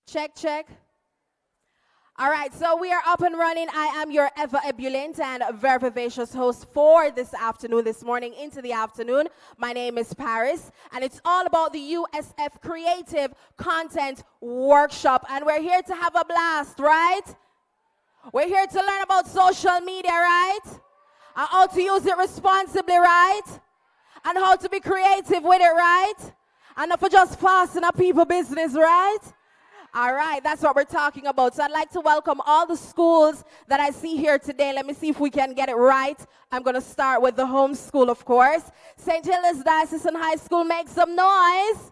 Check, check. All right, so we are up and running. I am your ever ebullient and very vivacious host for this afternoon, this morning into the afternoon. My name is Paris, and it's all about the USF Creative Content Workshop. And we're here to have a blast, right? We're here to learn about social media, right? And how to use it responsibly, right? And how to be creative with it, right? And not for just fasting a people business, right? All right, that's what we're talking about. So I'd like to welcome all the schools that I see here today. Let me see if we can get it right. I'm going to start with the home school, of course. St. Hilda's Diocesan High School, make some noise.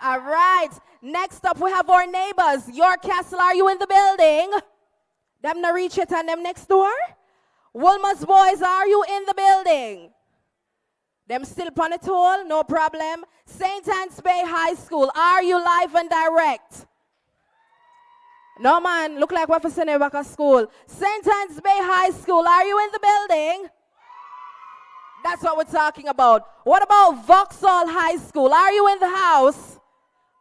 All right, next up we have our neighbors. York Castle, are you in the building? Them no reach it and them next door? Wolmer's boys, are you in the building? Them still on the toll, no problem. St. Anne's Bay High School, are you live and direct? No man, look like we're for sending back to school. St. Anne's Bay High School, are you in the building? That's what we're talking about. What about Vauxhall High School, are you in the house?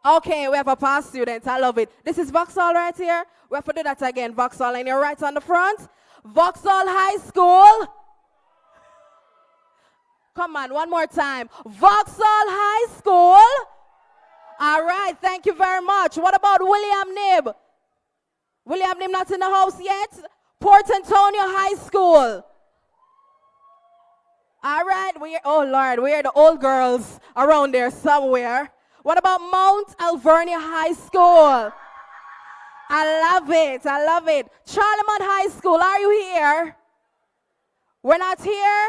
Okay, we have a past student, I love it. This is Vauxhall right here. We have to do that again, Vauxhall, and you're right on the front. Vauxhall High School. Come on, one more time. Vauxhall High School. All right, thank you very much. What about William Knibb? William Knibb not in the house yet? Port Antonio High School. All right, oh Lord, we're the old girls around there somewhere. What about Mount Alvernia High School? I love it, I love it. Charlemont High School, are you here? We're not here?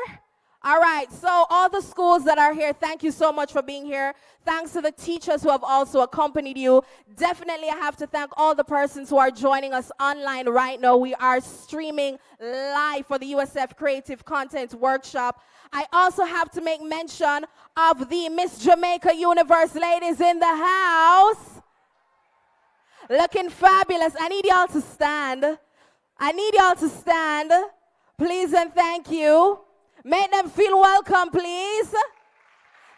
All right, so all the schools that are here, thank you so much for being here. Thanks to the teachers who have also accompanied you. Definitely I have to thank all the persons who are joining us online right now. We are streaming live for the USF Creative Content Workshop. I also have to make mention of the Miss Jamaica Universe ladies in the house. Looking fabulous. I need y'all to stand. I need y'all to stand. Please and thank you. Make them feel welcome, please.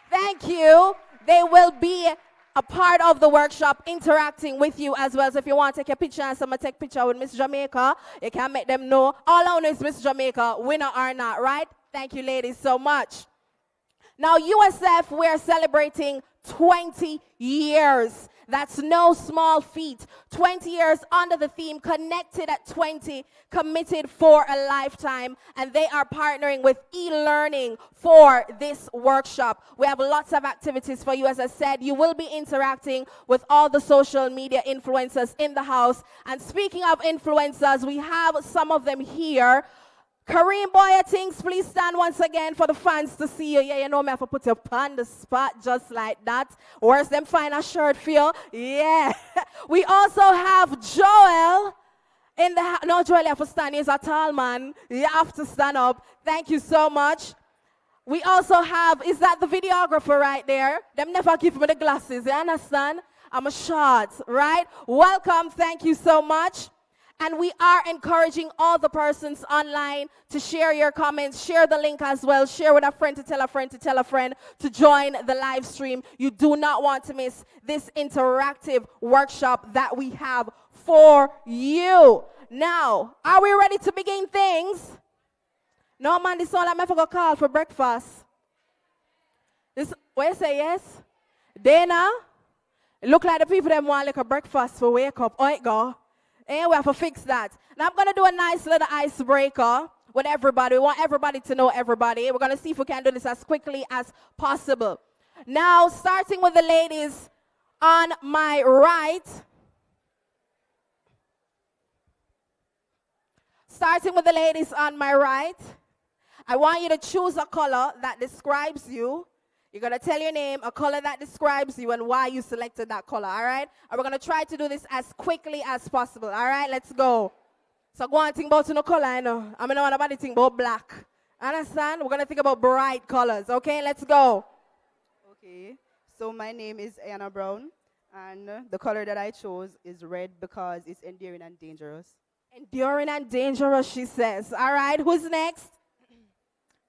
Thank you. They will be a part of the workshop interacting with you as well. So if you want to take a picture and someone take a picture with Miss Jamaica, you can make them know. All I know is Miss Jamaica, winner or not, right? Thank you, ladies, so much. Now, USF, we're celebrating 20 years. That's no small feat. 20 years under the theme, Connected at 20, Committed for a Lifetime. And they are partnering with e-learning for this workshop. We have lots of activities for you. As I said, you will be interacting with all the social media influencers in the house. And speaking of influencers, we have some of them here. Kareem Boyatings, please stand once again for the fans to see you. Yeah, you know me have to put you on the spot just like that. Where's them find a shirt for you? Yeah. We also have Joel in the house. No, Joel, you have to stand. He's a tall man. You have to stand up. Thank you so much. We also have, is that the videographer right there? Them never give me the glasses, you understand? I'm a short, right? Welcome, thank you so much. And we are encouraging all the persons online to share your comments, share the link as well, share with a friend to tell a friend to tell a friend to join the live stream. You do not want to miss this interactive workshop that we have for you. Now, are we ready to begin things? No, man, this all I'm ever going to call for breakfast. This, what you say, yes? Dana, it look like the people that want like a breakfast for wake up. Oh, it go. And we have to fix that. Now I'm going to do a nice little icebreaker with everybody. We want everybody to know everybody. We're going to see if we can do this as quickly as possible. Now, starting with the ladies on my right. Starting with the ladies on my right. I want you to choose a color that describes you. You're going to tell your name, a color that describes you, and why you selected that color, all right? And we're going to try to do this as quickly as possible, all right? Let's go. So go on, think about no color, I know. I mean, nobody think about black. Understand? We're going to think about bright colors, okay? Let's go. Okay. So my name is Anna Brown, and the color that I chose is red because it's endearing and dangerous. Enduring and dangerous, she says. All right, who's next?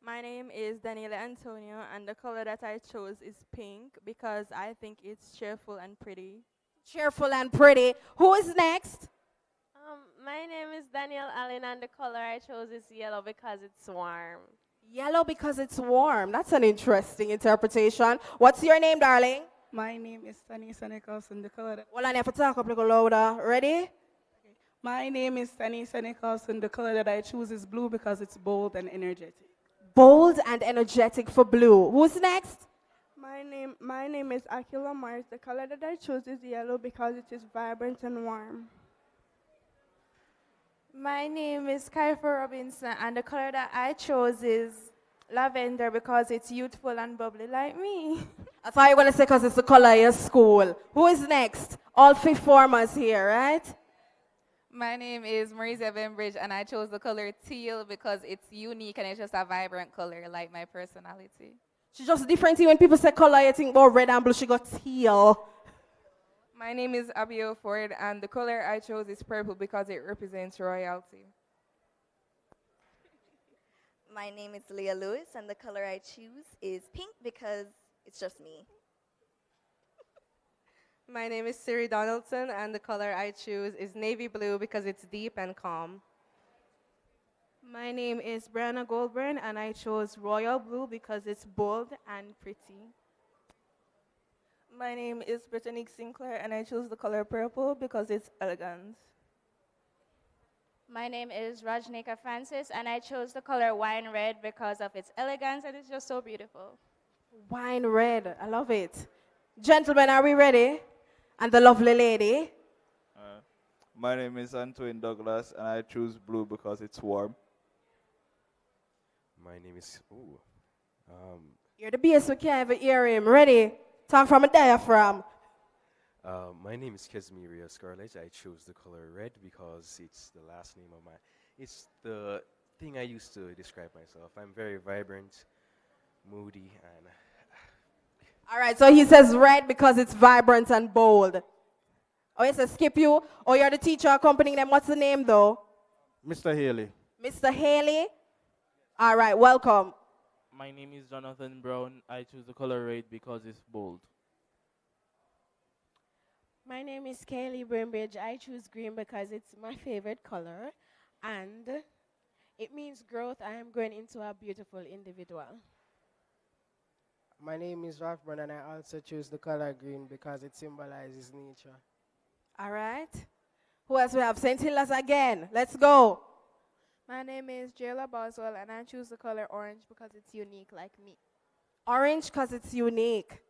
My name is Daniela Antonio, and the color that I chose is pink because I think it's cheerful and pretty. Cheerful and pretty. Who is next? My name is Danielle Allen, and the color I chose is yellow because it's warm. Yellow because it's warm. That's an interesting interpretation. What's your name, darling? My name is Tanisa Nicholson, the color that, Well, I have to talk up a little louder. Ready? my name is Tanisa Nicholson, the color that I choose is blue because it's bold and energetic. Bold and energetic for blue. Who's next? My name is Akila Mars. The color that I chose is yellow because it is vibrant and warm. My name is Kaifa Robinson, and the color that I chose is lavender because it's youthful and bubbly like me. I thought you were going to say because it's the color of your school. Who is next? All fifth formers here, right? My name is Marisa Bembridge, and I chose the color teal because it's unique and it's just a vibrant color, like my personality. She's just different when people say color, you think about red and blue, she got teal. My name is Abigail Ford, and the color I chose is purple because it represents royalty. My name is Leah Lewis, and the color I choose is pink because it's just me. My name is Siri Donaldson, and the color I choose is navy blue because it's deep and calm. My name is Brianna Goldburn, and I chose royal blue because it's bold and pretty. My name is Brittany Sinclair, and I chose the color purple because it's elegant. My name is Rajnika Francis, and I chose the color wine red because of its elegance, and it's just so beautiful. Wine red, I love it. Gentlemen, are we ready? And the lovely lady. My name is Antoine Douglas, and I choose blue because it's warm. My name is, You're the bass, we can't even hear him. Ready? Talk from a diaphragm. my name is Kesmiria Scarlett. I chose the color red because it's the last name of it's the thing I used to describe myself. I'm very vibrant, moody, and... All right, so he says red because it's vibrant and bold. Oh, he says skip you. Oh, you're the teacher accompanying them. What's the name, though? Mr. Haley. Mr. Haley? All right, welcome. My name is Jonathan Brown. I choose the color red because it's bold. My name is Kaylee Brimbridge. I choose green because it's my favorite color, and it means growth. I am growing into a beautiful individual. My name is Ralph Brown, and I also choose the color green because it symbolizes nature. All right. Who else we have? St. Hilda's again. Let's go. My name is Jayla Boswell, and I choose the color orange because it's unique like me. Orange because it's unique.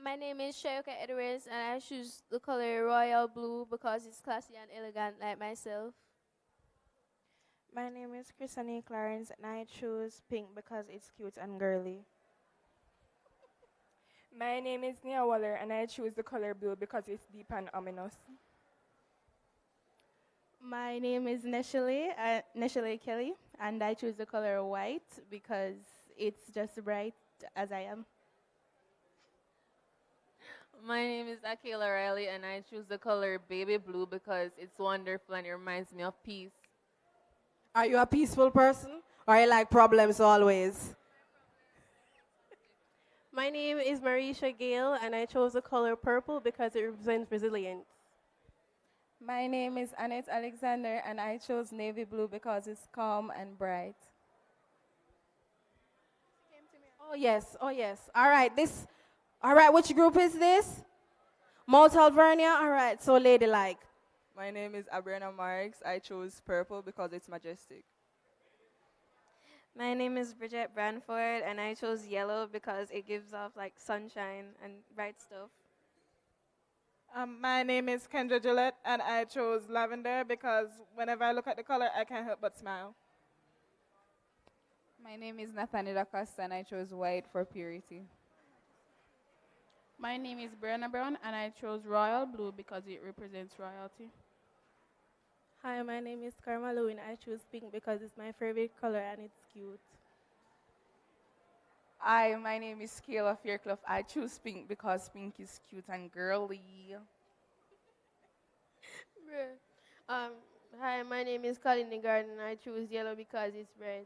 My name is Shoyoka Edwards, and I choose the color royal blue because it's classy and elegant like myself. My name is Chrisanie Clarence, and I choose pink because it's cute and girly. My name is Nia Waller, and I choose the color blue because it's deep and ominous. My name is Neshale Kelly, and I choose the color white because it's just bright as I am. My name is Akila Riley, and I choose the color baby blue because it's wonderful and it reminds me of peace. Are you a peaceful person, or you like problems always? My name is Marisha Gale, and I chose the color purple because it represents resilience. My name is Annette Alexander, and I chose navy blue because it's calm and bright. Oh, yes. Oh, yes. All right. All right, which group is this? Mount Alvernia? All right, so ladylike. My name is Abriana Marks. I chose purple because it's majestic. My name is Bridget Branford, and I chose yellow because it gives off like sunshine and bright stuff. My name is Kendra Gillette, and I chose lavender because whenever I look at the color, I can't help but smile. My name is Nathaniel Acosta, and I chose white for purity. My name is Brianna Brown, and I chose royal blue because it represents royalty. Hi, my name is Karma Lewin. I choose pink because it's my favorite color and it's cute. Hi, my name is Kayla Fairclough. I choose pink because pink is cute and girly. Hi, my name is Colin Garden. I choose yellow because it's red.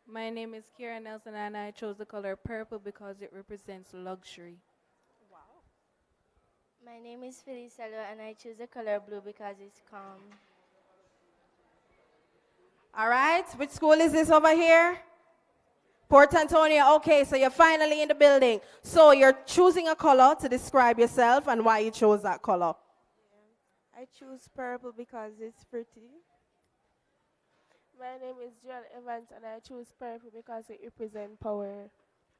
My name is Kira Nelson, and I chose the color purple because it represents luxury. My name is Felicelo, and I choose the color blue because it's calm. All right, which school is this over here? Port Antonio. Okay, so you're finally in the building. So you're choosing a color to describe yourself and why you chose that color. I choose purple because it's pretty. My name is Joel Evans, and I choose purple because it represents power.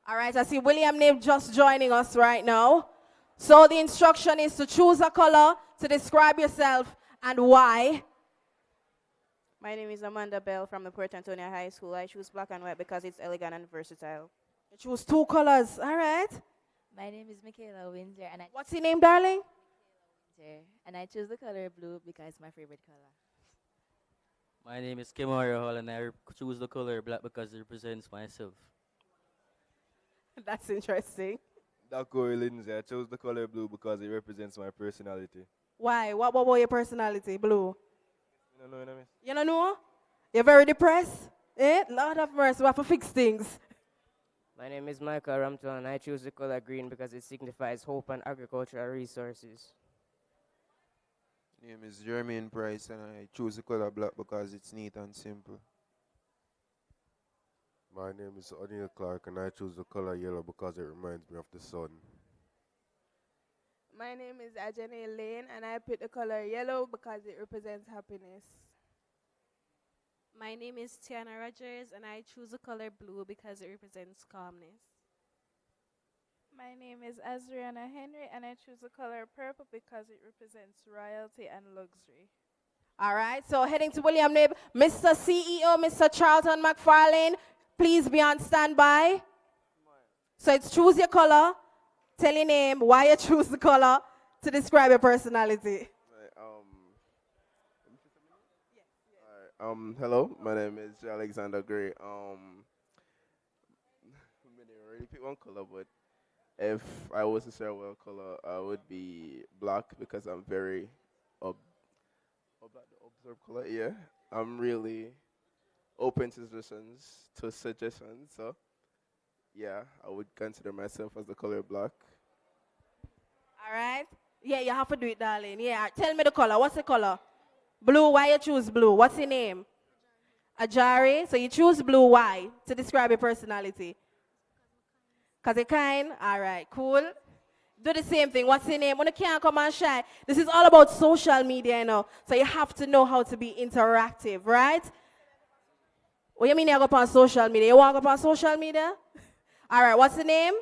All right, I see William Nib just joining us right now. So the instruction is to choose a color to describe yourself and why. My name is Amanda Bell from the Port Antonio High School. I choose black and white because it's elegant and versatile. You choose two colors. All right. My name is Michaela Windsor, and What's your name, darling? And I choose the color blue because it's my favorite color. My name is Kimara Hall, and I choose the color black because it represents myself. That's interesting. Corey Lindsay. I chose the color blue because it represents my personality. Why? What about your personality, blue? You don't know what I mean? You don't know? You're very depressed? Eh? Lord of mercy, we have to fix things. My name is Michael Rampton, and I choose the color green because it signifies hope and agricultural resources. My name is Jermaine Price, and I choose the color black because it's neat and simple. My name is O'Neil Clark, and I choose the color yellow because it reminds me of the sun. My name is Ajane Lane, and I pick the color yellow because it represents happiness. My name is Tiana Rogers, and I choose the color blue because it represents calmness. My name is Azriana Henry, and I choose the color purple because it represents royalty and luxury. All right, so heading to William Nib, Mr. CEO, Mr. Charlton McFarlane, please be on standby. So it's choose your color, tell your name, why you choose the color to describe your personality. Hello, my name is Alexander Gray. I didn't really pick one color, but if I was to say one color, I would be black because I'm very observe color. Yeah, I'm really open to suggestions. So yeah, I would consider myself as the color black. All right. Yeah, you have to do it, darling. Yeah, tell me the color. What's the color? Blue. Why you choose blue? What's your name? Ajari. So you choose blue. Why? To describe your personality. Because you're kind? All right, cool. Do the same thing. What's your name? When you can't come and shy. This is all about social media, you know. So you have to know how to be interactive, right? What do you mean you go up on social media? You want to go up on social media? All right, what's the name?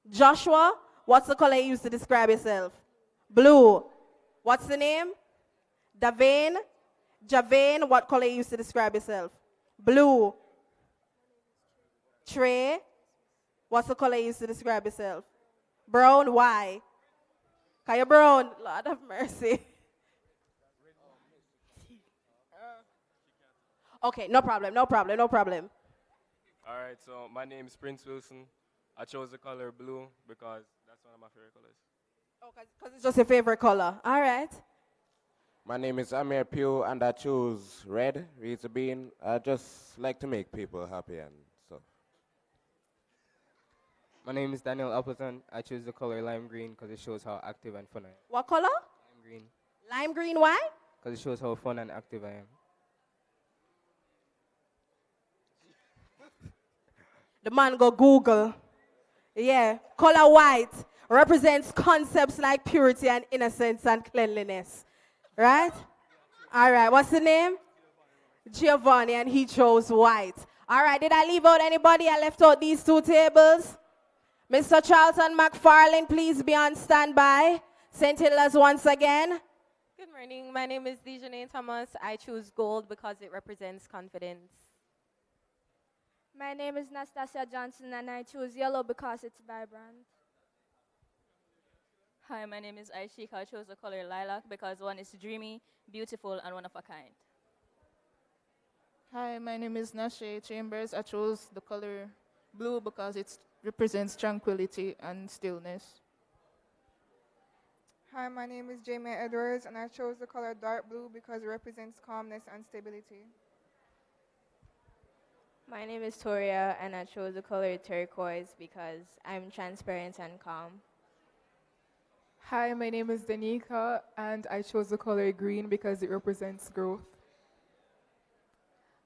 Joshua. What's the color you use to describe yourself? Blue. What's the name? Davane. Javane. What color you use to describe yourself? Blue. Trey. What's the color you use to describe yourself? Brown. Why? Because you're brown. Lord have mercy. Okay, no problem, no problem, no problem. All right, so my name is Prince Wilson. I chose the color blue because that's one of my favorite colors. Oh, because it's just your favorite color. All right. My name is Amir Pugh, and I choose red, reason being I just like to make people happy and stuff. My name is Daniel Appleton. I choose the color lime green because it shows how active and fun I am. What color? Lime green. Lime green, why? Because it shows how fun and active I am. The man go Google. Yeah, color white represents concepts like purity and innocence and cleanliness. Right? All right, what's the name? Giovanni, and he chose white. All right, did I leave out anybody? I left out these two tables. Mr. Charlton McFarlane, please be on standby. St. Hilda's once again. Good morning. My name is Dejanine Thomas. I choose gold because it represents confidence. My name is Nastasia Johnson, and I choose yellow because it's vibrant. Hi, my name is Aishika. I chose the color lilac because one is dreamy, beautiful, and one of a kind. Hi, my name is Nashe Chambers. I chose the color blue because it represents tranquility and stillness. Hi, my name is Jamie Edwards, and I chose the color dark blue because it represents calmness and stability. My name is Toria, and I chose the color turquoise because I'm transparent and calm. Hi, my name is Danica, and I chose the color green because it represents growth.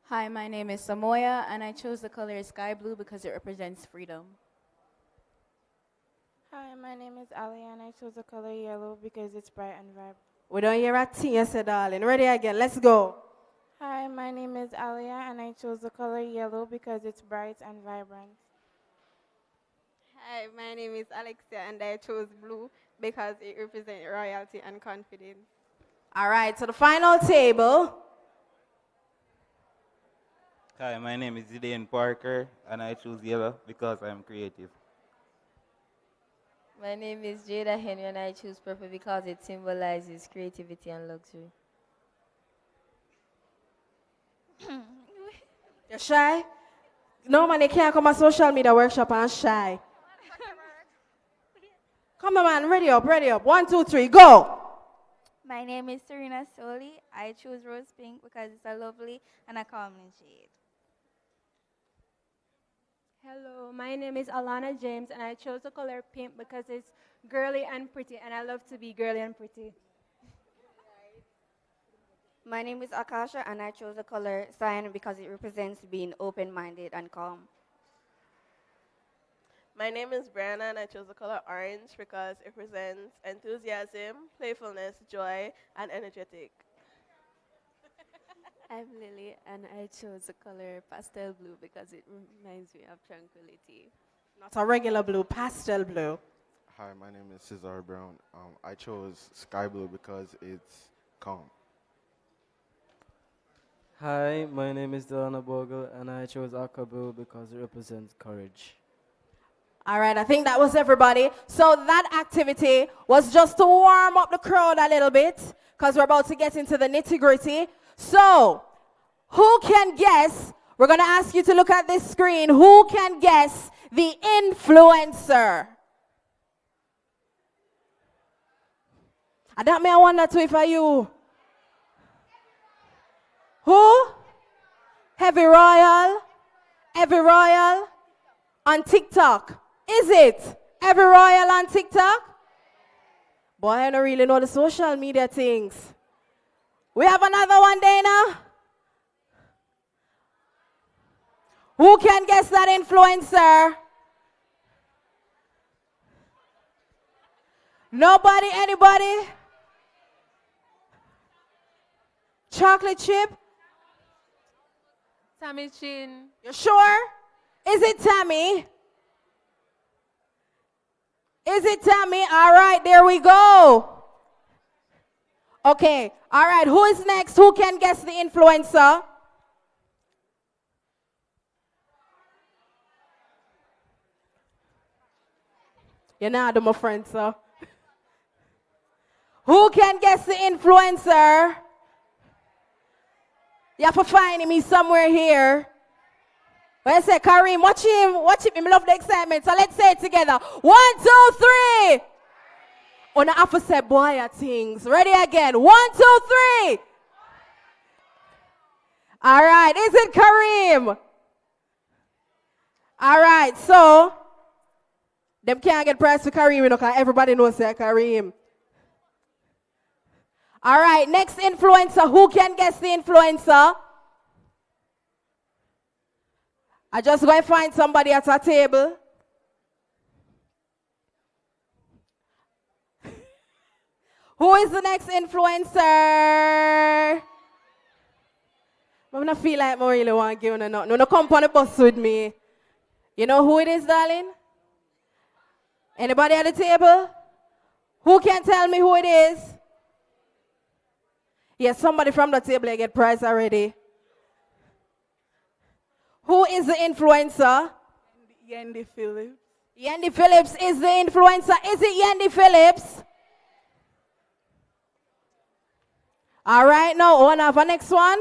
Hi, my name is Samoya, and I chose the color sky blue because it represents freedom. Hi, my name is Alia, and I chose the color yellow because it's bright and vibrant. We don't hear a thing you said, darling. Ready again, let's go. Hi, my name is Alia, and I chose the color yellow because it's bright and vibrant. Hi, my name is Alexia, and I chose blue because it represents royalty and confidence. All right, so the final table. Hi, my name is Gideon Parker, and I choose yellow because I'm creative. My name is Jada Henry, and I choose purple because it symbolizes creativity and luxury. You're shy? No, man, you can't come to social media workshop and shy. Come on, man, ready up, ready up. 1, 2, 3, go. My name is Serena Soli. I choose rose pink because it's a lovely and a calming shade. Hello, my name is Alana James, and I chose the color pink because it's girly and pretty, and I love to be girly and pretty. My name is Akasha, and I chose the color cyan because it represents being open-minded and calm. My name is Brianna, and I chose the color orange because it represents enthusiasm, playfulness, joy, and energetic. I'm Lily, and I chose the color pastel blue because it reminds me of tranquility. Not a regular blue, pastel blue. Hi, my name is Cesar Brown. I chose sky blue because it's calm. Hi, my name is Delana Bogle, and I chose aqua blue because it represents courage. All right, I think that was everybody. So that activity was just to warm up the crowd a little bit because we're about to get into the nitty-gritty. So, who can guess? We're going to ask you to look at this screen. Who can guess the influencer? That may I wonder too if I you. Who? Heavy Royal? Heavy Royal on TikTok. Is it Heavy Royal on TikTok? Boy, I don't really know the social media things. We have another one, Dana. Who can guess that influencer? Nobody? Anybody? Chocolate chip? Tammy Chin. You sure? Is it Tammy? Is it Tammy? All right, there we go. Okay, all right, who is next? Who can guess the influencer? You're not my friend, sir. Who can guess the influencer? You have to find me somewhere here. When I say Kareem, watch him. I love the excitement. So let's say it together. 1, 2, 3. On the have say boy things. Ready again. 1, 2, 3. All right. Is it Kareem? All right. So them can't get prize for Kareem, you know, because everybody knows that Kareem. All right. Next influencer. Who can guess the influencer? I just go and find somebody at a table. Who is the next influencer? I don't feel like I really want to give you nothing. No, come on the bus with me. You know who it is, darling? Anybody at the table? Who can tell me who it is? Yes, somebody from the table get prize already. Who is the influencer? Yandy Phillips. Yandy Phillips is the influencer. Is it Yandy Phillips? All right, now on have a next one.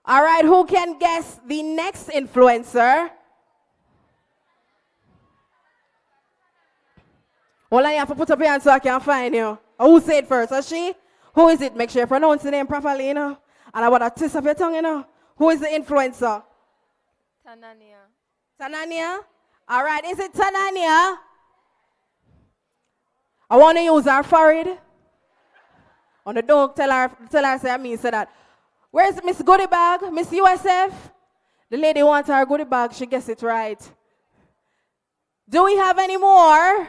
All right, who can guess the next influencer? Hold on, you have to put up your hand so I can find you. Who said first? Is she? Who is it? Make sure you pronounce the name properly, you know. And I want a twist of your tongue, you know. Who is the influencer? Tanania. Tanania? All right, is it Tanania? I want to use her forehead. On the don't tell her say I mean say that. Where's Miss Goodie Bag? Miss USF? The lady wants her goodie bag, she gets it right. Do we have any more?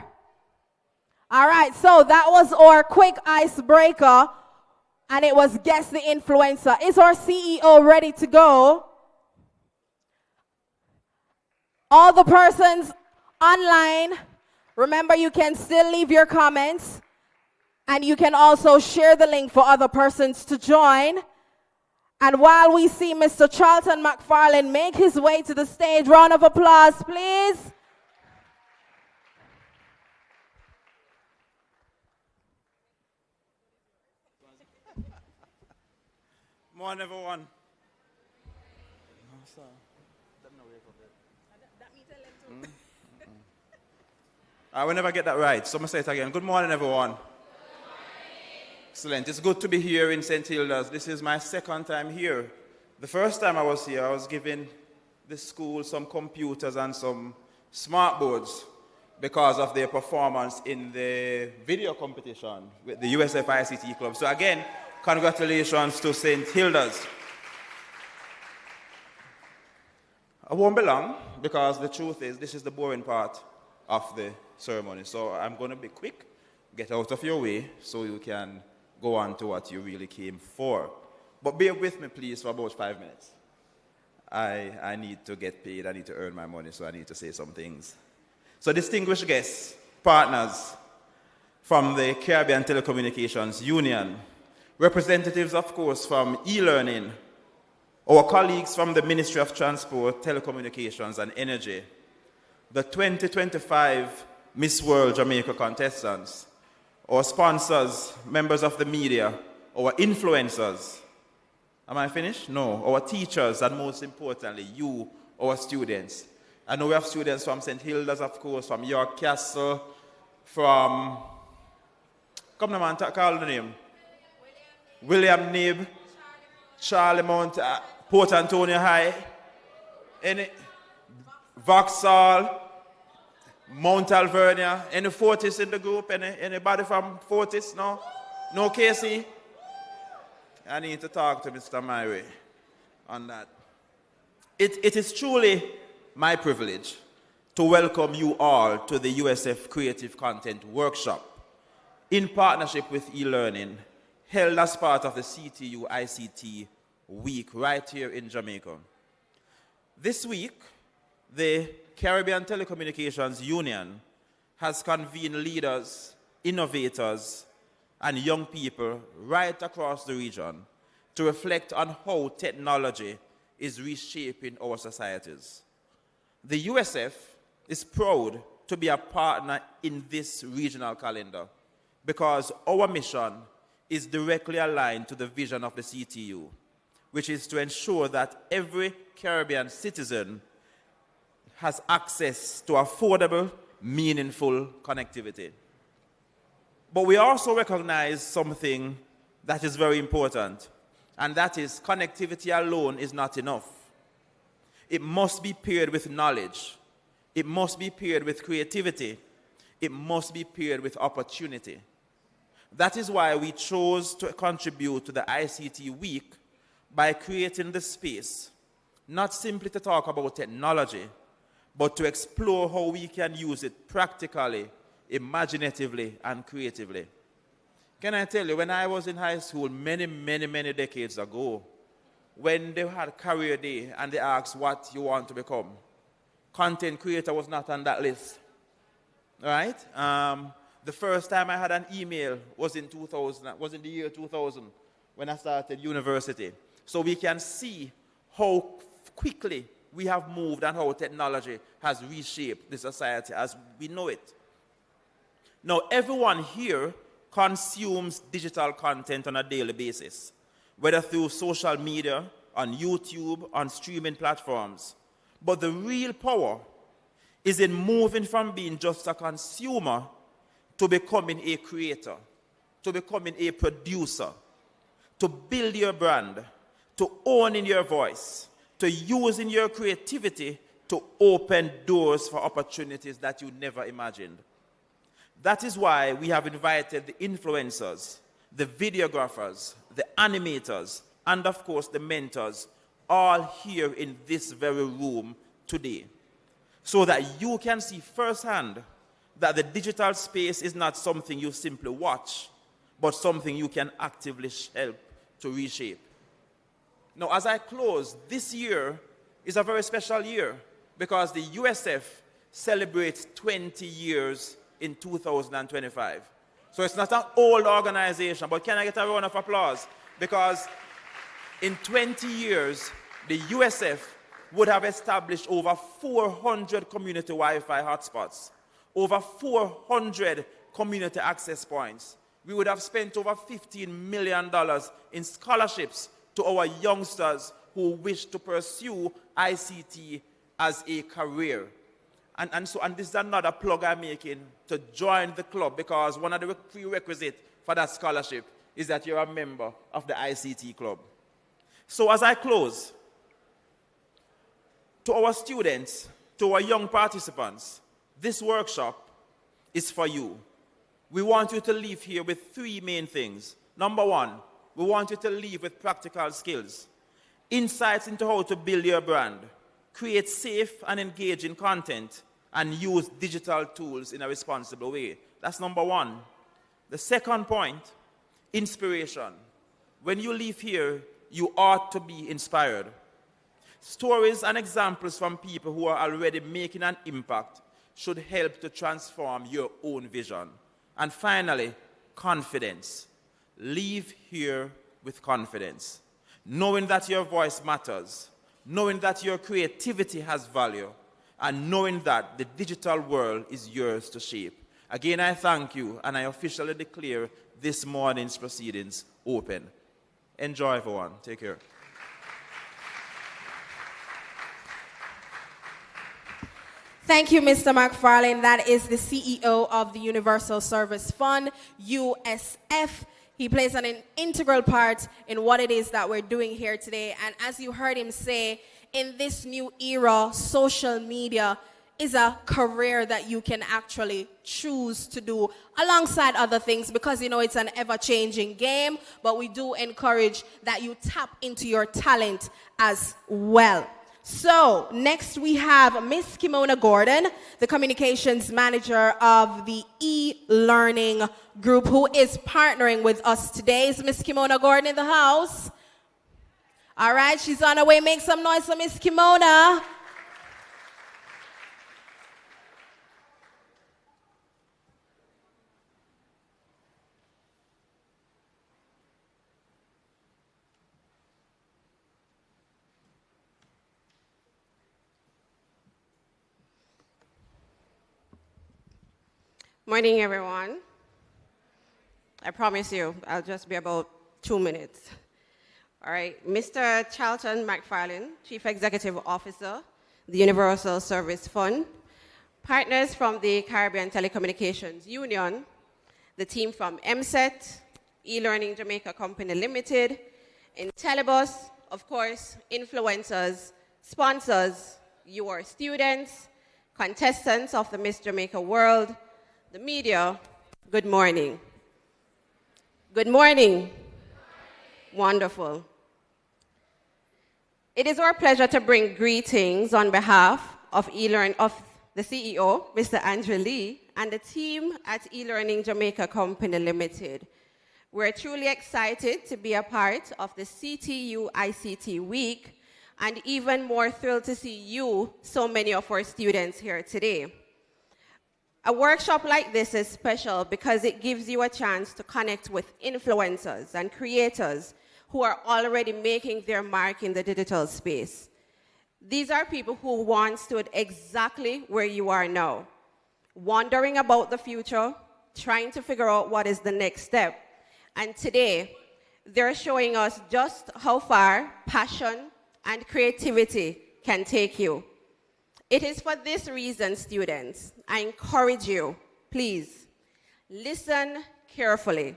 All right, so that was our quick icebreaker, and it was Guess the Influencer. Is our CEO ready to go? All the persons online, remember you can still leave your comments, and you can also share the link for other persons to join. And while we see Mr. Charlton McFarlane make his way to the stage, round of applause, please. Morning, everyone. I will never get that right, so I'm going to say it again. Good morning, everyone. Excellent. It's good to be here in St. Hilda's. This is my second time here. The first time I was here, I was giving the school some computers and some smart boards because of their performance in the video competition with the USF ICT Club. So again, congratulations to St. Hilda's. I won't be long because the truth is this is the boring part of the ceremony. So I'm going to be quick, get out of your way so you can go on to what you really came for. But bear with me, please, for about 5 minutes. I need to get paid. I need to earn my money, so I need to say some things. So distinguished guests, partners from the Caribbean Telecommunications Union, representatives, of course, from e-learning, our colleagues from the Ministry of Transport, Telecommunications and Energy, the 2025 Miss World Jamaica contestants, our sponsors, members of the media, our influencers. Am I finished? No. Our teachers, and most importantly, you, our students. I know we have students from St. Hilda's, of course, from York Castle, from, come on, man, call the name. William Nib, Charlie Mount, Port Antonio High, Vauxhall, Mount Alvernia. Any Fortis in the group? Anybody from Fortis? No? No Casey? I need to talk to Mr. Myrie on that. It is truly my privilege to welcome you all to the USF Creative Content Workshop in partnership with e-learning, held as part of the CTU ICT Week right here in Jamaica. This week, the Caribbean Telecommunications Union has convened leaders, innovators, and young people right across the region to reflect on how technology is reshaping our societies. The USF is proud to be a partner in this regional calendar because our mission is directly aligned to the vision of the CTU, which is to ensure that every Caribbean citizen has access to affordable, meaningful connectivity. But we also recognize something that is very important, and that is connectivity alone is not enough. It must be paired with knowledge. It must be paired with creativity. It must be paired with opportunity. That is why we chose to contribute to the ICT Week by creating the space, not simply to talk about technology, but to explore how we can use it practically, imaginatively, and creatively. Can I tell you, when I was in high school many decades ago, when they had career day and they asked what you want to become, content creator was not on that list. All right? The first time I had an email was in the year 2000 when I started university. So we can see how quickly we have moved and how technology has reshaped the society as we know it. Now, everyone here consumes digital content on a daily basis, whether through social media, on YouTube, on streaming platforms. But the real power is in moving from being just a consumer to becoming a creator, to becoming a producer, to build your brand, to owning your voice, to using your creativity to open doors for opportunities that you never imagined. That is why we have invited the influencers, the videographers, the animators, and of course the mentors, all here in this very room today, so that you can see firsthand that the digital space is not something you simply watch, but something you can actively help to reshape. Now, as I close, this year is a very special year because the USF celebrates 20 years in 2025. So it's not an old organization, but can I get a round of applause? Because in 20 years, the USF would have established over 400 community Wi-Fi hotspots, over 400 community access points. We would have spent over $15 million in scholarships to our youngsters who wish to pursue ICT as a career. And this is another plug I'm making to join the club, because one of the prerequisites for that scholarship is that you're a member of the ICT club. So as I close, to our students, to our young participants, this workshop is for you. We want you to leave here with three main things. Number one, we want you to leave with practical skills, insights into how to build your brand, create safe and engaging content, and use digital tools in a responsible way. That's number one. The second point, inspiration. When you leave here, you ought to be inspired. Stories and examples from people who are already making an impact should help to transform your own vision. And finally, confidence. Leave here with confidence, knowing that your voice matters, knowing that your creativity has value, and knowing that the digital world is yours to shape. Again, I thank you, and I officially declare this morning's proceedings open. Enjoy, everyone. Take care. Thank you, Mr. McFarlane. That is the CEO of the Universal Service Fund, USF. He plays an integral part in what it is that we're doing here today. And as you heard him say, in this new era, social media is a career that you can actually choose to do alongside other things, because, you know, it's an ever-changing game, but we do encourage that you tap into your talent as well. So next we have Miss Kimona Gordon, the communications manager of the e-learning group, who is partnering with us today. Is Miss Kimona Gordon in the house? All right, she's on her way. Make some noise for Miss Kimona. Morning, everyone. I promise you, I'll just be about 2 minutes. All right, Mr. Charlton McFarlane, Chief Executive Officer, the Universal Service Fund, partners from the Caribbean Telecommunications Union, the team from MSET, E-Learning Jamaica Company Limited, Intelibus, of course, influencers, sponsors, your students, contestants of the Miss Jamaica World, the media, good morning. Good morning. Wonderful. It is our pleasure to bring greetings on behalf of of the CEO, Mr. Andrew Lee, and the team at E-Learning Jamaica Company Limited. We're truly excited to be a part of the CTU ICT Week, and even more thrilled to see you, so many of our students here today. A workshop like this is special because it gives you a chance to connect with influencers and creators who are already making their mark in the digital space. These are people who once stood exactly where you are now, wondering about the future, trying to figure out what is the next step. And today, they're showing us just how far passion and creativity can take you. It is for this reason, students, I encourage you, please, listen carefully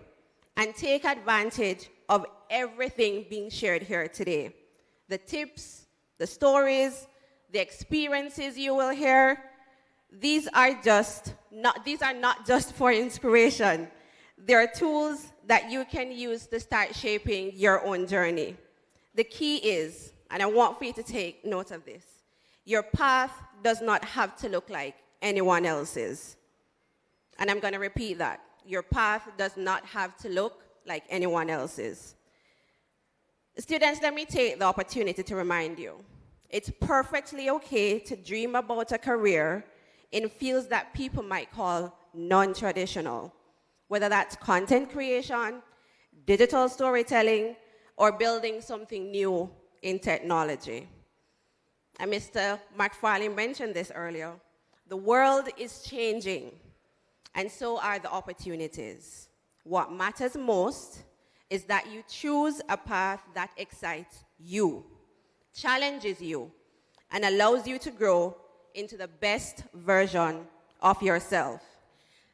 and take advantage of everything being shared here today. The tips, the stories, the experiences you will hear, these are not just for inspiration. They are tools that you can use to start shaping your own journey. The key is, and I want for you to take note of this, your path does not have to look like anyone else's. And I'm going to repeat that. Your path does not have to look like anyone else's. Students, let me take the opportunity to remind you, it's perfectly okay to dream about a career in fields that people might call non-traditional, whether that's content creation, digital storytelling, or building something new in technology. And Mr. McFarlane mentioned this earlier. The world is changing, and so are the opportunities. What matters most is that you choose a path that excites you, challenges you, and allows you to grow into the best version of yourself.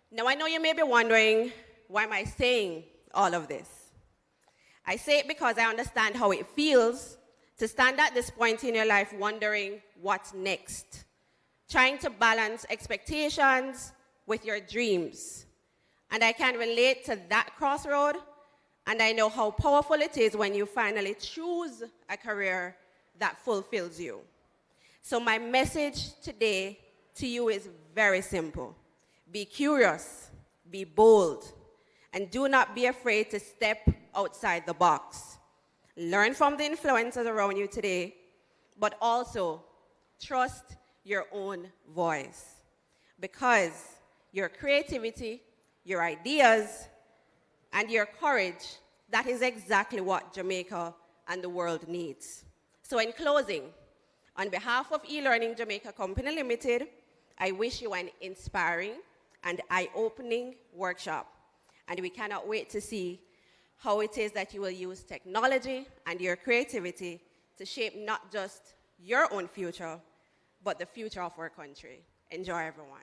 Now, I know you may be wondering, why am I saying all of this? I say it because I understand how it feels to stand at this point in your life wondering what's next, trying to balance expectations with your dreams. And I can relate to that crossroad, and I know how powerful it is when you finally choose a career that fulfills you. So my message today to you is very simple. Be curious, be bold, and do not be afraid to step outside the box. Learn from the influencers around you today, but also trust your own voice. Because your creativity, your ideas, and your courage, that is exactly what Jamaica and the world needs. So in closing, on behalf of eLearning Jamaica Company Limited, I wish you an inspiring and eye-opening workshop. And we cannot wait to see how it is that you will use technology and your creativity to shape not just your own future, but the future of our country. Enjoy, everyone.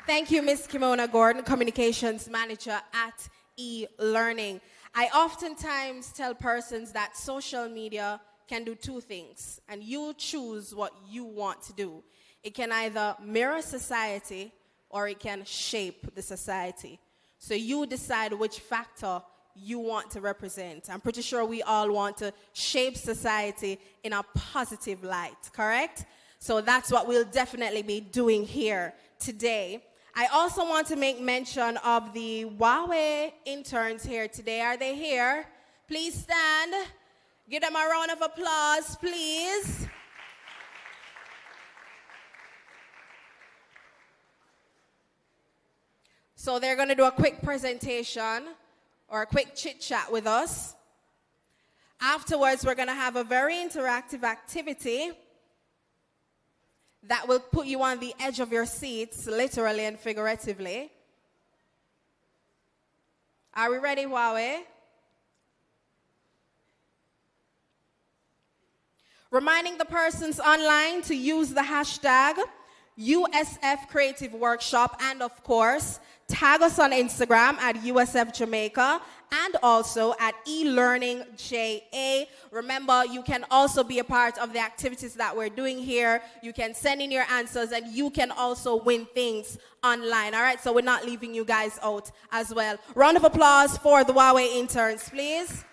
Thank you, Ms. Kimona Gordon, Communications Manager at eLearning. I oftentimes tell persons that social media can do two things, and you choose what you want to do. It can either mirror society or it can shape the society. So you decide which factor you want to represent. I'm pretty sure we all want to shape society in a positive light, correct? So that's what we'll definitely be doing here today. I also want to make mention of the Huawei interns here today. Are they here? Please stand. Give them a round of applause, please. So they're going to do a quick presentation or a quick chit-chat with us. Afterwards, we're going to have a very interactive activity that will put you on the edge of your seats, literally and figuratively. Are we ready, Huawei? Reminding the persons online to use the hashtag USF Creative Workshop, and of course, tag us on Instagram at USF Jamaica and also at eLearningJA. Remember, you can also be a part of the activities that we're doing here. You can send in your answers and you can also win things online. All right, so we're not leaving you guys out as well. Round of applause for the Huawei interns, please.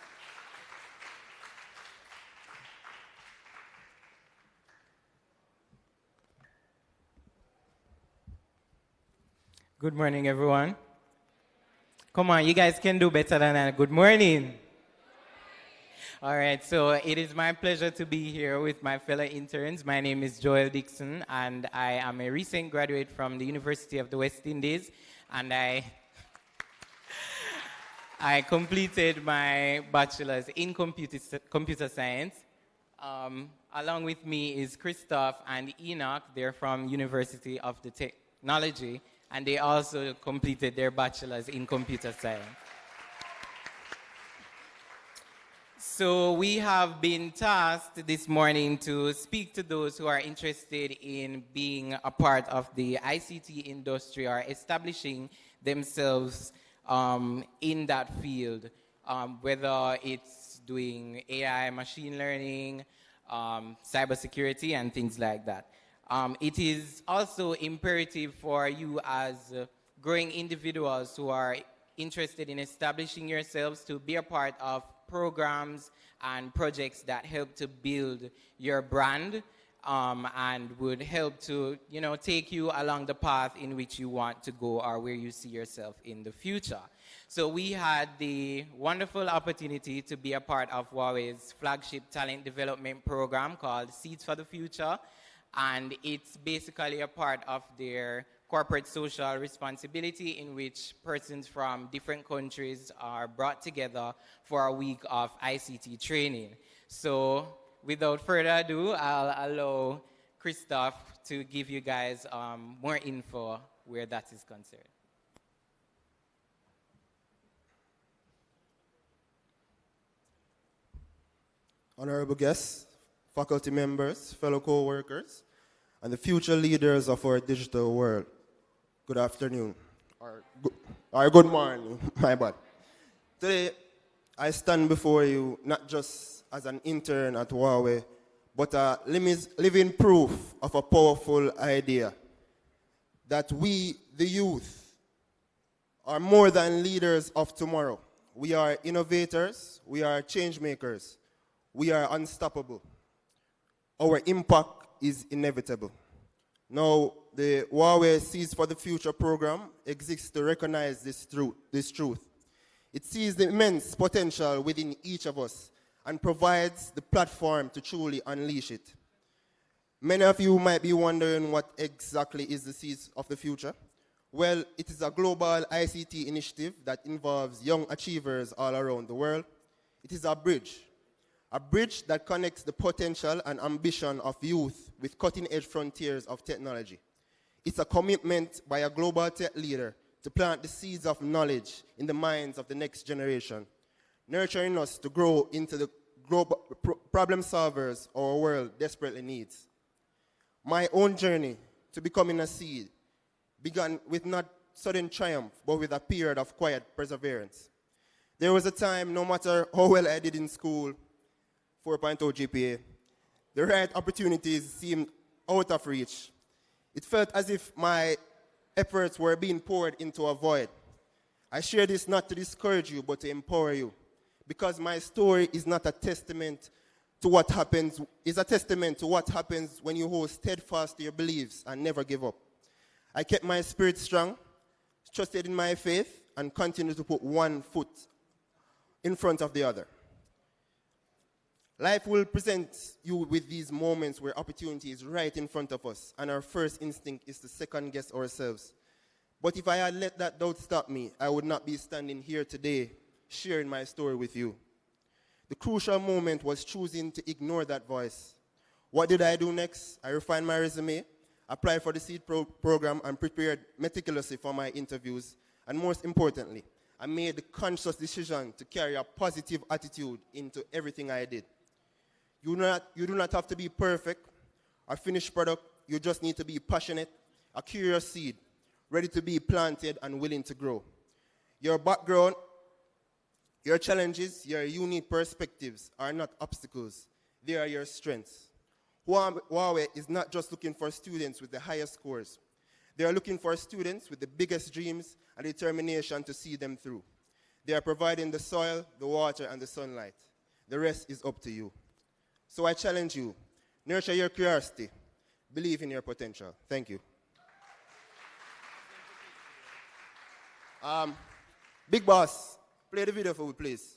Good morning, everyone. Come on, you guys can do better than that. Good morning. All right, so it is my pleasure to be here with my fellow interns. My name is Joel Dixon, and I am a recent graduate from the University of the West Indies, and I completed my bachelor's in computer science. Along with me is Christoph and Enoch. They're from University of the Technology, and they also completed their bachelor's in computer science. So we have been tasked this morning to speak to those who are interested in being a part of the ICT industry or establishing themselves in that field, whether it's doing AI, machine learning, cybersecurity and things like that. It is also imperative for you as growing individuals who are interested in establishing yourselves to be a part of programs and projects that help to build your brand and would help to, take you along the path in which you want to go or where you see yourself in the future. So we had the wonderful opportunity to be a part of Huawei's flagship talent development program called Seeds for the Future, and it's basically a part of their corporate social responsibility in which persons from different countries are brought together for a week of ICT training. So without further ado, I'll allow Christoph to give you guys more info where that is concerned. Honorable guests, faculty members, fellow co-workers, and the future leaders of our digital world. Good afternoon, or good morning, my bad. Today, I stand before you not just as an intern at Huawei, but a living proof of a powerful idea that we, the youth, are more than leaders of tomorrow. We are innovators, we are change makers, we are unstoppable. Our impact is inevitable. Now, the Huawei Seeds for the Future program exists to recognize this truth. It sees the immense potential within each of us and provides the platform to truly unleash it. Many of you might be wondering what exactly is the Seeds of the Future. Well, it is a global ICT initiative that involves young achievers all around the world. It is a bridge that connects the potential and ambition of youth with cutting-edge frontiers of technology. It's a commitment by a global tech leader to plant the seeds of knowledge in the minds of the next generation, nurturing us to grow into the global problem solvers our world desperately needs. My own journey to becoming a seed began with not sudden triumph, but with a period of quiet perseverance. There was a time, no matter how well I did in school, 4.0 GPA, the right opportunities seemed out of reach. It felt as if my efforts were being poured into a void. I share this not to discourage you, but to empower you, because my story is not a testament to what happens, it's a testament to what happens when you hold steadfast to your beliefs and never give up. I kept my spirit strong, trusted in my faith, and continued to put one foot in front of the other. Life will present you with these moments where opportunity is right in front of us, and our first instinct is to second guess ourselves. But if I had let that doubt stop me, I would not be standing here today sharing my story with you. The crucial moment was choosing to ignore that voice. What did I do next? I refined my resume, applied for the SEED program, and prepared meticulously for my interviews. And most importantly, I made the conscious decision to carry a positive attitude into everything I did. You do not have to be perfect or finished product. You just need to be passionate, a curious seed, ready to be planted and willing to grow. Your background, your challenges, your unique perspectives are not obstacles. They are your strengths. Huawei is not just looking for students with the highest scores. They are looking for students with the biggest dreams and determination to see them through. They are providing the soil, the water, and the sunlight. The rest is up to you. So I challenge you, nurture your curiosity, believe in your potential. Thank you. Big Boss, play the video for me, please.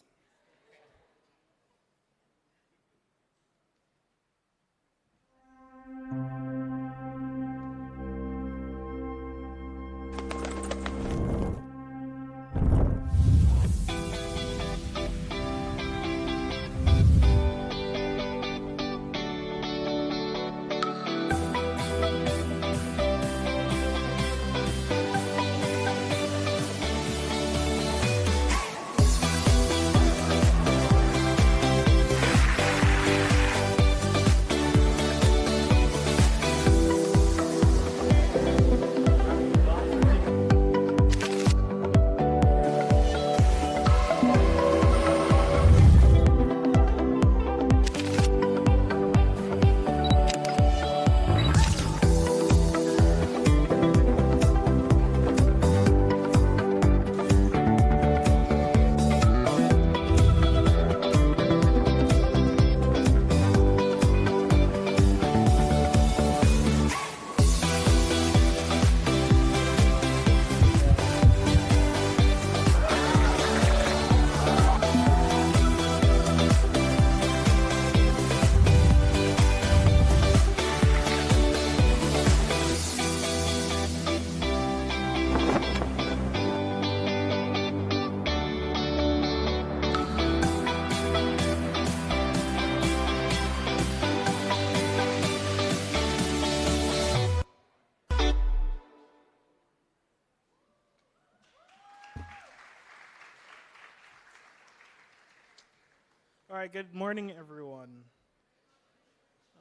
All right, good morning, everyone.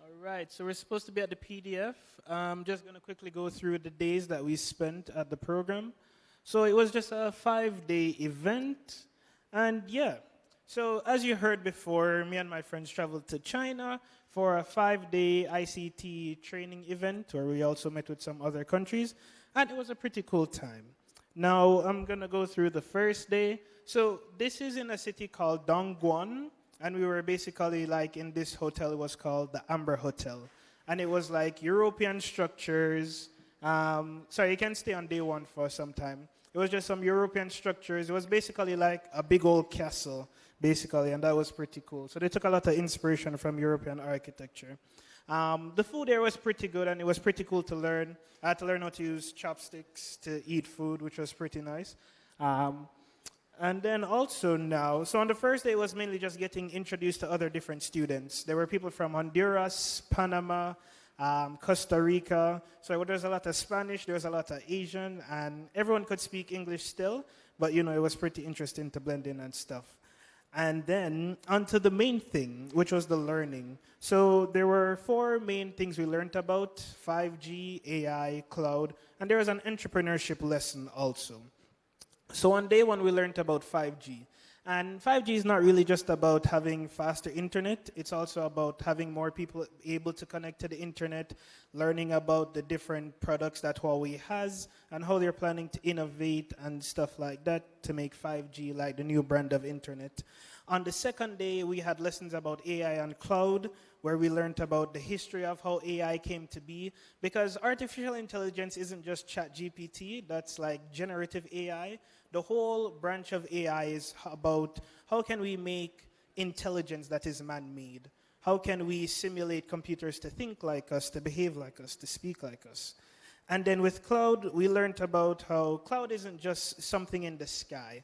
All right, so we're supposed to be at the PDF. I'm just going to quickly go through the days that we spent at the program. So it was just a 5-day event. And yeah, so as you heard before, me and my friends traveled to China for a 5-day ICT training event where we also met with some other countries. And it was a pretty cool time. Now, I'm going to go through the first day. So this is in a city called Dongguan. And we were basically like in this hotel. It was called the Amber Hotel. And it was like European structures. Sorry, you can stay on day one for some time. It was just some European structures. It was basically like a big old castle, basically. And that was pretty cool. So they took a lot of inspiration from European architecture. The food there was pretty good, and it was pretty cool to learn. I had to learn how to use chopsticks to eat food, which was pretty nice. And then also now, so on the first day, it was mainly just getting introduced to other different students. There were people from Honduras, Panama, Costa Rica. So there was a lot of Spanish, there was a lot of Asian, and everyone could speak English still, but you know, it was pretty interesting to blend in and stuff. And then onto the main thing, which was the learning. So there were 4 main things we learned about: 5G, AI, cloud, and there was an entrepreneurship lesson also. So on day 1, we learned about 5G. And 5G is not really just about having faster internet. It's also about having more people able to connect to the internet, learning about the different products that Huawei has, and how they're planning to innovate and stuff like that to make 5G like the new brand of internet. On the second day, we had lessons about AI and cloud, where we learned about the history of how AI came to be. Because artificial intelligence isn't just ChatGPT, that's like generative AI. The whole branch of AI is about how can we make intelligence that is man-made? How can we simulate computers to think like us, to behave like us, to speak like us? And then with cloud, we learned about how cloud isn't just something in the sky.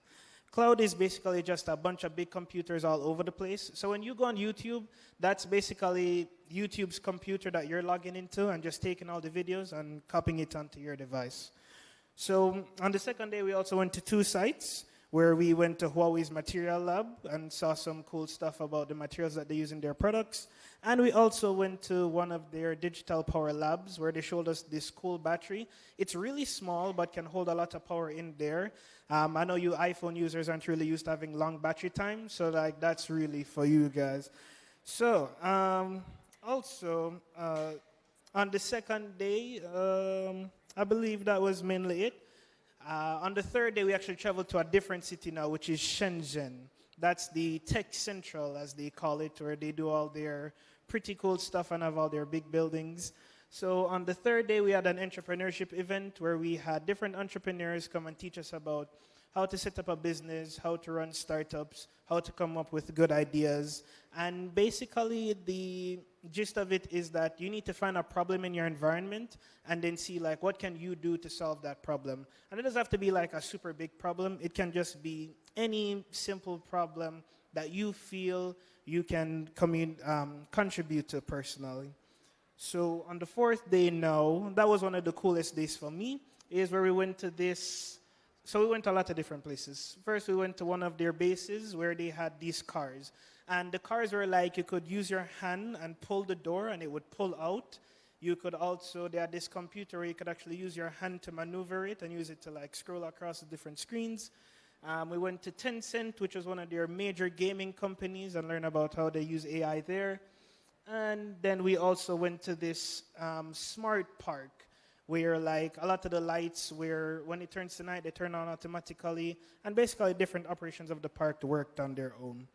Cloud is basically just a bunch of big computers all over the place. So when you go on YouTube, that's basically YouTube's computer that you're logging into and just taking all the videos and copying it onto your device. So on the second day, we also went to 2 sites where we went to Huawei's material lab and saw some cool stuff about the materials that they use in their products. And we also went to one of their digital power labs where they showed us this cool battery. It's really small but can hold a lot of power in there. I know you iPhone users aren't really used to having long battery time, so like that's really for you guys. So also on the second day, I believe that was mainly it. On the third day, we actually traveled to a different city now, which is Shenzhen. That's the tech central, as they call it, where they do all their pretty cool stuff and have all their big buildings. So on the third day, we had an entrepreneurship event where we had different entrepreneurs come and teach us about how to set up a business, how to run startups, how to come up with good ideas. And basically, the gist of it is that you need to find a problem in your environment and then see, like, what can you do to solve that problem? And it doesn't have to be, like, a super big problem. It can just be any simple problem that you feel you can contribute to personally. So on the fourth day now, that was one of the coolest days for me, is where we went to this. So we went to a lot of different places. First, we went to one of their bases where they had these cars. And the cars were like, you could use your hand and pull the door and it would pull out. You could also, they had this computer where you could actually use your hand to maneuver it and use it to like scroll across the different screens. We went to Tencent, which was one of their major gaming companies, and learned about how they use AI there. And then we also went to this smart park where like a lot of the lights where when it turns to night, they turn on automatically. And basically different operations of the park worked on their own.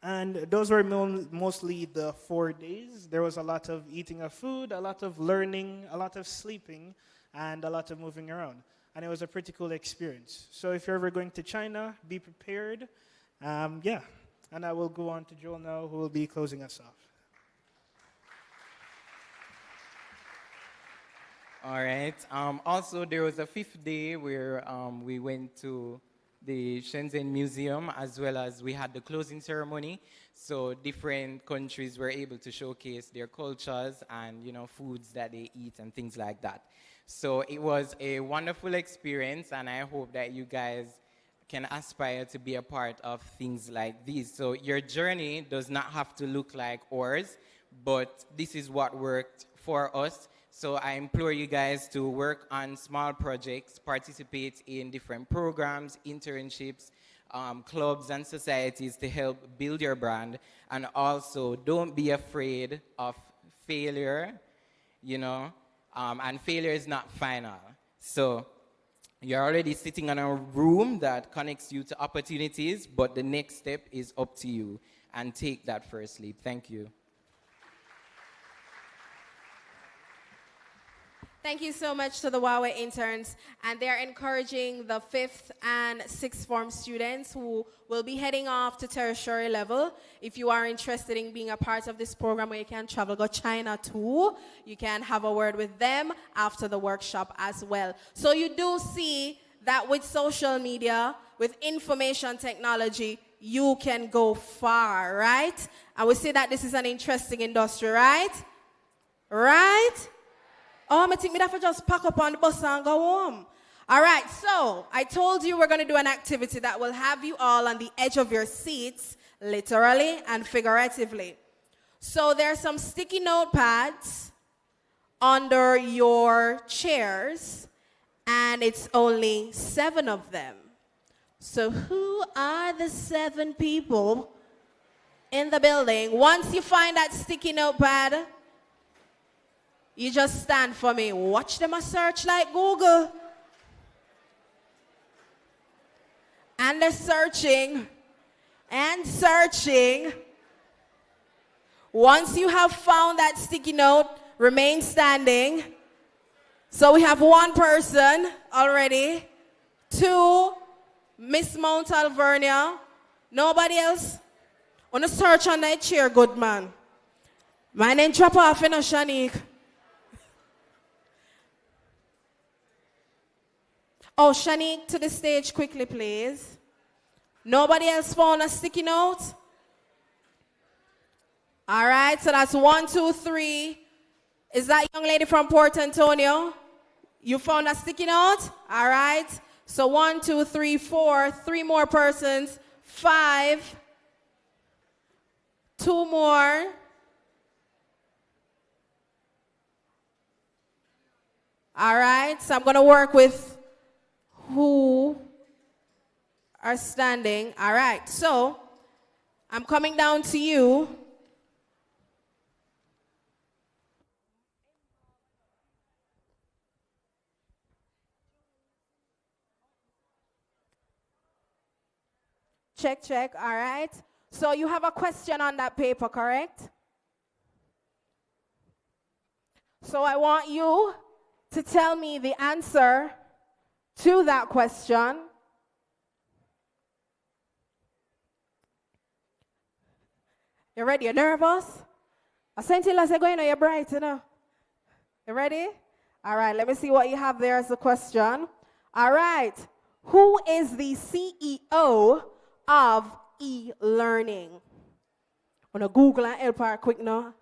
And those were mostly the 4 days. There was a lot of eating of food, a lot of learning, a lot of sleeping, and a lot of moving around. And it was a pretty cool experience. So if you're ever going to China, be prepared. Yeah. And I will go on to Joel now, who will be closing us off. All right. Also, there was a 5th day where we went to the Shenzhen Museum, as well as we had the closing ceremony. So different countries were able to showcase their cultures and, you know, foods that they eat and things like that. So it was a wonderful experience, and I hope that you guys can aspire to be a part of things like these. So your journey does not have to look like ours, but this is what worked for us. So I implore you guys to work on small projects, participate in different programs, internships, clubs and societies to help build your brand. And also, don't be afraid of failure, you know, and failure is not final. So you're already sitting in a room that connects you to opportunities, but the next step is up to you. And take that first leap. Thank you. Thank you so much to the Huawei interns, and they're encouraging the 5th and 6th form students who will be heading off to tertiary level. If you are interested in being a part of this program where you can travel, go China too, you can have a word with them after the workshop as well. So you do see that with social media, with information technology, you can go far, right? And we see that this is an interesting industry, right? Right? Oh, I think me have to just pack up on the bus and go home. All right, so I told you we're going to do an activity that will have you all on the edge of your seats, literally and figuratively. So there are some sticky notepads under your chairs, and it's only 7 of them. So who are the 7 people in the building? Once you find that sticky notepad, you just stand for me. Watch them a search like Google. And they're searching and searching. Once you have found that sticky note, remain standing. So we have 1 person already. 2, Miss Mount Alvernia. Nobody else? Want to search on that chair, good man. My name drop off, you know, Shanique. Oh, Shanique, to the stage quickly, please. Nobody else found a sticky note? All right, so that's 1, 2, 3. Is that young lady from Port Antonio? You found a sticky note? All right. So 1, 2, 3, 4. 3 more persons. 5. 2 more. All right, so I'm going to work with who are standing. All right, so I'm coming down to you. Check, check, all right. So you have a question on that paper, correct? So I want you to tell me the answer to that question. You ready? You nervous? I sent you last going, you're bright, you know. You ready? All right, let me see what you have there as a question. All right. Who is the CEO of e-learning? I'm going to Google and help her quick now.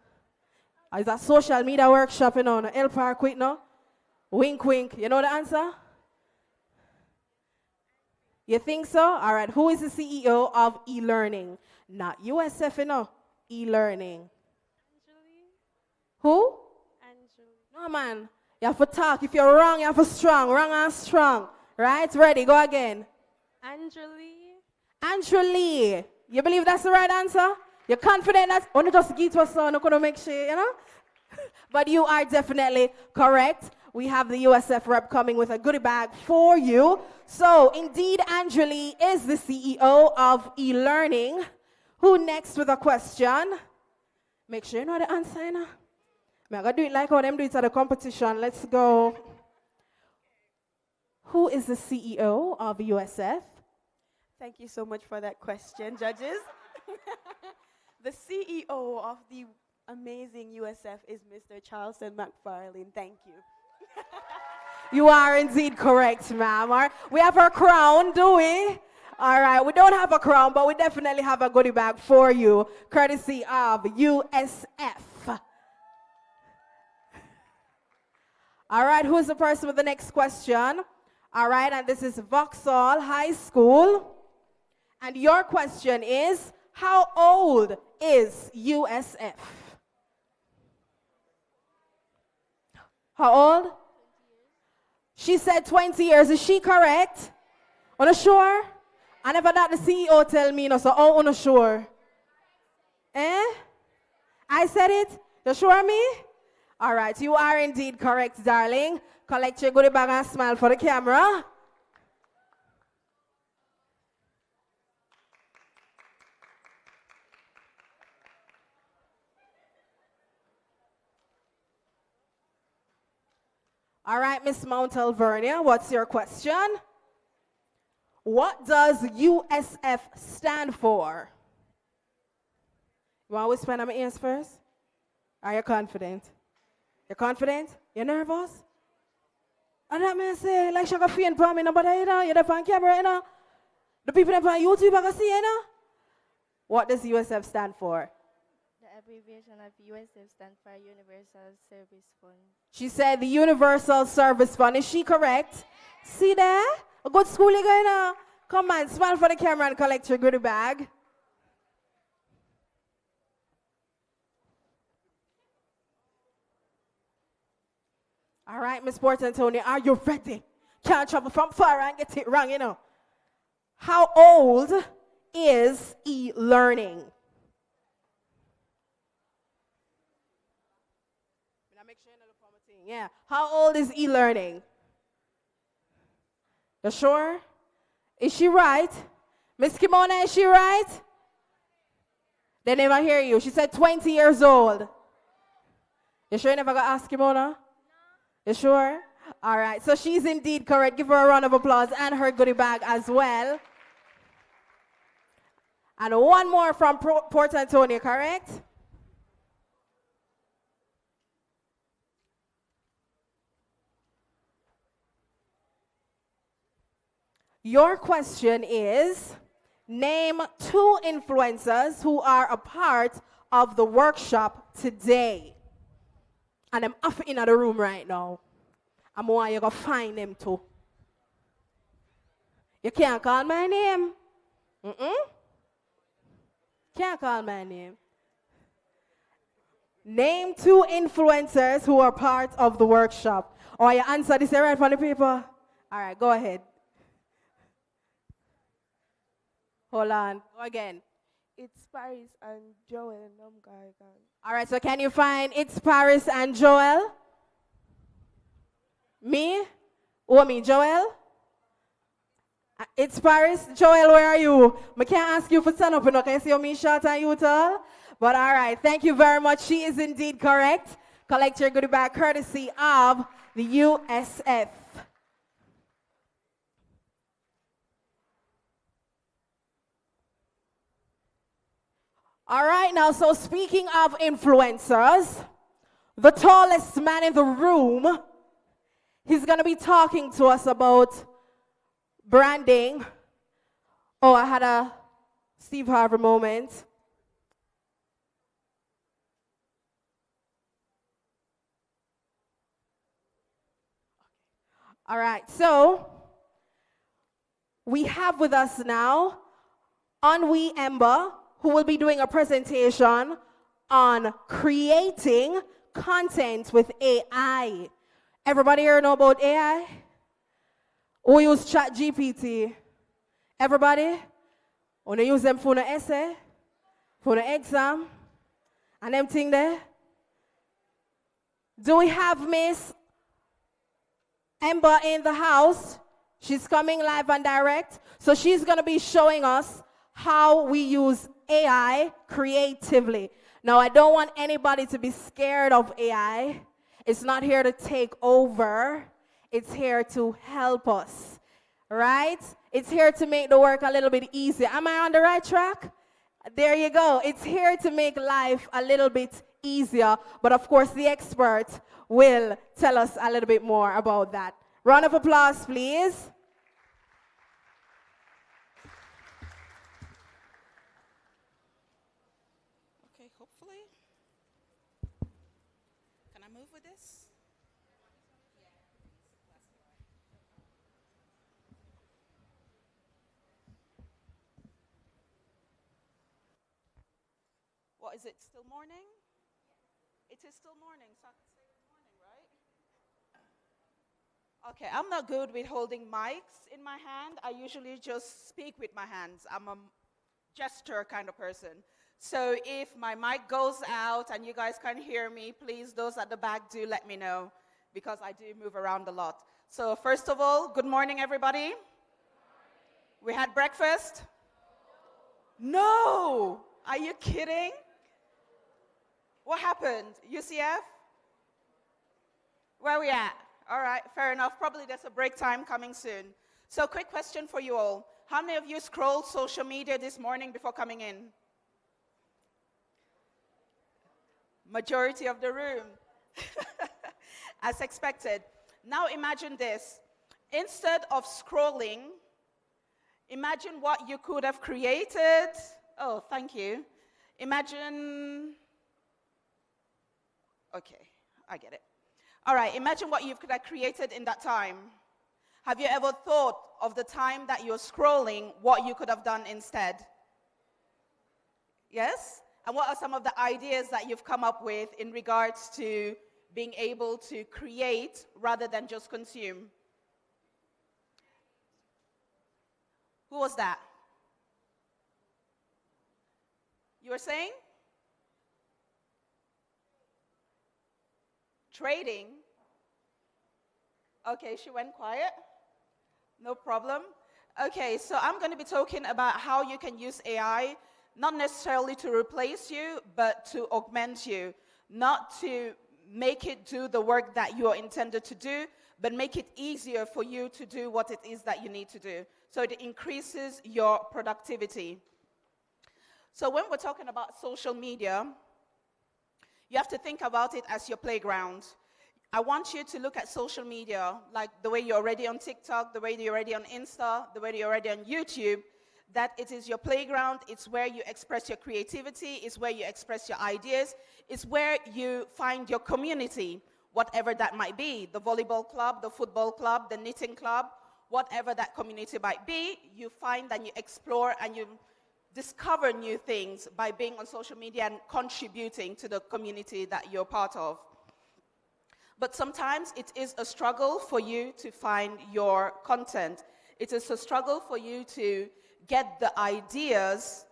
Is that social media workshop, you know? Help her quick now. Wink, wink. You know the answer? You think so? All right. Who is the CEO of e-learning? Not USF, you know. E-learning. Who? No, man. You have to talk. If you're wrong, you have to strong. Wrong and strong. Right? Ready? Go again. Andrew Lee. You believe that's the right answer? You're confident that's only just give to us, so I'm not going to make sure, you know? But you are definitely correct. We have the USF rep coming with a goodie bag for you. So, indeed, Andrew Lee is the CEO of e-learning. Who next with a question? Make sure you know the answer, you know? I'm going to do it like how them do it at the competition. Let's go. Who is the CEO of USF? Thank you so much for that question, judges. The CEO of the amazing USF is Mr. Charleston McFarlane. Thank you. You are indeed correct, ma'am. Right. We have our crown, do we? All right, we don't have a crown, but we definitely have a goodie bag for you, courtesy of USF. All right, who's the person with the next question? All right, and this is Vauxhall High School. And your question is, how old is USF? How old? She said 20 years. Is she correct? Are you sure? I never that the CEO tell me, no, so I'm not sure. Eh? I said it? You sure me? All right, you are indeed correct, darling. Collect your goodie bag and smile for the camera. All right, Miss Mount Alvernia, what's your question? What does USF stand for? You want to whisper in my ears first? Are you confident? You're confident? You're nervous? And that man say, like, she got faint for me, nobody, you know, you're there on camera, you know. The people that on YouTube are going to see, you know. What does USF stand for? The abbreviation of USF stands for Universal Service Fund. She said the Universal Service Fund. Is she correct? See there? A good school you going now. Come on, smile for the camera and collect your goodie bag. All right, Miss Port Antonio, are you ready? Can't travel from far and get it wrong, you know. How old is e-learning? Yeah. How old is e-learning? You sure? Is she right? Miss Kimona, is she right? They never hear you. She said 20 years old. You sure you never got asked Kimona? You sure? All right, so she's indeed correct. Give her a round of applause and her goodie bag as well. And one more from Port Antonio, correct? Your question is, name 2 influencers who are a part of the workshop today. And I'm off in the room right now. I'm why you go find them too. You can't call my name. Can't call my name. Name 2 influencers who are part of the workshop. Or you answer this right for the people. All right, go ahead. Hold on. Go again. It's Paris and Joel. All right, so can you find It's Paris and Joel? Me? Oh, me, Joel? It's Paris. Joel, where are you? I can't ask you for stand up, you know, can you see me short and you tall? But all right, thank you very much. She is indeed correct. Collect your goodie bag courtesy of the USF. All right, now, so speaking of influencers, the tallest man in the room, he's going to be talking to us about branding. Oh, I had a Steve Harvey moment. All right, so we have with us now Anwi Ember, who will be doing a presentation on creating content with AI. Everybody here know about AI? Who use ChatGPT? Everybody? Who use them for an essay, for an exam, and them thing there? Do we have Miss Ember in the house? She's coming live and direct. So she's going to be showing us how we use AI creatively. Now, I don't want anybody to be scared of AI. It's not here to take over. It's here to help us, right? It's here to make the work a little bit easier. Am I on the right track? There you go. It's here to make life a little bit easier. But of course, the expert will tell us a little bit more about that. Round of applause, please. Okay, hopefully. Can I move with this? What is it, still morning? It is still morning, so I can say good morning, right? Okay, I'm not good with holding mics in my hand. I usually just speak with my hands. I'm a gesture kind of person. So if my mic goes out and you guys can't hear me, please, those at the back, do let me know, because I do move around a lot. So first of all, good morning, everybody. We had breakfast? No! Are you kidding? What happened? UCF? Where are we at? All right, fair enough. Probably there's a break time coming soon. So quick question for you all. How many of you scrolled social media this morning before coming in? Majority of the room. As expected. Now imagine this. Instead of scrolling, imagine what you could have created. Oh, thank you. Imagine, okay, I get it. All right, imagine what you could have created in that time. Have you ever thought of the time that you're scrolling, what you could have done instead? Yes? And what are some of the ideas that you've come up with in regards to being able to create rather than just consume? Who was that? You were saying? Trading. Okay, she went quiet. No problem. Okay, so I'm going to be talking about how you can use AI, not necessarily to replace you, but to augment you. Not to make it do the work that you're intended to do, but make it easier for you to do what it is that you need to do. So it increases your productivity. So when we're talking about social media, you have to think about it as your playground. I want you to look at social media like the way you're already on TikTok, the way you're already on Insta, the way you're already on YouTube, that it is your playground, it's where you express your creativity, it's where you express your ideas, it's where you find your community, whatever that might be, the volleyball club, the football club, the knitting club, whatever that community might be, you find and you explore and you discover new things by being on social media and contributing to the community that you're part of. But sometimes it is a struggle for you to find your content. It is a struggle for you to get the ideas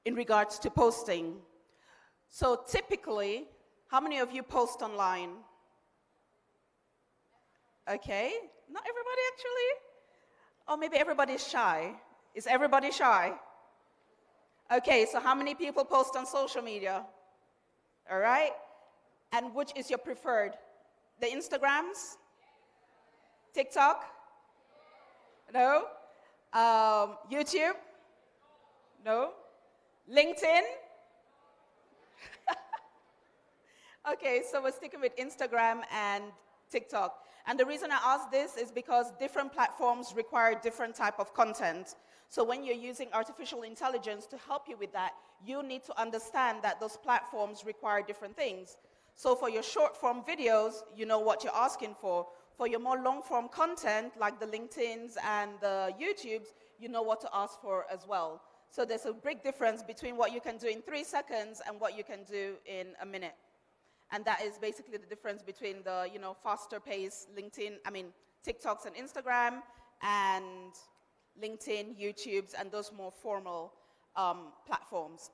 in regards to posting. So typically, how many of you post online? Okay, not everybody actually. Or maybe everybody's shy. Is everybody shy? Okay, so how many people post on social media? All right, and which is your preferred? The Instagrams? TikTok? No? YouTube? No? LinkedIn? Okay, so we're sticking with Instagram and TikTok. And the reason I ask this is because different platforms require different type of content. So when you're using artificial intelligence to help you with that, you need to understand that those platforms require different things. So for your short-form videos, you know what you're asking for. For your more long-form content, like the LinkedIns and the YouTubes, you know what to ask for as well. So there's a big difference between what you can do in 3 seconds and what you can do in a minute. And that is basically the difference between the, faster paced TikToks and Instagram, and LinkedIn, YouTubes, and those more formal platforms.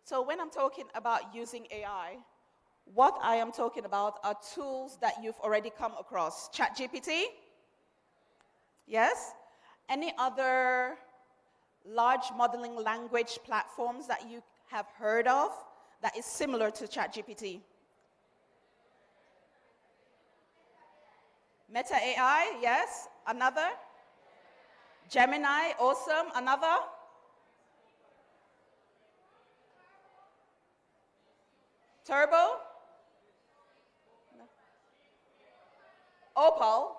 So when I'm talking about using AI, what I am talking about are tools that you've already come across. ChatGPT? Yes? Any other large modeling language platforms that you have heard of that is similar to ChatGPT? Meta AI, yes. Another? Gemini, awesome. Another? Turbo? Opal?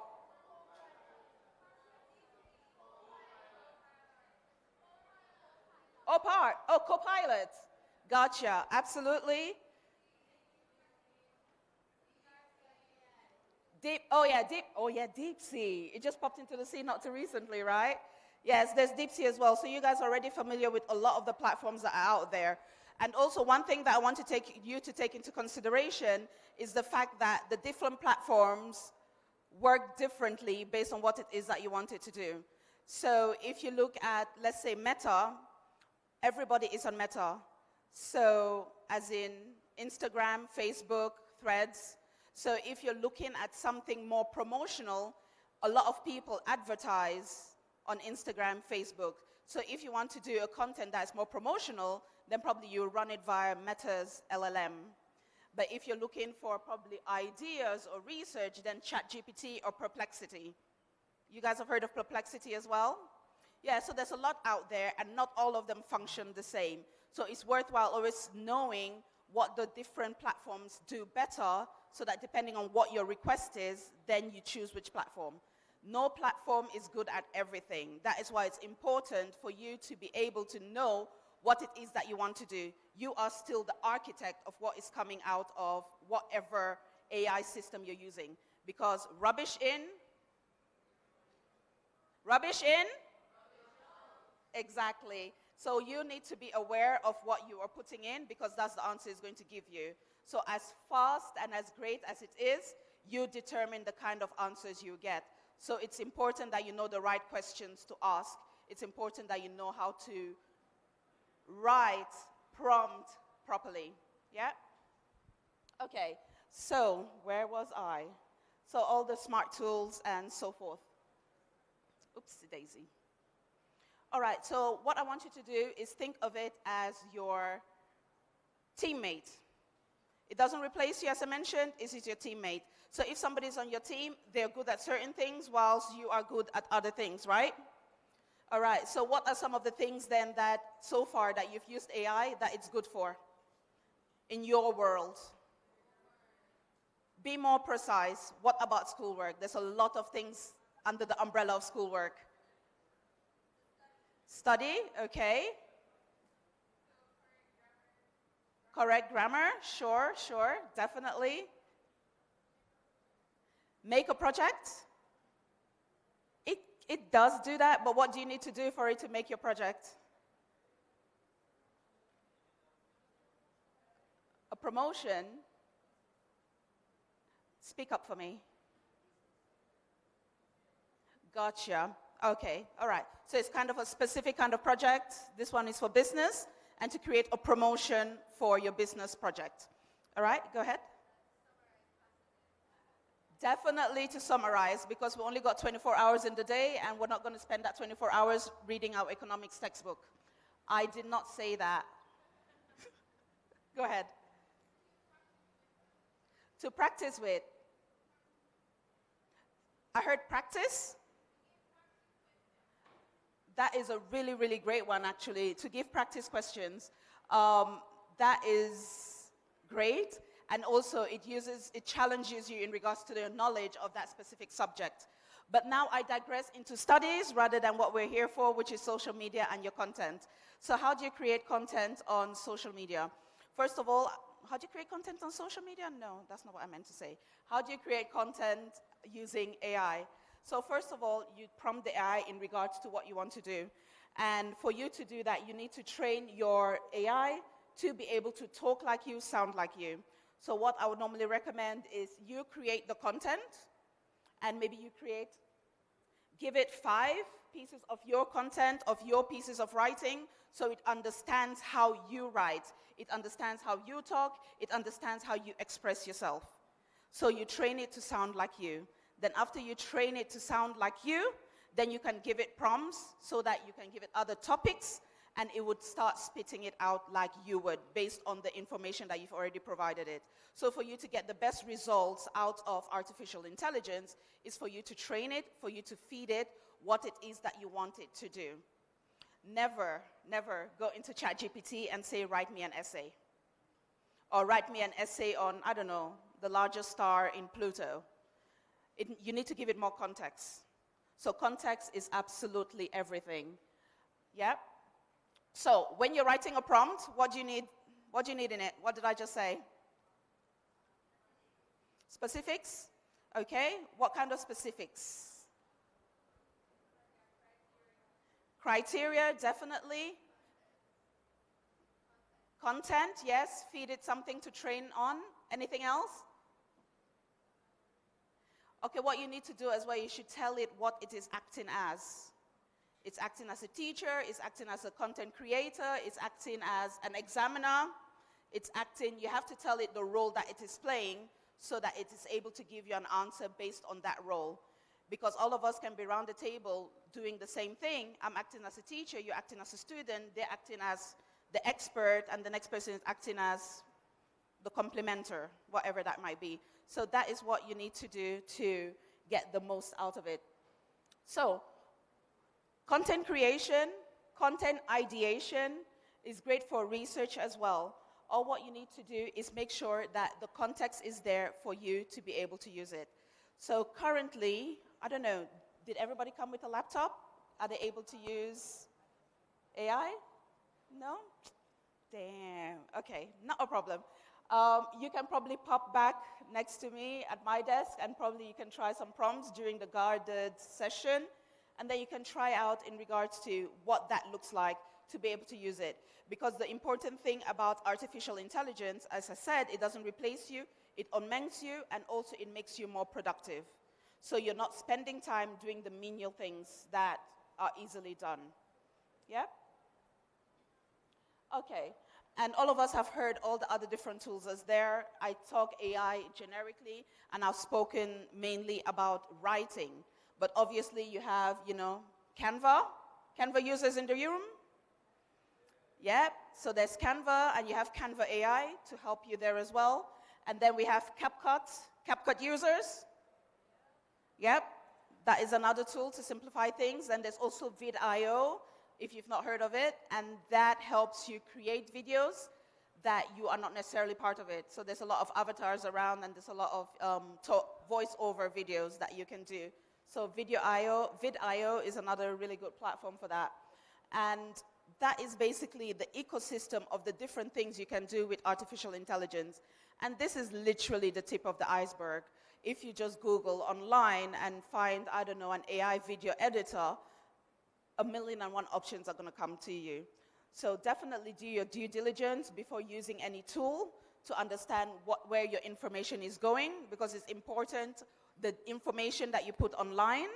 Opart? Oh, Copilot. Gotcha, absolutely. DeepSea. It just popped into the sea not too recently, right? Yes, there's DeepSea as well. So you guys are already familiar with a lot of the platforms that are out there. And also one thing that I want to you to take into consideration is the fact that the different platforms work differently based on what it is that you want it to do. So if you look at, let's say, Meta, everybody is on Meta. So as in Instagram, Facebook, Threads. So if you're looking at something more promotional, a lot of people advertise on Instagram, Facebook. So if you want to do a content that's more promotional, then probably you run it via Meta's LLM. But if you're looking for probably ideas or research, then ChatGPT or Perplexity. You guys have heard of Perplexity as well? Yeah, so there's a lot out there, and not all of them function the same. So it's worthwhile always knowing what the different platforms do better, so that depending on what your request is, then you choose which platform. No platform is good at everything. That is why it's important for you to be able to know what it is that you want to do. You are still the architect of what is coming out of whatever AI system you're using. Because rubbish in, exactly. So you need to be aware of what you are putting in, because that's the answer it's going to give you. So as fast and as great as it is, you determine the kind of answers you get. So it's important that you know the right questions to ask. It's important that you know how to write prompt properly. Yeah? Okay, so where was I? So all the smart tools and so forth. Oopsie daisy. All right, so what I want you to do is think of it as your teammate. It doesn't replace you, as I mentioned, it is your teammate. So if somebody's on your team, they're good at certain things whilst you are good at other things, right? All right, so what are some of the things then that so far that you've used AI that it's good for in your world? Be more precise. What about schoolwork? There's a lot of things under the umbrella of schoolwork. Study, okay. Correct grammar, sure, definitely. Make a project. It does do that, but what do you need to do for it to make your project? A promotion. Speak up for me. Gotcha. Okay, all right. So it's kind of a specific kind of project. This one is for business, and to create a promotion for your business project. All right, go ahead. Definitely to summarize, because we only got 24 hours in the day, and we're not going to spend that 24 hours reading our economics textbook. I did not say that. Go ahead. To practice with. I heard practice. That is a really, really great one, actually, to give practice questions. That is great. And also, it challenges you in regards to the knowledge of that specific subject. But now I digress into studies rather than what we're here for, which is social media and your content. So how do you create content on social media? First of all, how do you create content on social media? No, that's not what I meant to say. How do you create content using AI? So first of all, you prompt the AI in regards to what you want to do. And for you to do that, you need to train your AI to be able to talk like you, sound like you. So what I would normally recommend is you create the content, and maybe give it 5 pieces of your content, of your pieces of writing, so it understands how you write. It understands how you talk. It understands how you express yourself. So you train it to sound like you. Then after you train it to sound like you, then you can give it prompts so that you can give it other topics, and it would start spitting it out like you would, based on the information that you've already provided it. So for you to get the best results out of artificial intelligence is for you to train it, for you to feed it what it is that you want it to do. Never, never go into ChatGPT and say, write me an essay. Or write me an essay on, I don't know, the largest star in Pluto. You need to give it more context. So context is absolutely everything. Yeah? So when you're writing a prompt, what do you need? What do you need in it? What did I just say? Specifics? Okay. What kind of specifics? Criteria, definitely. Content, yes. Feed it something to train on. Anything else? Okay, what you need to do as well, you should tell it what it is acting as. It's acting as a teacher, it's acting as a content creator, it's acting as an examiner, it's acting, you have to tell it the role that it is playing so that it is able to give you an answer based on that role. Because all of us can be around the table doing the same thing. I'm acting as a teacher, you're acting as a student, they're acting as the expert, and the next person is acting as the complementer, whatever that might be. So that is what you need to do to get the most out of it. So, content creation, content ideation is great for research as well. All what you need to do is make sure that the context is there for you to be able to use it. So currently, I don't know, did everybody come with a laptop? Are they able to use AI? No? Damn, okay, not a problem. You can probably pop back next to me at my desk and probably you can try some prompts during the guarded session and then you can try out in regards to what that looks like to be able to use it. Because the important thing about artificial intelligence, as I said, it doesn't replace you, it augments you and also it makes you more productive. So you're not spending time doing the menial things that are easily done. Yeah? Okay. And all of us have heard all the other different tools as there. I talk AI generically, and I've spoken mainly about writing. But obviously you have, you know, Canva. Canva users in the room? Yep. So there's Canva, and you have Canva AI to help you there as well. And then we have CapCut. CapCut users? Yep. That is another tool to simplify things. And there's also vidIO, if you've not heard of it, and that helps you create videos that you are not necessarily part of it. So there's a lot of avatars around, and there's a lot of voice-over videos that you can do. So vidIO is another really good platform for that. And that is basically the ecosystem of the different things you can do with artificial intelligence. And this is literally the tip of the iceberg. If you just Google online and find, I don't know, an AI video editor, 1,000,001 options are going to come to you. So definitely do your due diligence before using any tool to understand where your information is going, because it's important, the information that you put online,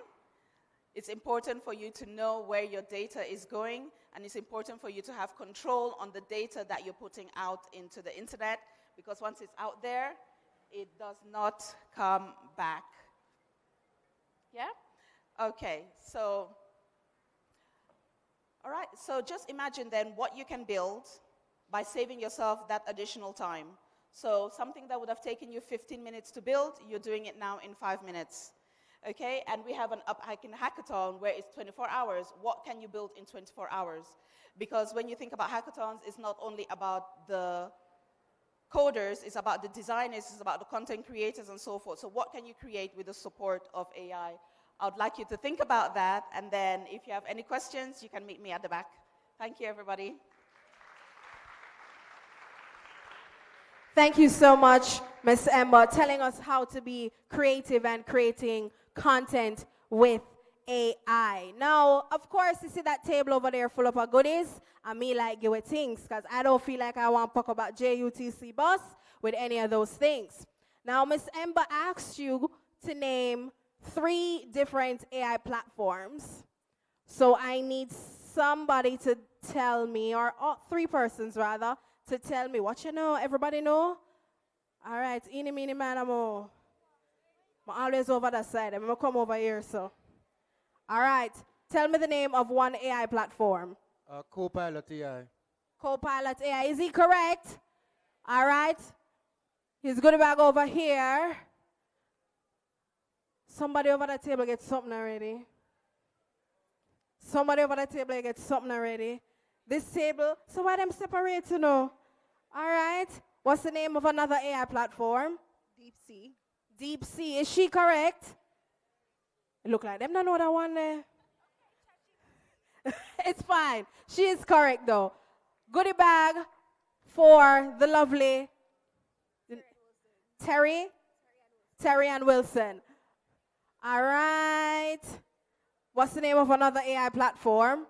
it's important for you to know where your data is going, and it's important for you to have control on the data that you're putting out into the internet, because once it's out there, it does not come back. Yeah? Okay, so all right, so just imagine then what you can build by saving yourself that additional time. So something that would have taken you 15 minutes to build, you're doing it now in 5 minutes. Okay, and we have an up-hiking hackathon where it's 24 hours. What can you build in 24 hours? Because when you think about hackathons, it's not only about the coders, it's about the designers, it's about the content creators and so forth. So what can you create with the support of AI? I would like you to think about that, and then if you have any questions, you can meet me at the back. Thank you, everybody. Thank you so much, Ms. Emma, telling us how to be creative and creating content with AI. Now, of course, you see that table over there full of goodies, and me like give it things, because I don't feel like I want to talk about JUTC bus with any of those things. Now, Ms. Emma asked you to name 3 different AI platforms. So I need somebody to tell me, or 3 persons rather, to tell me what you know. Everybody know? All right, eeny, meeny, miny, mo. I'm always over that side. I'm going to come over here, so. All right, tell me the name of one AI platform. Copilot AI. Copilot AI, is he correct? All right. He's going to back over here. Somebody over the table get something already. Somebody over the table get something already. This table, so why them separate, you know? All right. What's the name of another AI platform? DeepSea. DeepSea, is she correct? It look like them don't know that one there. It's fine. She is correct though. Goodie bag for the lovely Terry and Wilson. All right. What's the name of another AI platform?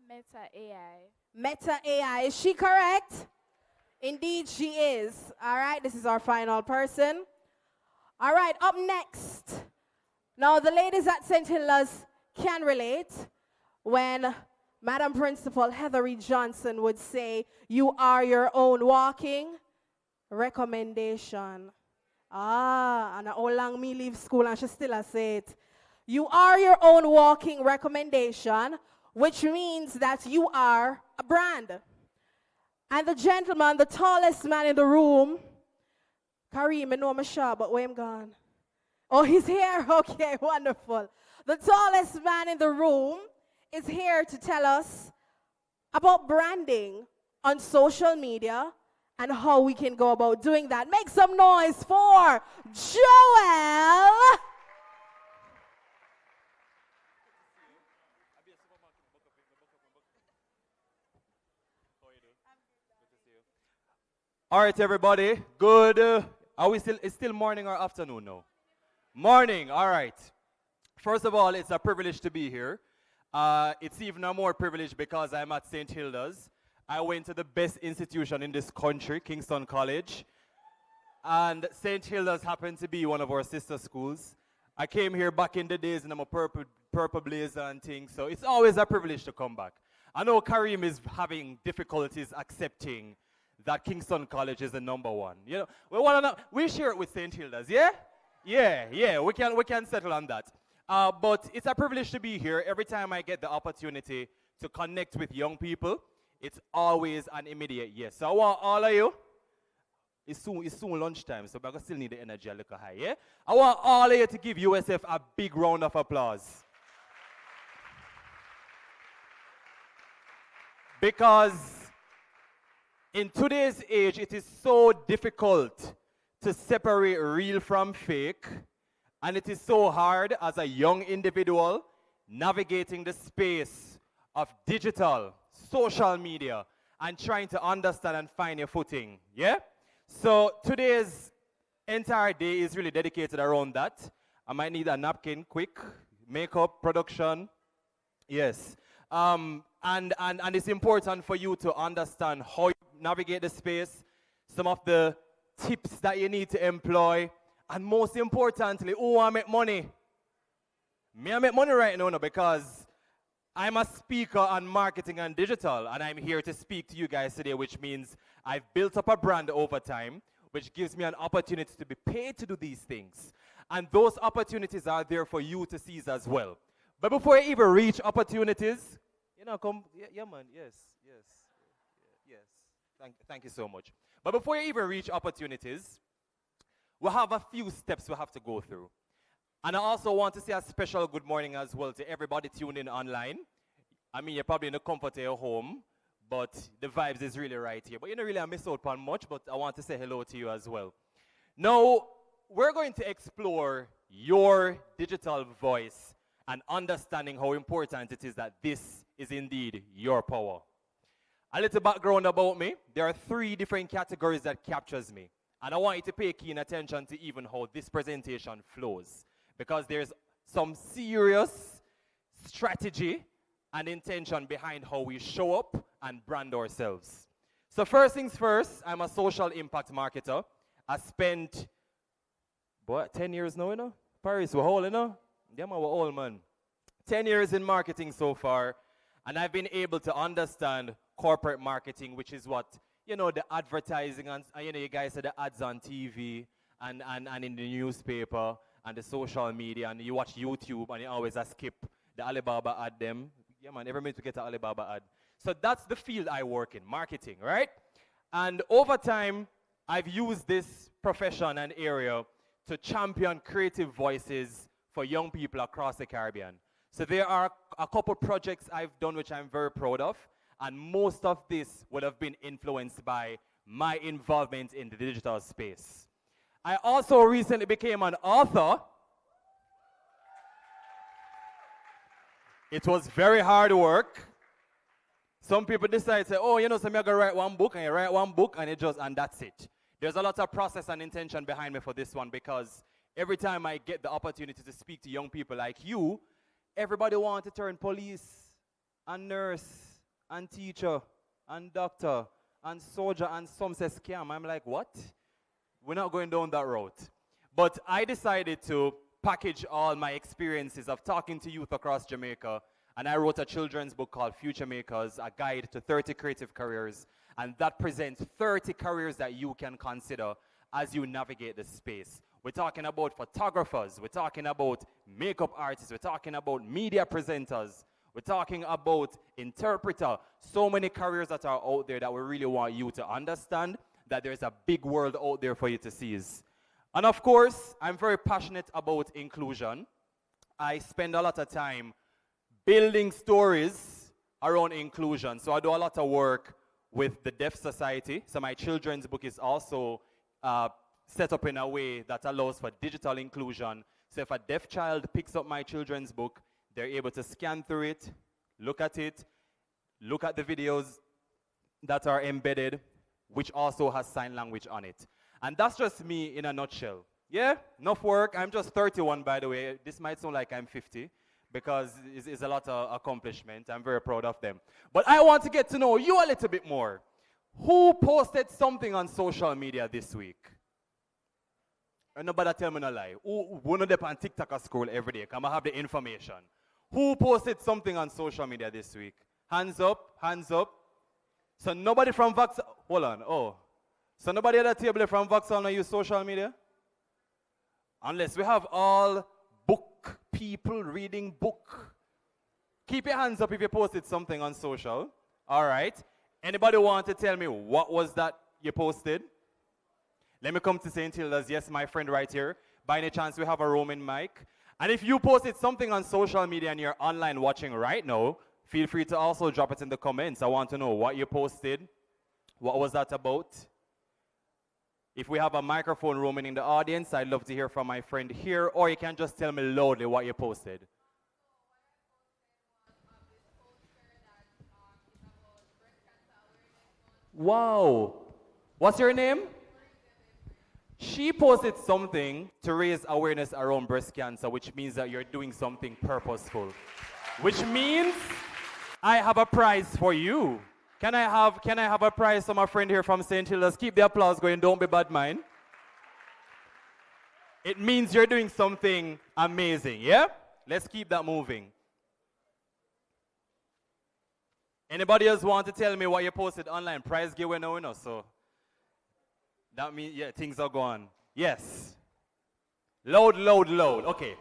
Meta AI. Meta AI. Is she correct? Indeed, she is. All right, this is our final person. All right, up next. Now, the ladies at St. Hilda's can relate when Madam Principal Heathery Johnson would say, "You are your own walking recommendation." And how long me leave school and she still a say it. You are your own walking recommendation, which means that you are a brand. And the gentleman, the tallest man in the room, Kareem, I know I'm sure, but where am gone? Oh, he's here? Okay, wonderful. The tallest man in the room is here to tell us about branding on social media and how we can go about doing that. Make some noise for Joel. All right, everybody. Good. Are we still? It's still morning or afternoon now? Morning. All right. First of all, it's a privilege to be here. It's even a more privilege because I'm at St. Hilda's. I went to the best institution in this country, Kingston College. And St. Hilda's happened to be one of our sister schools. I came here back in the days and I'm a purple blazer and things, so it's always a privilege to come back. I know Kareem is having difficulties accepting that Kingston College is the #1. You know, we share it with St. Hilda's, yeah? Yeah, we can settle on that. But it's a privilege to be here. Every time I get the opportunity to connect with young people, it's always an immediate yes. So I want all of you, it's soon lunchtime, so I still need the energy a little high, yeah? I want all of you to give USF a big round of applause. Because in today's age, it is so difficult to separate real from fake, and it is so hard as a young individual navigating the space of digital, social media, and trying to understand and find your footing, yeah? So today's entire day is really dedicated around that. I might need a napkin, quick, makeup, production, yes. And it's important for you to understand how you navigate the space, some of the tips that you need to employ, and most importantly, who I make money? Me, I make money right now because I'm a speaker on marketing and digital, and I'm here to speak to you guys today, which means I've built up a brand over time, which gives me an opportunity to be paid to do these things. And those opportunities are there for you to seize as well. But before you even reach opportunities, come, yeah man, yes. Thank you so much. But before you even reach opportunities, we have a few steps we have to go through. And I also want to say a special good morning as well to everybody tuned in online. I mean, you're probably in the comfort of your home, but the vibes is really right here. But you don't really miss out on much, but I want to say hello to you as well. Now, we're going to explore your digital voice and understanding how important it is that this is indeed your power. A little background about me. There are 3 different categories that captures me. And I want you to pay keen attention to even how this presentation flows. Because there's some serious strategy and intention behind how we show up and brand ourselves. So first things first, I'm a social impact marketer. I spent, 10 years now, you know? Paris, we're old, you know? Yeah, man, we're old, man. 10 years in marketing so far. And I've been able to understand corporate marketing, which is what, the advertising, and you guys see the ads on TV and in the newspaper and the social media, and you watch YouTube and you always skip the Alibaba ad them. Yeah, man, every minute we get an Alibaba ad. So that's the field I work in, marketing, right? And over time, I've used this profession and area to champion creative voices for young people across the Caribbean. So there are a couple projects I've done which I'm very proud of, and most of this would have been influenced by my involvement in the digital space. I also recently became an author. It was very hard work. Some people decide, say, oh, so I'm going to write one book, and you write one book, and that's it. There's a lot of process and intention behind me for this one, because every time I get the opportunity to speak to young people like you, everybody wants to turn police and nurse and teacher and doctor and soldier and some say scam. I'm like, what? We're not going down that route. But I decided to package all my experiences of talking to youth across Jamaica, and I wrote a children's book called Future Makers, a guide to 30 creative careers, and that presents 30 careers that you can consider as you navigate the space. We're talking about photographers, we're talking about makeup artists, we're talking about media presenters, we're talking about interpreter. So many careers that are out there that we really want you to understand that there's a big world out there for you to seize. And of course, I'm very passionate about inclusion. I spend a lot of time building stories around inclusion. So I do a lot of work with the Deaf Society. So my children's book is also set up in a way that allows for digital inclusion. So if a deaf child picks up my children's book, they're able to scan through it, look at the videos that are embedded, which also has sign language on it. And that's just me in a nutshell. Yeah, enough work. I'm just 31, by the way. This might sound like I'm 50 because it's a lot of accomplishment. I'm very proud of them. But I want to get to know you a little bit more. Who posted something on social media this week? And nobody tell me no lie. One of them on TikTok or scroll every day. Come I have the information. Who posted something on social media this week? Hands up, hands up. So nobody from Vauxhall, hold on, So nobody at the table from Vauxhall now use social media? Unless we have all book people reading book. Keep your hands up if you posted something on social. All right. Anybody want to tell me what was that you posted? Let me come to St. Hilda's. Yes, my friend right here. By any chance, we have a roaming mic. And if you posted something on social media and you're online watching right now, feel free to also drop it in the comments. I want to know what you posted. What was that about? If we have a microphone roaming in the audience, I'd love to hear from my friend here, or you can just tell me loudly what you posted. Wow. What's your name? She posted something to raise awareness around breast cancer, which means that you're doing something purposeful. Which means I have a prize for you. Can I have a prize for my friend here from St. Hilda's? Keep the applause going, don't be bad mind. It means you're doing something amazing, yeah? Let's keep that moving. Anybody else want to tell me what you posted online? Prize giveaway now, so that means, yeah, things are going. Yes. Loud, loud, loud. Okay.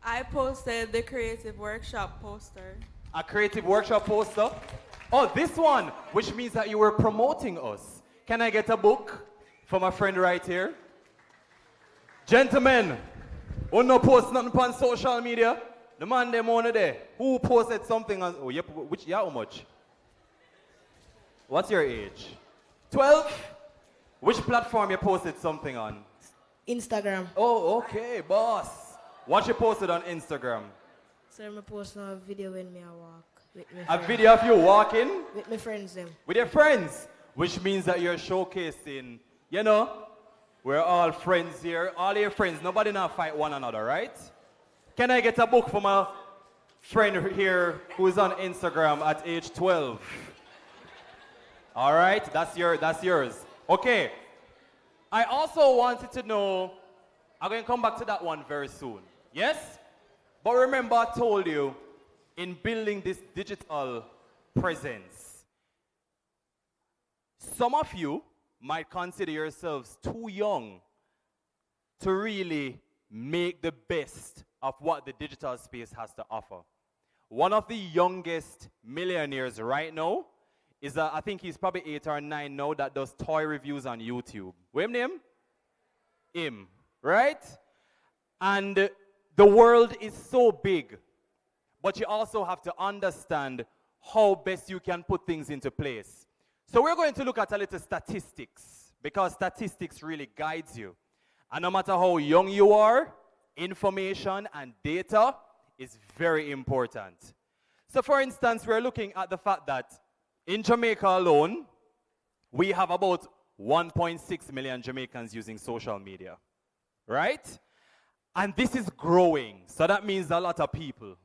I posted the creative workshop poster. A creative workshop poster? Oh, this one, which means that you were promoting us. Can I get a book from a friend right here? Gentlemen, who no post nothing on social media? The man them on there. Who posted something on, how much? What's your age? 12? Which platform you posted something on? Instagram. Oh, okay, boss. What you posted on Instagram? So I posted a video when I walk. With my A friends. video of you walking? With my friends them. With your friends? Which means that you're showcasing, you know, we're all friends here. All your friends, nobody now fight one another, right? Can I get a book from a friend here who is on Instagram at age 12? All right, that's yours. Okay. I also wanted to know, I'm going to come back to that one very soon. Yes? But remember, I told you, in building this digital presence, some of you might consider yourselves too young to really make the best of what the digital space has to offer. One of the youngest millionaires right now is, I think he's probably 8 or 9 now, that does toy reviews on YouTube. What's his name? Him, right? And the world is so big, but you also have to understand how best you can put things into place. So we're going to look at a little statistics, because statistics really guides you. And no matter how young you are, information and data is very important. So for instance, we're looking at the fact that in Jamaica alone, we have about 1.6 million Jamaicans using social media, right? And this is growing, so that means a lot of people.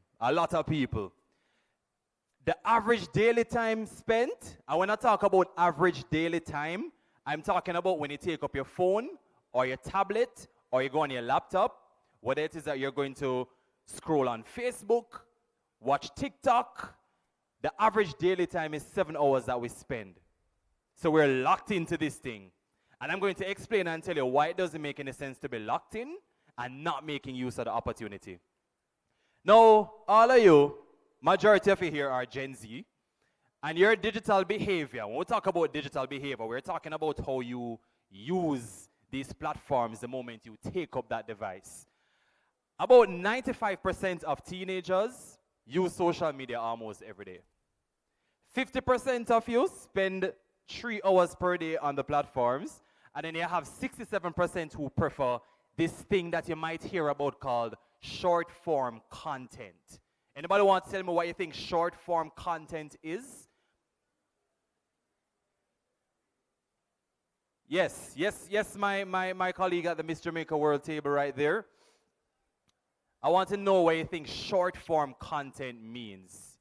The average daily time spent, and when I talk about average daily time, I'm talking about when you take up your phone or your tablet or you go on your laptop, whether it is that you're going to scroll on Facebook, watch TikTok. The average daily time is 7 hours that we spend. So we're locked into this thing. And I'm going to explain and tell you why it doesn't make any sense to be locked in and not making use of the opportunity. Now, all of you, majority of you here are Gen Z, and your digital behavior, when we talk about digital behavior, we're talking about how you use these platforms the moment you take up that device. About 95% of teenagers use social media almost every day. 50% of you spend 3 hours per day on the platforms, and then you have 67% who prefer this thing that you might hear about called short form content. Anybody want to tell me what you think short form content is? Yes, my colleague at the Miss Jamaica World table right there. I want to know what you think short form content means.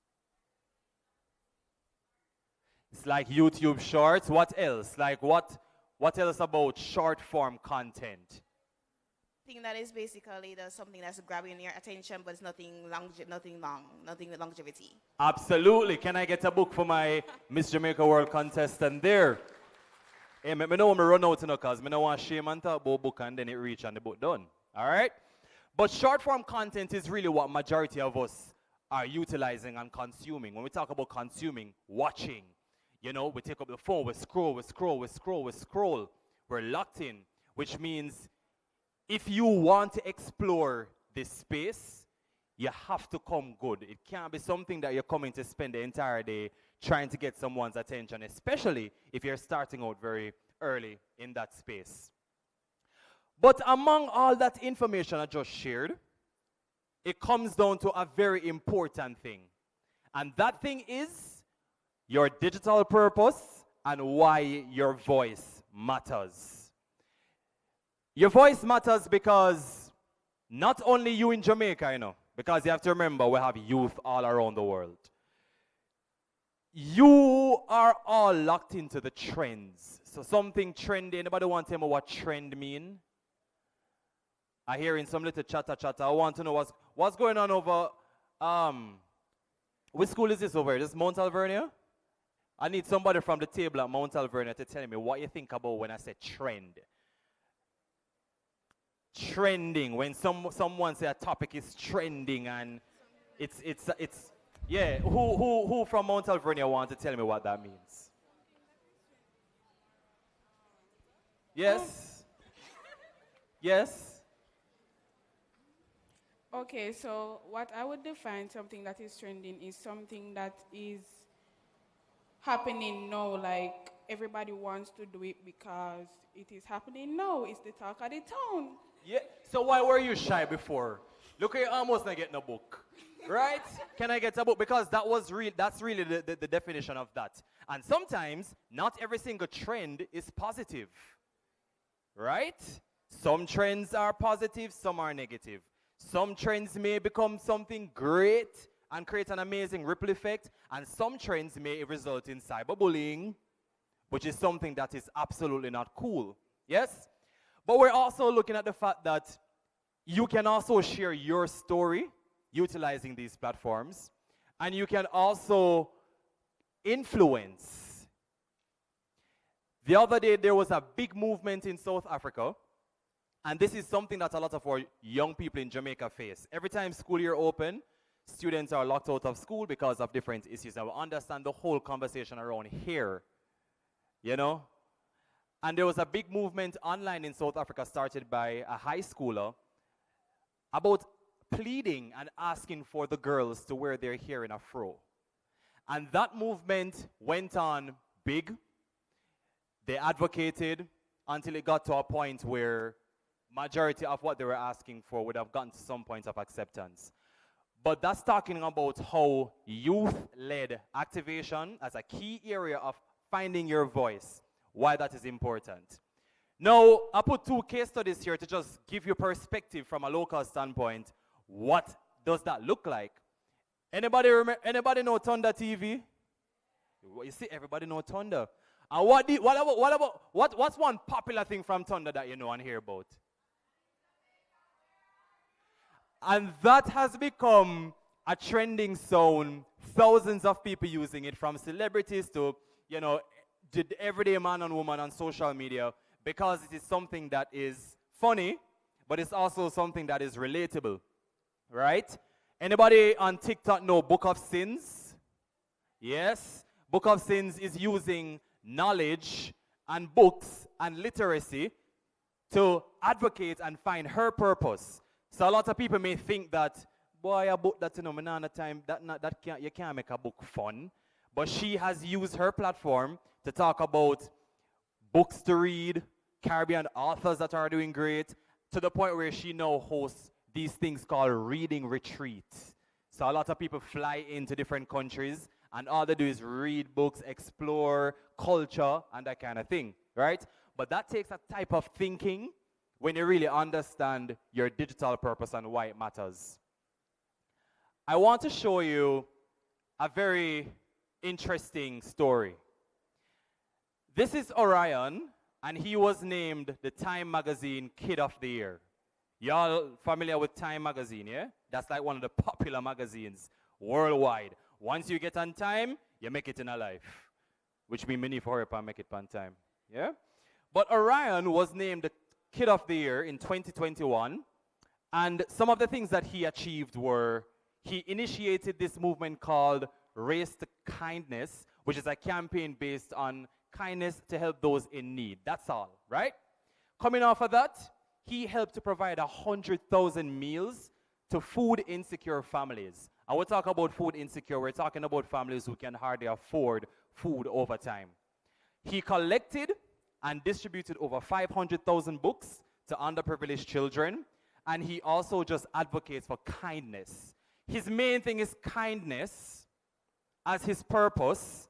It's like YouTube Shorts. What else? Like what else about short form content? I think that is basically something that's grabbing your attention, but it's nothing with longevity. Absolutely. Can I get a book for my Miss Jamaica World contestant there? Hey, I know when I run out, because I don't want to shame and talk about book and then it reach and the book done. All right? But short form content is really what majority of us are utilizing and consuming. When we talk about consuming, watching, you know, we take up the phone, we scroll. We're locked in, which means if you want to explore this space, you have to come good. It can't be something that you're coming to spend the entire day trying to get someone's attention, especially if you're starting out very early in that space. But among all that information I just shared, it comes down to a very important thing. And that thing is your digital purpose and why your voice matters. Your voice matters because not only you in Jamaica, you know, because you have to remember we have youth all around the world. You are all locked into the trends. So something trendy, anybody want to tell me what trend mean? I hear in some little chatter. I want to know what's going on over, which school is this over here? This is Mount Alvernia? I need somebody from the table at Mount Alvernia to tell me what you think about when I say trend. Trending, when someone say a topic is trending and it's yeah, who from Mount Alvernia want to tell me what that means? Yes? Yes? Okay, so what I would define something that is trending is something that is happening now, like everybody wants to do it because it is happening now. It's the talk of the town. Yeah. So why were you shy before? Look, you're almost not getting a book, right? Can I get a book? Because that's really the definition of that. And sometimes not every single trend is positive, right? Some trends are positive, some are negative. Some trends may become something great and create an amazing ripple effect, and some trends may result in cyberbullying, which is something that is absolutely not cool. Yes? But we're also looking at the fact that you can also share your story utilizing these platforms, and you can also influence. The other day, there was a big movement in South Africa, and this is something that a lot of our young people in Jamaica face. Every time school year open, students are locked out of school because of different issues. And we understand the whole conversation around here, you know? And there was a big movement online in South Africa started by a high schooler about pleading and asking for the girls to wear their hair in a fro. And that movement went on big. They advocated until it got to a point where majority of what they were asking for would have gotten to some point of acceptance. But that's talking about how youth-led activation as a key area of finding your voice, why that is important. Now, I put 2 case studies here to just give you perspective from a local standpoint. What does that look like? Anybody know Thunder TV? You see, everybody know Thunder. And what's one popular thing from Thunder that you know and hear about? And that has become a trending sound. Thousands of people using it, from celebrities to, the everyday man and woman on social media, because it is something that is funny, but it's also something that is relatable, right? Anybody on TikTok know Book of Sins? Yes. Book of Sins is using knowledge and books and literacy to advocate and find her purpose. So a lot of people may think that, boy, a book that, time, you can't make a book fun. But she has used her platform to talk about books to read, Caribbean authors that are doing great, to the point where she now hosts these things called reading retreats. So a lot of people fly into different countries, and all they do is read books, explore culture, and that kind of thing, right? But that takes a type of thinking when you really understand your digital purpose and why it matters. I want to show you a very interesting story. This is Orion, and he was named the Time Magazine Kid of the Year. Y'all familiar with Time Magazine, yeah? That's like one of the popular magazines worldwide. Once you get on Time, you make it in a life. Which means many for hurry and make it on time, yeah? But Orion was named the Kid of the Year in 2021, and some of the things that he achieved were, he initiated this movement called Race to Kindness, which is a campaign based on kindness to help those in need. That's all, right? Coming off of that, he helped to provide 100,000 meals to food insecure families. And we're talking about food insecure, we're talking about families who can hardly afford food over time. He collected and distributed over 500,000 books to underprivileged children, and he also just advocates for kindness. His main thing is kindness as his purpose,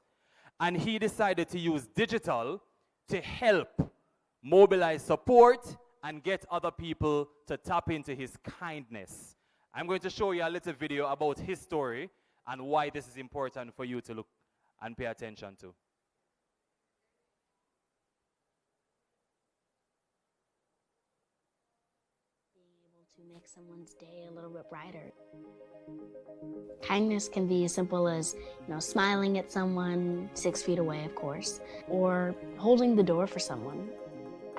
and he decided to use digital to help mobilize support and get other people to tap into his kindness. I'm going to show you a little video about his story and why this is important for you to look and pay attention to. To make someone's day a little bit brighter. Kindness can be as simple as, smiling at someone 6 feet away, of course, or holding the door for someone.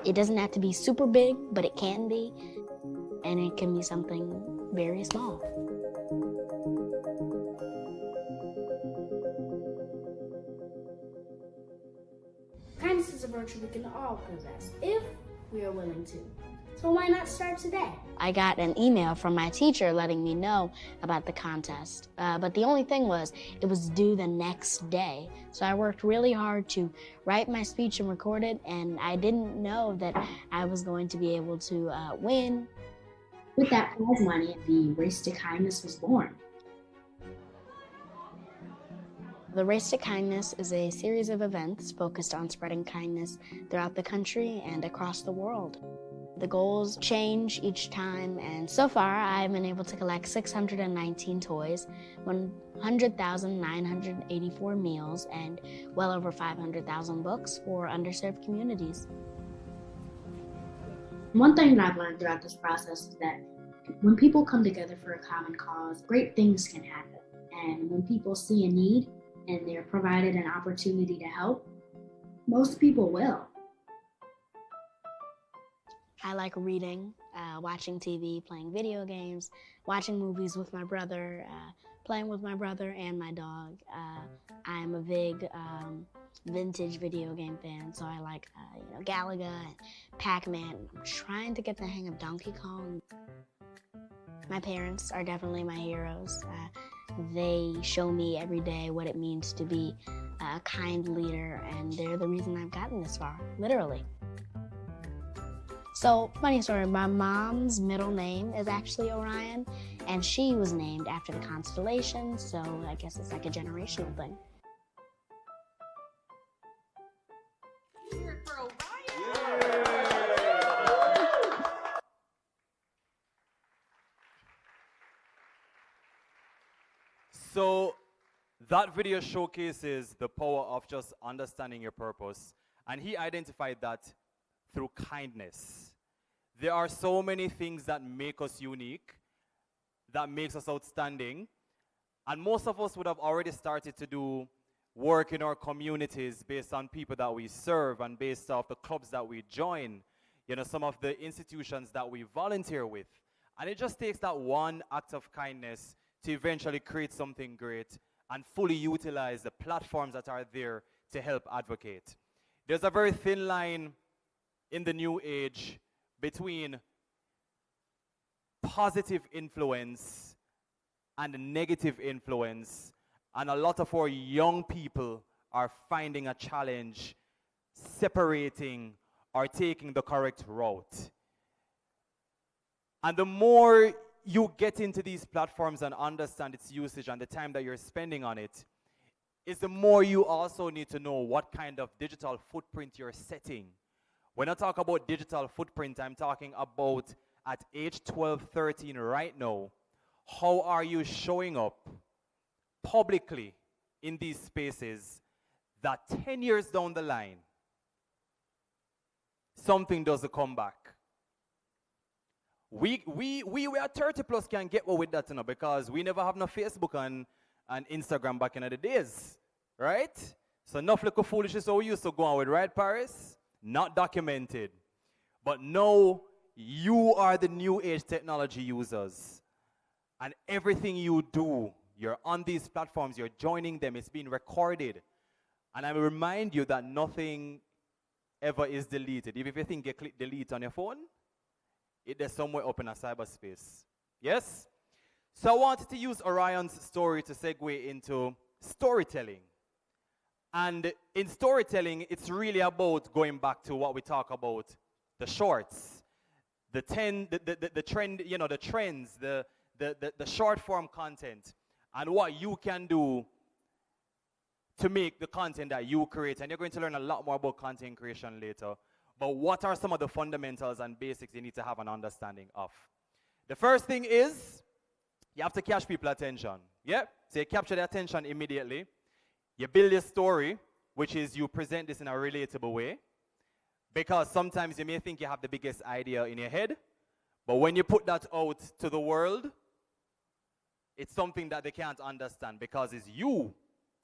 It doesn't have to be super big, but it can be, and it can be something very small. Kindness is a virtue we can all possess if we are willing to. So why not start today? I got an email from my teacher letting me know about the contest, but the only thing was it was due the next day. So I worked really hard to write my speech and record it, and I didn't know that I was going to be able to win. With that prize money, the Race to Kindness was born. The Race to Kindness is a series of events focused on spreading kindness throughout the country and across the world. The goals change each time, and so far I've been able to collect 619 toys, 100,984 meals, and well over 500,000 books for underserved communities. One thing that I've learned throughout this process is that when people come together for a common cause, great things can happen. And when people see a need and they're provided an opportunity to help, most people will. I like reading, watching TV, playing video games, watching movies with my brother, playing with my brother and my dog. I am a big vintage video game fan, so I like Galaga and Pac-Man. I'm trying to get the hang of Donkey Kong. My parents are definitely my heroes. They show me every day what it means to be a kind leader, and they're the reason I've gotten this far, literally. So, funny story, my mom's middle name is actually Orion, and she was named after the constellation, so I guess it's like a generational thing. That video showcases the power of just understanding your purpose. And he identified that through kindness. There are so many things that make us unique, that makes us outstanding. And most of us would have already started to do work in our communities based on people that we serve and based off the clubs that we join, you know, some of the institutions that we volunteer with. And it just takes that one act of kindness to eventually create something great and fully utilize the platforms that are there to help advocate. There's a very thin line in the new age between positive influence and negative influence, and a lot of our young people are finding a challenge separating or taking the correct route. And the more you get into these platforms and understand its usage and the time that you're spending on it, is the more you also need to know what kind of digital footprint you're setting. When I talk about digital footprint, I'm talking about at age 12, 13 right now, how are you showing up publicly in these spaces that 10 years down the line, something doesn't come back. We are 30 plus can get away with that, you know, because we never have no Facebook and Instagram back in the days, right? So enough little foolishness how we used to go on with, right, Paris? Not documented. But now you are the new age technology users. And everything you do, you're on these platforms, you're joining them, it's being recorded. And I will remind you that nothing ever is deleted. If you think you click delete on your phone, it's somewhere up in a cyberspace. Yes? So I wanted to use Orion's story to segue into storytelling. And in storytelling, it's really about going back to what we talk about, the shorts, the trend, you know, the trends, the short form content, and what you can do to make the content that you create. And you're going to learn a lot more about content creation later. But what are some of the fundamentals and basics you need to have an understanding of? The first thing is you have to catch people's attention. Yeah? So you capture their attention immediately. You build a story, which is you present this in a relatable way. Because sometimes you may think you have the biggest idea in your head, but when you put that out to the world, it's something that they can't understand because it's you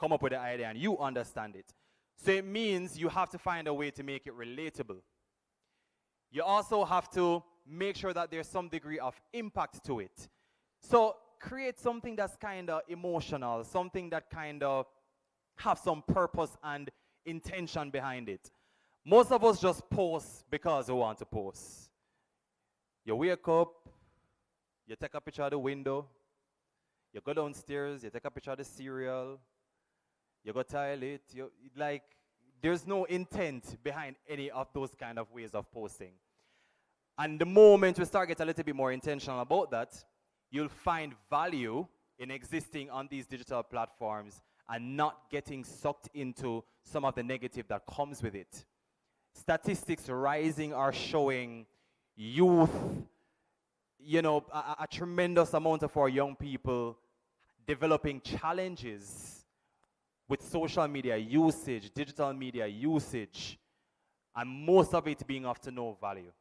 come up with the idea and you understand it. So it means you have to find a way to make it relatable. You also have to make sure that there's some degree of impact to it. So create something that's kind of emotional, something that kind of have some purpose and intention behind it. Most of us just post because we want to post. You wake up, you take a picture of the window, you go downstairs, you take a picture of the cereal, you go toilet, like, there's no intent behind any of those kind of ways of posting. And the moment we start getting a little bit more intentional about that, you'll find value in existing on these digital platforms and not getting sucked into some of the negative that comes with it. Statistics rising are showing youth, you know, a tremendous amount of our young people developing challenges with social media usage, digital media usage, and most of it being of to no value.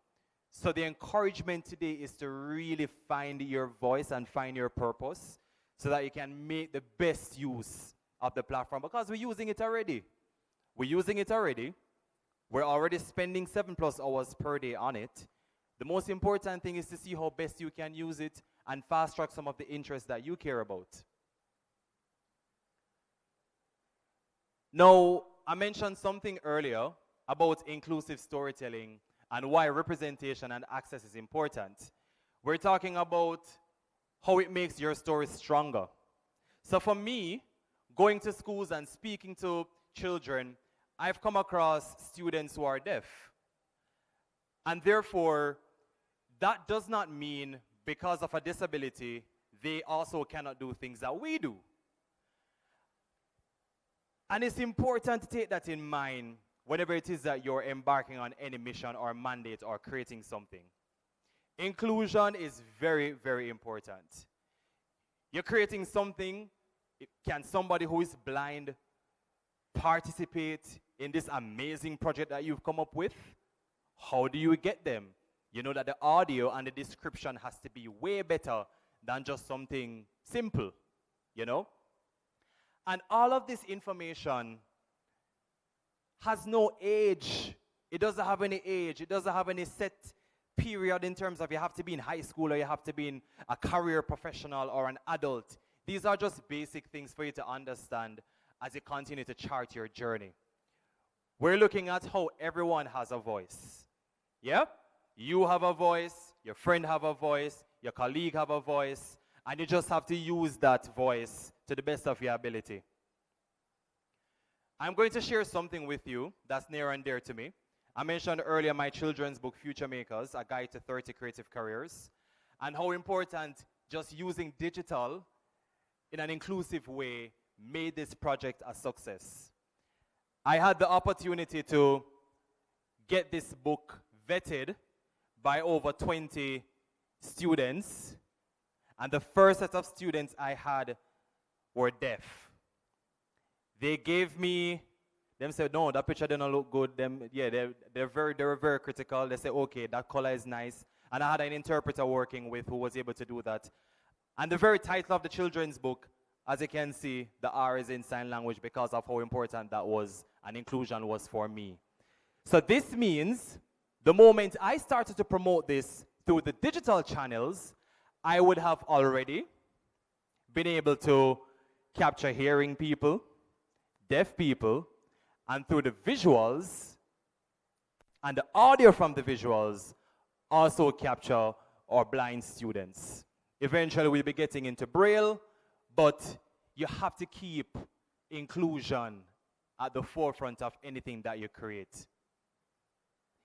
So the encouragement today is to really find your voice and find your purpose so that you can make the best use of the platform, because we're using it already. We're using it already. We're already spending 7+ hours per day on it. The most important thing is to see how best you can use it and fast track some of the interests that you care about. Now, I mentioned something earlier about inclusive storytelling and why representation and access is important. We're talking about how it makes your story stronger. So for me, going to schools and speaking to children, I've come across students who are deaf. And therefore, that does not mean because of a disability, they also cannot do things that we do. And it's important to take that in mind whenever it is that you're embarking on any mission or mandate or creating something. Inclusion is very, very important. You're creating something, Can somebody who is blind participate in this amazing project that you've come up with? How do you get them? You know that the audio and the description has to be way better than just something simple, you know? And all of this information has no age. It doesn't have any age. It doesn't have any set period in terms of you have to be in high school or you have to be in a career professional or an adult. These are just basic things for you to understand as you continue to chart your journey. We're looking at how everyone has a voice. Yeah? You have a voice, your friend have a voice, your colleague have a voice, and you just have to use that voice to the best of your ability. I'm going to share something with you that's near and dear to me. I mentioned earlier my children's book, Future Makers, A Guide to 30 Creative Careers, and how important just using digital in an inclusive way made this project a success. I had the opportunity to get this book vetted by over 20 students, and the first set of students I had were deaf. They gave me, them said, no, that picture didn't look good. They were very critical. They said, okay, that color is nice. And I had an interpreter working with who was able to do that. And the very title of the children's book, as you can see, the R is in sign language because of how important that was and inclusion was for me. So this means the moment I started to promote this through the digital channels, I would have already been able to capture hearing people, deaf people, and through the visuals and the audio from the visuals, also capture our blind students. Eventually we'll be getting into Braille, but you have to keep inclusion at the forefront of anything that you create.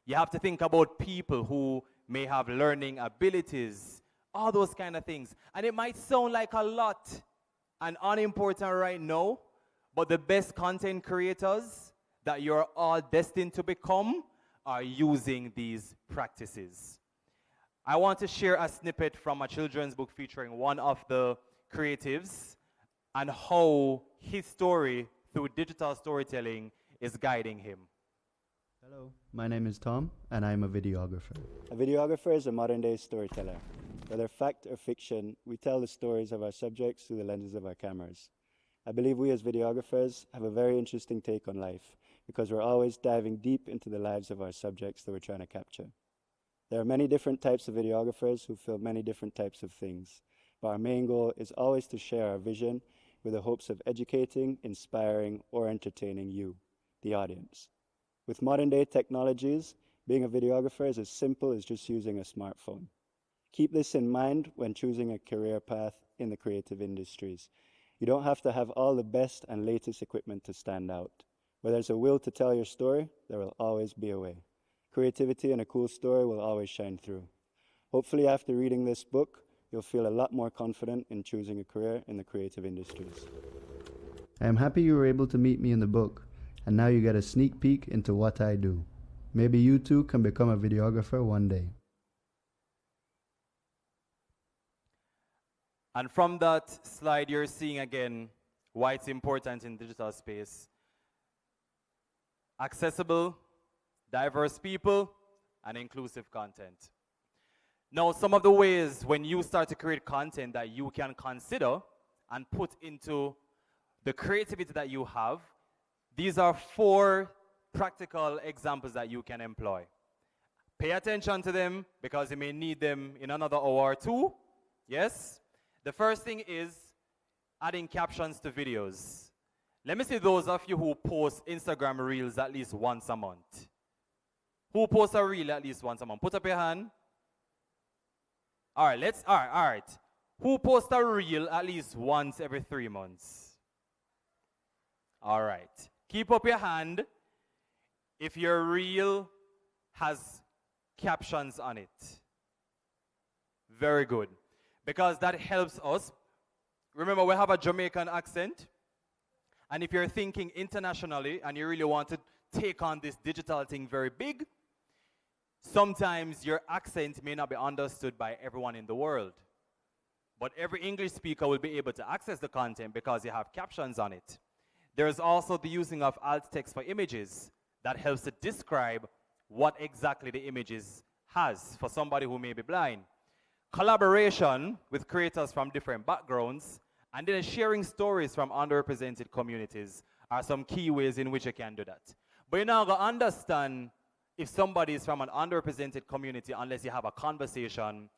You have to think about people who may have learning abilities, all those kind of things. And it might sound like a lot and unimportant right now, but the best content creators that you're all destined to become are using these practices. I want to share a snippet from a children's book featuring one of the creatives and how his story through digital storytelling is guiding him. Hello, my name is Tom, and I'm a videographer. A videographer is a modern-day storyteller. Whether fact or fiction, we tell the stories of our subjects through the lenses of our cameras. I believe we as videographers have a very interesting take on life because we're always diving deep into the lives of our subjects that we're trying to capture. There are many different types of videographers who film many different types of things, but our main goal is always to share our vision with the hopes of educating, inspiring, or entertaining you, the audience. With modern-day technologies, being a videographer is as simple as just using a smartphone. Keep this in mind when choosing a career path in the creative industries. You don't have to have all the best and latest equipment to stand out. Where there's a will to tell your story, there will always be a way. Creativity and a cool story will always shine through. Hopefully after reading this book, you'll feel a lot more confident in choosing a career in the creative industries. I am happy you were able to meet me in the book, and now you get a sneak peek into what I do. Maybe you too can become a videographer one day. And from that slide, you're seeing again why it's important in digital space. Accessible, diverse people, and inclusive content. Now, some of the ways when you start to create content that you can consider and put into the creativity that you have, these are 4 practical examples that you can employ. Pay attention to them because you may need them in another hour or 2. Yes? The first thing is adding captions to videos. Let me see those of you who post Instagram reels at least once a month. Who posts a reel at least once a month? Put up your hand. All right. Who posts a reel at least once every 3 months? All right. Keep up your hand if your reel has captions on it. Very good. Because that helps us. Remember, we have a Jamaican accent. And if you're thinking internationally and you really want to take on this digital thing very big, sometimes your accent may not be understood by everyone in the world. but every English speaker will be able to access the content because you have captions on it. There's also the using of alt text for images that helps to describe what exactly the images has for somebody who may be blind. Collaboration with creators from different backgrounds, and then sharing stories from underrepresented communities are some key ways in which you can do that. But you're not going to understand if somebody is from an underrepresented community unless you have a conversation,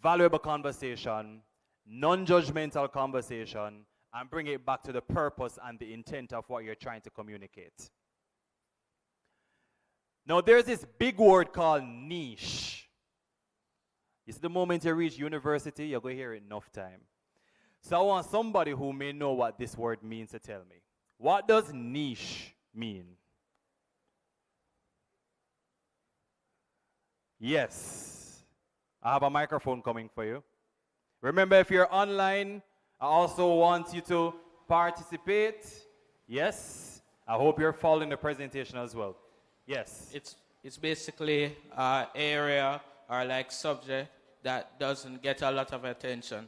valuable conversation, non-judgmental conversation, and bring it back to the purpose and the intent of what you're trying to communicate. Now, there's this big word called niche. It's the moment you reach university, you're going to hear it enough time. So I want somebody who may know what this word means to tell me. What does niche mean? Yes. I have a microphone coming for you. Remember, if you're online, I also want you to participate. Yes. I hope you're following the presentation as well. Yes. It's basically an area or like subject that doesn't get a lot of attention.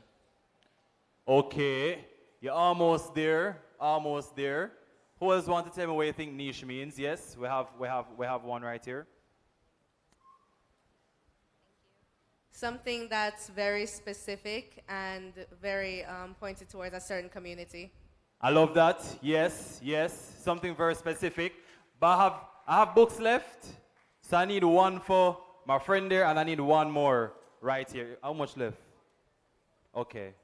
Okay. You're almost there. Almost there. Who else want to tell me what you think niche means? Yes, we have one right here. Something that's very specific and very pointed towards a certain community. I love that. Yes, yes. Something very specific. But I have books left. So I need one for my friend there, and I need one more right here. How much left? Okay.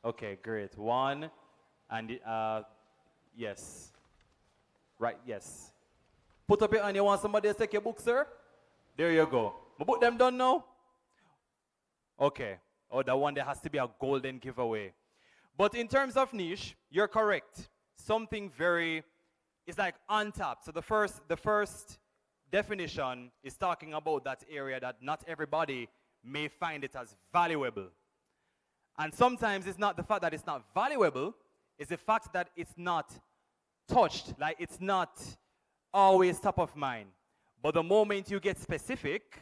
Okay, great. One, and yes. Right, yes. Put up your hand. You want somebody to take your book, sir? There you go. My book them done now? Okay. Oh, that one there has to be a golden giveaway. But in terms of niche, you're correct. Something very, it's like untapped. So the first definition is talking about that area that not everybody may find it as valuable. And sometimes it's not the fact that it's not valuable, it's the fact that it's not touched, like it's not always top of mind. But the moment you get specific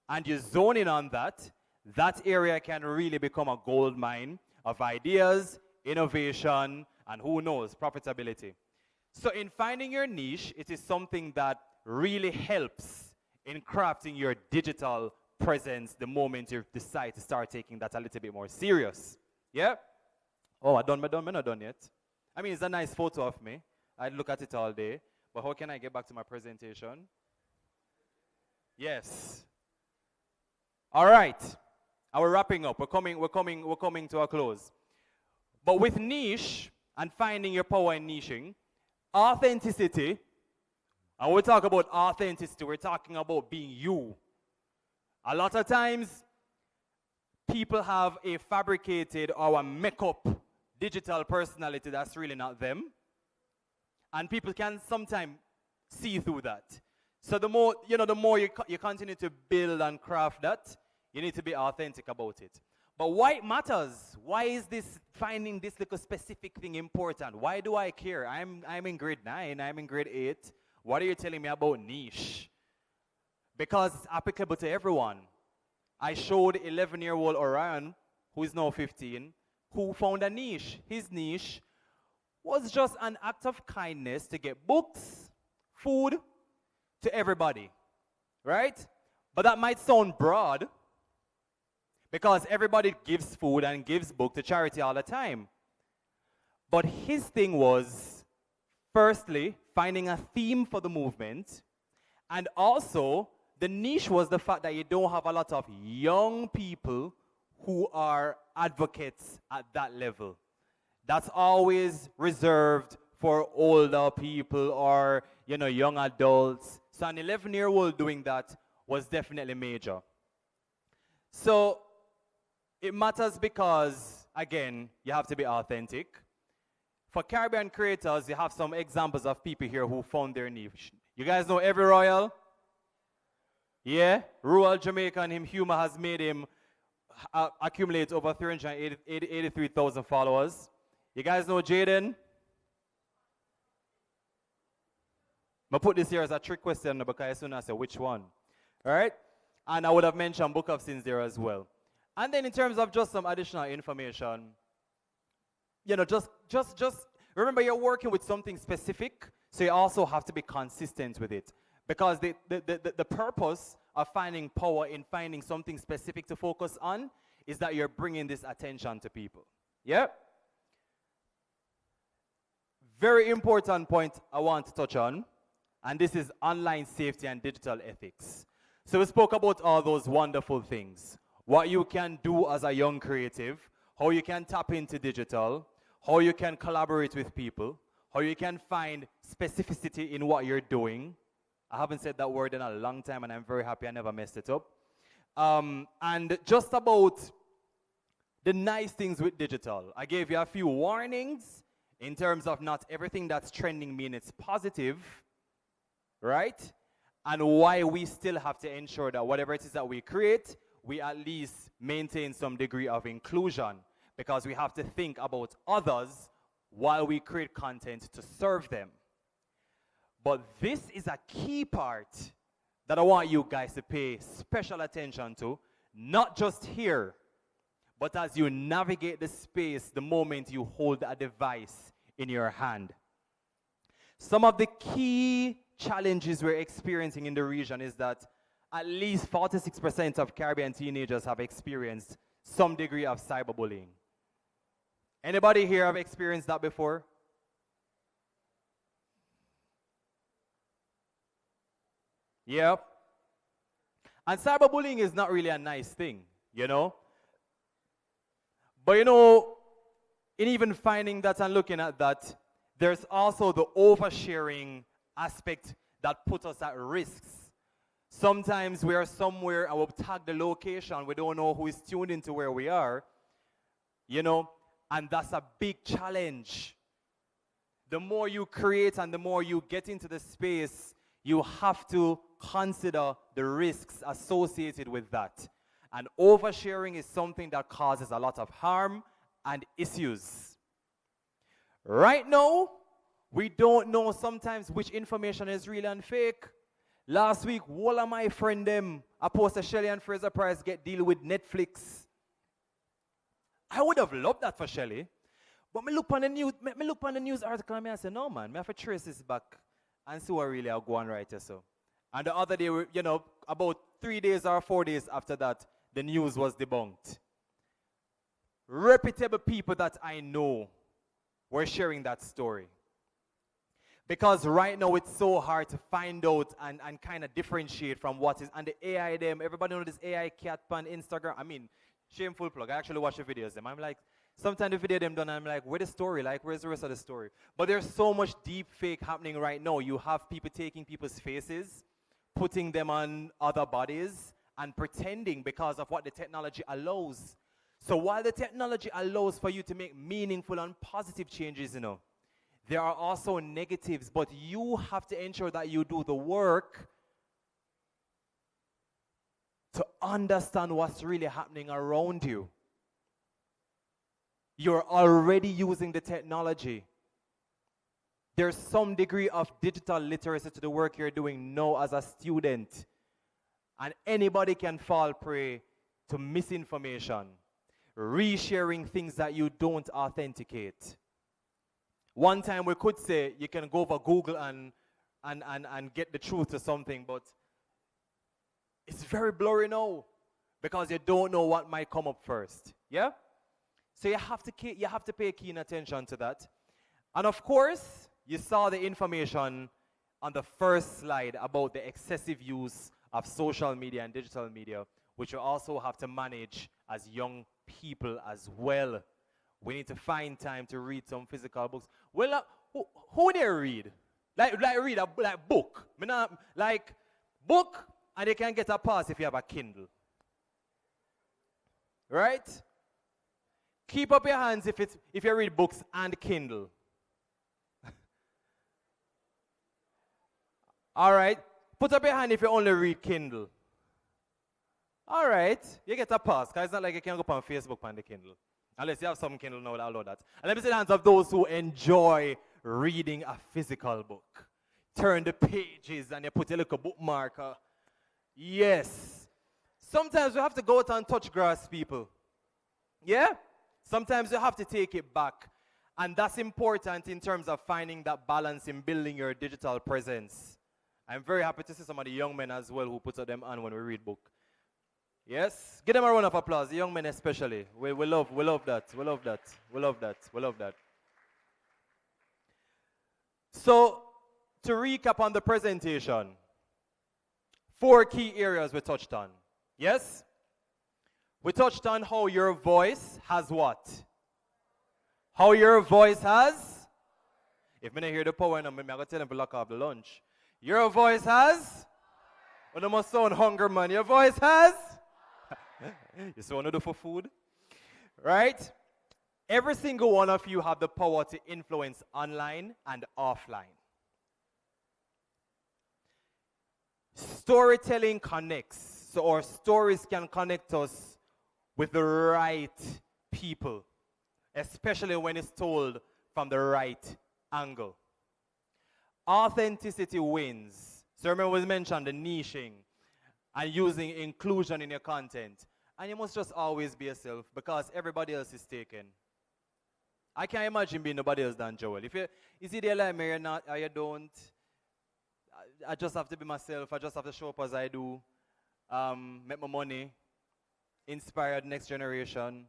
and you zone in on that, that area can really become a gold mine of ideas, innovation, and who knows, profitability. So in finding your niche, it is something that really helps in crafting your digital presence the moment you decide to start taking that a little bit more serious. Yeah? Oh, I'm not done yet. I mean, it's a nice photo of me. I'd look at it all day. But how can I get back to my presentation? Yes. All right. We're wrapping up. We're coming to a close. But with niche and finding your power in niching, authenticity, and we talk about authenticity, we're talking about being you. A lot of times, people have a fabricated or a make-up digital personality that's really not them. And people can sometimes see through that. So the more you continue to build and craft that, you need to be authentic about it. But why it matters? Why is this finding this little specific thing important? Why do I care? I'm in grade 9, I'm in grade 8. What are you telling me about niche? Because it's applicable to everyone. I showed 11-year-old Orion, who is now 15, who found a niche. His niche was just an act of kindness to get books, food to everybody, right? But that might sound broad because everybody gives food and gives book to charity all the time. But his thing was, firstly, finding a theme for the movement, and also the niche was the fact that you don't have a lot of young people who are advocates at that level. That's always reserved for older people or, young adults. So an 11-year-old doing that was definitely major. So it matters because, again, you have to be authentic. For Caribbean creators, you have some examples of people here who found their niche. You guys know Every Royal? Yeah? Rural Jamaica and him humor has made him accumulate over 383,000 followers. You guys know Jaden? I put this here as a trick question because as soon as I say which one. All right? And I would have mentioned Book of Sins there as well. And then in terms of just some additional information, you know, just remember you're working with something specific, so you also have to be consistent with it. Because the purpose of finding power in finding something specific to focus on is that you're bringing this attention to people. Yeah? Very important point I want to touch on, and this is online safety and digital ethics. So we spoke about all those wonderful things. What you can do as a young creative, how you can tap into digital, how you can collaborate with people, how you can find specificity in what you're doing. I haven't said that word in a long time, and I'm very happy I never messed it up. And just about the nice things with digital. I gave you a few warnings in terms of not everything that's trending means it's positive, right? And why we still have to ensure that whatever it is that we create, we at least maintain some degree of inclusion, because we have to think about others while we create content to serve them. But this is a key part that I want you guys to pay special attention to, not just here, but as you navigate the space the moment you hold a device in your hand. Some of the key challenges we're experiencing in the region is that at least 46% of Caribbean teenagers have experienced some degree of cyberbullying. Anybody here have experienced that before? Yep. And cyberbullying is not really a nice thing, you know? But you know, in even finding that and looking at that, there's also the oversharing aspect that puts us at risks. Sometimes we are somewhere and we'll tag the location. We don't know who is tuned into where we are, you know, and that's a big challenge. The more you create and the more you get into the space, you have to consider the risks associated with that. And oversharing is something that causes a lot of harm and issues. Right now, we don't know sometimes which information is real and fake. Last week, all of my friend them, I posted Shelley and Fraser Price get deal with Netflix. I would have loved that for Shelley. But me look on the news article and I say, no man, I have to trace this back and see what really I'll go on right here. So. And the other day, you know, about 3 days or 4 days after that, the news was debunked. Reputable people that I know were sharing that story. Because right now it's so hard to find out and kind of differentiate from what is. And the AI them, everybody know this AI cat on Instagram. I mean, shameful plug. I actually watch the videos them. I'm like, sometimes the video them done, I'm like, where's the story? Like, where's the rest of the story? But there's so much deep fake happening right now. You have people taking people's faces, putting them on other bodies, and pretending because of what the technology allows. So while the technology allows for you to make meaningful and positive changes, you know, there are also negatives, but you have to ensure that you do the work to understand what's really happening around you. You're already using the technology. There's some degree of digital literacy to the work you're doing now as a student. And anybody can fall prey to misinformation, resharing things that you don't authenticate. One time we could say you can go over Google and get the truth to something, but it's very blurry now because you don't know what might come up first. Yeah? So you have to pay keen attention to that. And of course, you saw the information on the first slide about the excessive use of social media and digital media, which you also have to manage as young people as well. We need to find time to read some physical books. Well, who they read? Like read a book. Like book, and they can get a pass if you have a Kindle. Right? Keep up your hands if you read books and Kindle. All right. Put up your hand if you only read Kindle. All right. You get a pass, because it's not like you can go on Facebook on the Kindle. Unless you have some Kindle now, I'll allow that. And let me see the hands of those who enjoy reading a physical book. Turn the pages and you put a little bookmarker. Yes. Sometimes we have to go out and touch grass, people. Yeah? Sometimes you have to take it back. And that's important in terms of finding that balance in building your digital presence. I'm very happy to see some of the young men as well who put them on when we read book. Yes? Give them a round of applause, the young men especially. We love that. We love that. We love that. We love that. So, to recap on the presentation, 4 key areas we touched on. Yes? We touched on how your voice has what? How your voice has? If I don't hear the power, I'm going to tell them to lock off the lunch. Your voice has? Well, they must sound hungry, man. Your voice has? You still want to do for food? Right? Every single one of you have the power to influence online and offline. Storytelling connects. So our stories can connect us with the right people, especially when it's told from the right angle. Authenticity wins. So remember we mentioned the niching and using inclusion in your content. And you must just always be yourself because everybody else is taken. I can't imagine being nobody else than Joel. If you see there like me, you're not, or you don't, I just have to be myself. I just have to show up as I do, make my money, inspire the next generation.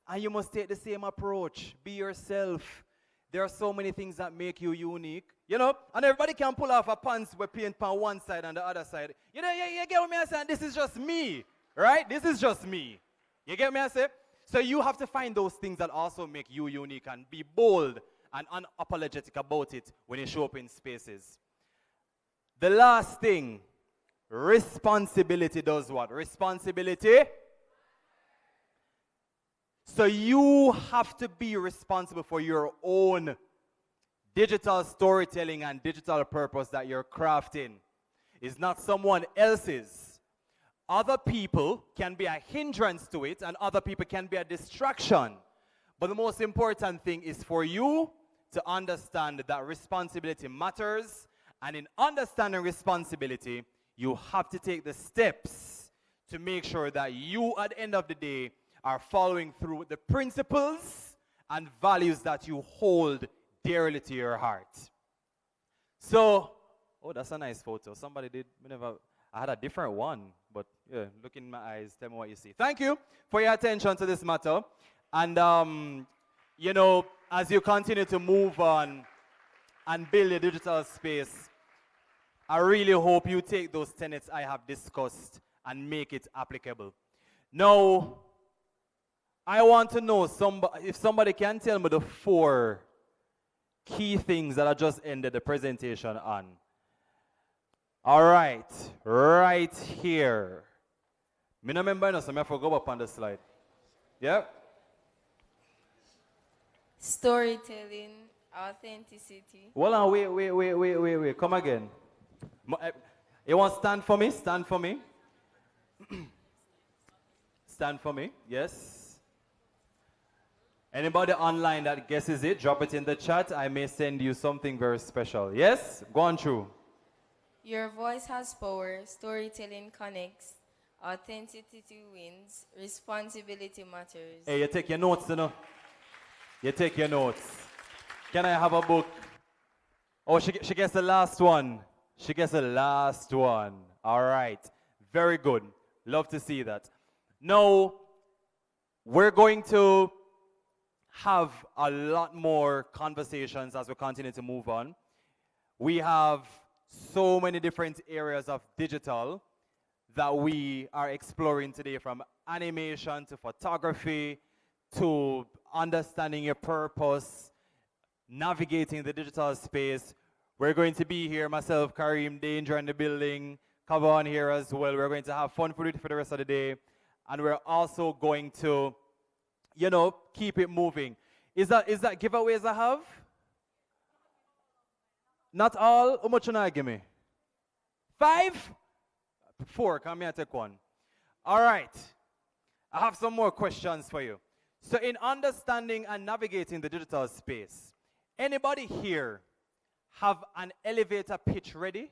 And you must take the same approach. Be yourself. There are so many things that make you unique. You know, and everybody can pull off a pants with paint on one side and the other side. You know, you get what me I say? This is just me, right? This is just me. You get me I say? So you have to find those things that also make you unique and be bold and unapologetic about it when you show up in spaces. The last thing, responsibility does what? Responsibility. So you have to be responsible for your own digital storytelling and digital purpose that you're crafting. It's not someone else's. Other people can be a hindrance to it and other people can be a distraction. But the most important thing is for you to understand that responsibility matters. And in understanding responsibility, you have to take the steps to make sure that you, at the end of the day, are following through with the principles and values that you hold dearly to your heart. So, oh, that's a nice photo. Somebody did, I had a different one, but yeah, look in my eyes, tell me what you see. Thank you for your attention to this matter. And, you know, as you continue to move on and build a digital space, I really hope you take those tenets I have discussed and make it applicable. Now, I want to know if somebody can tell me the 4 key things that I just ended the presentation on. All right, right here. Me no remember no, so I forgot up on the slide. Yep. Storytelling, authenticity. Hold on, wait. Come again. You want to stand for me? Stand for me. Stand for me, yes. Anybody online that guesses it, drop it in the chat. I may send you something very special. Yes? Go on through. Your voice has power, storytelling connects, authenticity wins, responsibility matters. Hey, you take your notes, you know? You take your notes. Can I have a book? Oh, she gets the last one. She gets the last one. All right. Very good. Love to see that. Now, we're going to have a lot more conversations as we continue to move on. We have so many different areas of digital that we are exploring today, from animation to photography to understanding your purpose, navigating the digital space. We're going to be here, myself, Kareem, Danger in the building, Cover on here as well. We're going to have fun for the rest of the day. And we're also going to, you know, keep it moving. Is that giveaways I have? Not all? How much can I give me? 5? 4, come here, take one. All right. I have some more questions for you. So in understanding and navigating the digital space, anybody here have an elevator pitch ready?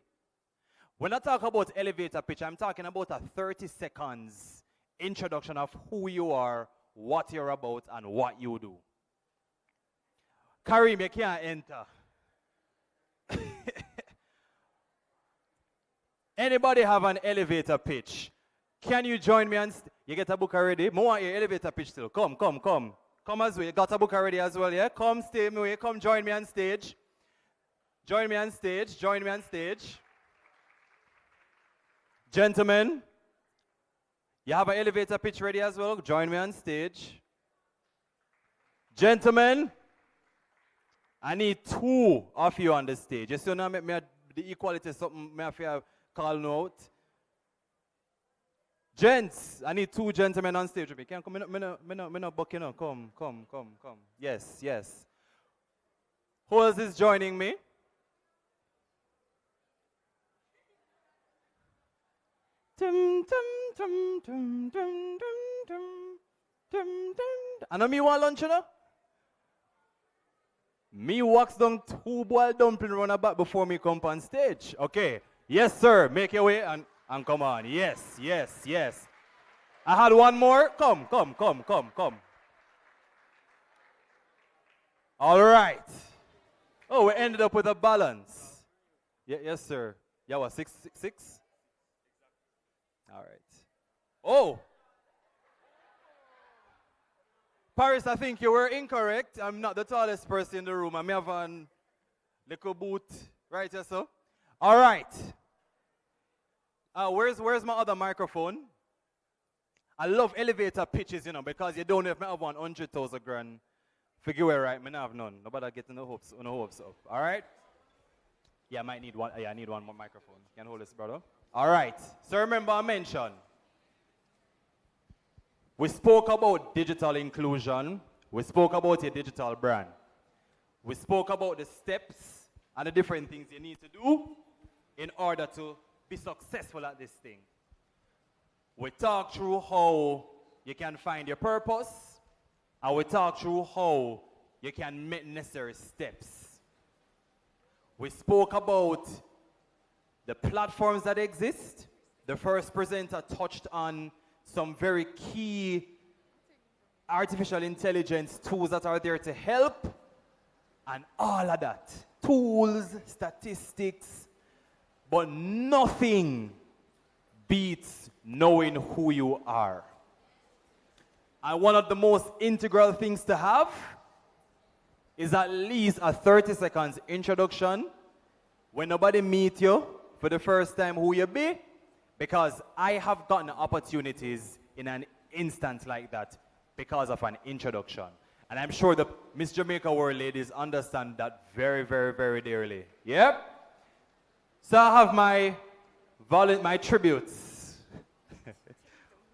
When I talk about elevator pitch, I'm talking about a 30 seconds introduction of who you are, what you're about, and what you do. Kareem, you can't enter. Anybody have an elevator pitch? Can you join me and you get a book already? More your elevator pitch still. Come. Come as well. You got a book already as well, yeah? Come stay me. Come join me on stage. Join me on stage. Join me on stage. Gentlemen, you have an elevator pitch ready as well? Join me on stage. Gentlemen, I need 2 of you on the stage. You see now make me the equality something me have to call out. Gents, I need 2 gentlemen on stage with me. Can you come? Me no buck, you know. Come. Yes. Who else is joining me? I know me want lunch, you know? Me walks down 2 boiled dumpling run back before me come on stage. Okay. Yes, sir. Make your way and come on. Yes. I had one more. Come. All right. Oh, we ended up with a balance. Yes, sir. Yeah, what, 6? All right. Oh. Paris, I think you were incorrect. I'm not the tallest person in the room. I may have a little boot. Right, yes, sir? All right. Where's my other microphone? I love elevator pitches, you know, because you don't know if I have 100,000 grand. Figure it right, I have none. Nobody getting no hopes up. All right? Yeah, I might need one. Yeah, I need one more microphone. Can you hold this, brother? All right. So remember I mentioned, we spoke about digital inclusion. We spoke about a digital brand. We spoke about the steps and the different things you need to do in order to be successful at this thing. We talked through how you can find your purpose, and we talked through how you can make necessary steps. We spoke about the platforms that exist. The first presenter touched on some very key artificial intelligence tools that are there to help, and all of that. Tools, statistics, but nothing beats knowing who you are. And one of the most integral things to have is at least a 30 seconds introduction when nobody meet you for the first time who you be, because I have gotten opportunities in an instance like that because of an introduction. And I'm sure the Miss Jamaica World ladies understand that very, very, very dearly. Yep. So I have my tributes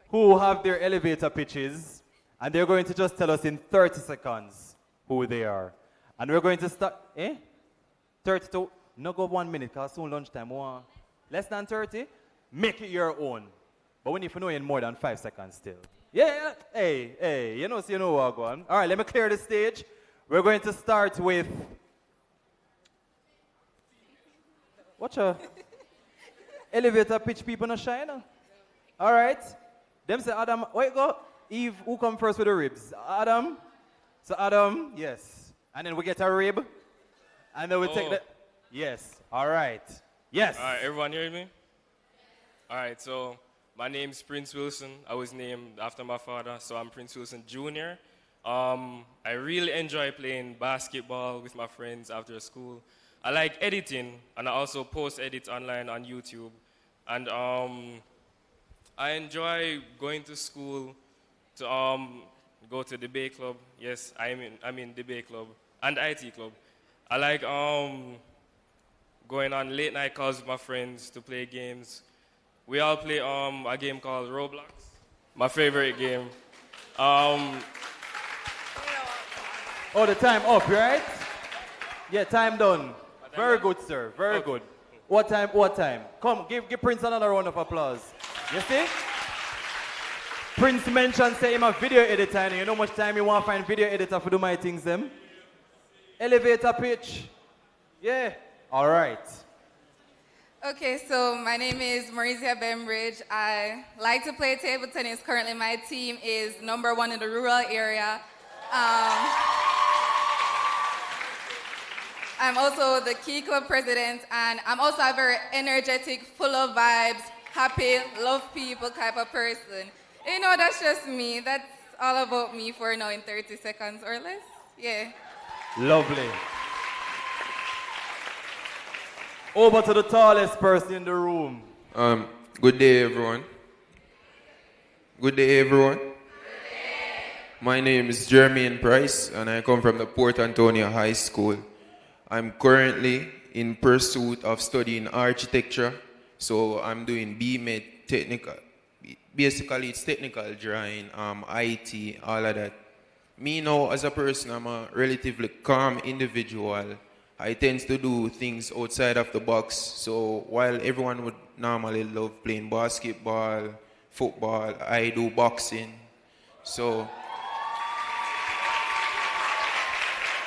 who have their elevator pitches, and they're going to just tell us in 30 seconds who they are. And we're going to start, 32, no go 1 minute, because soon lunchtime, less than 30, make it your own. But we need to know in more than 5 seconds still. Yeah, hey, you know what I'm going. All right, let me clear the stage. We're going to start with, watch a elevator pitch people no shine. All right. Them say Adam, wait go. Eve, who come first with the ribs? Adam. So Adam, yes. And then we get a rib. And then we take the, yes. All right. Yes. All right, everyone hear me? All right, so my name's Prince Wilson. I was named after my father, so I'm Prince Wilson Jr. I really enjoy playing basketball with my friends after school. I like editing, and I also post edits online on YouTube. And I enjoy going to school to go to debate club. Yes, I'm in debate club and IT club. I like going on late night calls with my friends to play games. We all play a game called Roblox, my favorite game. Oh, the time up, right? Yeah, time done. Very good, sir. Very good. What time? What time? Come, give Prince another round of applause. You see? Prince mentioned, say him a video editor, and you know how much time you want to find video editor for do my things, them? Elevator pitch. Yeah. All right. Okay, so my name is Marizia Bembridge. I like to play table tennis. Currently, my team is #1 in the rural area. I'm also the Key Club president, and I'm also a very energetic, full of vibes, happy, love people type of person. You know, that's just me. That's all about me for now in 30 seconds or less. Yeah. Lovely. Over to the tallest person in the room. Good day, everyone. Good day, everyone. My name is Jermaine Price, and I come from the Port Antonio High School. I'm currently in pursuit of studying architecture, so I'm doing BMed technical. Basically, it's technical drawing, IT, all of that. Me now, as a person, I'm a relatively calm individual. I tend to do things outside of the box. So while everyone would normally love playing basketball, football, I do boxing. So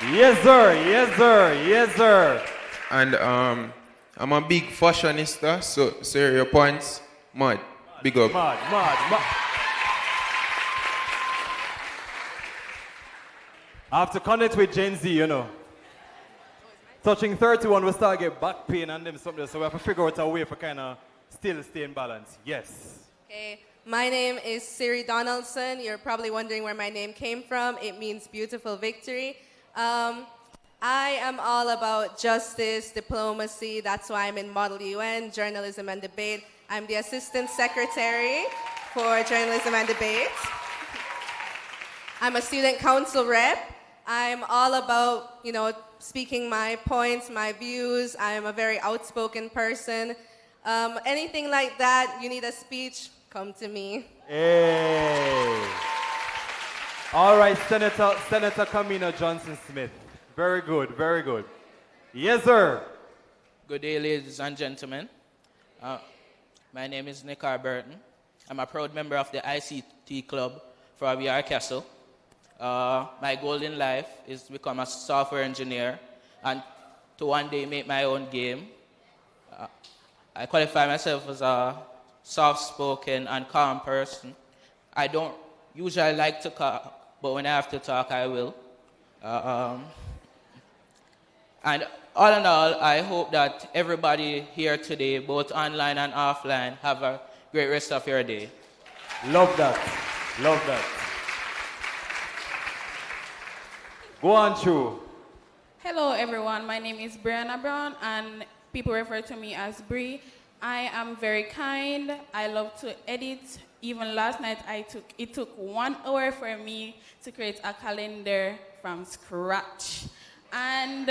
yes, sir. Yes, sir. Yes, sir. And I'm a big fashionista. So sir, your points, mad, big up. Mad. I have to connect with Gen Z, you know. Touching 31, we start get back pain and them something, so we have to figure out a way for kind of still stay in balance. Yes. Okay, my name is Siri Donaldson. You're probably wondering where my name came from. It means beautiful victory. I am all about justice, diplomacy. That's why I'm in Model UN, journalism and debate. I'm the assistant secretary for journalism and debate. I'm a student council rep. I'm all about, you know, speaking my points, my views. I'm a very outspoken person. Anything like that, you need a speech, come to me. Hey. All right, Senator Kamina Johnson-Smith. Very good, very good. Yes, sir. Good day, ladies and gentlemen. My name is Nick Burton. I'm a proud member of the ICT Club for VR Castle. My goal in life is to become a software engineer and to one day make my own game. I qualify myself as a soft-spoken and calm person. I don't usually like to talk, but when I have to talk, I will. And all in all, I hope that everybody here today, both online and offline, have a great rest of your day. Love that. Love that. Go on, Chu. Hello, everyone. My name is Brianna Brown, and people refer to me as Bree. I am very kind. I love to edit. Even last night, it took 1 hour for me to create a calendar from scratch. And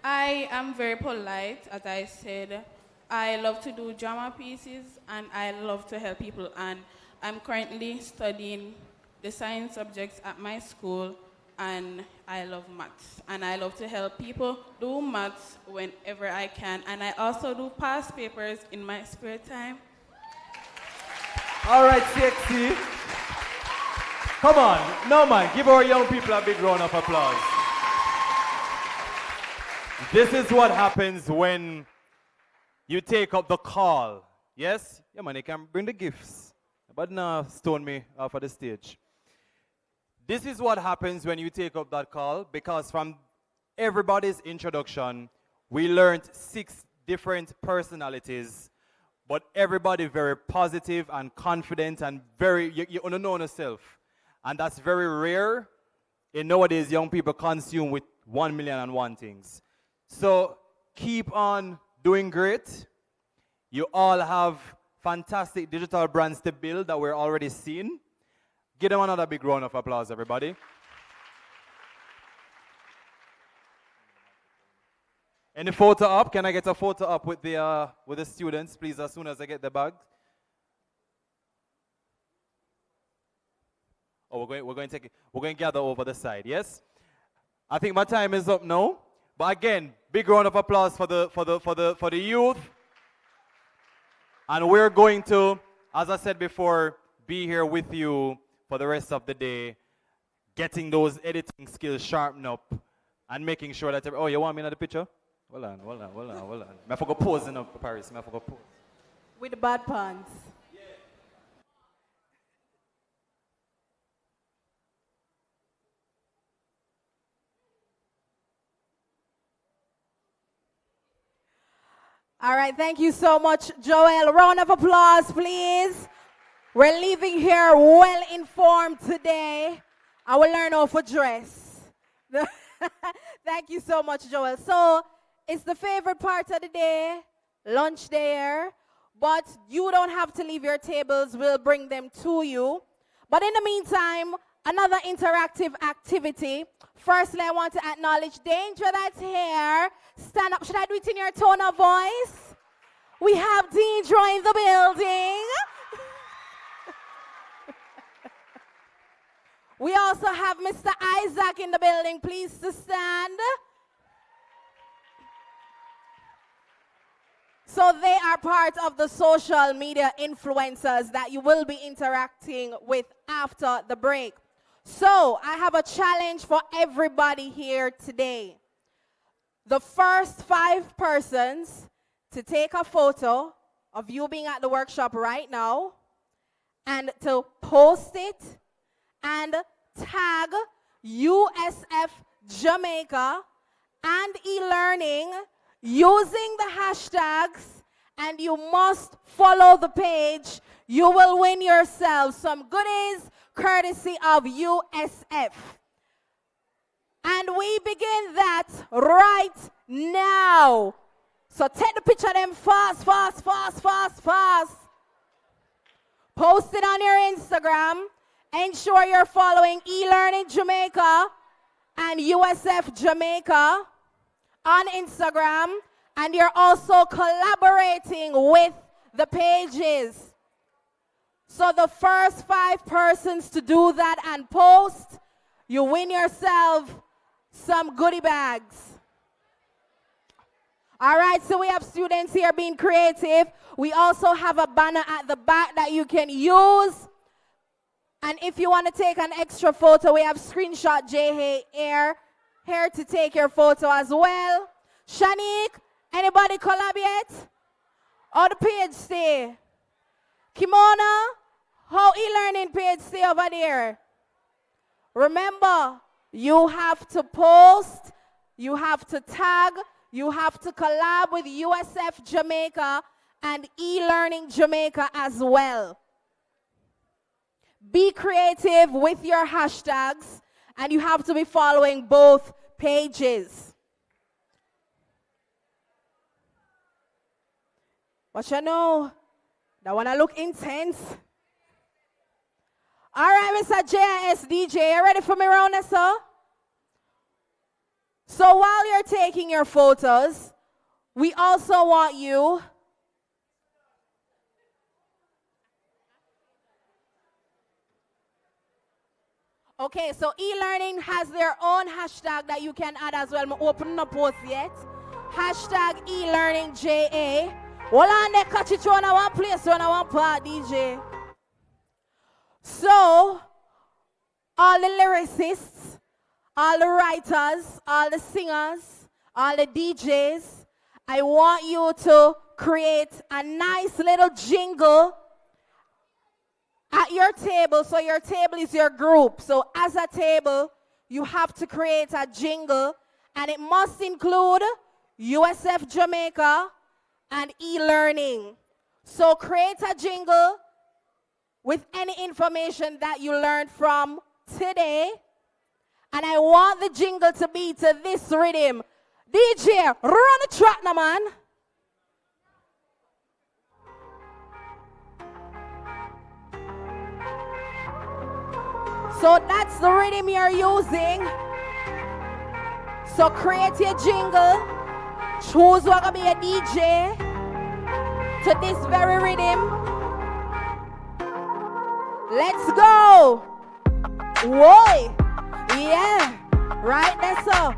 I am very polite, as I said. I love to do drama pieces, and I love to help people. And I'm currently studying the science subjects at my school, and I love maths. And I love to help people do maths whenever I can. And I also do past papers in my spare time. All right, sexy. Come on. No, man. Give our young people a big round of applause. This is what happens when you take up the call. Yes? Yeah, man, you can bring the gifts. But now stone me off of the stage. This is what happens when you take up that call, because from everybody's introduction, we learned 6 different personalities, but everybody very positive and confident and very, you know yourself. And that's very rare. In nowadays, young people consume with 1,000,001 things. So keep on doing great. You all have fantastic digital brands to build that we're already seeing. Give them another big round of applause, everybody. Any photo up? Can I get a photo up with the students, please, as soon as I get the bags? Oh, we're going to gather over the side. Yes. I think my time is up now. But again, big round of applause for the youth. And we're going to, as I said before, be here with you for the rest of the day, getting those editing skills sharpened up and making sure that, oh, you want me in the picture? Hold on. I forgot pose in Paris. I forgot pose. With the bad pants. All right, thank you so much, Joel. Round of applause, please. We're leaving here well informed today. I will learn how to dress. Thank you so much, Joel. So it's the favorite part of the day, lunch there. But you don't have to leave your tables. We'll bring them to you. But in the meantime, another interactive activity. Firstly, I want to acknowledge Danger that's here. Stand up. Should I do it in your tone of voice? We have Deidre in the building. We also have Mr. Isaac in the building. Please to stand. So they are part of the social media influencers that you will be interacting with after the break. So I have a challenge for everybody here today. The first 5 persons to take a photo of you being at the workshop right now and to post it and tag USF Jamaica and e-learning using the hashtags, and you must follow the page. You will win yourself some goodies courtesy of USF. And we begin that right now. So take the picture of them fast. Post it on your Instagram. Ensure you're following eLearning Jamaica and USF Jamaica on Instagram, and you're also collaborating with the pages. So the first 5 persons to do that and post, you win yourself some goodie bags. All right, so we have students here being creative. We also have a banner at the back that you can use. And if you want to take an extra photo, we have Screenshot J here to take your photo as well. Shanique, anybody collab yet? Or the page stay? Kimona, how e-learning page stay over there? Remember, you have to post, you have to tag, you have to collab with USF Jamaica and eLearning Jamaica as well. Be creative with your hashtags, and you have to be following both pages. But you know, that wanna look intense. All right, Mr. JIS DJ, you ready for me round this, sir? So while you're taking your photos, we also want you okay, so eLearning has their own hashtag that you can add as well. I'm opening the post yet. Hashtag eLearningJA. Hold on there, catch it on one place, on one part, DJ. So, all the lyricists, all the writers, all the singers, all the DJs, I want you to create a nice little jingle at your table. So your table is your group. So as a table, you have to create a jingle, and it must include USF Jamaica and e-learning. So create a jingle with any information that you learned from today. And I want the jingle to be to this rhythm. DJ, run the track now, man. So that's the rhythm you're using. So create your jingle. Choose what gonna be a DJ to this very rhythm. Let's go. Whoa. Yeah. Right there, so.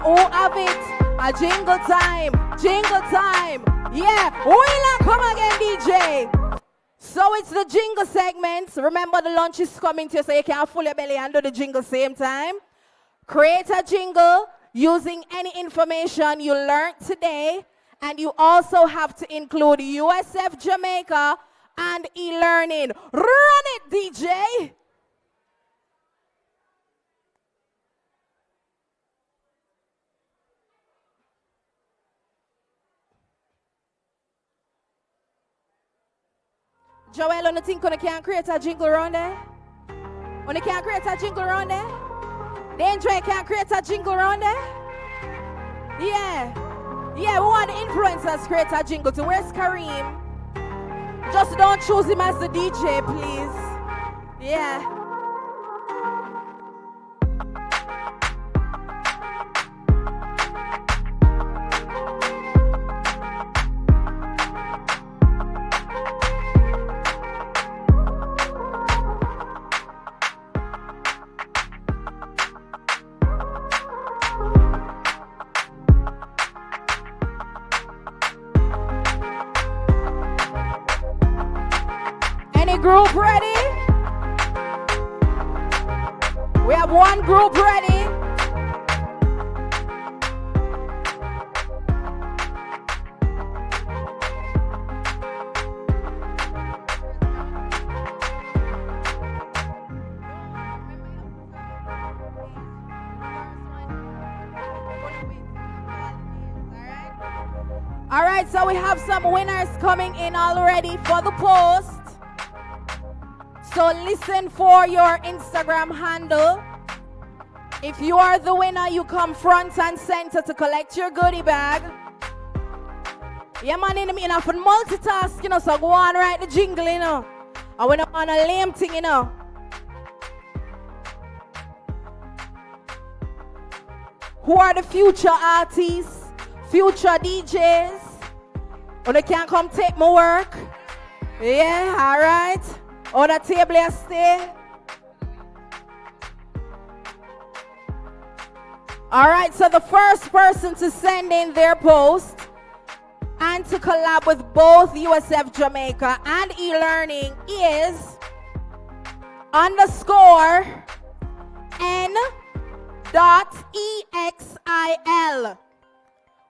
Who have it? A jingle time. Jingle time. Yeah. Will come again, DJ. So it's the jingle segments. Remember, the lunch is coming to you, so you can fill your belly and do the jingle same time. Create a jingle using any information you learned today, and you also have to include USF Jamaica and e-learning. Run it, DJ! Joel, on the think you can create a jingle around there? On the can create a jingle around there? Danger can create a jingle around there? Yeah. Yeah, we want the influencers create a jingle too. Where's Kareem? Just don't choose him as the DJ, please. Yeah. Group ready? We have one group ready. All right, so we have some winners coming in already for the post. So listen for your Instagram handle. If you are the winner, you come front and center to collect your goodie bag. Yeah, man, in the mean, I can multitask, you know, so go on, write the jingle, you know. I went on a lame thing, you know. Who are the future artists, future DJs? Or they can come take my work? Yeah, all right. On the table, you stay. All right, so the first person to send in their post and to collab with both USF Jamaica and e-learning is _N.EXIL.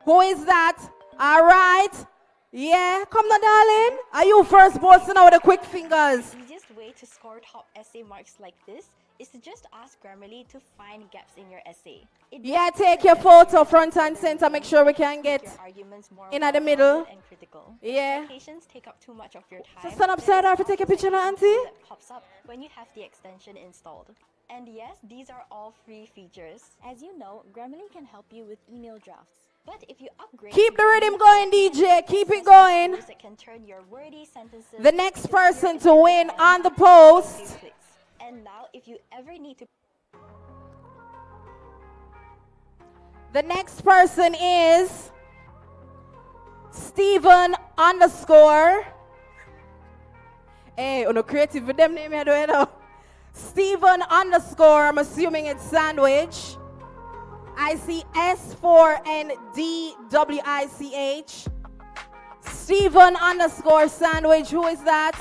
Who is that? All right. Yeah, come on, darling. Are you first posting out with the quick fingers? The easiest way to score top essay marks like this is to just ask Grammarly to find gaps in your essay. Yeah, take your photo front and center. Make sure we can get in at the middle. And critical. Yeah. Citations take up too much of your time. So stand upside down to take a picture now, auntie. That pops up when you have the extension installed. And yes, these are all free features. As you know, Grammarly can help you with email drafts. But if you upgrade, keep the rhythm going, DJ. Keep it going. It can turn your wordy sentences. The next person to win on the post. And now, if you ever need to. The next person is Steven _ Hey, on a creative with them name, I don't know. Steven _ I'm assuming it's sandwich. I see S4NDWICH. Steven _ sandwich. Who is that?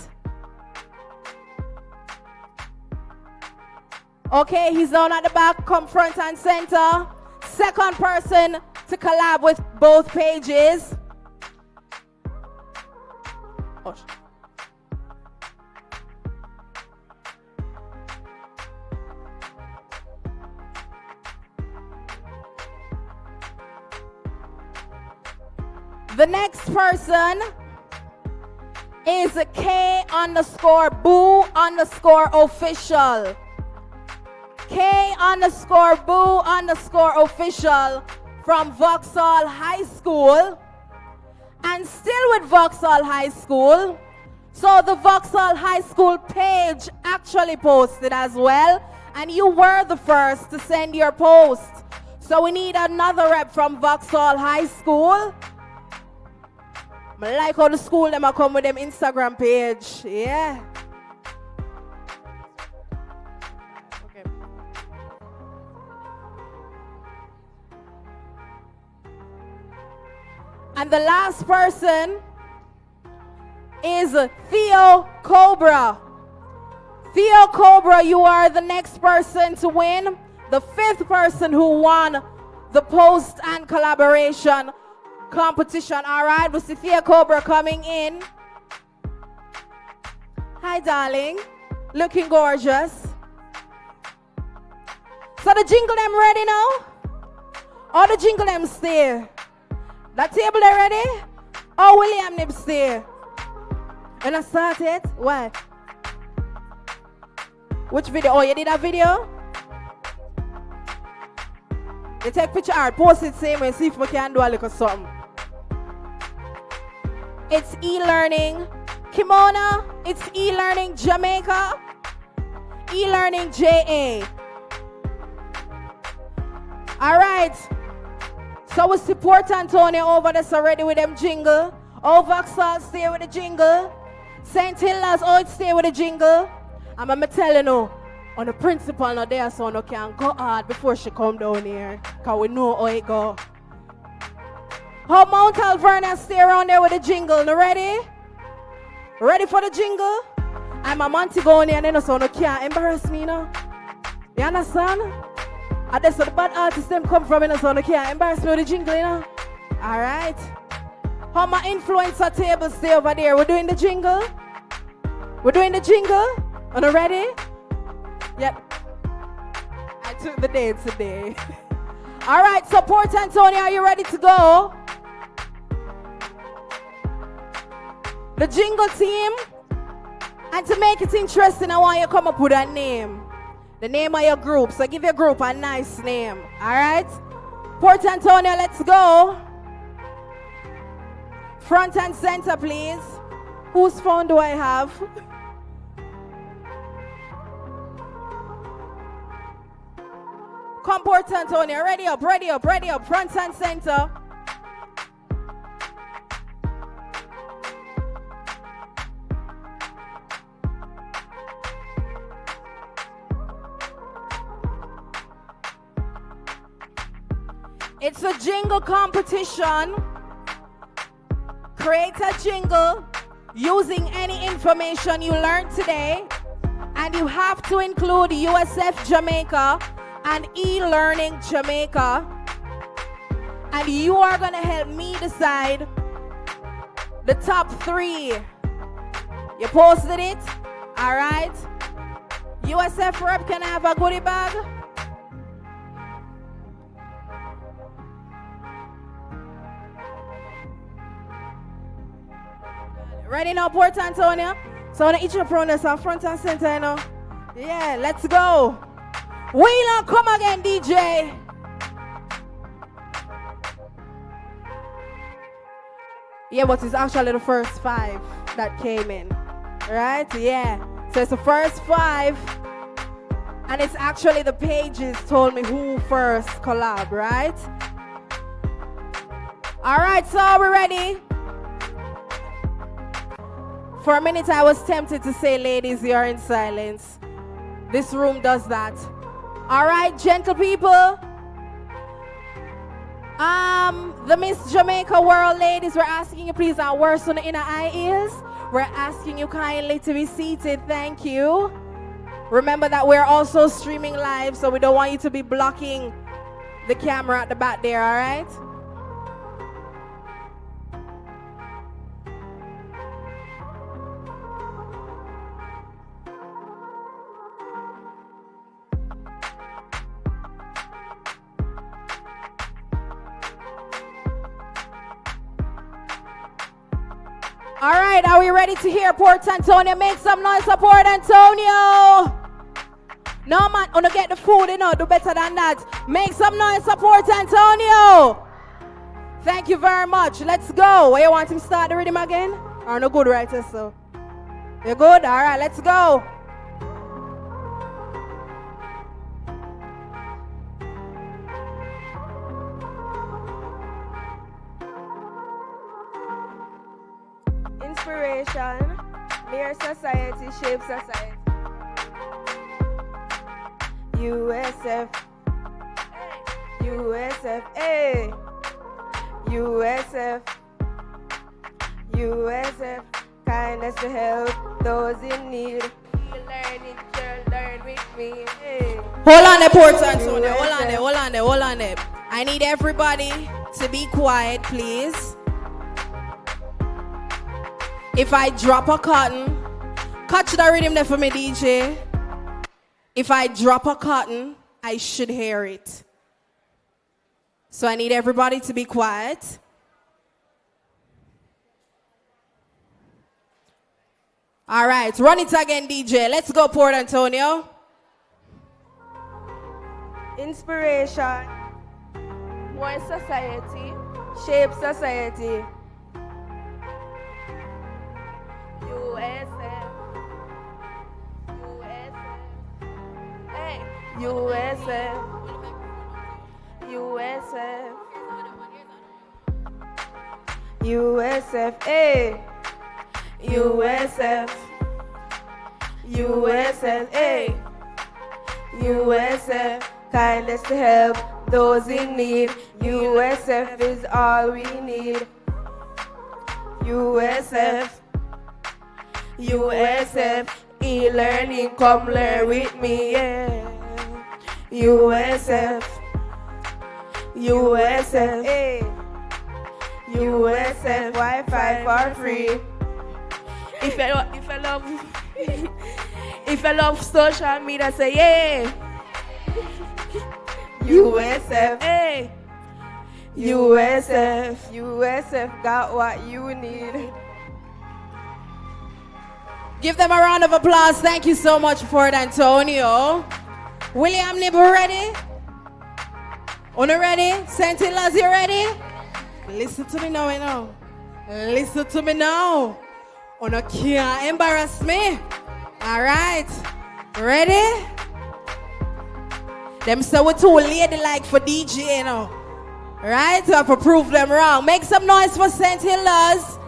Okay, he's down at the back. Come front and center. Second person to collab with both pages. Oh. The next person is K _ Boo _ official. K _ Boo _ official from Vauxhall High School. And still with Vauxhall High School. So the Vauxhall High School page actually posted as well. And you were the first to send your post. So we need another rep from Vauxhall High School. I like how the school them are come with them Instagram page. Yeah. Okay. And the last person is Theo Cobra. Theo Cobra, you are the next person to win. The fifth person who won the post and collaboration competition. All right, with Sophia Cobra coming in. Hi, darling. Looking gorgeous. So the jingle them ready now? Or the jingle them stay? That table they ready? Or William them stay? And I start it? Why? Which video? Oh, you did that video? You take picture art, post it same way, see if we can do a little something. It's e-learning Kimona. It's e-learning Jamaica. E-learning JA. All right. So we support Antonio over this already with them jingle. Oh, Vauxhall, stay with the jingle. St. Hilda's, oh, it stay with the jingle. I'm going to tell you now, on the principal not there, so no can go hard before she come down here. Because we know how it go. How Mount Alvernia stay around there with the jingle. No ready? Ready for the jingle? I'm a Monty going here and then so no can't embarrass me, you know? You understand? And that's where the bad artists them come from, you know, so no can't embarrass me with the jingle, you know? Alright. How my influencer table stay over there? We're doing the jingle? We're doing the jingle? Are you ready? Yep. I took the day today. Alright, so Port Antonio, are you ready to go? The jingle team. And to make it interesting, I want you to come up with a name. The name of your group. So give your group a nice name. Alright? Port Antonio, let's go. Front and center, please. Whose phone do I have? Come, Port Antonio. Ready up, ready up, ready up. Front and center. It's a jingle competition. Create a jingle using any information you learned today, and you have to include USF Jamaica and e-learning Jamaica, and you are going to help me decide the top 3. You posted it? All right. USF rep, can I have a goodie bag? Ready now, Port Antonio? So I want each of us on front and center, you know? Yeah, let's go. Wheeler, come again, DJ. Yeah, but it's actually the first 5 that came in. Right? Yeah. So it's the first 5. And it's actually the pages told me who first collab, right? All right, so are we ready? For a minute, I was tempted to say, ladies, you're in silence. This room does that. All right, gentle people. The Miss Jamaica World ladies, we're asking you please not worse on the inner eye ears. We're asking you kindly to be seated. Thank you. Remember that we're also streaming live, so we don't want you to be blocking the camera at the back there, all right? All right, are we ready to hear Port Antonio? Make some noise for Port Antonio. No, man, want to get the food, you know, do better than that. Make some noise for Port Antonio. Thank you very much. Let's go. Where you want him to start the rhythm again? Or no good, right? So, you're good? All right, let's go. Inspiration, mere society, shape society. USF, USF, hey. USF, USF, kindness to help those in need. Learning, learn with me, hey. Hold on there, Port Antonio. Hold on there, hold on there, hold on there. I need everybody to be quiet, please. If I drop a cotton, catch the rhythm there for me, DJ. If I drop a cotton, I should hear it. So I need everybody to be quiet. All right, run it again, DJ. Let's go, Port Antonio. Inspiration, more society, shape society. USF, USF, hey, USF, USF, USF, hey, USF, USF, hey, USF. Kindness to help those in need. USF is all we need. USF, USF, e-learning, come learn with me, yeah. USF, USF, hey. USF, Wi-Fi for free. If I love, if I love social media, say yeah. USF, hey. USF, USF got what you need. Give them a round of applause. Thank you so much, Port Antonio. William Nibble, ready? Una ready? St. Hilaire, you ready? Listen to me now, you know. Listen to me now. Una can't embarrass me. All right. Ready? Them say we're too ladylike for DJ, you know. Right? So I have to prove them wrong. Make some noise for St. Hilaire's.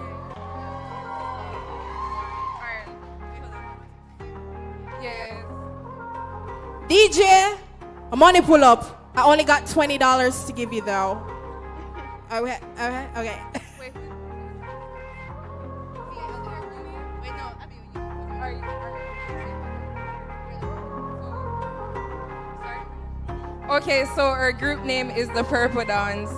DJ, a money pull up. I only got $20 to give you though. Okay. Okay, so our group name is the Purple Dons.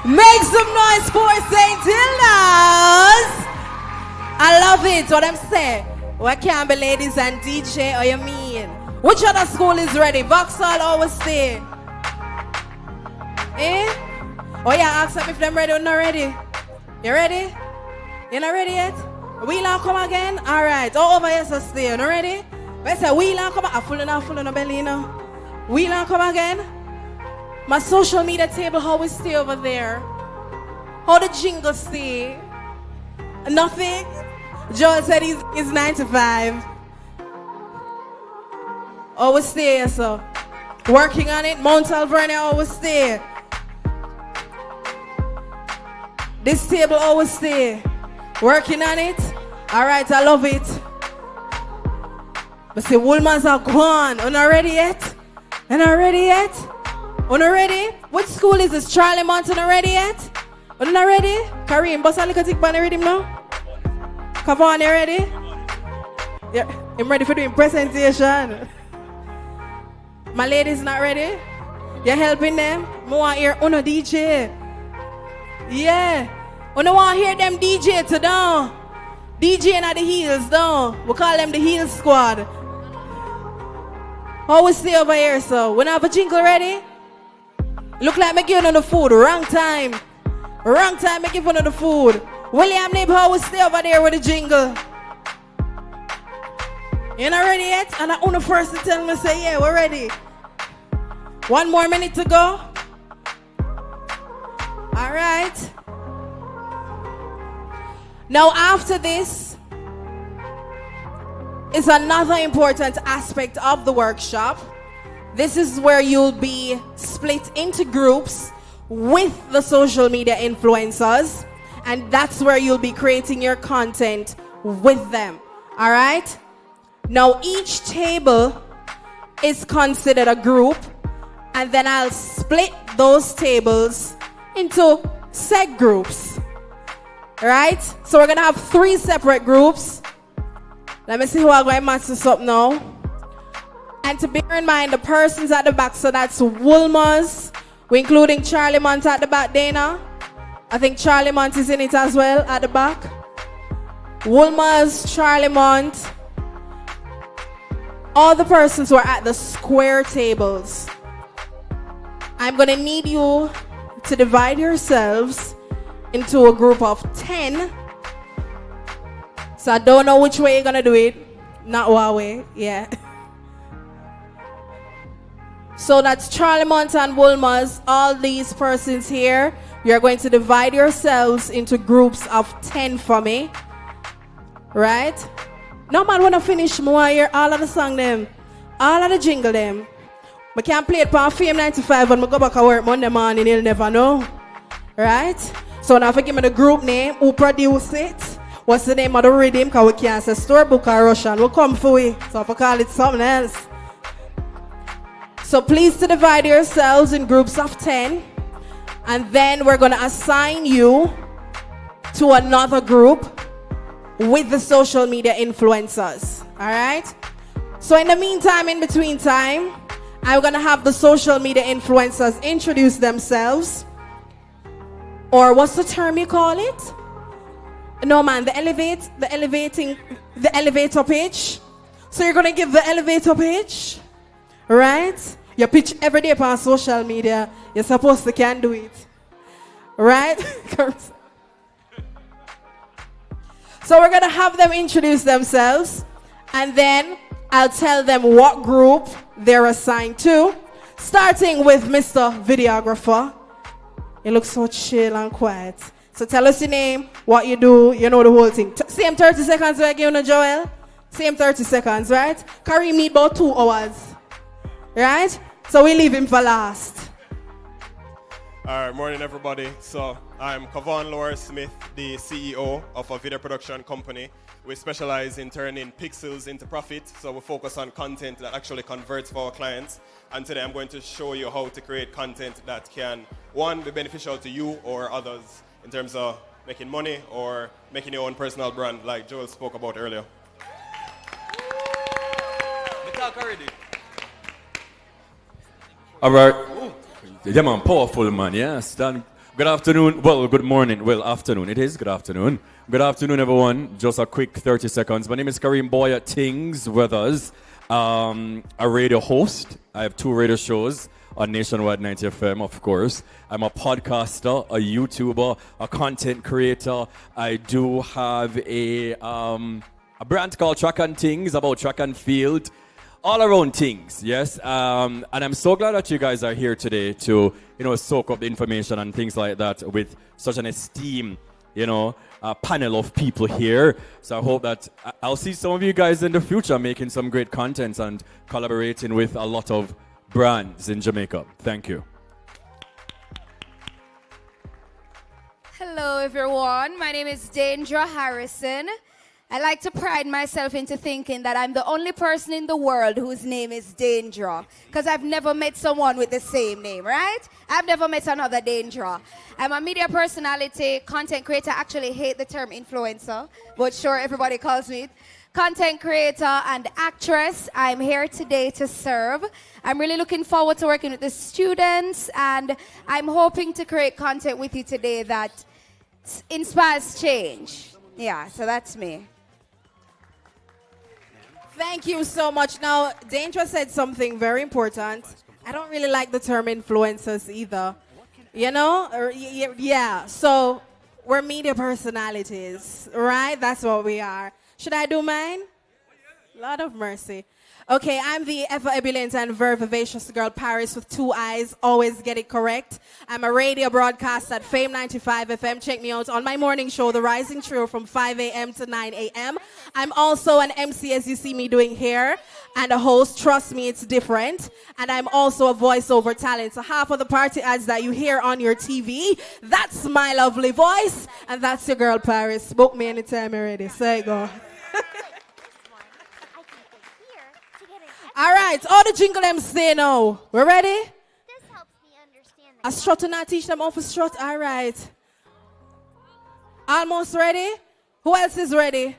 Make some noise for St. Hilaire's. I love it. What I'm saying. What can be ladies and DJ or you mean? Which other school is ready? Vauxhall always stay. Eh? Oh yeah, ask them if them ready or not ready. You ready? You not ready yet? Wheel and come again? Alright. Oh, over here so stay. You not ready? But say wheel and come. I'm full of belly, you know. Wheel and come again. My social media table, how we stay over there? How the jingle stay? Nothing? Joel said he's 95. Always stay, so. Working on it. Mount Alvernia always stay. This table always stay. Working on it. Alright, I love it. But see, Woolmans are gone. Are not ready yet? Are not ready yet? Are not ready? What school is this? Charlie Mountain not ready yet? Are not ready? Kareem, boss a little tick ban ready now? Come on, you ready? Yeah, I'm ready for doing presentation. My ladies not ready? You helping them? I want to hear Uno DJ. Yeah. I want to hear them DJ to down. DJ at the heels down. We call them the heel squad. How we stay over here, so? We have a jingle ready? Look like me giving on the food. Wrong time. Wrong time, me giving on the food. William Nib, how we stay over there with the jingle? You not ready yet? And I want the first to tell me, say, yeah, we're ready. 1 more minute to go. All right. Now, after this is another important aspect of the workshop. This is where you'll be split into groups with the social media influencers, and that's where you'll be creating your content with them. All right? Now, each table is considered a group, and then I'll split those tables into seg groups. Right? So we're going to have 3 separate groups. Let me see who I'm going to match this up now. And to bear in mind, the persons at the back, so that's Woolmers. We're including Charlie Mont at the back, Dana. I think Charlie Mont is in it as well at the back. Woolmers, Charlie Mont. All the persons who are at the square tables. I'm going to need you to divide yourselves into a group of 10. So I don't know which way you're going to do it. Not one way, yeah. So that's Charlie Mont and Woolmers. All these persons here, you're going to divide yourselves into groups of 10 for me. Right? No man, when I finish, I hear all of the song them. All of the jingle them. I can't play it on Fame 95 when I go back to work Monday morning, you'll never know. Right? So now if you give me the group name, who produced it, what's the name of the rhythm, because we can't say storybook or Russian, we'll come for it. So if I call it something else. So please to divide yourselves in groups of 10, and then we're going to assign you to another group with the social media influencers. All right? So in the meantime, in between time, I'm going to have the social media influencers introduce themselves. Or what's the term you call it? No, man, the elevator pitch. So you're going to give the elevator pitch, right? You pitch every day on social media. You're supposed to can do it, right? So we're going to have them introduce themselves, and then I'll tell them what group they're assigned to, starting with Mr. Videographer. You look so chill and quiet. So tell us your name, what you do, you know the whole thing. Same 30 seconds we're giving Joel? Same 30 seconds, right? Kareem need about 2 hours, right? So we leave him for last. All right, morning everybody. So I'm Kavon Laura Smith, the CEO of a video production company. We specialize in turning pixels into profit, so we focus on content that actually converts for our clients. And today I'm going to show you how to create content that can, one, be beneficial to you or others in terms of making money or making your own personal brand like Joel spoke about earlier. All right. Yeah, man, powerful, man. Yes. Good afternoon. Well, good morning. Well, afternoon. It is good afternoon. Good afternoon, everyone. Just a quick 30 seconds. My name is Kareem Boy at Things Weathers. A radio host. I have 2 radio shows on Nationwide 90 FM, of course. I'm a podcaster, a YouTuber, a content creator. I do have a brand called Track and Things, about track and field. All around things, yes. And I'm so glad that you guys are here today to, soak up the information and things like that with such an esteemed, panel of people here. So I hope that I'll see some of you guys in the future making some great content and collaborating with a lot of brands in Jamaica. Thank you. Hello, everyone. My name is Dandra Harrison. I like to pride myself into thinking that I'm the only person in the world whose name is Danger. Because I've never met someone with the same name, right? I've never met another Danger. I'm a media personality, content creator. I actually hate the term influencer, but sure, everybody calls me it. Content creator and actress. I'm here today to serve. I'm really looking forward to working with the students, and I'm hoping to create content with you today that inspires change. Yeah, so that's me. Thank you so much. Now, Danger said something very important. I don't really like the term influencers either. You know? Yeah. So, we're media personalities, right? That's what we are. Should I do mine? Lord of mercy. Okay, I'm the ever ebullient and very vivacious girl Paris with 2 eyes. Always get it correct. I'm a radio broadcaster at Fame 95 FM. Check me out on my morning show, The Rising Trio, from 5 a.m. to 9 a.m. I'm also an MC, as you see me doing here, and a host. Trust me, it's different. And I'm also a voiceover talent. So half of the party ads that you hear on your TV, that's my lovely voice, and that's your girl Paris. Book me anytime you're ready. So you go. All right, all the jingle them say now. We're ready? This helps me understand. A strut to not teach them how to strut. All right. Almost ready? Who else is ready?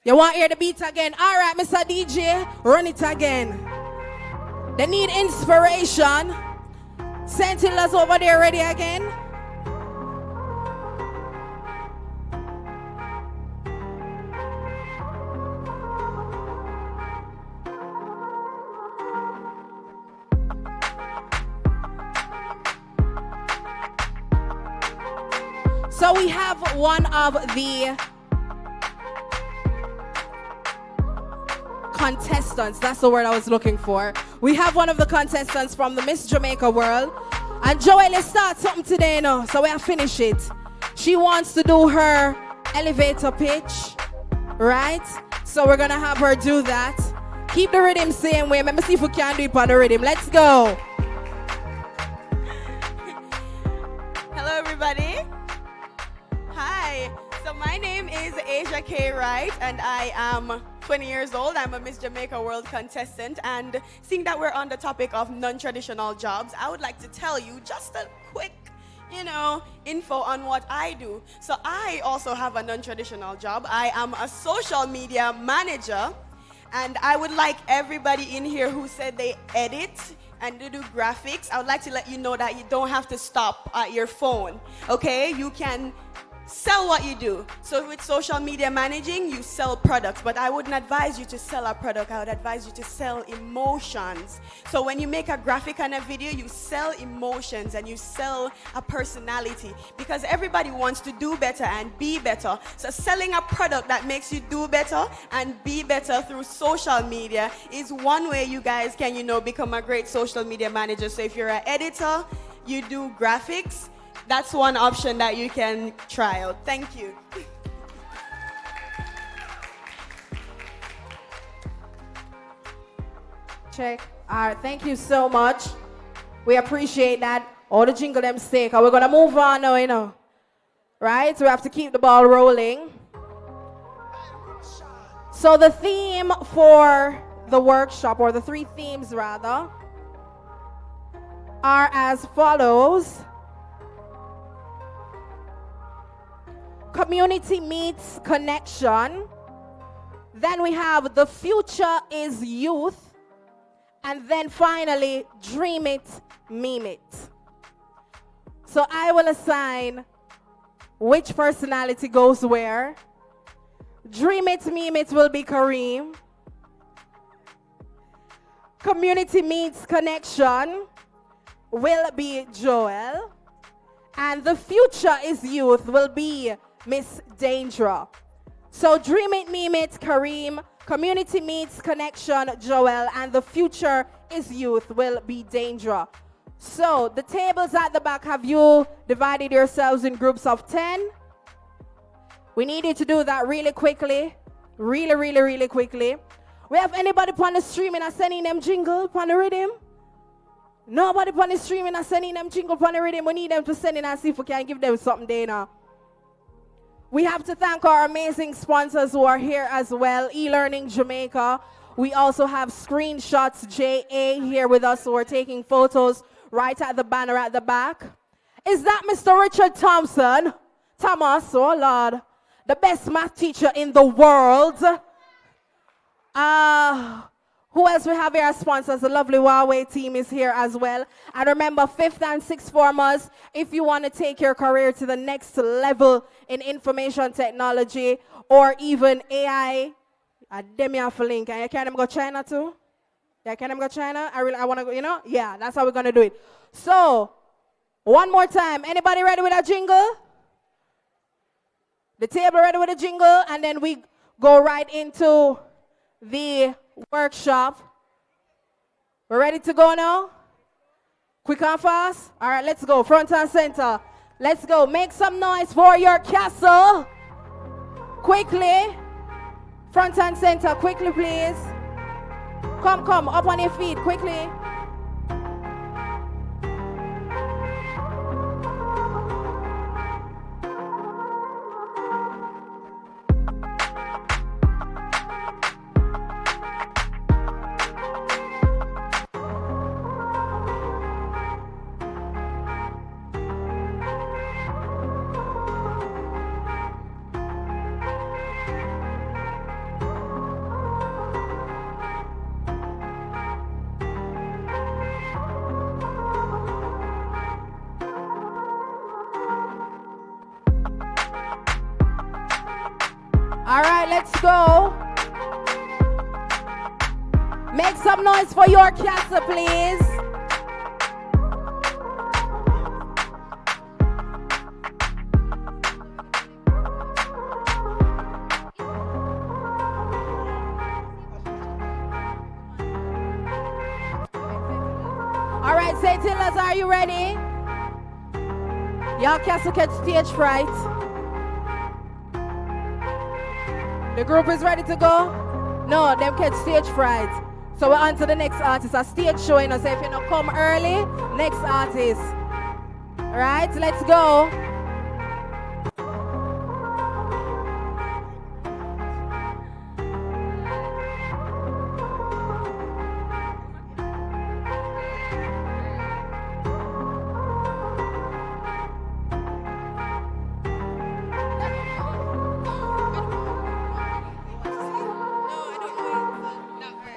You want to hear the beat again? All right, Mr. DJ, run it again. They need inspiration. Sentinels over there ready again? So we have one of the contestants. That's the word I was looking for. We have one of the contestants from the Miss Jamaica world. And Joey, let's start something today now. So we'll finish it. She wants to do her elevator pitch, right? So we're going to have her do that. Keep the rhythm same way. Let me see if we can do it on the rhythm. Let's go. Hello, everybody. Hi, so my name is Asia K. Wright, and I am 20 years old. I'm a Miss Jamaica World contestant, and seeing that we're on the topic of non-traditional jobs, I would like to tell you just a quick, info on what I do. So I also have a non-traditional job. I am a social media manager, and I would like everybody in here who said they edit and they do graphics, I would like to let you know that you don't have to stop at your phone, okay? You can sell what you do. So with social media managing, you sell products, but I wouldn't advise you to sell a product. I would advise you to sell emotions. So when you make a graphic and a video, you sell emotions and you sell a personality, because everybody wants to do better and be better. So selling a product that makes you do better and be better through social media is one way you guys can, become a great social media manager. So if you're an editor, you do graphics, that's one option that you can try out. Thank you. Check. All right, thank you so much. We appreciate that. All the jingle them stick. We're going to move on now, Right? So we have to keep the ball rolling. So the theme for the workshop, or the 3 themes rather, are as follows. Community meets connection. Then we have the future is youth. And then finally, dream it, meme it. So I will assign which personality goes where. Dream it, meme it will be Kareem. Community meets connection will be Joel. And the future is youth will be Miss Dandra. So dream it, meme it, Kareem. Community meets connection, Joel. And the future is youth will be Dandra. So the tables at the back, have you divided yourselves in groups of 10? We need you to do that really quickly. Really quickly. We have anybody on the streaming and sending them jingle on the rhythm? Nobody on the streaming and sending them jingle on the rhythm. We need them to send in and see if we can give them something there now. We have to thank our amazing sponsors who are here as well. E-Learning Jamaica. We also have Screenshots JA here with us who are taking photos right at the banner at the back. Is that Mr. Richard Thompson? Thomas, oh Lord. The best math teacher in the world. Who else we have here as sponsors? The lovely Huawei team is here as well. And remember, 5th and 6th formers, if you want to take your career to the next level in information technology or even AI, them you have to link. And you can them go China too? Yeah, can them go China? I want to go, you know? Yeah, that's how we're going to do it. So, one more time. Anybody ready with a jingle? The table ready with a jingle? And then we go right into the workshop. We're ready to go now? Quick and fast? All right, let's go. Front and center. Let's go. Make some noise for your castle. Quickly. Front and center. Quickly, please. Come. Up on your feet. Quickly. All right, let's go. Make some noise for your castle, please. All right, St. Hilda's, are you ready? Y'all castle catch stage fright. The group is ready to go? No, them catch stage fright. So we're on to the next artist. A stage show, you know, so if you don't come early, next artist. All right, let's go.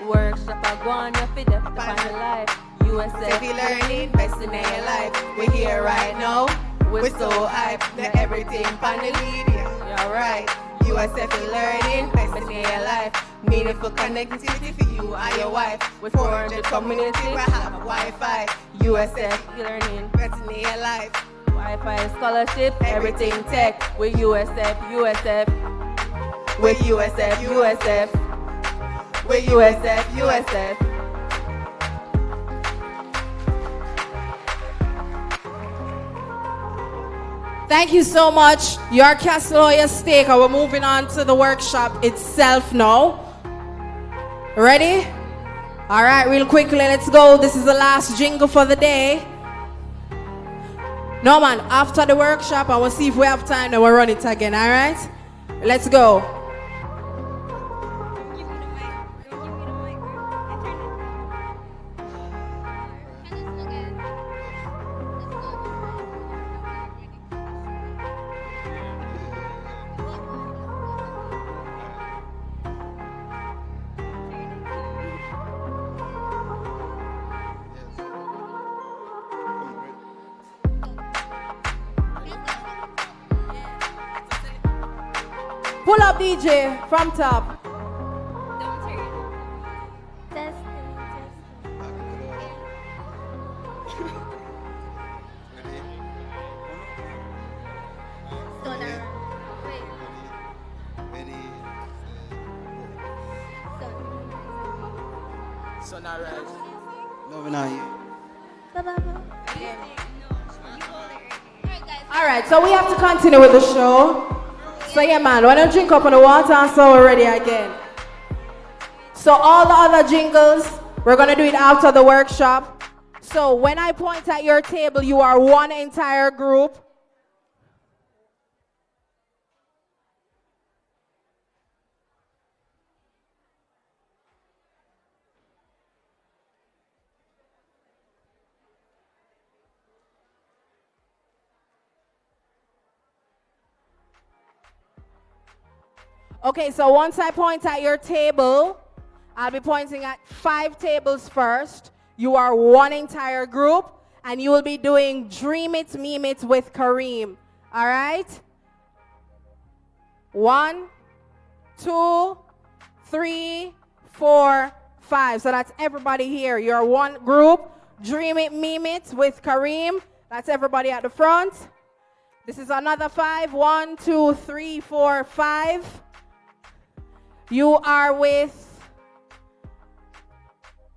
Workshop, I go on your feet, up on your life. USF learning, best in your life. We're here right now. We're so hyped. That everything on the media. You're right. USF learning, best in your life. Meaningful connectivity for you and your wife. With 400 community, we have Wi-Fi. USF learning, best in your life. Wi-Fi scholarship, everything tech. With USF. With USF. With USF. Thank you so much. Your castle or your stake. We're moving on to the workshop itself now. Ready? All right, real quickly, let's go. This is the last jingle for the day. No, man, after the workshop, I will see if we have time, then we'll run it again, all right? Let's go. Pull up DJ from top. Sunrise. Loving on you. All right, so we have to continue with the show. So yeah, man, why don't you drink up on the water and so we're ready again. So all the other jingles, we're gonna do it after the workshop. So when I point at your table, you are one entire group. Okay, so once I point at your table, I'll be pointing at 5 tables first. You are one entire group, and you will be doing Dream It, Meme It with Kareem. All right? 1, 2, 3, 4, 5. So that's everybody here. You're one group. Dream It, Meme It with Kareem. That's everybody at the front. This is another 5. 1, 2, 3, 4, 5. You are with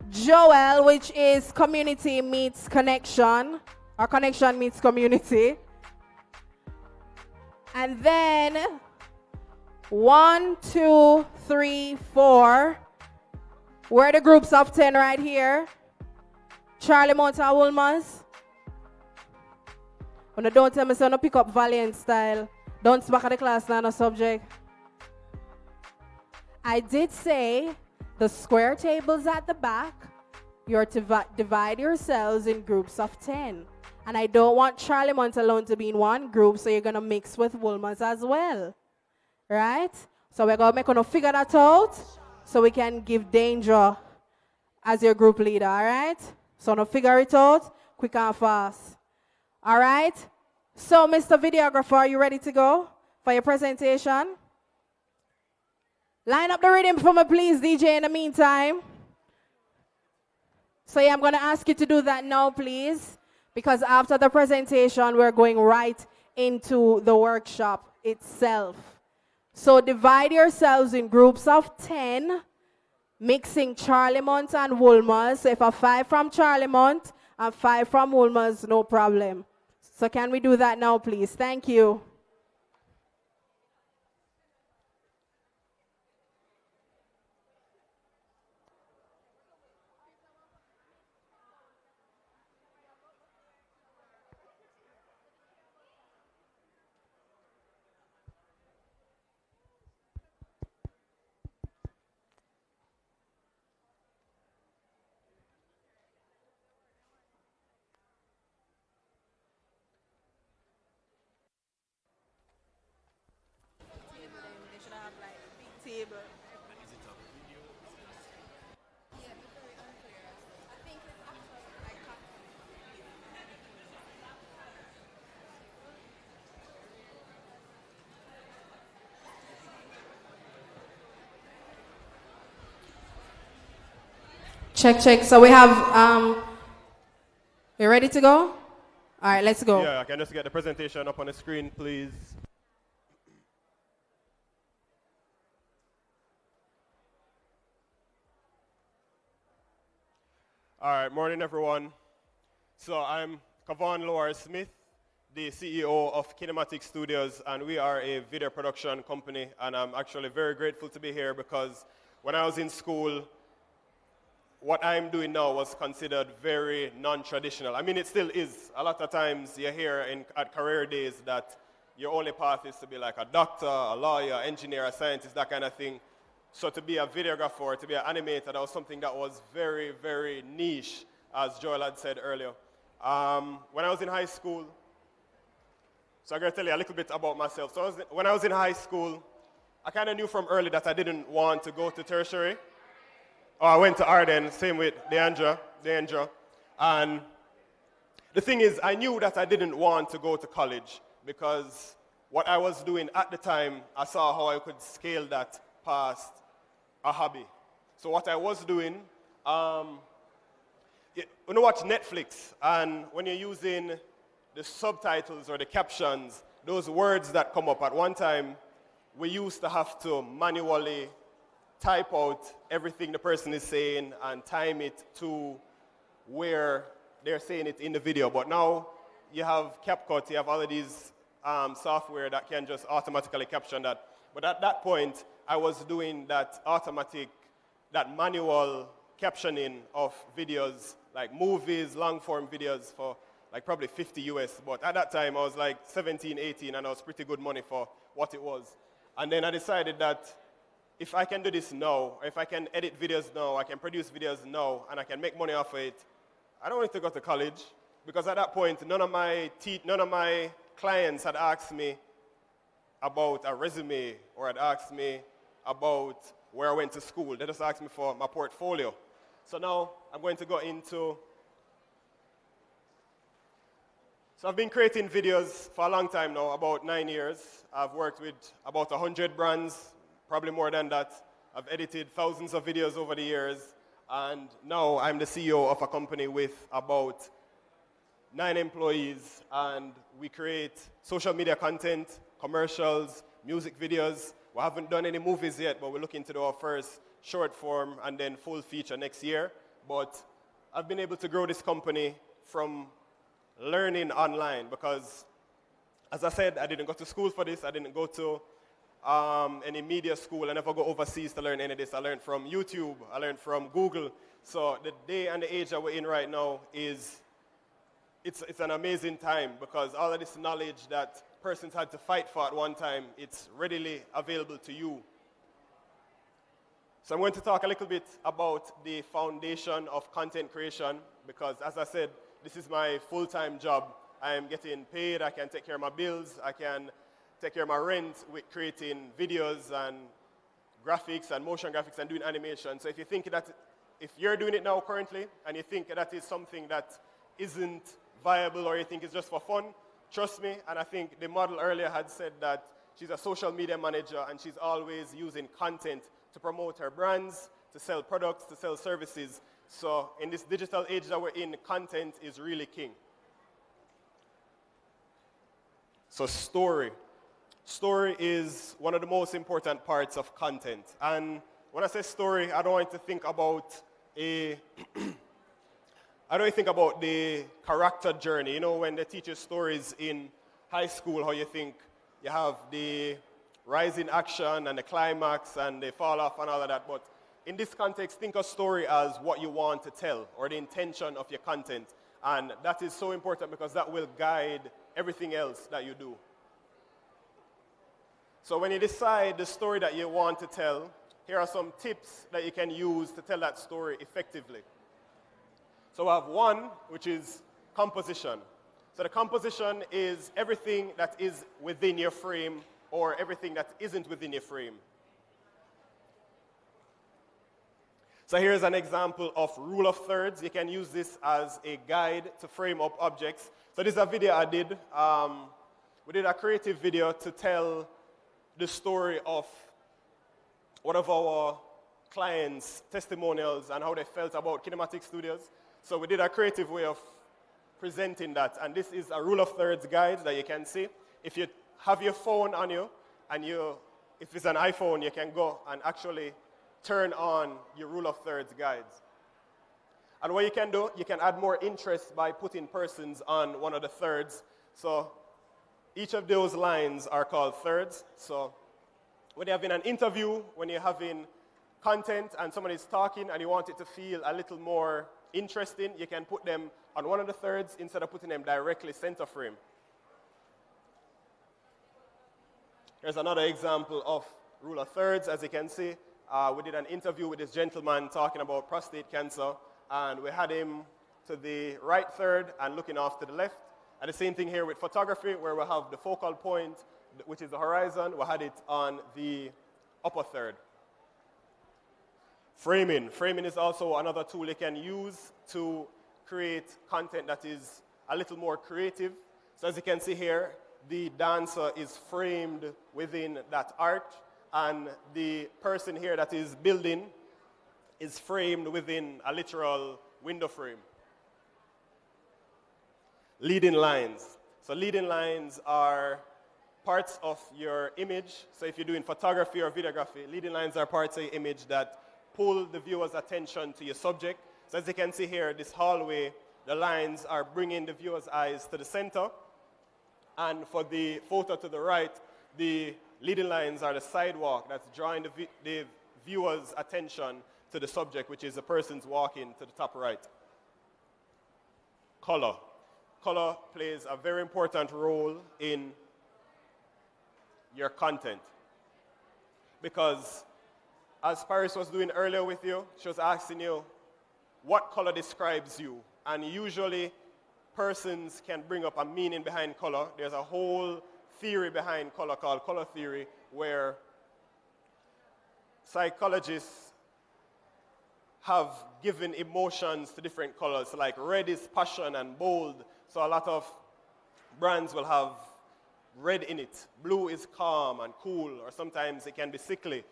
Joel, which is community meets connection, or connection meets community. And then 1, 2, 3, 4. We're the groups of 10 right here. Charlie Mount and Wolmer's. When don't tell me so no pick up Valiant style. Don't back at the class now, no subject. I did say the square tables at the back, you're to divide yourselves in groups of 10. And I don't want Charlie Mount alone to be in one group, so you're going to mix with Wolmer's as well. Right? So we're going to figure that out so we can give Danger as your group leader, all right? So now figure it out quick and fast. All right? So, Mr. Videographer, are you ready to go for your presentation? Line up the rhythm for me, please, DJ, in the meantime. So, yeah, I'm going to ask you to do that now, please, because after the presentation, we're going right into the workshop itself. So, divide yourselves in groups of 10, mixing Charlie Mount and Wolmer's. So, if a 5 from Charlie Mount and 5 from Wolmer's, no problem. So, can we do that now, please? Thank you. Check, check. So we have, you ready to go? All right, let's go. Yeah, I can just get the presentation up on the screen, please. All right, morning everyone. So I'm Kavon Lower-Smith, the CEO of Kinematic Studios, and we are a video production company, and I'm actually very grateful to be here because when I was in school, what I'm doing now was considered very non-traditional. I mean, it still is. A lot of times you hear at career days that your only path is to be like a doctor, a lawyer, engineer, a scientist, that kind of thing. So to be a videographer or to be an animator, that was something that was very, very niche, as Joel had said earlier. When I was in high school, so I'm going to tell you a little bit about myself. So when I was in high school, I kind of knew from early that I didn't want to go to tertiary. I went to Arden, same with Deandra. And the thing is, I knew that I didn't want to go to college because what I was doing at the time, I saw how I could scale that past a hobby. So what I was doing, when you watch Netflix and when you're using the subtitles or the captions, those words that come up at one time, we used to have to manually type out everything the person is saying and time it to where they're saying it in the video. But now you have CapCut, you have all of these software that can just automatically caption that. But at that point, I was doing that that manual captioning of videos, like movies, long-form videos for like probably 50 US. But at that time, I was like 17, 18, and I was pretty good money for what it was. And then I decided that if I can do this now, or if I can edit videos now, I can produce videos now, and I can make money off of it, I don't need to go to college. Because at that point, none of my clients had asked me about a resume or had asked me about where I went to school. They just asked me for my portfolio. So now I'm going to go into... So I've been creating videos for a long time now, about 9 years. I've worked with about 100 brands, probably more than that. I've edited thousands of videos over the years. And now I'm the CEO of a company with about 9 employees. And we create social media content, commercials, music videos. We haven't done any movies yet, but we're looking to do our first short form and then full feature next year. But I've been able to grow this company from learning online because, as I said, I didn't go to school for this. I didn't go to any media school. I never go overseas to learn any of this. I learned from YouTube. I learned from Google. So the day and the age that we're in right now is, it's an amazing time because all of this knowledge that persons had to fight for at one time, it's readily available to you. So I'm going to talk a little bit about the foundation of content creation because, as I said, this is my full-time job. I am getting paid. I can take care of my bills. I can take care of my rent with creating videos and graphics and motion graphics and doing animation. So if you think that, if you're doing it now currently and you think that is something that isn't viable or you think it's just for fun, trust me. And I think the model earlier had said that she's a social media manager and she's always using content to promote her brands, to sell products, to sell services. So in this digital age that we're in, content is really king. So story. Story is one of the most important parts of content. And when I say story, I don't want you to think about I don't think about the character journey. You know, when they teach you stories in high school, how you think you have the rising action and the climax and the fall off and all of that. But in this context, think of story as what you want to tell or the intention of your content. And that is so important because that will guide everything else that you do. So when you decide the story that you want to tell, here are some tips that you can use to tell that story effectively. So I have one, which is composition. So the composition is everything that is within your frame or everything that isn't within your frame. So here's an example of rule of thirds. You can use this as a guide to frame up objects. So this is a video I did. We did a creative video to tell the story of one of our clients' testimonials and how they felt about Kinematic Studios. So we did a creative way of presenting that. And this is a rule of thirds guide that you can see. If you have your phone on you, and if it's an iPhone, you can go and actually turn on your rule of thirds guides. And what you can do, you can add more interest by putting persons on one of the thirds. So each of those lines are called thirds. So when you're having an interview, when you're having content and somebody's talking and you want it to feel a little more interesting, you can put them on one of the thirds instead of putting them directly center frame. Here's another example of rule of thirds. As you can see, we did an interview with this gentleman talking about prostate cancer, and we had him to the right third and looking off to the left. And the same thing here with photography, where we have the focal point, which is the horizon. We had it on the upper third. Framing. Framing is also another tool you can use to create content that is a little more creative. So as you can see here, the dancer is framed within that art, and the person here that is building is framed within a literal window frame. Leading lines. So leading lines are parts of your image. So if you're doing photography or videography, leading lines are parts of your image that pull the viewer's attention to your subject. So as you can see here, this hallway, the lines are bringing the viewer's eyes to the center. And for the photo to the right, the leading lines are the sidewalk that's drawing the viewer's attention to the subject, which is the person's walking to the top right. Color. Color plays a very important role in your content. Because as Paris was doing earlier with you, she was asking you, what color describes you? And usually, persons can bring up a meaning behind color. There's a whole theory behind color called color theory, where psychologists have given emotions to different colors. Like red is passion and bold, so a lot of brands will have red in it. Blue is calm and cool, or sometimes it can be sickly.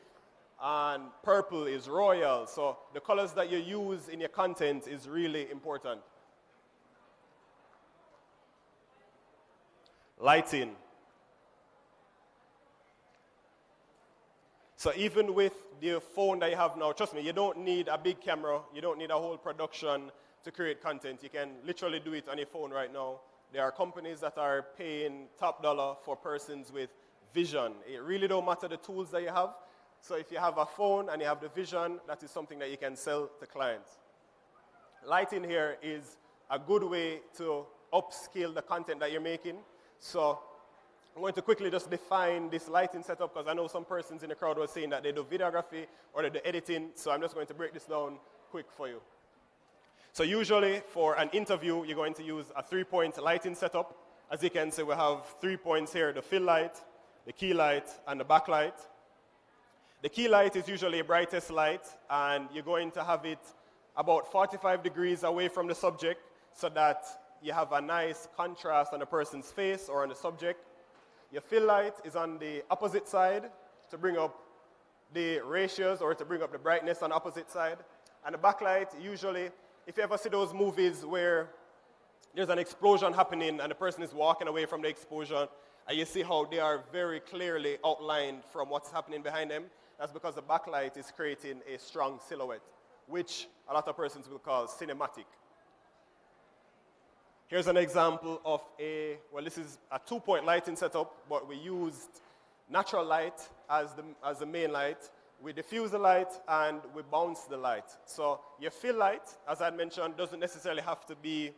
And purple is royal. So the colors that you use in your content is really important. Lighting. So even with the phone that you have now, trust me, you don't need a big camera. You don't need a whole production to create content. You can literally do it on your phone right now. There are companies that are paying top dollar for persons with vision. It really don't matter the tools that you have. So if you have a phone and you have the vision, that is something that you can sell to clients. Lighting here is a good way to upscale the content that you're making. So I'm going to quickly just define this lighting setup because I know some persons in the crowd were saying that they do videography or they do editing. So I'm just going to break this down quick for you. So usually for an interview, you're going to use a 3-point lighting setup. As you can see, we have 3 points here: the fill light, the key light, and the backlight. The key light is usually the brightest light, and you're going to have it about 45 degrees away from the subject so that you have a nice contrast on the person's face or on the subject. Your fill light is on the opposite side to bring up the ratios or to bring up the brightness on the opposite side. And the backlight, usually, if you ever see those movies where there's an explosion happening and the person is walking away from the explosion, and you see how they are very clearly outlined from what's happening behind them, that's because the backlight is creating a strong silhouette, which a lot of persons will call cinematic. Here's an example of this is a 2-point lighting setup, but we used natural light as the main light. We diffuse the light and we bounce the light. So your fill light, as I mentioned, doesn't necessarily have to be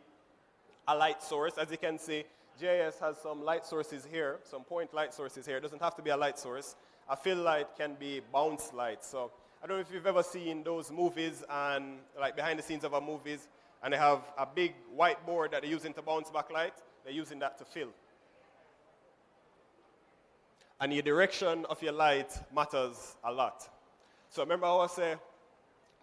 a light source. As you can see, GIS has some light sources here, some point light sources here. It doesn't have to be a light source. A fill light can be bounce light. So I don't know if you've ever seen those movies and like behind the scenes of our movies, and they have a big whiteboard that they're using to bounce back light. They're using that to fill. And your direction of your light matters a lot. So remember how I say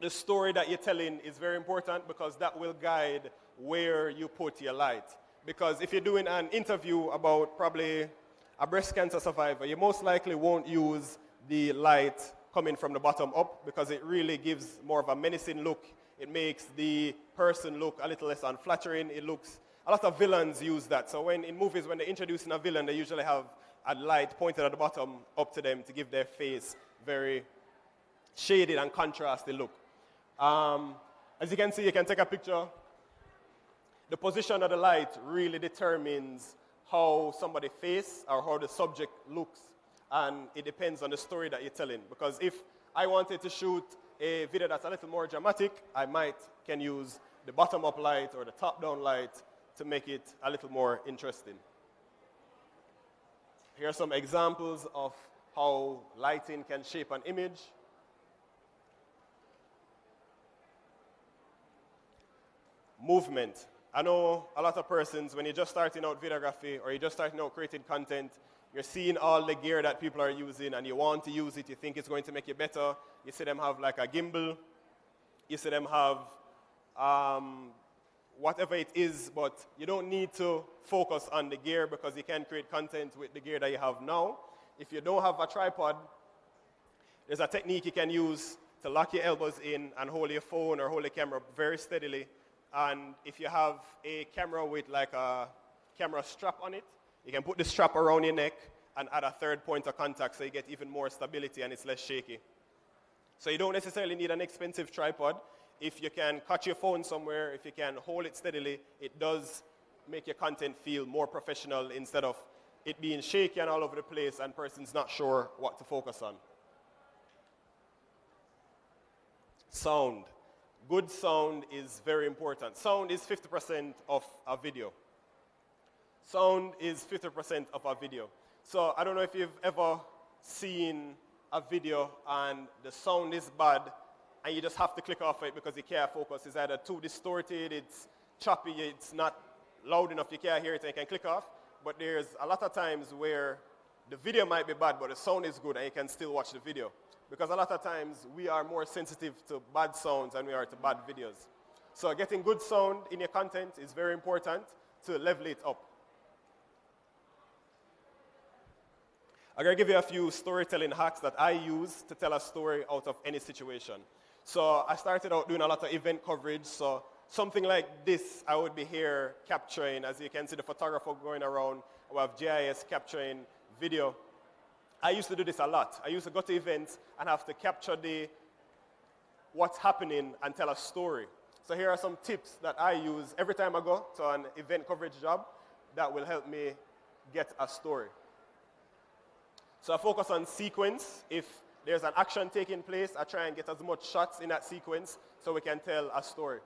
the story that you're telling is very important because that will guide where you put your light. Because if you're doing an interview about probably a breast cancer survivor, you most likely won't use the light coming from the bottom up because it really gives more of a menacing look. It makes the person look a little less unflattering. A lot of villains use that. So in movies, when they're introducing a villain, they usually have a light pointed at the bottom up to them to give their face very shaded and contrasted look. As you can see, you can take a picture. The position of the light really determines how somebody's face or how the subject looks, and it depends on the story that you're telling. Because if I wanted to shoot a video that's a little more dramatic, I can use the bottom-up light or the top-down light to make it a little more interesting. Here are some examples of how lighting can shape an image. Movement. I know a lot of persons, when you're just starting out videography or you're just starting out creating content, you're seeing all the gear that people are using and you want to use it, you think it's going to make you better. You see them have like a gimbal, you see them have whatever it is, but you don't need to focus on the gear because you can create content with the gear that you have now. If you don't have a tripod, there's a technique you can use to lock your elbows in and hold your phone or hold your camera very steadily. And if you have a camera with like a camera strap on it, you can put the strap around your neck and add a third point of contact so you get even more stability and it's less shaky. So you don't necessarily need an expensive tripod. If you can catch your phone somewhere, if you can hold it steadily, it does make your content feel more professional instead of it being shaky and all over the place and persons not sure what to focus on. Sound. Good sound is very important. Sound is 50% of a video. Sound is 50% of a video. So I don't know if you've ever seen a video and the sound is bad and you just have to click off it because you can't focus. It's either too distorted, it's choppy, it's not loud enough, you can't hear it and you can click off. But there's a lot of times where the video might be bad, but the sound is good and you can still watch the video. Because a lot of times we are more sensitive to bad sounds than we are to bad videos. So getting good sound in your content is very important to level it up. I'm going to give you a few storytelling hacks that I use to tell a story out of any situation. So I started out doing a lot of event coverage. So something like this, I would be here capturing. As you can see, the photographer going around. We have GIS capturing video. I used to do this a lot. I used to go to events and have to capture what's happening and tell a story. So here are some tips that I use every time I go to an event coverage job that will help me get a story. So I focus on sequence. If there's an action taking place, I try and get as much shots in that sequence so we can tell a story.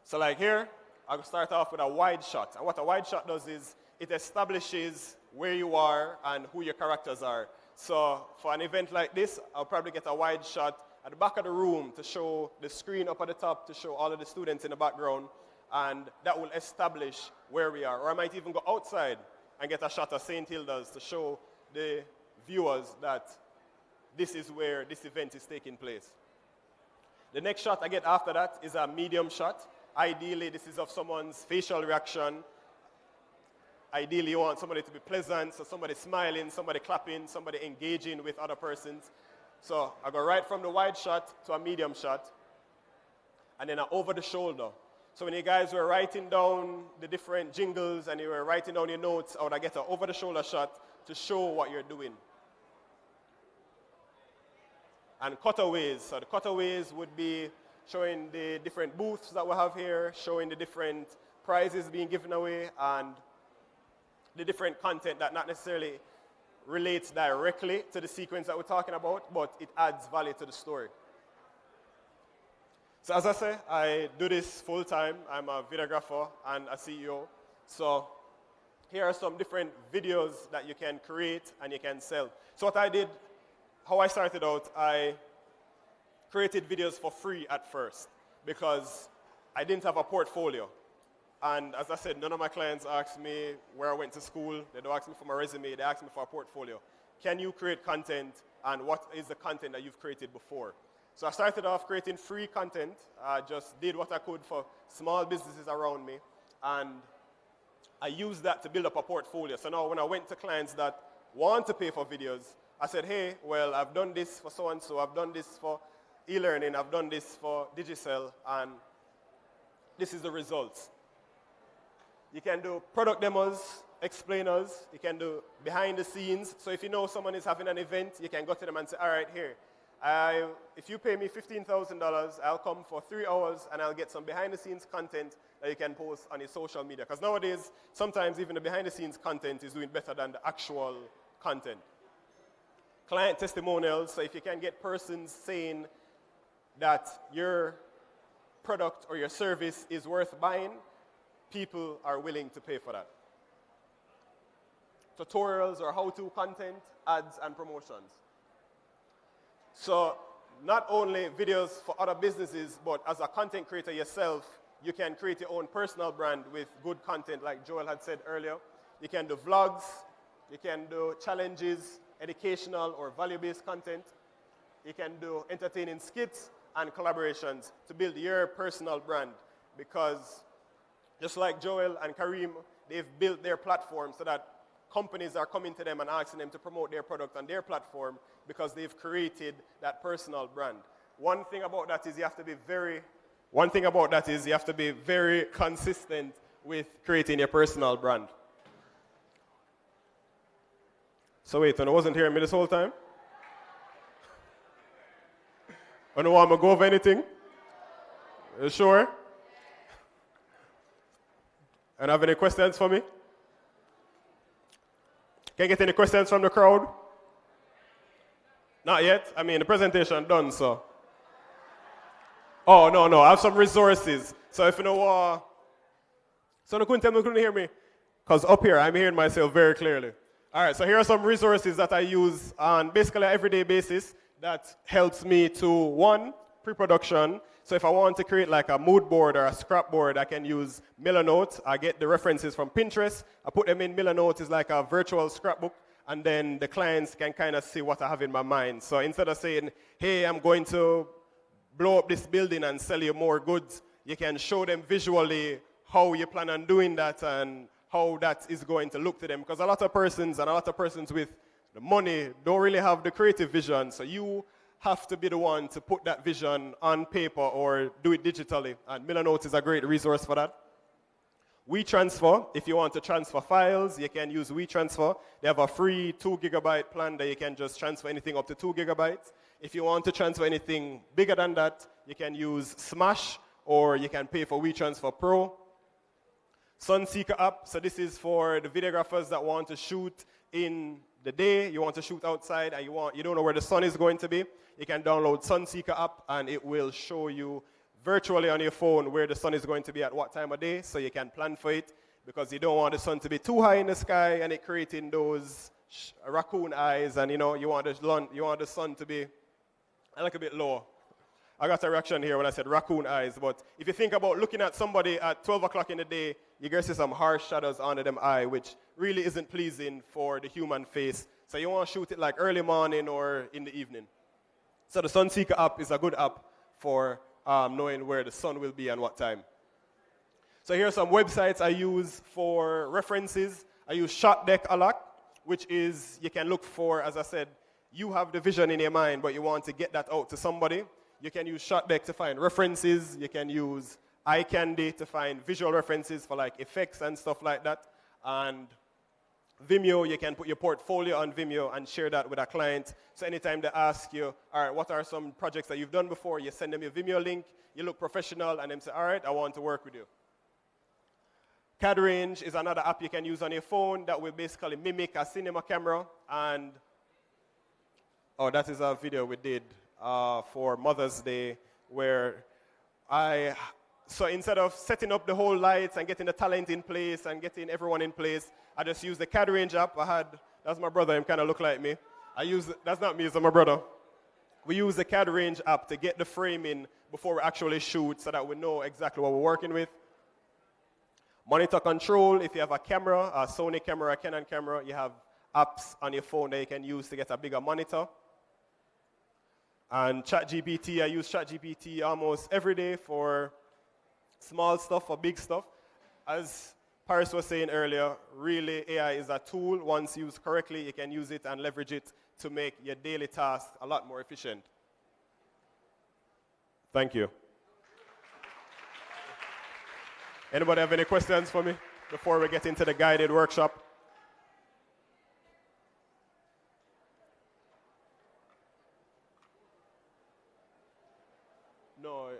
So like here, I'll start off with a wide shot. And what a wide shot does is it establishes where you are and who your characters are. So for an event like this, I'll probably get a wide shot at the back of the room to show the screen up at the top to show all of the students in the background. And that will establish where we are. Or I might even go outside and get a shot of St. Hilda's to show the viewers that this is where this event is taking place. The next shot I get after that is a medium shot. Ideally, this is of someone's facial reaction. Ideally, you want somebody to be pleasant, so somebody smiling, somebody clapping, somebody engaging with other persons. So I go right from the wide shot to a medium shot, and then over the shoulder. So when you guys were writing down the different jingles and you were writing down your notes, I would get an over the shoulder shot to show what you're doing. And cutaways. So the cutaways would be showing the different booths that we have here, showing the different prizes being given away, and the different content that not necessarily relates directly to the sequence that we're talking about, but it adds value to the story. So as I say, I do this full time. I'm a videographer and a CEO. So here are some different videos that you can create and you can sell. So what I did, how I started out, I created videos for free at first because I didn't have a portfolio. And as I said, none of my clients asked me where I went to school. They don't ask me for my resume. They ask me for a portfolio. Can you create content, and what is the content that you've created before? So I started off creating free content. I just did what I could for small businesses around me, and I used that to build up a portfolio. So now when I went to clients that want to pay for videos, I said, hey, well, I've done this for so-and-so. I've done this for e-learning. I've done this for Digicel, and this is the results. You can do product demos, explainers. You can do behind the scenes. So if you know someone is having an event, you can go to them and say, all right, here, if you pay me $15,000, I'll come for 3 hours and I'll get some behind the scenes content that you can post on your social media. Because nowadays, sometimes even the behind the scenes content is doing better than the actual content. Client testimonials. So if you can get persons saying that your product or your service is worth buying, people are willing to pay for that. Tutorials or how-to content, ads, and promotions. So not only videos for other businesses, but as a content creator yourself, you can create your own personal brand with good content, like Joel had said earlier. You can do vlogs, you can do challenges, educational or value-based content. You can do entertaining skits and collaborations to build your personal brand, because just like Joel and Kareem, they've built their platform so that companies are coming to them and asking them to promote their product on their platform because they've created that personal brand. One thing about that is you have to be very consistent with creating your personal brand. So wait, I wasn't hearing me this whole time? I don't want to go over anything? You sure? And have any questions for me? Can I get any questions from the crowd? Not yet? I mean, the presentation done, so. Oh, no, I have some resources. So if you know, so you couldn't tell me you couldn't hear me? Because up here, I'm hearing myself very clearly. All right, so here are some resources that I use on basically an everyday basis that helps me to, one, pre-production. So if I want to create like a mood board or a scrap board, I can use Millernote. I get the references from Pinterest. I put them in Millernote. It's like a virtual scrapbook. and then the clients can kind of see what I have in my mind. So instead of saying, hey, I'm going to blow up this building and sell you more goods, you can show them visually how you plan on doing that and how that is going to look to them. Because a lot of persons with the money don't really have the creative vision. So you have to be the one to put that vision on paper or do it digitally. And Milanote is a great resource for that. WeTransfer, if you want to transfer files, you can use WeTransfer. They have a free 2 gigabyte plan that you can just transfer anything up to 2 gigabytes. If you want to transfer anything bigger than that, you can use Smash or you can pay for WeTransfer Pro. Sunseeker app, so this is for the videographers that want to shoot in the day, you want to shoot outside and you don't know where the sun is going to be. You can download Sunseeker app and it will show you virtually on your phone where the sun is going to be at what time of day, so you can plan for it, because you don't want the sun to be too high in the sky and it creating those raccoon eyes, and you want the sun to be a little bit lower. I got a reaction here when I said raccoon eyes, but if you think about looking at somebody at 12 o'clock in the day, you're going to see some harsh shadows under them eye, which really isn't pleasing for the human face. So you want to shoot it like early morning or in the evening. So the Sunseeker app is a good app for knowing where the sun will be and what time. So here are some websites I use for references. I use ShotDeck a lot, which is, you can look for, as I said, you have the vision in your mind, but you want to get that out to somebody. You can use ShotDeck to find references. You can use iCandy to find visual references for like effects and stuff like that. And Vimeo, you can put your portfolio on Vimeo and share that with a client. So anytime they ask you, all right, what are some projects that you've done before, you send them your Vimeo link, you look professional, and then say, all right, I want to work with you. CAD Range is another app you can use on your phone that will basically mimic a cinema camera. And, oh, that is a video we did for Mother's Day where so instead of setting up the whole lights and getting the talent in place and getting everyone in place, I just used the CAD Range app. That's my brother, him kind of look like me. That's not me, it's my brother. We use the CAD Range app to get the frame in before we actually shoot so that we know exactly what we're working with. Monitor control, if you have a camera, a Sony camera, a Canon camera, you have apps on your phone that you can use to get a bigger monitor. And ChatGPT, I use ChatGPT almost every day for small stuff or big stuff. As Paris was saying earlier, really AI is a tool. Once used correctly, you can use it and leverage it to make your daily tasks a lot more efficient. Thank you. Anybody have any questions for me before we get into the guided workshop? No. I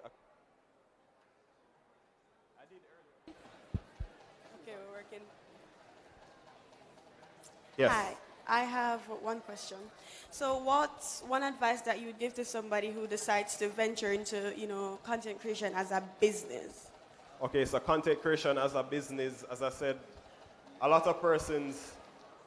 did earlier. Okay, we're working. Yes. Hi, I have one question. So what's one advice that you would give to somebody who decides to venture into, content creation as a business? Okay, so content creation as a business, as I said,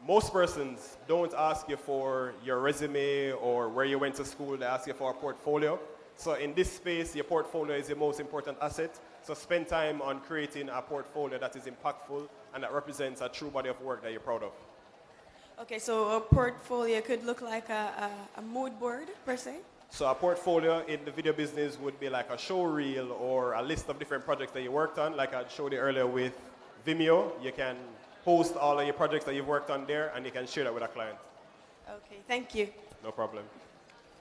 most persons don't ask you for your resume or where you went to school. They ask you for a portfolio. So in this space, your portfolio is your most important asset. So spend time on creating a portfolio that is impactful and that represents a true body of work that you're proud of. Okay, so a portfolio could look like a mood board, per se? So a portfolio in the video business would be like a show reel or a list of different projects that you worked on. Like I showed you earlier with Vimeo, you can post all of your projects that you've worked on there and you can share that with a client. Okay, thank you. No problem.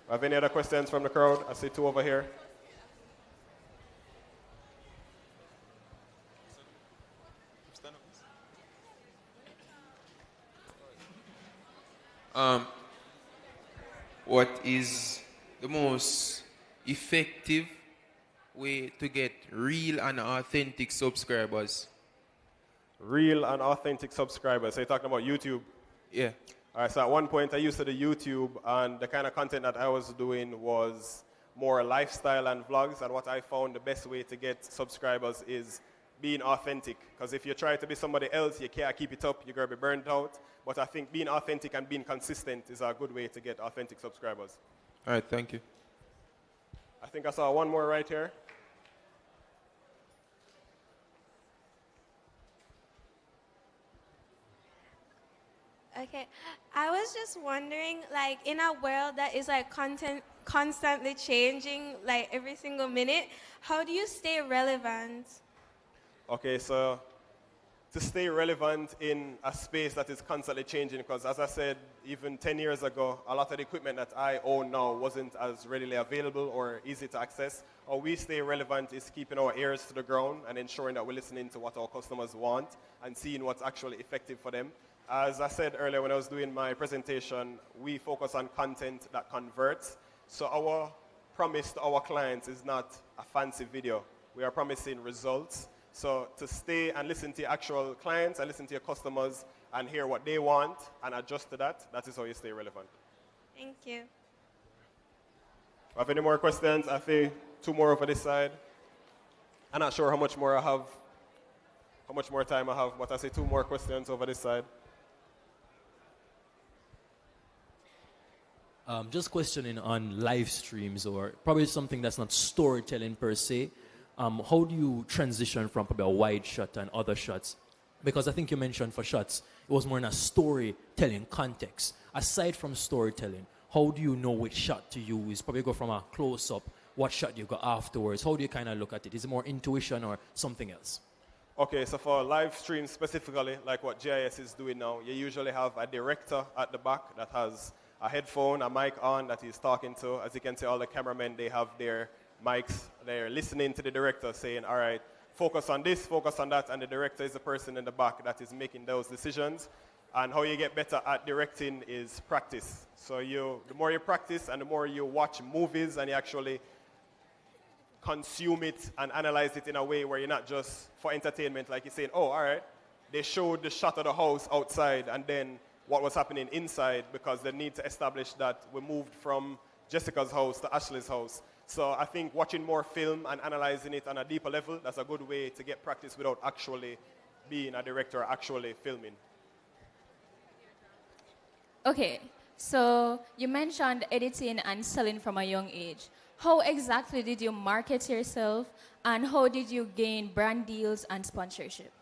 Have any other questions from the crowd? I see two over here. What is the most effective way to get real and authentic subscribers? Real and authentic subscribers. So you're talking about YouTube? Yeah. All right, so at one point I used to do YouTube, and the kind of content that I was doing was more lifestyle and vlogs, and what I found the best way to get subscribers is being authentic. Because if you try to be somebody else, you can't keep it up, you're going to be burned out. But I think being authentic and being consistent is a good way to get authentic subscribers. All right, thank you. I think I saw one more right here. Okay, I was just wondering, like, in a world that is like content constantly changing, like every single minute, how do you stay relevant? Okay, so to stay relevant in a space that is constantly changing, because as I said, even 10 years ago, a lot of the equipment that I own now wasn't as readily available or easy to access. How we stay relevant is keeping our ears to the ground and ensuring that we're listening to what our customers want and seeing what's actually effective for them. As I said earlier when I was doing my presentation, we focus on content that converts. So our promise to our clients is not a fancy video. We are promising results. So to stay and listen to your actual clients and listen to your customers and hear what they want and adjust to that, that is how you stay relevant. Thank you. Have any more questions? I think 2 more over this side. I'm not sure how much more I have, how much more time I have, but I say 2 more questions over this side. Just questioning on live streams or probably something that's not storytelling per se. How do you transition from probably a wide shot and other shots? Because I think you mentioned for shots, it was more in a storytelling context. Aside from storytelling, how do you know which shot to use? Probably go from a close-up, what shot you go afterwards? How do you kind of look at it? Is it more intuition or something else? Okay, so for live streams specifically, like what GIS is doing now, you usually have a director at the back that has a headphone, a mic on that he's talking to. As you can see, all the cameramen, they have their mics. They're listening to the director saying, all right, focus on this, focus on that, and the director is the person in the back that is making those decisions. And how you get better at directing is practice. So the more you practice and the more you watch movies and you actually consume it and analyze it in a way where you're not just for entertainment, like you're saying, oh, all right, they showed the shot of the house outside and then what was happening inside because they need to establish that we moved from Jessica's house to Ashley's house. So I think watching more film and analyzing it on a deeper level, that's a good way to get practice without actually being a director or actually filming. Okay, so you mentioned editing and selling from a young age. How exactly did you market yourself and how did you gain brand deals and sponsorship?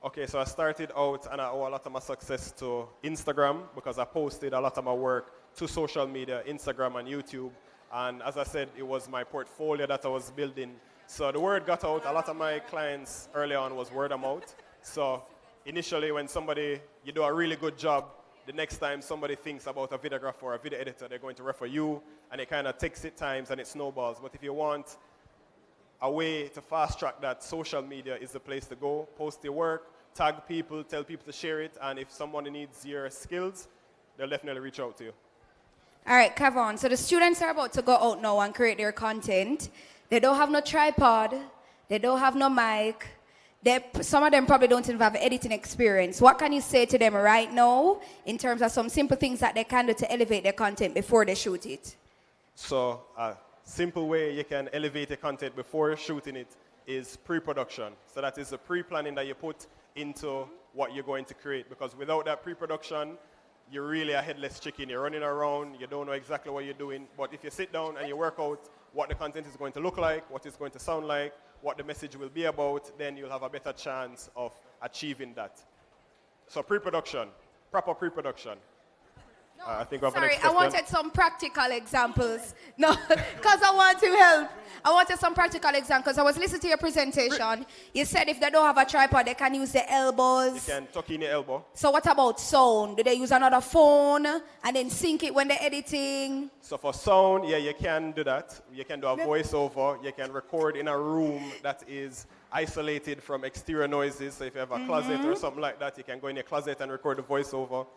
Okay, so I started out and I owe a lot of my success to Instagram because I posted a lot of my work to social media, Instagram and YouTube. And as I said, it was my portfolio that I was building. So the word got out. A lot of my clients early on was word of mouth. So initially when you do a really good job, the next time somebody thinks about a videographer or a video editor, they're going to refer you, and it kind of takes it times and it snowballs. But if you want a way to fast track that, social media is the place to go. Post your work, tag people, tell people to share it, and if someone needs your skills, they'll definitely reach out to you. All right, Kavon. So the students are about to go out now and create their content. They don't have no tripod. They don't have no mic. Some of them probably don't even have editing experience. What can you say to them right now in terms of some simple things that they can do to elevate their content before they shoot it? So a simple way you can elevate your content before shooting it is pre-production. So that is the pre-planning that you put into what you're going to create. Because without that pre-production, you're really a headless chicken. You're running around, you don't know exactly what you're doing. But if you sit down and you work out what the content is going to look like, what it's going to sound like, what the message will be about, then you'll have a better chance of achieving that. So pre-production, proper pre-production. I think we have Sorry, a next I question. wanted some practical examples. No, because I want to help. I wanted some practical examples. I was listening to your presentation. You said if they don't have a tripod, they can use their elbows. You can tuck in your elbow. So what about sound? Do they use another phone and then sync it when they're editing? So for sound, yeah, you can do that. You can do a voiceover. You can record in a room that is isolated from exterior noises. So if you have a closet or something like that, you can go in your closet and record the voiceover.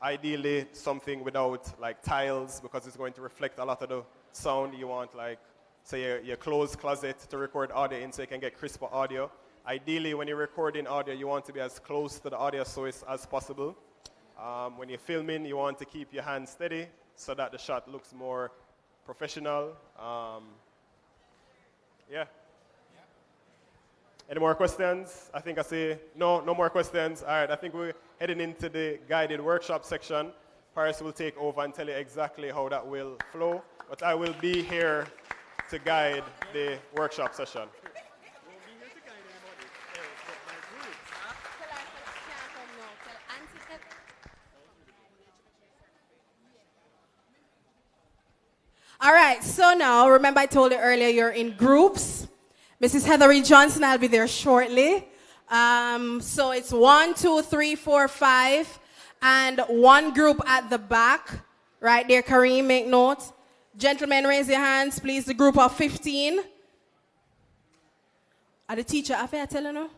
Ideally, something without like tiles because it's going to reflect a lot of the sound. You want like, say, your closed closet to record audio in so you can get crisper audio. Ideally, when you're recording audio, you want to be as close to the audio source as possible. When you're filming, you want to keep your hands steady so that the shot looks more professional. Yeah. Any more questions? I think I say no more questions. All right, I think we're heading into the guided workshop section. Paris will take over and tell you exactly how that will flow. But I will be here to guide the workshop session. All right, so now, remember I told you earlier you're in groups. Mrs. Heathery Johnson, I'll be there shortly. So it's 1, 2, 3, 4, 5, and one group at the back. Right there, Kareem, make note. Gentlemen, raise your hands, please. The group of 15. Are the teacher, have I tell you now?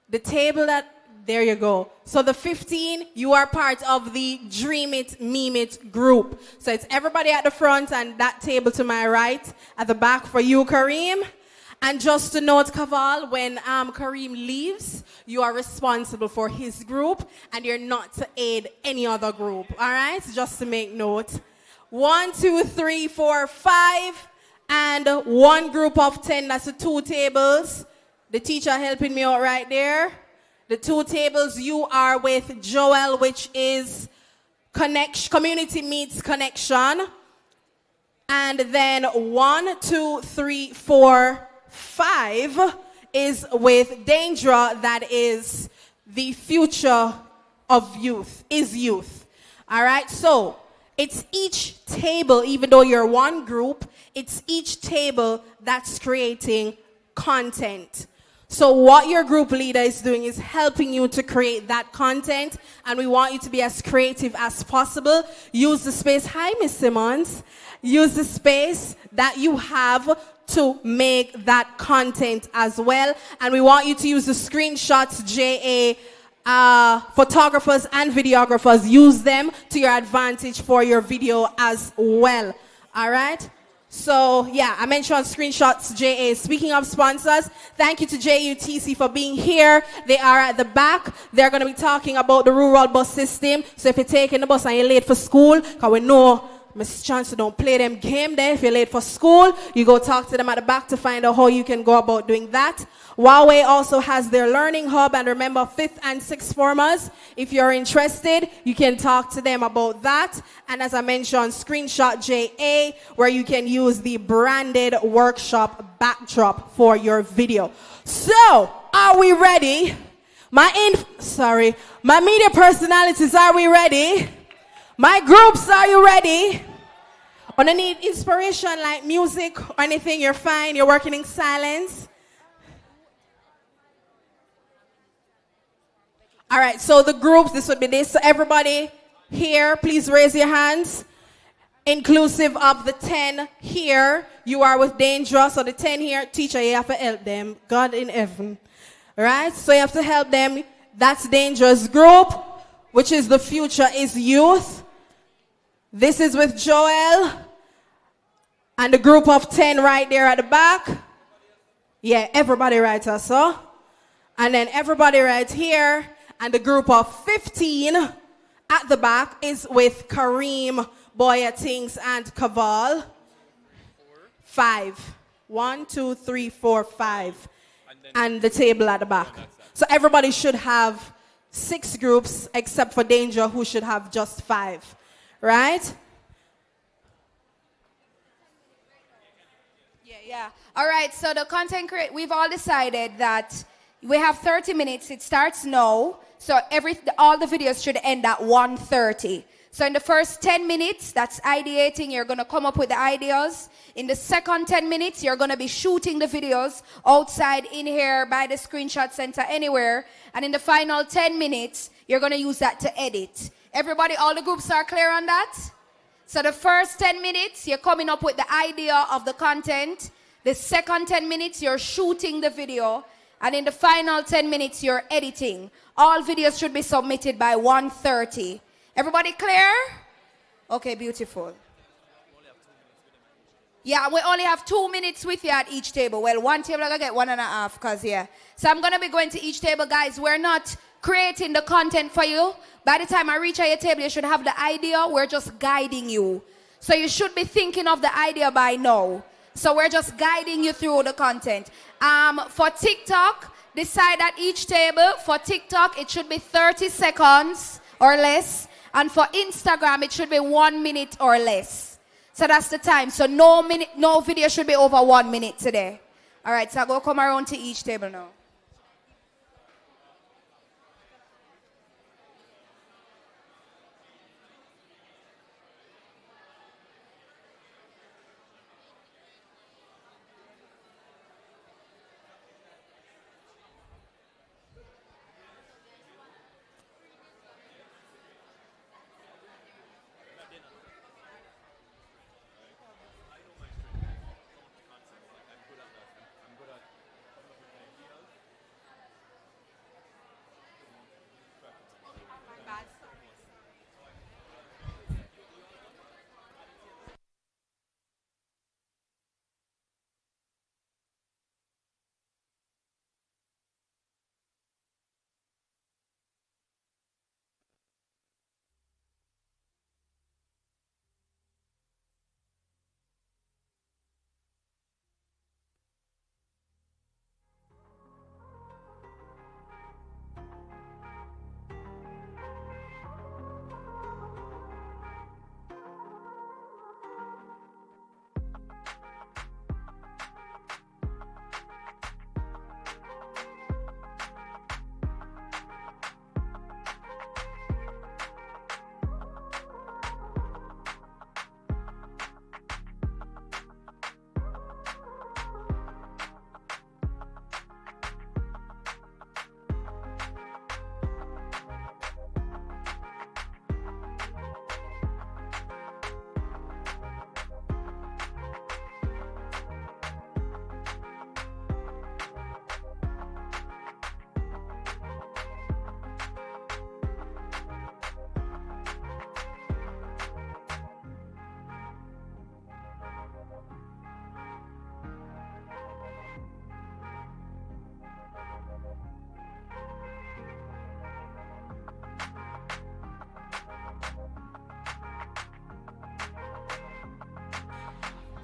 The table that, there you go. So the 15, you are part of the Dream It, Meme It group. So it's everybody at the front and that table to my right, at the back for you, Kareem. And just to note, Kaval, when Kareem leaves, you are responsible for his group and you're not to aid any other group, all right? Just to make note. 1, 2, 3, 4, 5, and one group of 10, that's the 2 tables. The teacher helping me out right there. The 2 tables, you are with Joel, which is community meets connection. And then 1, 2, 3, 4, 5 is with Danger, that is the future of youth, is youth. All right, so it's each table, even though you're one group, it's each table that's creating content. So what your group leader is doing is helping you to create that content, and we want you to be as creative as possible. Use the space, hi Miss Simmons, use the space that you have to make that content as well. And we want you to use the screenshots, JA, photographers and videographers, use them to your advantage for your video as well. All right? So, yeah, I mentioned screenshots, JA. Speaking of sponsors, thank you to JUTC for being here. They are at the back. They're going to be talking about the rural bus system. So if you're taking the bus and you're late for school, because we know Mrs. Chancellor don't play them game there. If you're late for school, you go talk to them at the back to find out how you can go about doing that. Huawei also has their learning hub, and remember, 5th and 6th formers, if you're interested, you can talk to them about that. And as I mentioned, Screenshot JA, where you can use the branded workshop backdrop for your video. So, are we ready? My media personalities, are we ready? My groups, are you ready? When I need inspiration like music or anything, you're fine, you're working in silence. All right, so the groups, this would be this. So everybody here, please raise your hands. Inclusive of the 10 here, you are with Danger. So the 10 here, teacher, you have to help them. God in heaven. All right, so you have to help them. That's Danger's group, which is the future is youth. This is with Joel. And the group of 10 right there at the back. Yeah, everybody right also. And then everybody right here. And the group of 15 at the back is with Kareem, Boya Things, and Kaval. 5. 1, 2, 3, 4, 5. And the table at the back. So everybody should have 6 groups except for Danger, who should have just 5. Right? Yeah. All right, so the content we've all decided that we have 30 minutes. It starts now. So all the videos should end at 1:30. So in the first 10 minutes, that's ideating. You're going to come up with the ideas. In the second 10 minutes, you're going to be shooting the videos outside, in here, by the screenshot center, anywhere. And in the final 10 minutes, you're going to use that to edit. Everybody, all the groups are clear on that? So the first 10 minutes, you're coming up with the idea of the content. The second 10 minutes, you're shooting the video. And in the final 10 minutes, you're editing. All videos should be submitted by 1:30. Everybody clear? Okay, beautiful. Yeah, we only have 2 minutes with you at each table. Well, one table I'm going to get 1.5 because, yeah. So I'm going to be going to each table, guys. We're not creating the content for you. By the time I reach at your table, you should have the idea. We're just guiding you. So you should be thinking of the idea by now. So we're just guiding you through the content. For TikTok, decide at each table. For TikTok, it should be 30 seconds or less. And for Instagram, it should be 1 minute or less. So that's the time. So no video should be over 1 minute today. All right, so I'll go come around to each table now.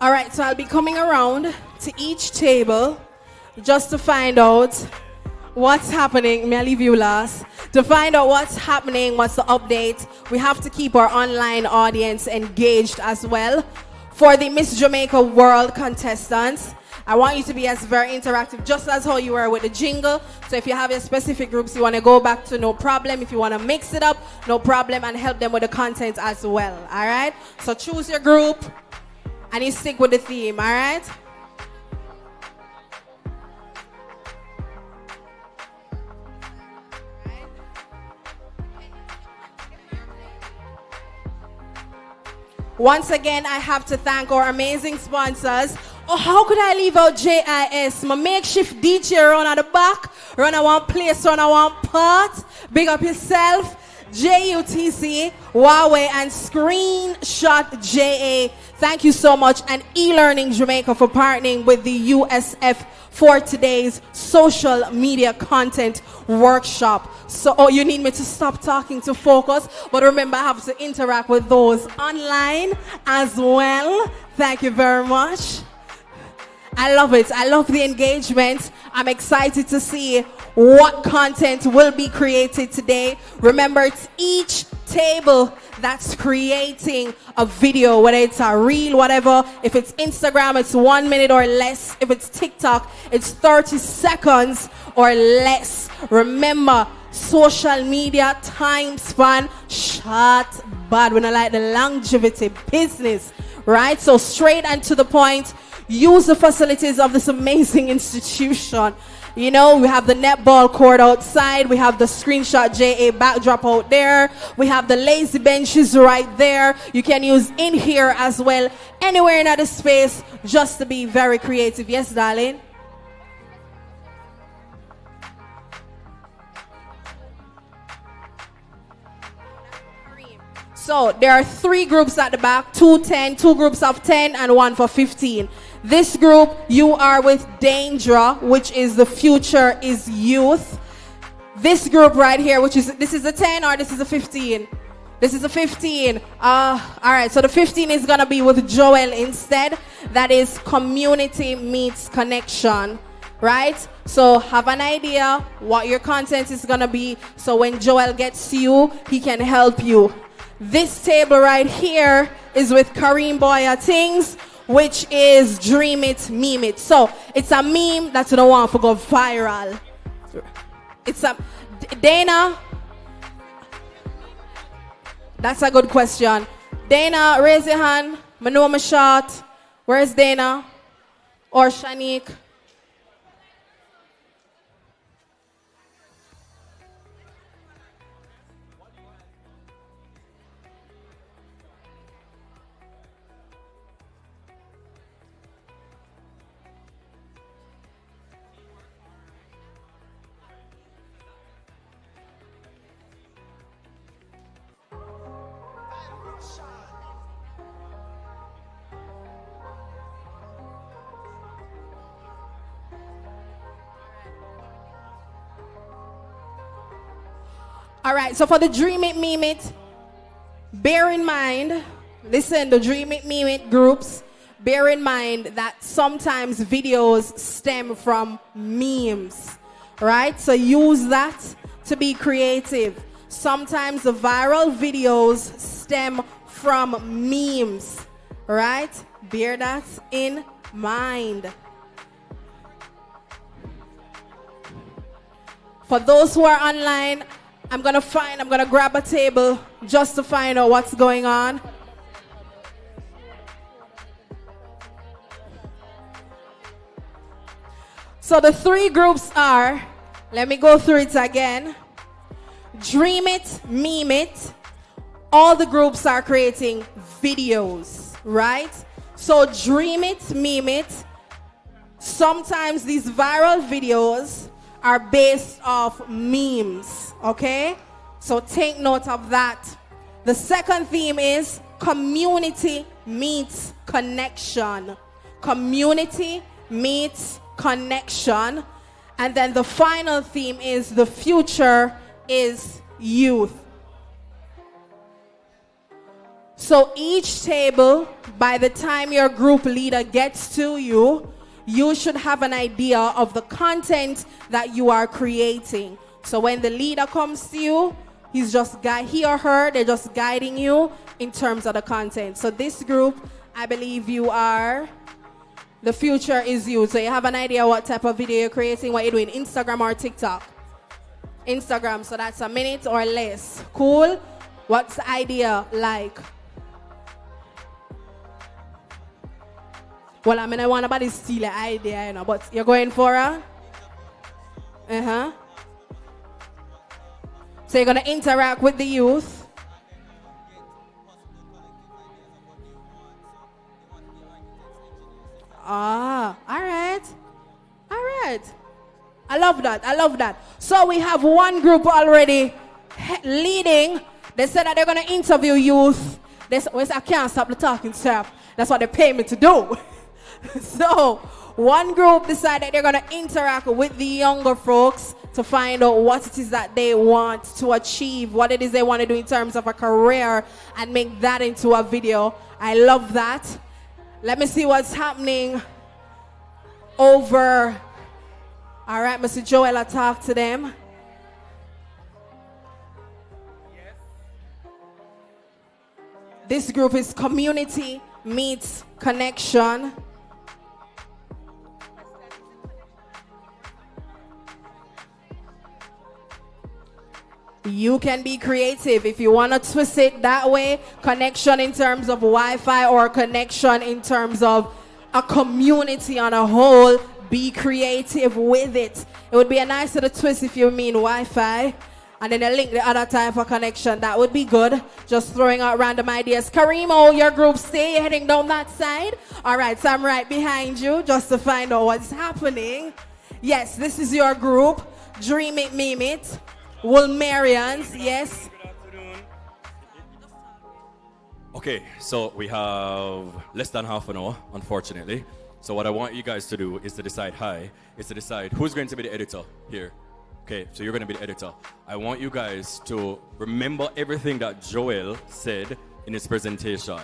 All right, so I'll be coming around to each table just to find out what's happening. May I leave you last? To find out what's happening, what's the update. We have to keep our online audience engaged as well. For the Miss Jamaica World contestants, I want you to be as very interactive, just as how you were with the jingle. So if you have your specific groups you want to go back to, no problem. If you want to mix it up, no problem, and help them with the content as well, all right? So choose your group, and you stick with the theme, all right? Once again, I have to thank our amazing sponsors. Oh, how could I leave out JIS? My makeshift DJ run at the back, run at one place, run at one part. Big up yourself. JUTC, Huawei, and Screenshot JA. Thank you so much. And e-learning Jamaica for partnering with the USF for today's social media content workshop. So, oh, you need me to stop talking to focus, but remember I have to interact with those online as well. Thank you very much. I love it. I love the engagement. I'm excited to see what content will be created today. Remember, it's each table that's creating a video, whether it's a reel, whatever. If it's Instagram, it's 1 minute or less. If it's TikTok, it's 30 seconds or less. Remember, social media time span short bad when I like the longevity business, right? So straight and to the point. Use the facilities of this amazing institution. You know, we have the netball court outside. We have the Screenshot JA backdrop out there. We have the lazy benches right there. You can use in here as well. Anywhere in other space, just to be very creative. Yes, darling? So there are 3 groups at the back, 2 groups of 10 and 1 for 15. This group, you are with Danger, which is the future is youth. This group right here, which is, this is a 10 or this is a 15? This is a 15. All right, so the 15 is gonna be with Joel instead. That is community meets connection, right? So have an idea what your content is gonna be, so when Joel gets to you, he can help you. This table right here is with Kareem Boya Things, which is Dream It, Meme It. So it's a meme that you don't want to go viral. It's a, Dana, that's a good question. Dana, raise your hand. I know my shot. Where's Dana? Or Shanique? All right, so for the Dream It, Meme It, bear in mind, listen, the Dream It, Meme It groups, bear in mind that sometimes videos stem from memes, right? So use that to be creative. Sometimes the viral videos stem from memes, right? Bear that in mind. For those who are online, I'm gonna grab a table just to find out what's going on. So the 3 groups are, let me go through it again. Dream It, Meme It. All the groups are creating videos, right? So Dream It, Meme It. Sometimes these viral videos are based off memes, okay? So take note of that. The second theme is community meets connection. Community meets connection. And then the final theme is the future is youth. So each table, by the time your group leader gets to you, you should have an idea of the content that you are creating. So when the leader comes to you, he or her, they're just guiding you in terms of the content. So this group, I believe you are, the future is you. So you have an idea what type of video you're creating, what you're doing, Instagram or TikTok? Instagram, so that's a minute or less. Cool? What's the idea like? Well, I mean, I want nobody steal an idea, you know, but you're going for a? So you're going to interact with the youth. All right. I love that. So we have one group already leading. They said that they're going to interview youth. I can't stop the talking, sir. That's what they pay me to do. So one group decided they're going to interact with the younger folks to find out what it is that they want to achieve, what it is they want to do in terms of a career, and make that into a video. I love that. Let me see what's happening over. All right, Mr. Joel, I'll talk to them. This group is community meets connection. You can be creative if you want to twist it that way. Connection in terms of Wi-Fi or connection in terms of a community on a whole. Be creative with it. It would be a nice little twist if you mean Wi-Fi. And then a link the other type of connection. That would be good. Just throwing out random ideas. Karimo, your group stay. You're heading down that side. All right, so I'm right behind you just to find out what's happening. Yes, this is your group. Dream it, meme it. Wolmerians, yes. Okay, so we have less than half an hour, unfortunately. So what I want you guys to do is to decide who's going to be the editor here. Okay, so you're going to be the editor. I want you guys to remember everything that Joel said in his presentation.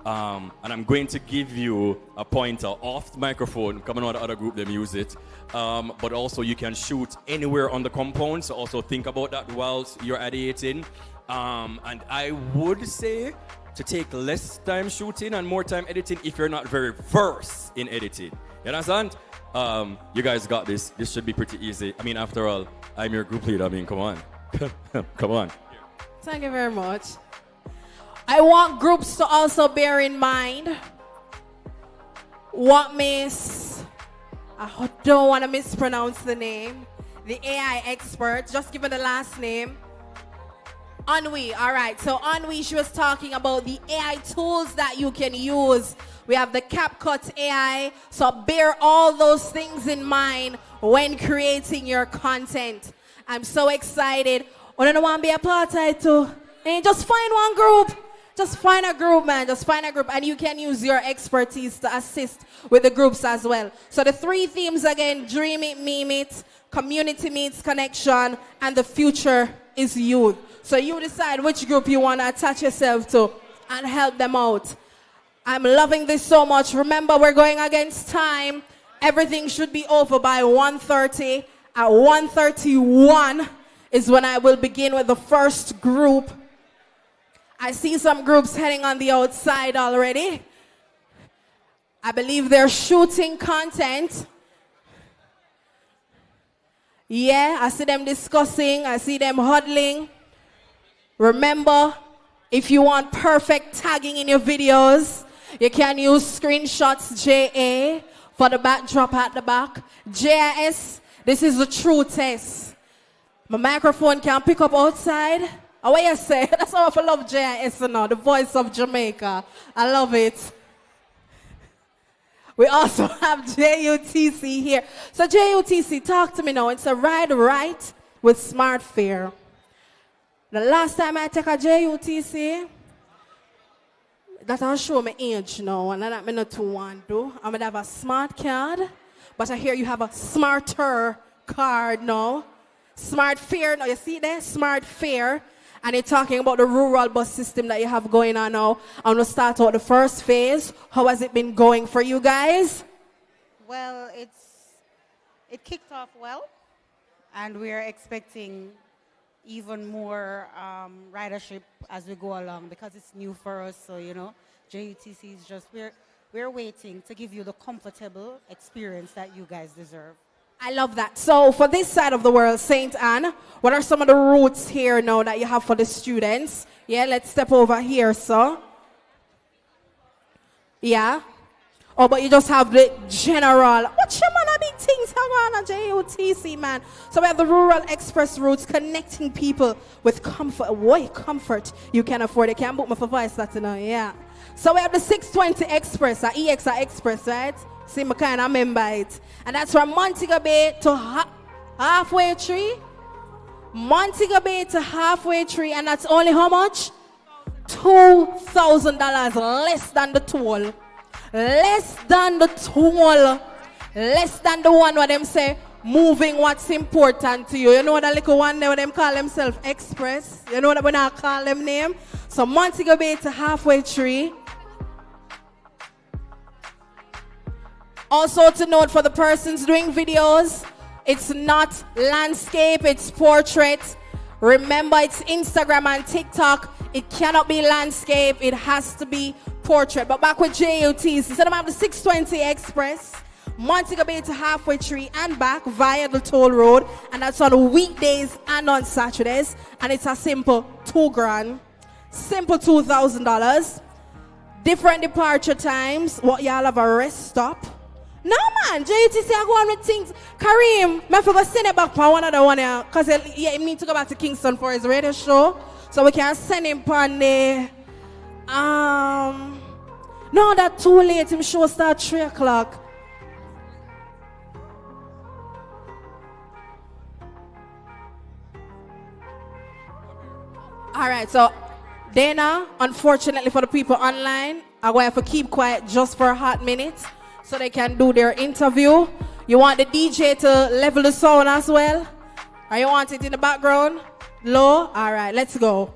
And I'm going to give you a pointer off the microphone. Come on, the other group, them use it. But also you can shoot anywhere on the compound. So also think about that whilst you're ideating. And I would say to take less time shooting and more time editing if you're not very versed in editing. You understand? You guys got this. This should be pretty easy. I mean, after all, I'm your group leader. I mean, come on. Come on. Thank you very much. I want groups to also bear in mind what I don't want to mispronounce the name, the AI expert, just give her the last name. Anwi, all right. So Anwi, she was talking about the AI tools that you can use. We have the CapCut AI, so bear all those things in mind when creating your content. I'm so excited. I don't want to be a part of it too. And just find one group. Just find a group, man. Just find a group. And you can use your expertise to assist with the groups as well. So the three themes again, dream it, meme it, community meets connection, and the future is youth. So you decide which group you want to attach yourself to and help them out. I'm loving this so much. Remember, we're going against time. Everything should be over by 1:30. At 1:31 is when I will begin with the first group. I see some groups heading on the outside already. I believe they're shooting content. Yeah, I see them discussing. I see them huddling. Remember, if you want perfect tagging in your videos, you can use screenshots JA for the backdrop at the back. JIS, this is the true test. My microphone can pick up outside. Oh, what you say? That's how I love JIS now, the voice of Jamaica. I love it. We also have JUTC here. So JUTC, talk to me now. It's a ride right with Smart Fare. The last time I take a JUTC, that'll show me age now, and that me not too want to. I'm gonna have a smart card, but I hear you have a smarter card now. Smart Fare, now you see there? Smart Fare. And you're talking about the rural bus system that you have going on now. I'm going to start out the first phase. How has it been going for you guys? Well, it kicked off well, and we're expecting even more ridership as we go along because it's new for us. So, you know, JUTC is just, we're waiting to give you the comfortable experience that you guys deserve. I love that. So for this side of the world, St. Anne, what are some of the routes here now that you have for the students? Yeah, let's step over here, so. Yeah. Oh, but you just have the general. What you man, big things hang on JUTC, man. So we have the rural express routes connecting people with comfort. What comfort you can afford. You can book me for voice that, you know, yeah. So we have the 620 Express, EXA Express, right? See, I kind of remember it. And that's from Montego Bay to Halfway Tree. Montego Bay to Halfway Tree, and that's only how much? $2,000 less than the toll. Less than the toll. Less than the one where them say, moving what's important to you. You know that little one there where them call themselves Express? You know that we not call them name? So Montego Bay to Halfway Tree. Also to note for the persons doing videos, it's not landscape, it's portrait. Remember, it's Instagram and TikTok. It cannot be landscape, it has to be portrait. But back with JUTs, instead of having the 620 Express, Montego Bay to Halfway Tree and back via the toll road. And that's on weekdays and on Saturdays. And it's a simple $2,000. Simple $2,000. Different departure times. What y'all have a rest stop? No man, JTC I go on with things. Kareem, I forgot to send it back for one other one here. Because he need to go back to Kingston for his radio show. So we can send him on the no, that's too late. Him show start 3 o'clock. Alright, so Dana, unfortunately for the people online, I'm going to have to keep quiet just for a hot minute so they can do their interview. You want the DJ to level the sound as well? Or you want it in the background? Low? Alright, let's go.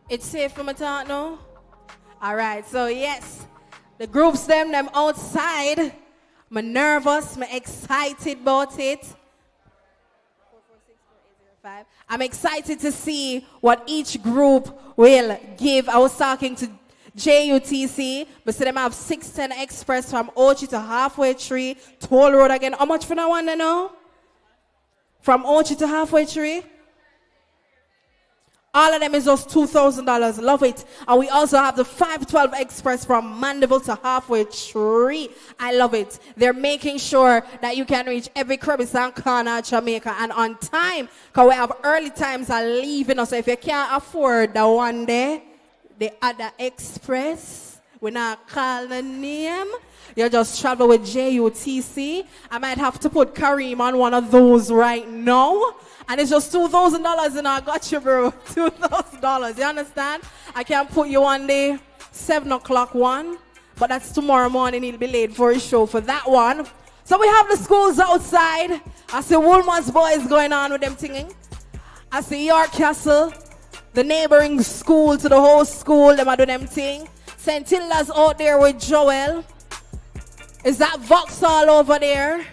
It's safe for my talk now? All right, so yes, the groups them outside. I'm nervous, I'm excited about it. I'm excited to see what each group will give. I was talking to JUTC, but see them have 610 Express from Ochi to Halfway Tree, Toll Road again. How much for that one now? From Ochi to Halfway Tree? All of them is just $2,000. Love it. And we also have the 512 Express from Mandeville to Halfway Tree. I love it. They're making sure that you can reach every crevice and corner of Jamaica and on time. Because we have early times are leaving us. So if you can't afford the one day, the other express, we not call the name. You just travel with JUTC. I might have to put Kareem on one of those right now. And it's just $2,000 and I got you, bro. $2,000. You understand? I can't put you on the 7 o'clock one. But that's tomorrow morning. He'll be late for his show for that one. So we have the schools outside. I see Woolman's boys going on with them singing. I see York Castle, the neighboring school to the whole school. Them are doing them thing. St. Hilda's out there with Joel. Is that Vauxhall over there?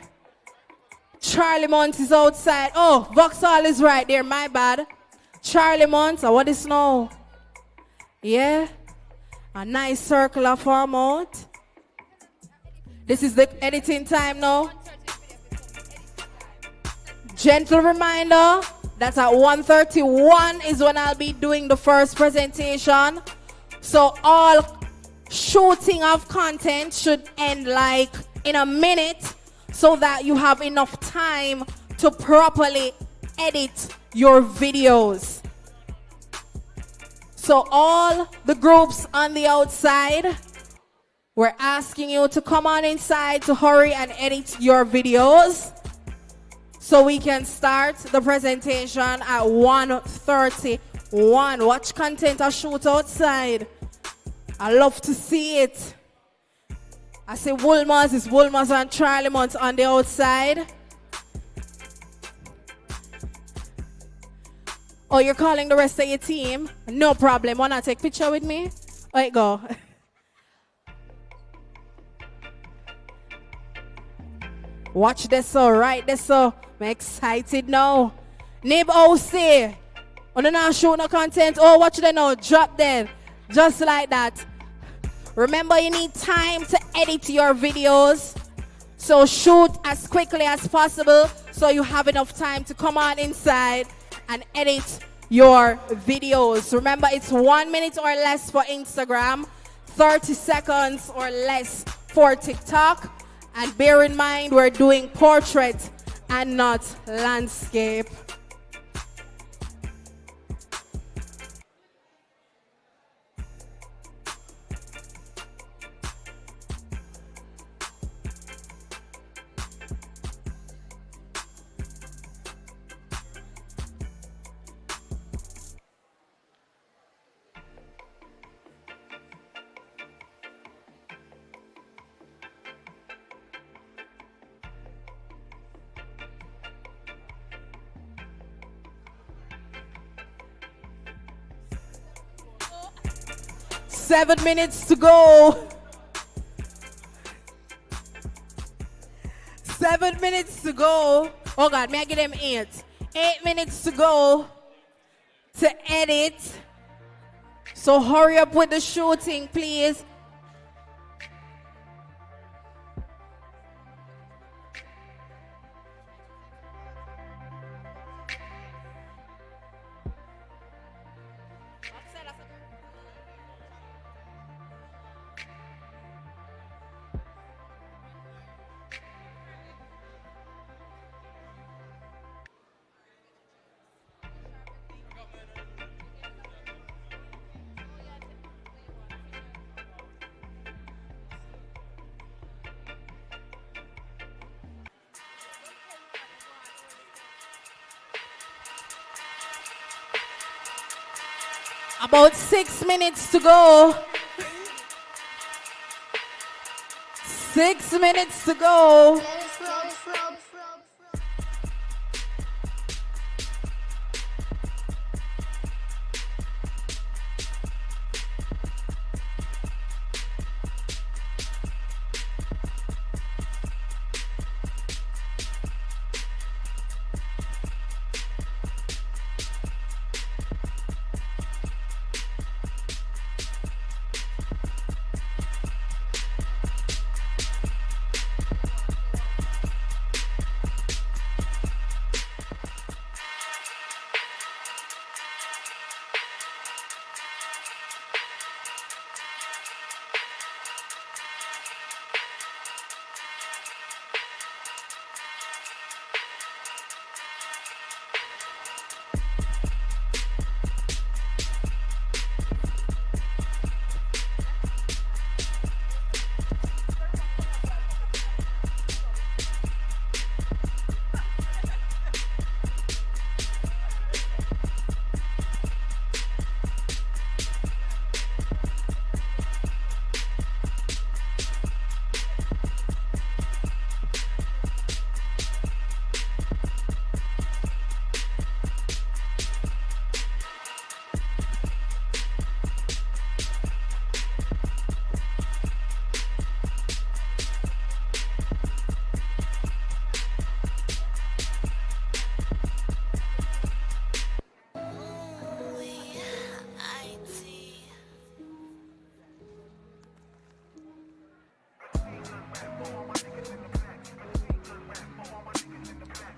Charlie Mont is outside. Oh, Vauxhall is right there. My bad. Charlie Mont. So what is now? Yeah. A nice circle of form out. This is the editing time now. Gentle reminder that at 1:31 is when I'll be doing the first presentation. So all shooting of content should end like in a minute, so that you have enough time to properly edit your videos. So all the groups on the outside, we're asking you to come on inside to hurry and edit your videos so we can start the presentation at 1:31. Watch content or shoot outside. I love to see it. I say Woolmans is Woolmans and Charlie Mont on the outside. Oh, you're calling the rest of your team? No problem. Wanna take a picture with me? All right, go. Watch this, so right this, so I'm excited now. Nib OC. On the now show no content. Oh, watch that now. Drop them. Just like that. Remember, you need time to edit your videos. So shoot as quickly as possible so you have enough time to come on inside and edit your videos. Remember, it's 1 minute or less for Instagram, 30 seconds or less for TikTok. And bear in mind, we're doing portrait and not landscape. Seven minutes to go. 7 minutes to go. Oh God, may I give them 8? 8 minutes to go to edit. So hurry up with the shooting, please. About 6 minutes to go. 6 minutes to go.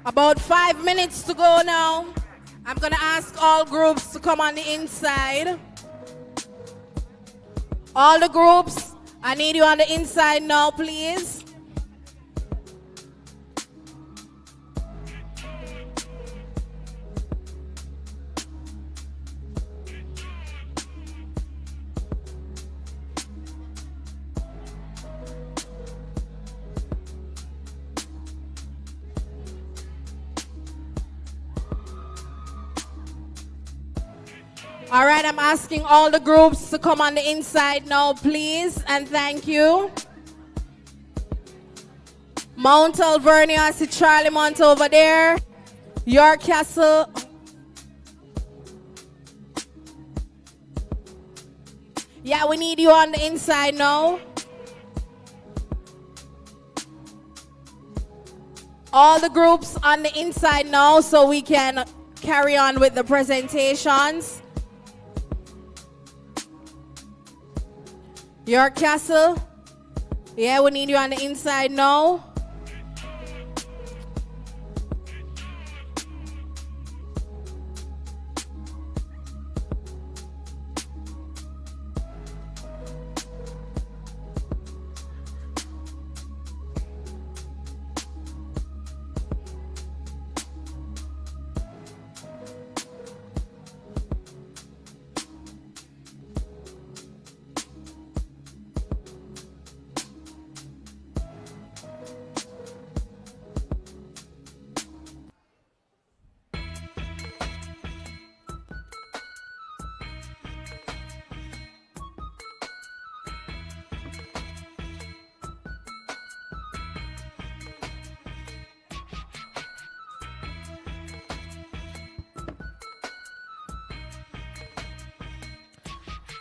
About 5 minutes to go now. I'm gonna ask all groups to come on the inside. All the groups, I need you on the inside now, please. All right, I'm asking all the groups to come on the inside now, please, and thank you. Mount Alvernia, I see Charlie Mont over there. York Castle. Yeah, we need you on the inside now. All the groups on the inside now so we can carry on with the presentations. York Castle. Yeah, we need you on the inside now.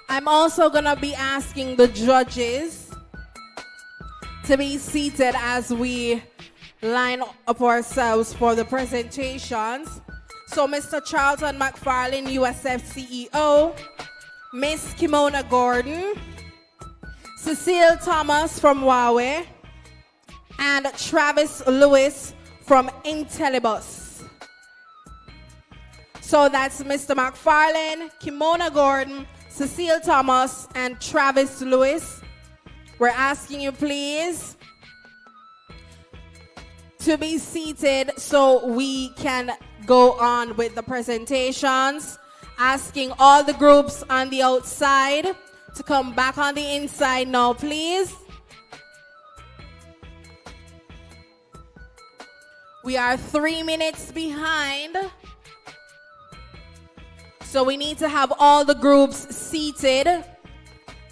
I'm also going to be asking the judges to be seated as we line up ourselves for the presentations. So Mr. Charlton McFarlane, USF CEO, Miss Kimona Gordon, Cecile Thomas from Huawei, and Travis Lewis from Intellibus. So that's Mr. McFarlane, Kimona Gordon, Cecile Thomas, and Travis Lewis. We're asking you please to be seated so we can go on with the presentations. Asking all the groups on the outside to come back on the inside now, please. We are 3 minutes behind. So we need to have all the groups seated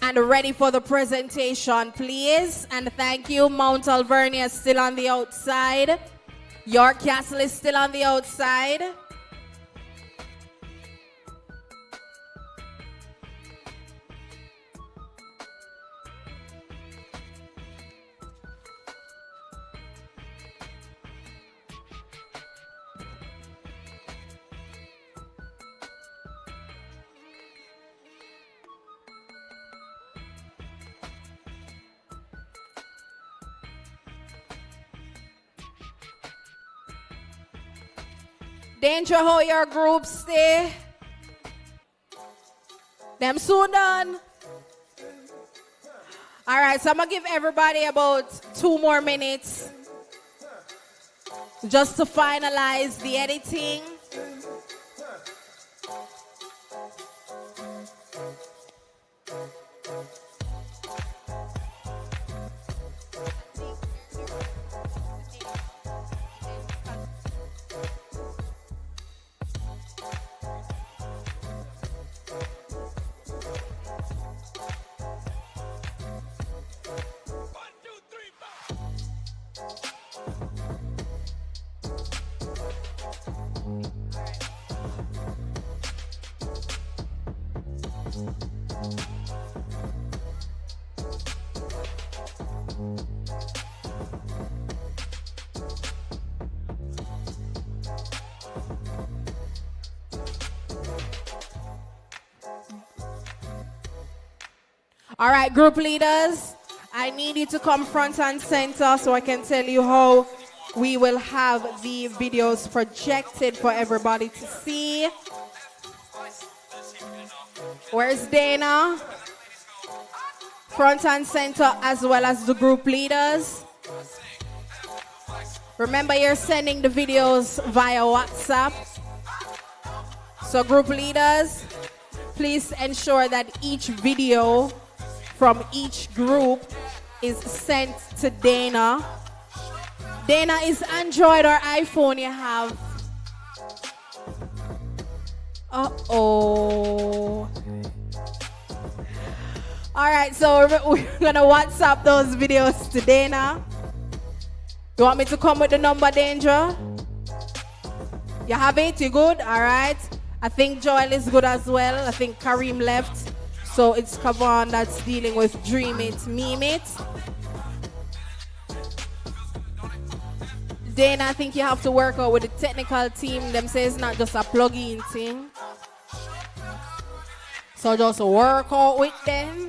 and ready for the presentation, please. And thank you. Mount Alvernia is still on the outside. York Castle is still on the outside. Danger, how your groups stay. Them soon done. All right, so I'm going to give everybody about 2 more minutes just to finalize the editing. All right, group leaders, I need you to come front and center so I can tell you how we will have the videos projected for everybody to see. Where's Dana? Front and center, as well as the group leaders. Remember, you're sending the videos via WhatsApp. So group leaders, please ensure that each video from each group is sent to Dana. Dana, is Android or iPhone you have? Uh-oh. All right, so we're gonna WhatsApp those videos to Dana. You want me to come with the number, Danger? You have it? You good? All right. I think Joel is good as well. I think Kareem left. So it's Kavan that's dealing with Dream It, Meme It. Dana, I think you have to work out with the technical team. Them say it's not just a plug-in thing. So just work out with them.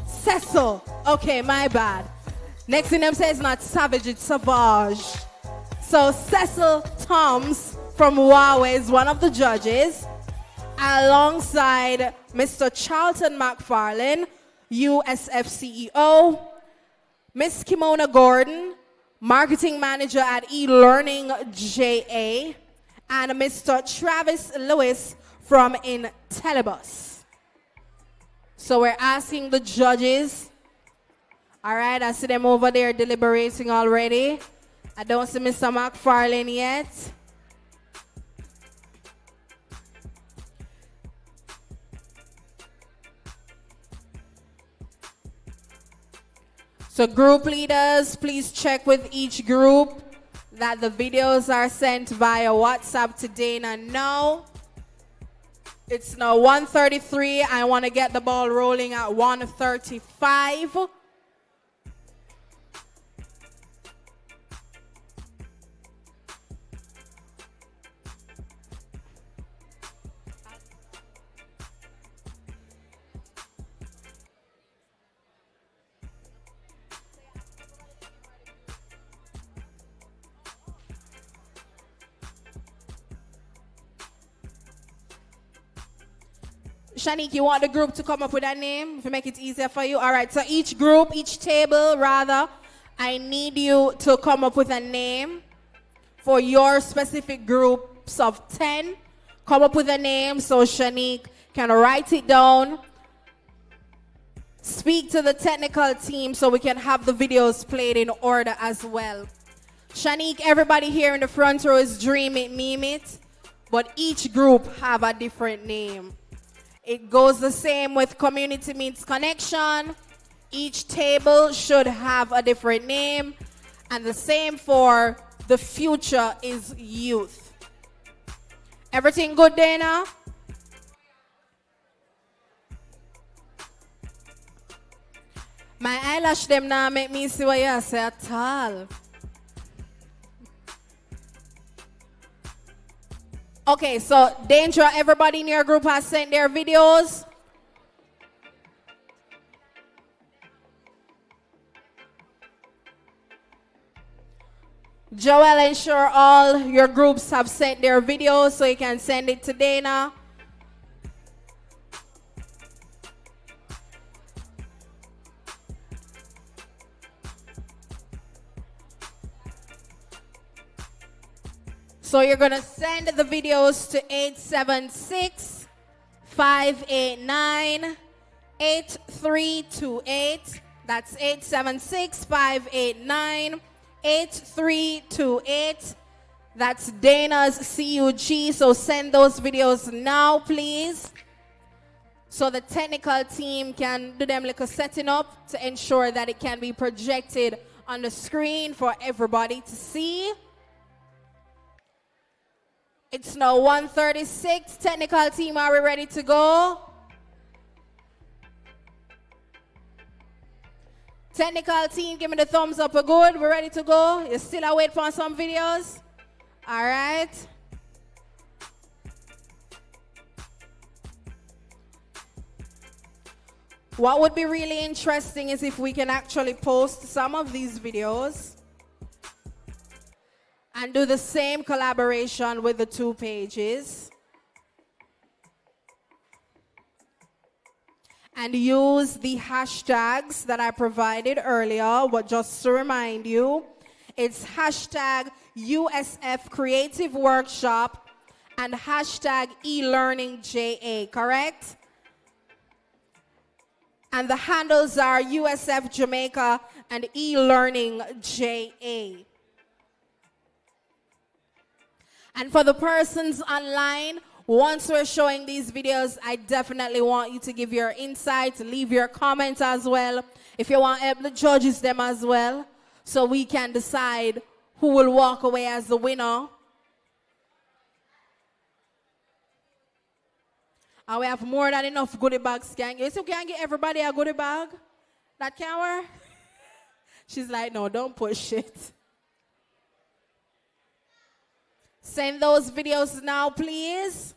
Cecil. Okay, my bad. Next thing them says not Savage, it's Savage. So Cecil Toms from Huawei is one of the judges, alongside Mr. Charlton McFarlane, USF CEO, Miss Kimona Gordon, Marketing Manager at eLearning JA, and Mr. Travis Lewis from Intelibus. So we're asking the judges. All right, I see them over there deliberating already. I don't see Mr. McFarlane yet. So group leaders, please check with each group that the videos are sent via WhatsApp to Dana now. It's now 1:33. I want to get the ball rolling at 1:35. Shanique, you want the group to come up with a name to make it easier for you? All right, so each group, each table, rather, I need you to come up with a name for your specific groups of 10. Come up with a name so Shanique can write it down. Speak to the technical team so we can have the videos played in order as well. Shanique, everybody here in the front row is Dream It, Meme It, but each group have a different name. It goes the same with Community Meets Connection. Each table should have a different name. And the same for The Future is Youth. Everything good, Dana? My eyelash them now make me see what you say at all. Okay, so Danger, everybody in your group has sent their videos. Joel, ensure all your groups have sent their videos so you can send it to Dana. So you're going to send the videos to 876-589-8328. That's 876-589-8328. That's Dana's CUG. So send those videos now, please. So the technical team can do them like a setting up to ensure that it can be projected on the screen for everybody to see. It's now 1:36. Technical team, are we ready to go? Technical team, give me the thumbs up. We're good. We're ready to go. You still await for some videos? All right. What would be really interesting is if we can actually post some of these videos and do the same collaboration with the 2 pages. And use the hashtags that I provided earlier, but just to remind you, it's hashtag USF Creative Workshop and hashtag eLearningJA, correct? And the handles are USF Jamaica and eLearningJA. And for the persons online, once we're showing these videos, I definitely want you to give your insights, leave your comments as well. If you want help, the judges them as well, so we can decide who will walk away as the winner. And we have more than enough goodie bags. So can get everybody a goodie bag? That can work? She's like, no, don't push it. Send those videos now, please.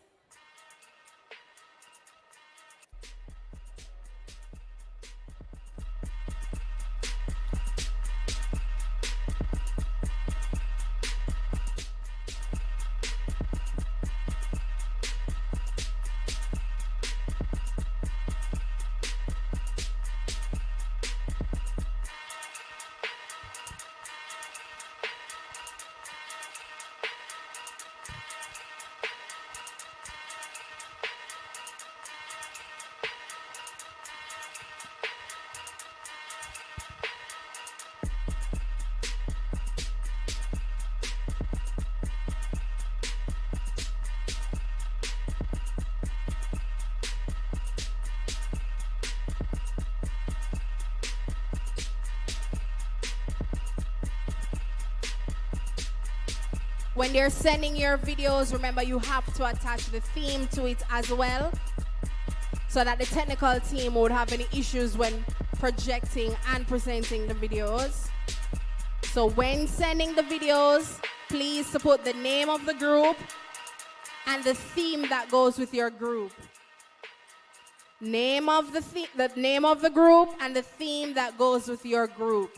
When they're sending your videos, remember you have to attach the theme to it as well, so that the technical team would have any issues when projecting and presenting the videos. So when sending the videos, please put the name of the group and the theme that goes with your group. Name of the name of the group and the theme that goes with your group.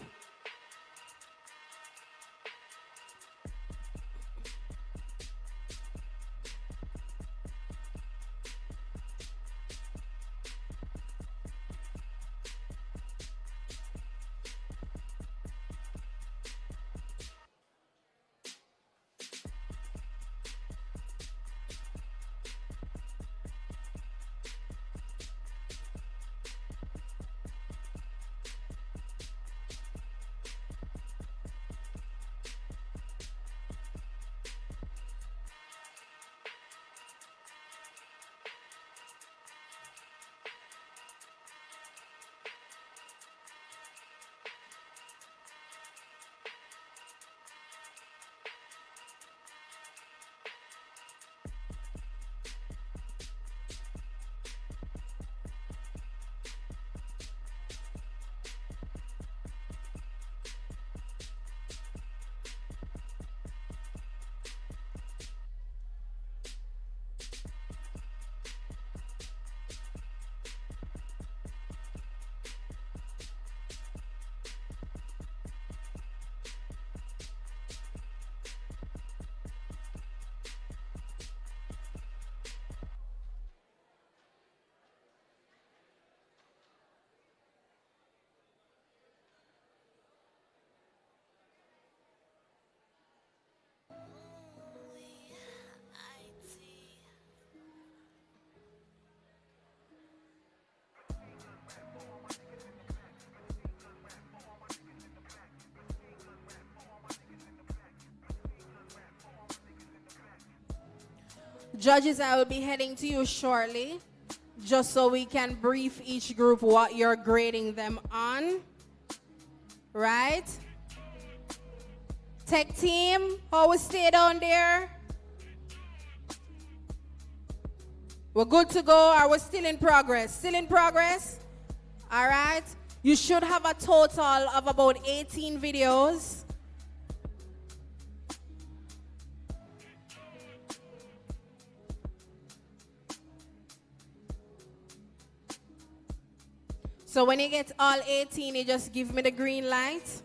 Judges, I will be heading to you shortly, just so we can brief each group what you're grading them on. Right? Tech team, how we stay down there? We're good to go, or we're still in progress? Still in progress? All right. You should have a total of about 18 videos. So when you get all 18, you just give me the green light.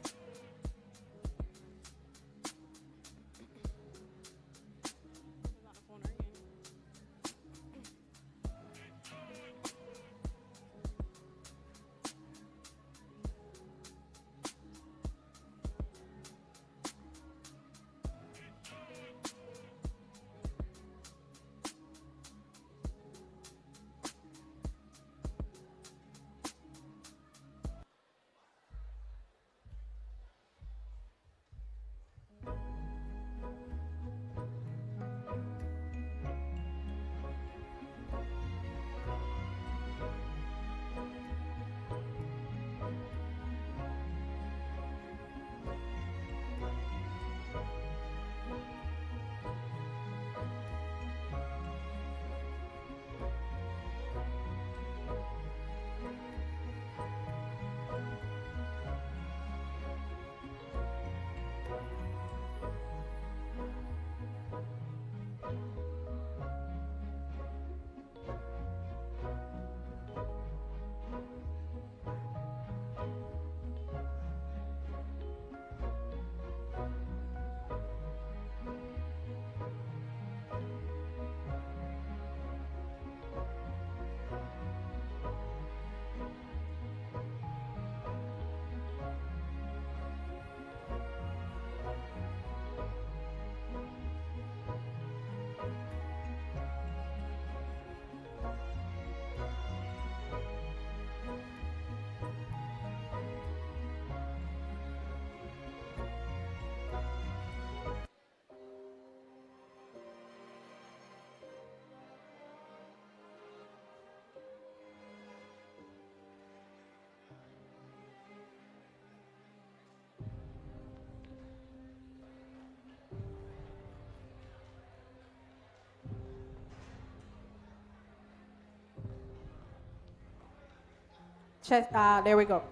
There we go. All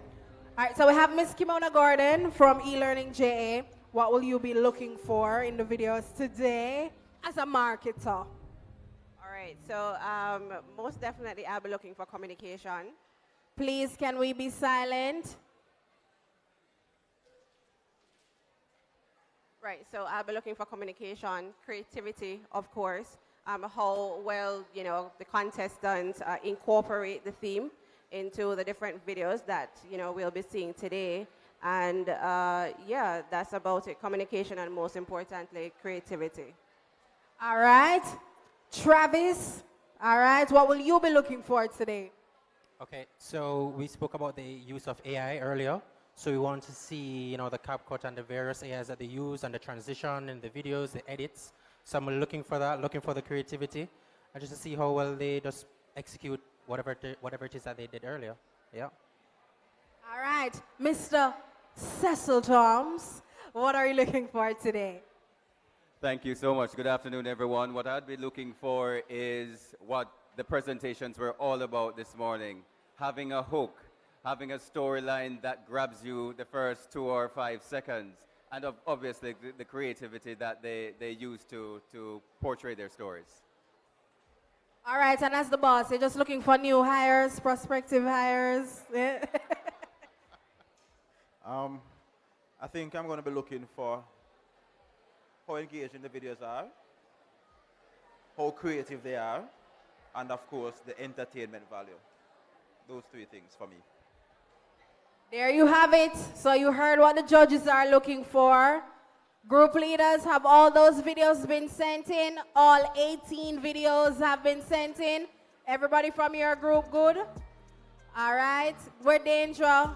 right, so we have Miss Kimona Gordon from eLearning JA. What will you be looking for in the videos today as a marketer? All right, so most definitely I'll be looking for communication. Please, can we be silent? Right, so I'll be looking for communication, creativity, of course, how well, you know, the contestants incorporate the theme into the different videos that, you know, we'll be seeing today. And yeah, that's about it, communication and most importantly, creativity. All right, Travis, all right, what will you be looking for today? Okay, so we spoke about the use of AI earlier. So we want to see, you know, the CapCut and the various AIs that they use and the transition in the videos, the edits. So I'm looking for that, looking for the creativity, and just to see how well they just execute whatever it is that they did earlier. Yeah. All right, Mr. Cecil Toms, what are you looking for today? Thank you so much. Good afternoon, everyone. What I'd be looking for is what the presentations were all about this morning. Having a hook, having a storyline that grabs you the first 2 or 5 seconds, and obviously the creativity that they use to portray their stories. All right, and as the boss, you're just looking for new hires, prospective hires. I think I'm going to be looking for how engaging the videos are, how creative they are, and of course the entertainment value. Those 3 things for me. There you have it. So you heard what the judges are looking for. Group leaders, have all those videos been sent in? All 18 videos have been sent in. Everybody from your group good? All right. We're Danger.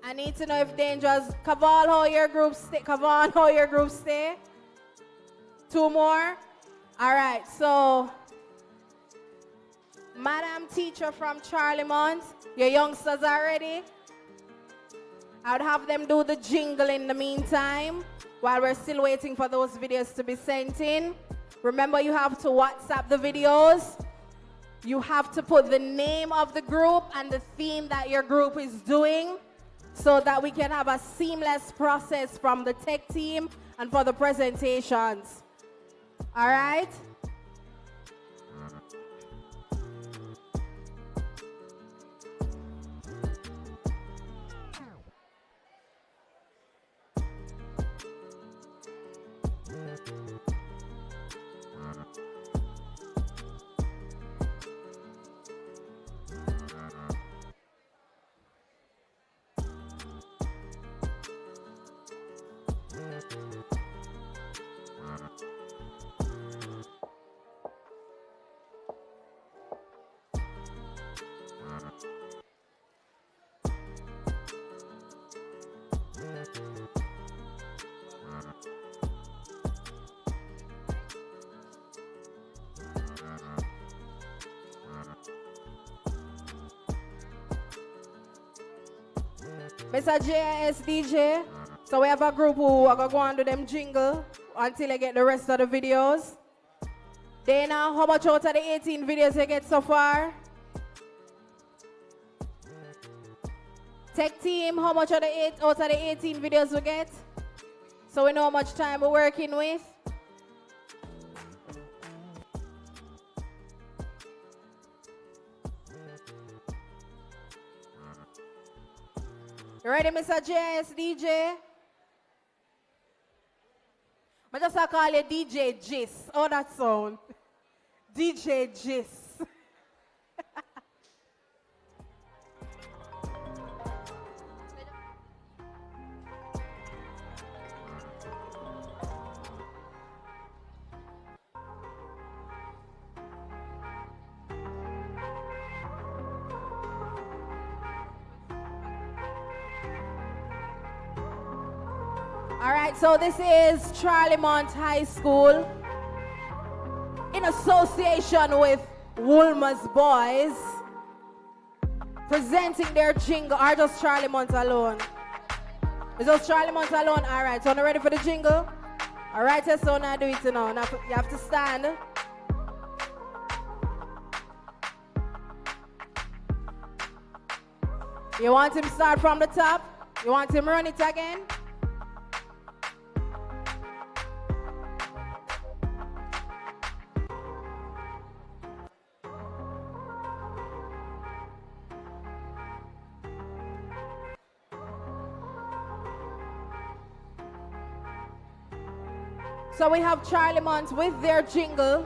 I need to know if Danger's Kaval, how your group stay. Kaval, how your group stay. 2 more. All right. So, Madam Teacher from Charlemont, your youngsters are ready? I would have them do the jingle in the meantime while we're still waiting for those videos to be sent in. Remember, you have to WhatsApp the videos. You have to put the name of the group and the theme that your group is doing so that we can have a seamless process from the tech team and for the presentations. All right? Mr. JS DJ. So we have a group who are going to go on to them jingle until they get the rest of the videos. Dana, how much out of the 18 videos you get so far? Tech team, how much out of the 18 videos we get? So we know how much time we're working with. You ready, Mr. JS DJ? I just call you DJ Jis. Oh, that sound. DJ Jis. All right, so this is Charlemont High School in association with Woolmer's Boys presenting their jingle. Or just Charlemont alone? Is just Charlemont alone? All right, so now ready for the jingle? All right, so now do it now. Now you have to stand. You want him to start from the top? You want him to run it again? So we have Charlemont with their jingle.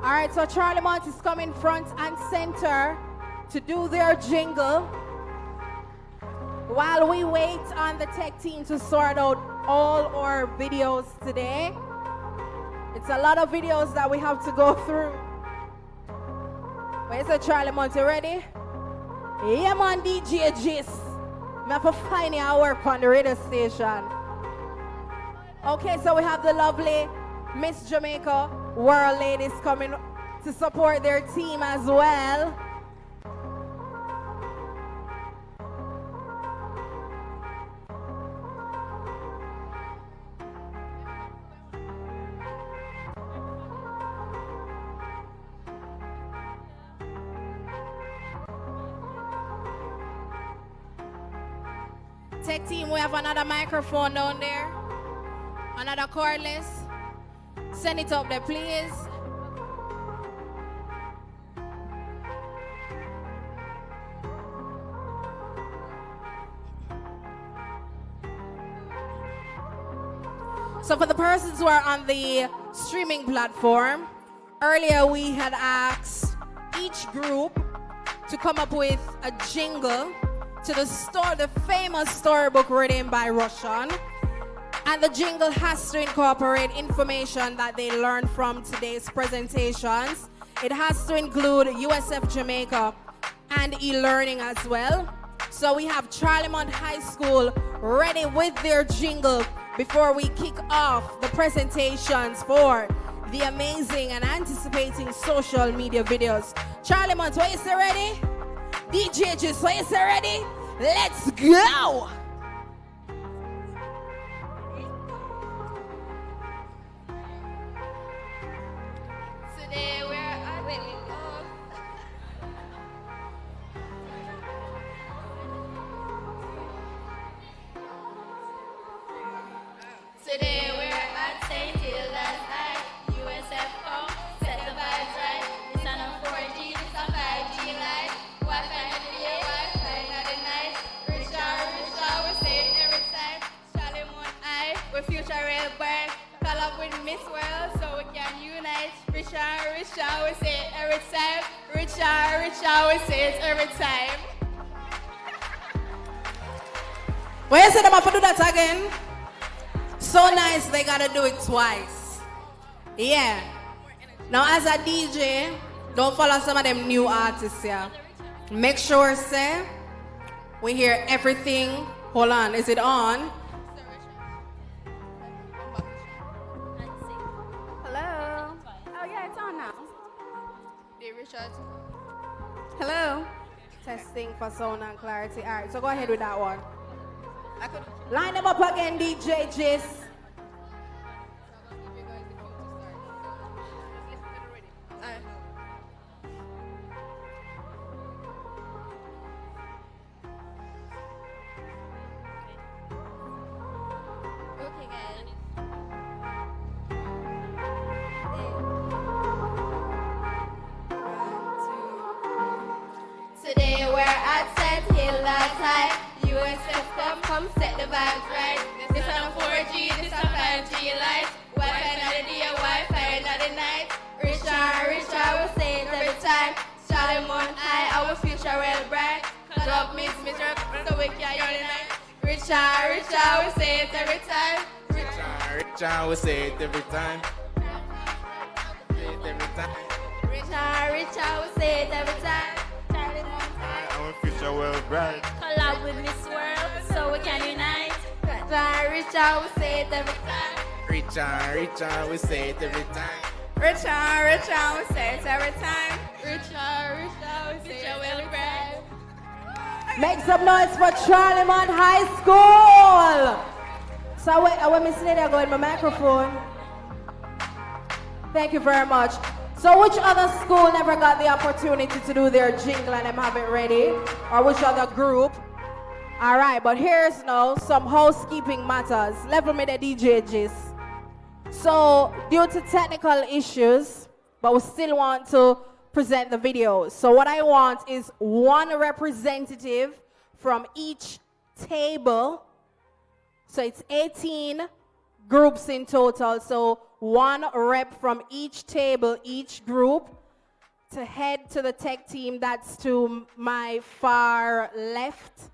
All right, so Charlemont is coming front and center to do their jingle while we wait on the tech team to sort out all our videos today. It's a lot of videos that we have to go through. Where's the Charlemont? You ready? Yeah, man, DJ Jis. I have to find your work on the radio station. Okay, so we have the lovely Miss Jamaica World ladies coming to support their team as well. Tech team, we have another microphone down there. Another cordless. Send it up there, please. So for the persons who are on the streaming platform, earlier we had asked each group to come up with a jingle to the famous storybook written by Russian. And the jingle has to incorporate information that they learned from today's presentations. It has to include USF Jamaica and e-learning as well. So we have Charlemont High School ready with their jingle before we kick off the presentations for the amazing and anticipating social media videos. Charlemont, what you say ready? DJ Jis, what you say ready? Let's go! Today we're at Today we're at St. Hilda's High. USF come, set the vibes right. It's on a 4G, it's a 5G light. Wi-Fi in the day, Wi-Fi not the night. Richard, we say it every time. Charlemont High, we future real burn. Call up with Miss World so we can unite. Richard, we say it every time. Richard, we say it every time. Why you say them have to do that again? So nice they gotta do it twice. Yeah. Now as a DJ, don't follow some of them new artists here. Make sure, say, we hear everything. Hold on, is it on? Hello. Testing for sound and clarity. All right, so go ahead with that one. Line them up again, DJ Jis. Today we're at Set Hill last high. USF come set the vibes right. This on a 4G, this on 5G light. Wi-Fi not the day, Wi-Fi not the night. Richard, we say it every time. Charlie Mount High, our future well bright. Love miss, so we can unite. Richard, we say it every time. Richard, we say it every time. Richard, we say it every time. Charlie Mount High, our future well bright. collab with Miss World, so we can unite. Richard, we say it every time. Richard, we say it every time. Richard, we say it every time. Richard, we say it every time. Make some noise for Charlemont High School. So I want Miss Lady go in my microphone. Thank you very much. So which other school never got the opportunity to do their jingle and them have it ready? Or which other group? All right, but here's now some housekeeping matters. Level me the DJ Gis. So due to technical issues, but we still want to present the videos. So what I want is one representative from each table. So it's 18 groups in total. So one rep from each table, each group, to head to the tech team that's to my far left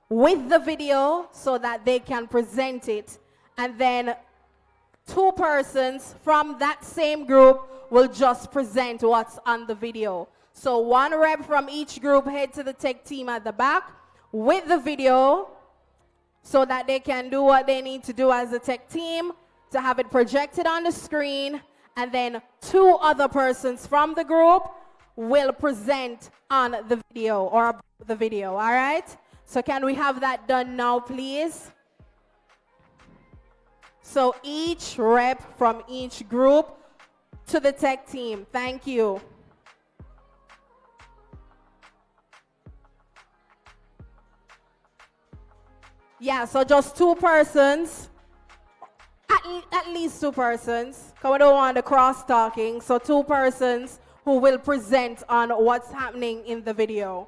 with the video so that they can present it. And then 2 persons from that same group will just present what's on the video. So one rep from each group head to the tech team at the back with the video so that they can do what they need to do as a tech team to have it projected on the screen, and then 2 other persons from the group will present on the video or about the video, all right? So can we have that done now, please? So each rep from each group to the tech team. Thank you. Yeah, so just 2 persons. At least 2 persons. Because we don't want the cross-talking. So 2 persons who will present on what's happening in the video.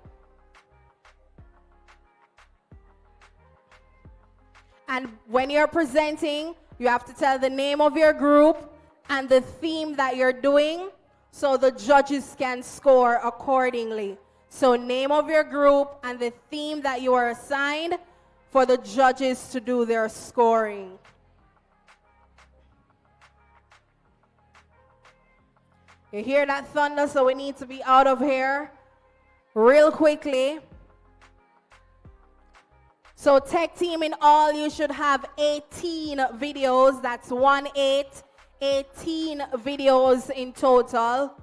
And when you're presenting, you have to tell the name of your group and the theme that you're doing so the judges can score accordingly. So name of your group and the theme that you are assigned for the judges to do their scoring. You hear that thunder, so we need to be out of here real quickly. So tech team in all, you should have 18 videos. That's 18 videos in total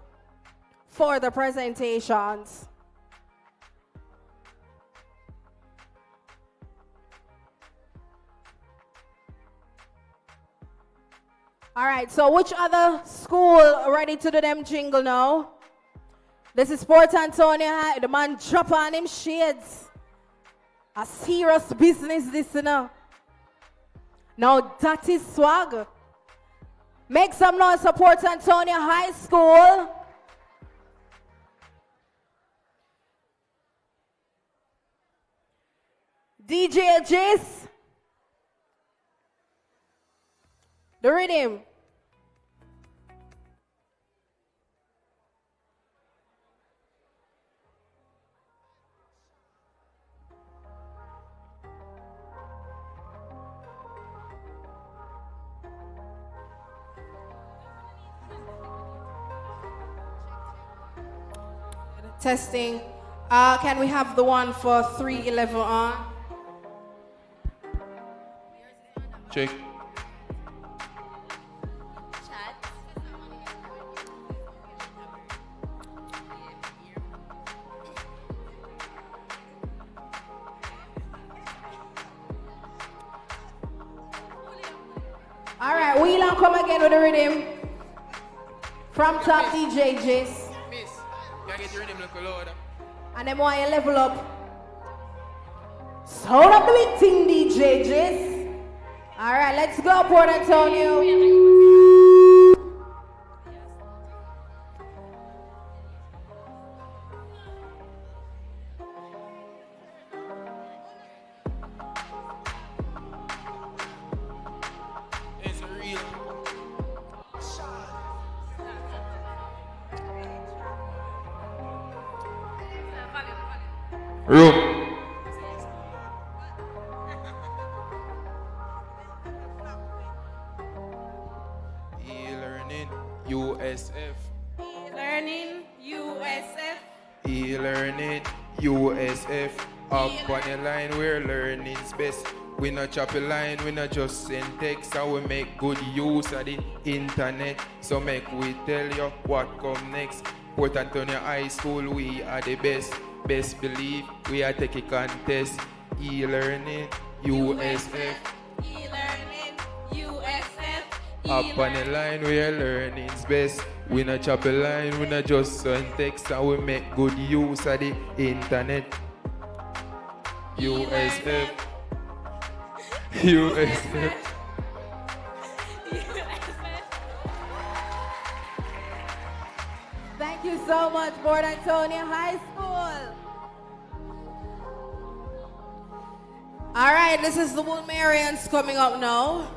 for the presentations. All right, so which other school ready to do them jingle now? This is Port Antonio High. The man drop on him shades. A serious business this, you know. Now that is swag. Make some noise for Port Antonio High School. DJ Jace. The rhythm. Testing. Can we have the one for 311 on? Check. come again with the rhythm. From top DJ Jace. Miss, can I get your rhythm look louder? And then want you level up. Sound up the big thing, DJ Jace. Alright, let's go, Port Antonio. It's real. Room. E-learning, USF. Learning USF. E-learning, USF. Up on the line, we're learning's best. We not chop a line, we not just send text. And we make good use of the internet. So make we tell you what come next. Port Antonio High School, we are the best. Best believe we are taking contest. E-learning, USF. E-learning USF. Up on the line, we are learning's best. We not chop a line, we not just send text. And we make good use of the internet. USF. USF. Thank you so much, Port Antonio High School. All right, this is the Woolmerians coming up now.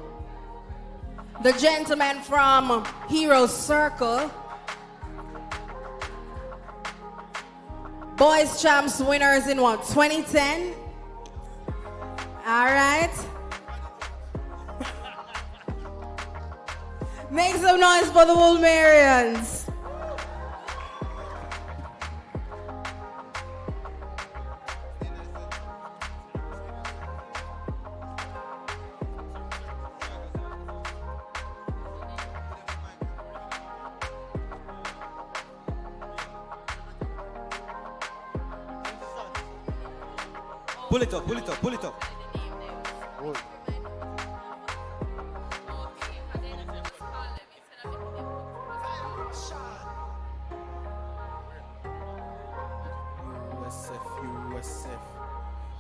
The gentleman from Heroes Circle. Boys Champs winners in what, 2010? All right. Make some noise for the Woolmerians. Pull it up, pull it up, pull it up.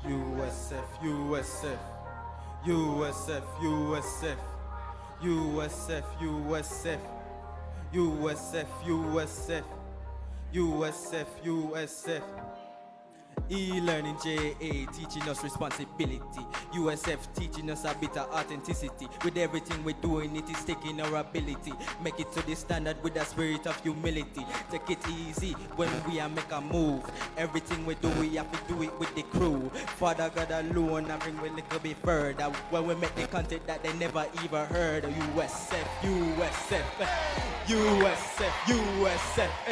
USF, USF, USF, USF, USF, USF, USF, USF, USF, USF. E-learning JA teaching us responsibility. USF teaching us a bit of authenticity. With everything we're doing, it is taking our ability. Make it to the standard with a spirit of humility. Take it easy when we are make a move. Everything we do, we have to do it with the crew. Father God alone, I bring we little bit further. When we make the content that they never even heard. USF, USF, USF, USF,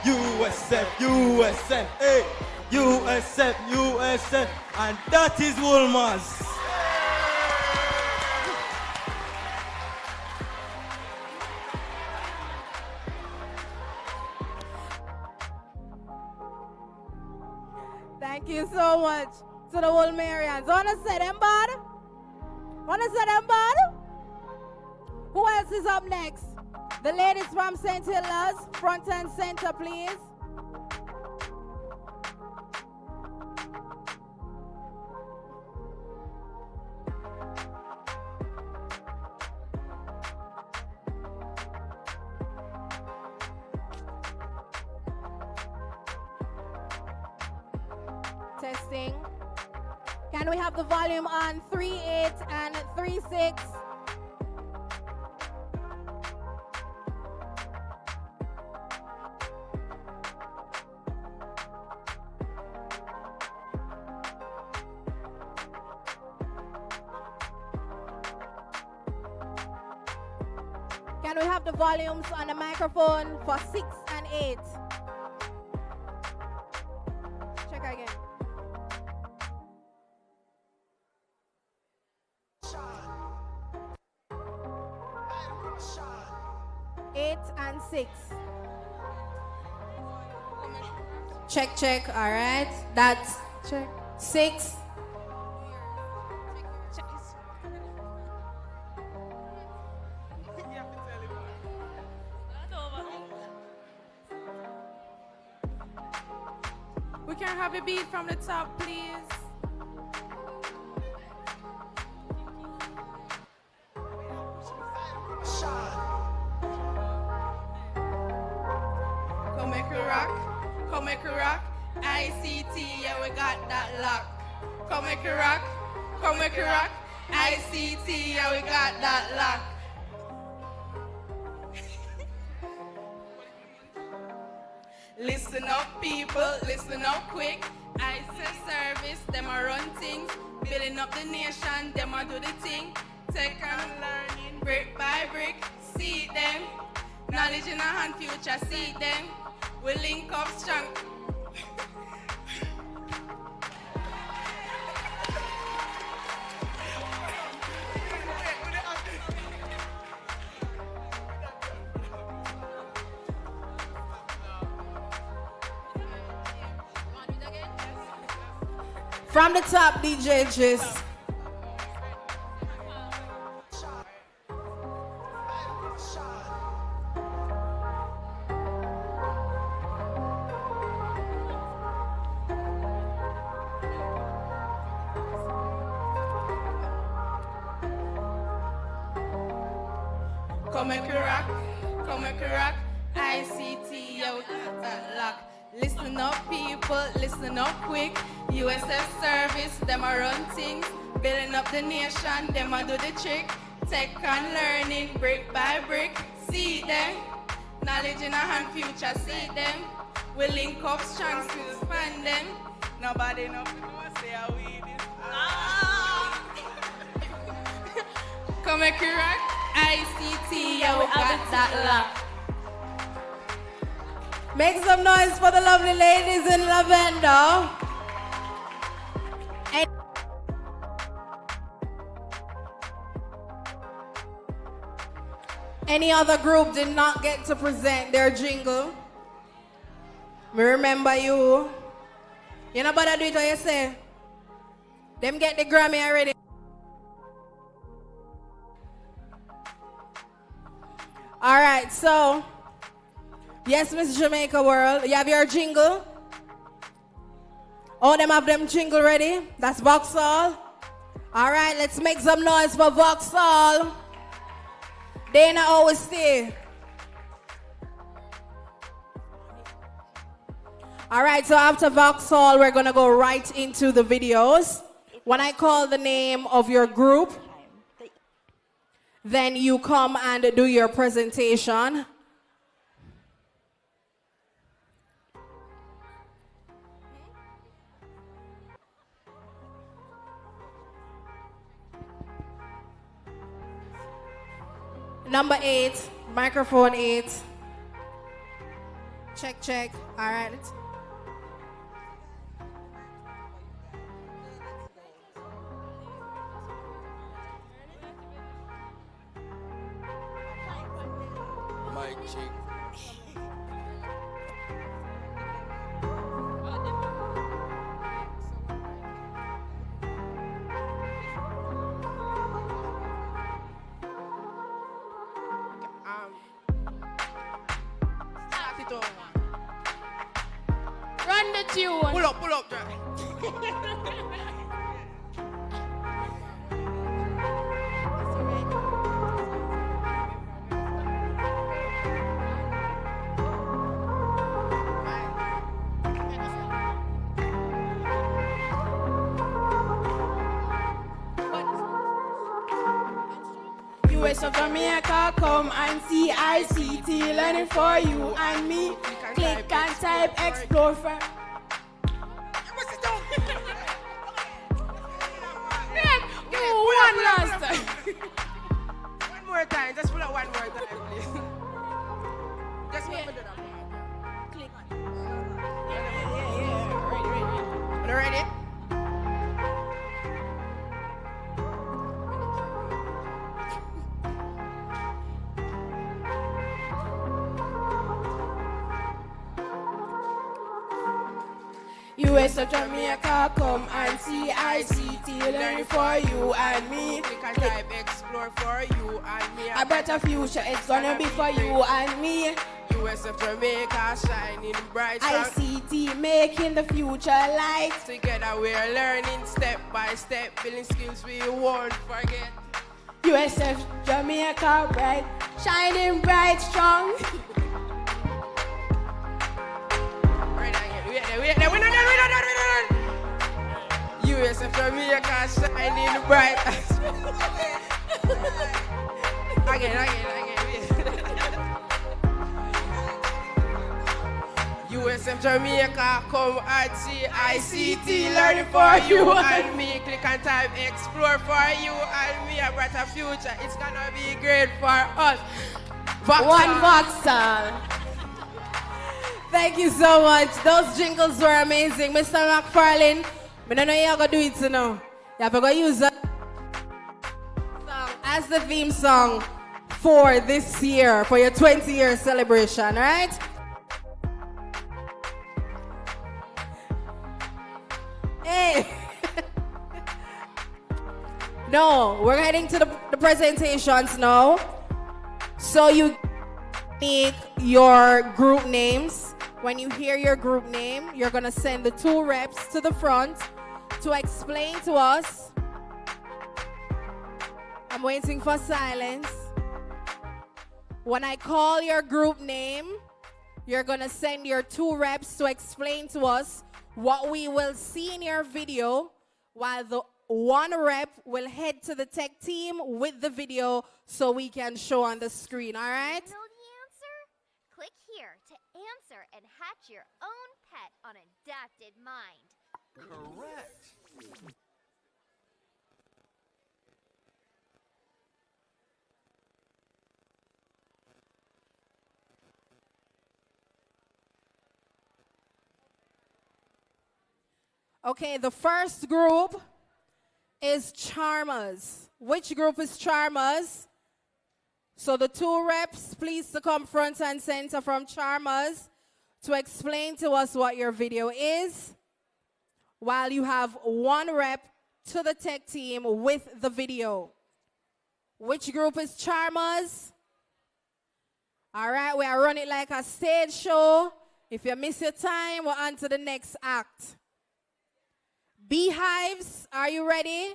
USF, USF, USF, USF, and that is Woolmers. Thank you so much to the Woolmerians. Wanna say them bad? Wanna say them bad? Who else is up next? The ladies from St. Hilda's, front and center, please. Testing. Can we have the volume on 3.8 and 3.6? Can we have the volumes on the microphone for 6 and 8? Check again. 8 and 6. Check, check. All right. That's check. 6. have a beat from the top, please. Come make a rock, come make a rock. ICT, yeah, we got that lock. Come make a rock, come make a rock. ICT, yeah, we got that lock. Listen up, people, listen up quick. I say service, them a run things. Building up the nation, them a do the thing. Tech and learning, brick by brick. See them, knowledge in our hand, future, see them. We link up strong. From the top, DJ Jis. Come make a rock, come make a rock. ICT, yeah, we got that lock. Listen up, people, listen up quick. USF service, them a run things. Building up the nation, them a do the trick. Tech and learning, brick by brick. See them, knowledge in our hand, future, see them. We link up strong to expand them. Nobody know say how we this. Come make it rock. ICT, yeah, we got that lock. Make some noise for the lovely ladies in lavender. And any other group did not get to present their jingle. Me remember you. You know better do it what you say. Them get the Grammy already. All right, so yes, Miss Jamaica World, you have your jingle. All them have them jingle ready. That's Vauxhall. All right, let's make some noise for Vauxhall. They not always stay. All right, so after Vauxhall, we're gonna go right into the videos. When I call the name of your group, then you come and do your presentation. Number 8, microphone 8. Check, check. All right. Mic check. Start it on. Run the tune. Pull up, Jack. US of Jamaica, come and see ICT, learning for you and me. Click and type, explore for. Give me one last time. One more time, just pull up one more time, please. Just wait for the Click. You ready? US of Jamaica, come and see ICT learning for you and me. Click and type explore for you and me. A better future it's gonna be for you and me. US of Jamaica shining bright. ICT making the future light. Together we are learning step by step, building skills we won't forget. USF Jamaica bright, shining bright, strong. We're not done. USF Jamaica shining bright. Again. USF Jamaica, come and see ICT learning for you and me. Click and type explore for you and me. A brighter future, it's gonna be great for us. Vauxhall. One Vauxhall. Thank you so much. Those jingles were amazing. Mr. McFarlane, I don't know you're going to do it to now. You have to go use that song as the theme song for this year, for your 20-year celebration, right? Hey. No, we're heading to the presentations now. So you make your group names. When you hear your group name, you're going to send the 2 reps to the front to explain to us. I'm waiting for silence. When I call your group name, you're going to send your 2 reps to explain to us what we will see in your video, while the 1 rep will head to the tech team with the video so we can show on the screen, all right? Know the answer? Click here to answer and hatch your own pet on Adapted Mind. Correct. Okay, the first group is Charmers. Which group is Charmers? So the 2 reps, please to come front and center from Charmers to explain to us what your video is, while you have 1 rep to the tech team with the video. Which group is Charmers? All right, we are running like a stage show. If you miss your time, we're on to the next act. Beehives, are you ready?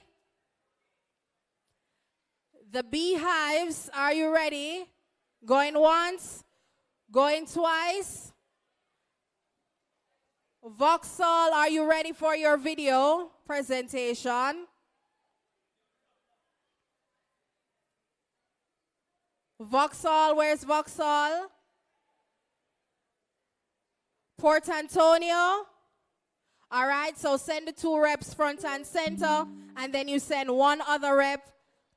The Beehives, are you ready? Going once, going twice. Vauxhall, are you ready for your video presentation? Vauxhall, where's Vauxhall? Port Antonio. All right, so send the 2 reps front and center, and then you send 1 other rep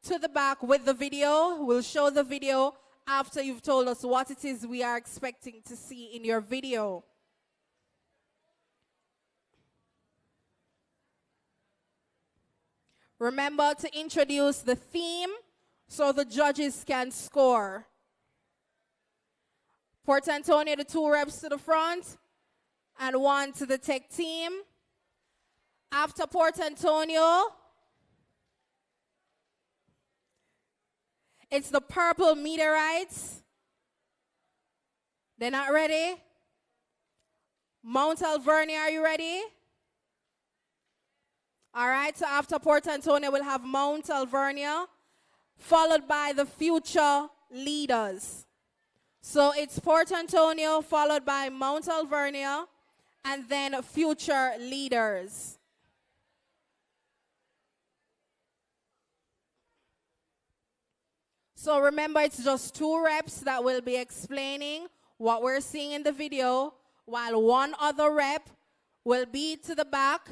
to the back with the video. We'll show the video after you've told us what it is we are expecting to see in your video. Remember to introduce the theme so the judges can score. Port Antonio, the 2 reps to the front and 1 to the tech team. After Port Antonio, it's the purple meteorites. They're not ready? Mount Alvernia, are you ready? All right, so after Port Antonio, we'll have Mount Alvernia, followed by the future leaders. So it's Port Antonio, followed by Mount Alvernia, and then future leaders. So remember, it's just 2 reps that will be explaining what we're seeing in the video, while 1 other rep will be to the back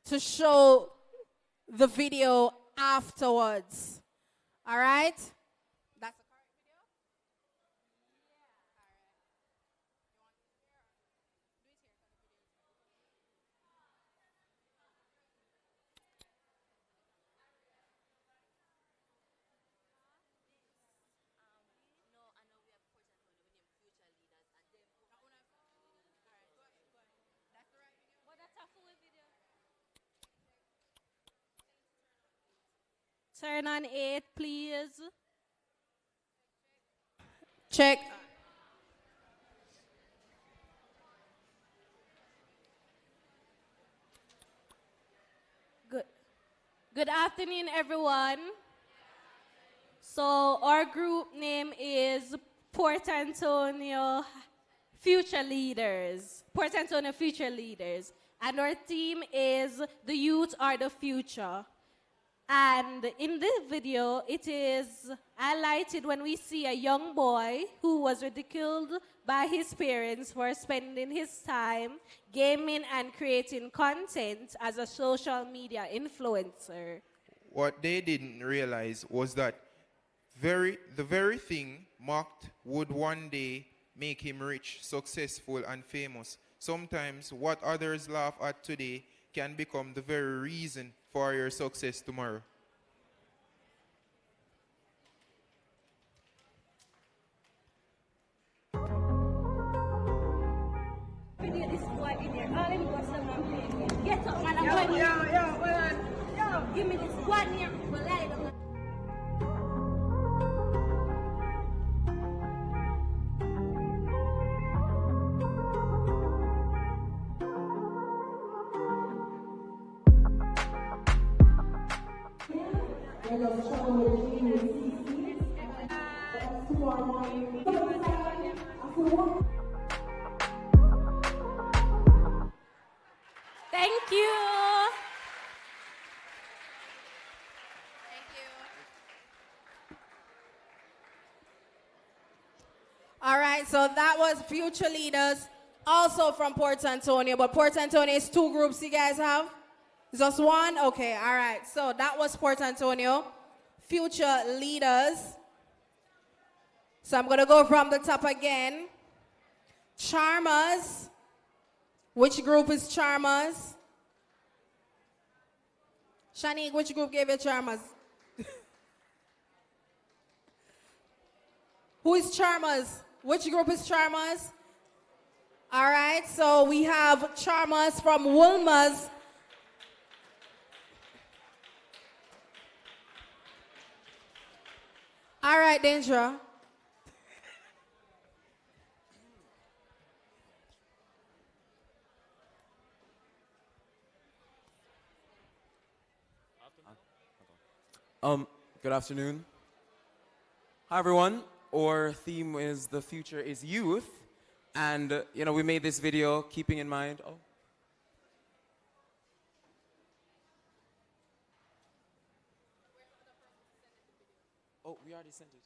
to show the video afterwards. All right? That's the current video? Turn on 8, please. Check. Good afternoon, everyone. So our group name is Port Antonio Future Leaders. Port Antonio Future Leaders. And our theme is the youth are the future. And in this video, it is highlighted when we see a young boy who was ridiculed by his parents for spending his time gaming and creating content as a social media influencer. What they didn't realize was that the very thing mocked would one day make him rich, successful, and famous. Sometimes what others laugh at today can become the very reason for your success tomorrow. Get up, man. Yo, give me this one here. Thank you. All right, so that was Future Leaders, also from Port Antonio. But Port Antonio is 2 groups you guys have? Just one? Okay, all right. So that was Port Antonio, Future Leaders. So I'm going to go from the top again. Charmers. Which group is Charmers? Shanique, which group gave you Charmers? Who is Charmers? Which group is Charmers? All right, so we have Charmers from Wilma's. All right, Dendra. Good afternoon. Hi, everyone. Our theme is the future is youth. And, we made this video keeping in mind. Oh, we already sent it.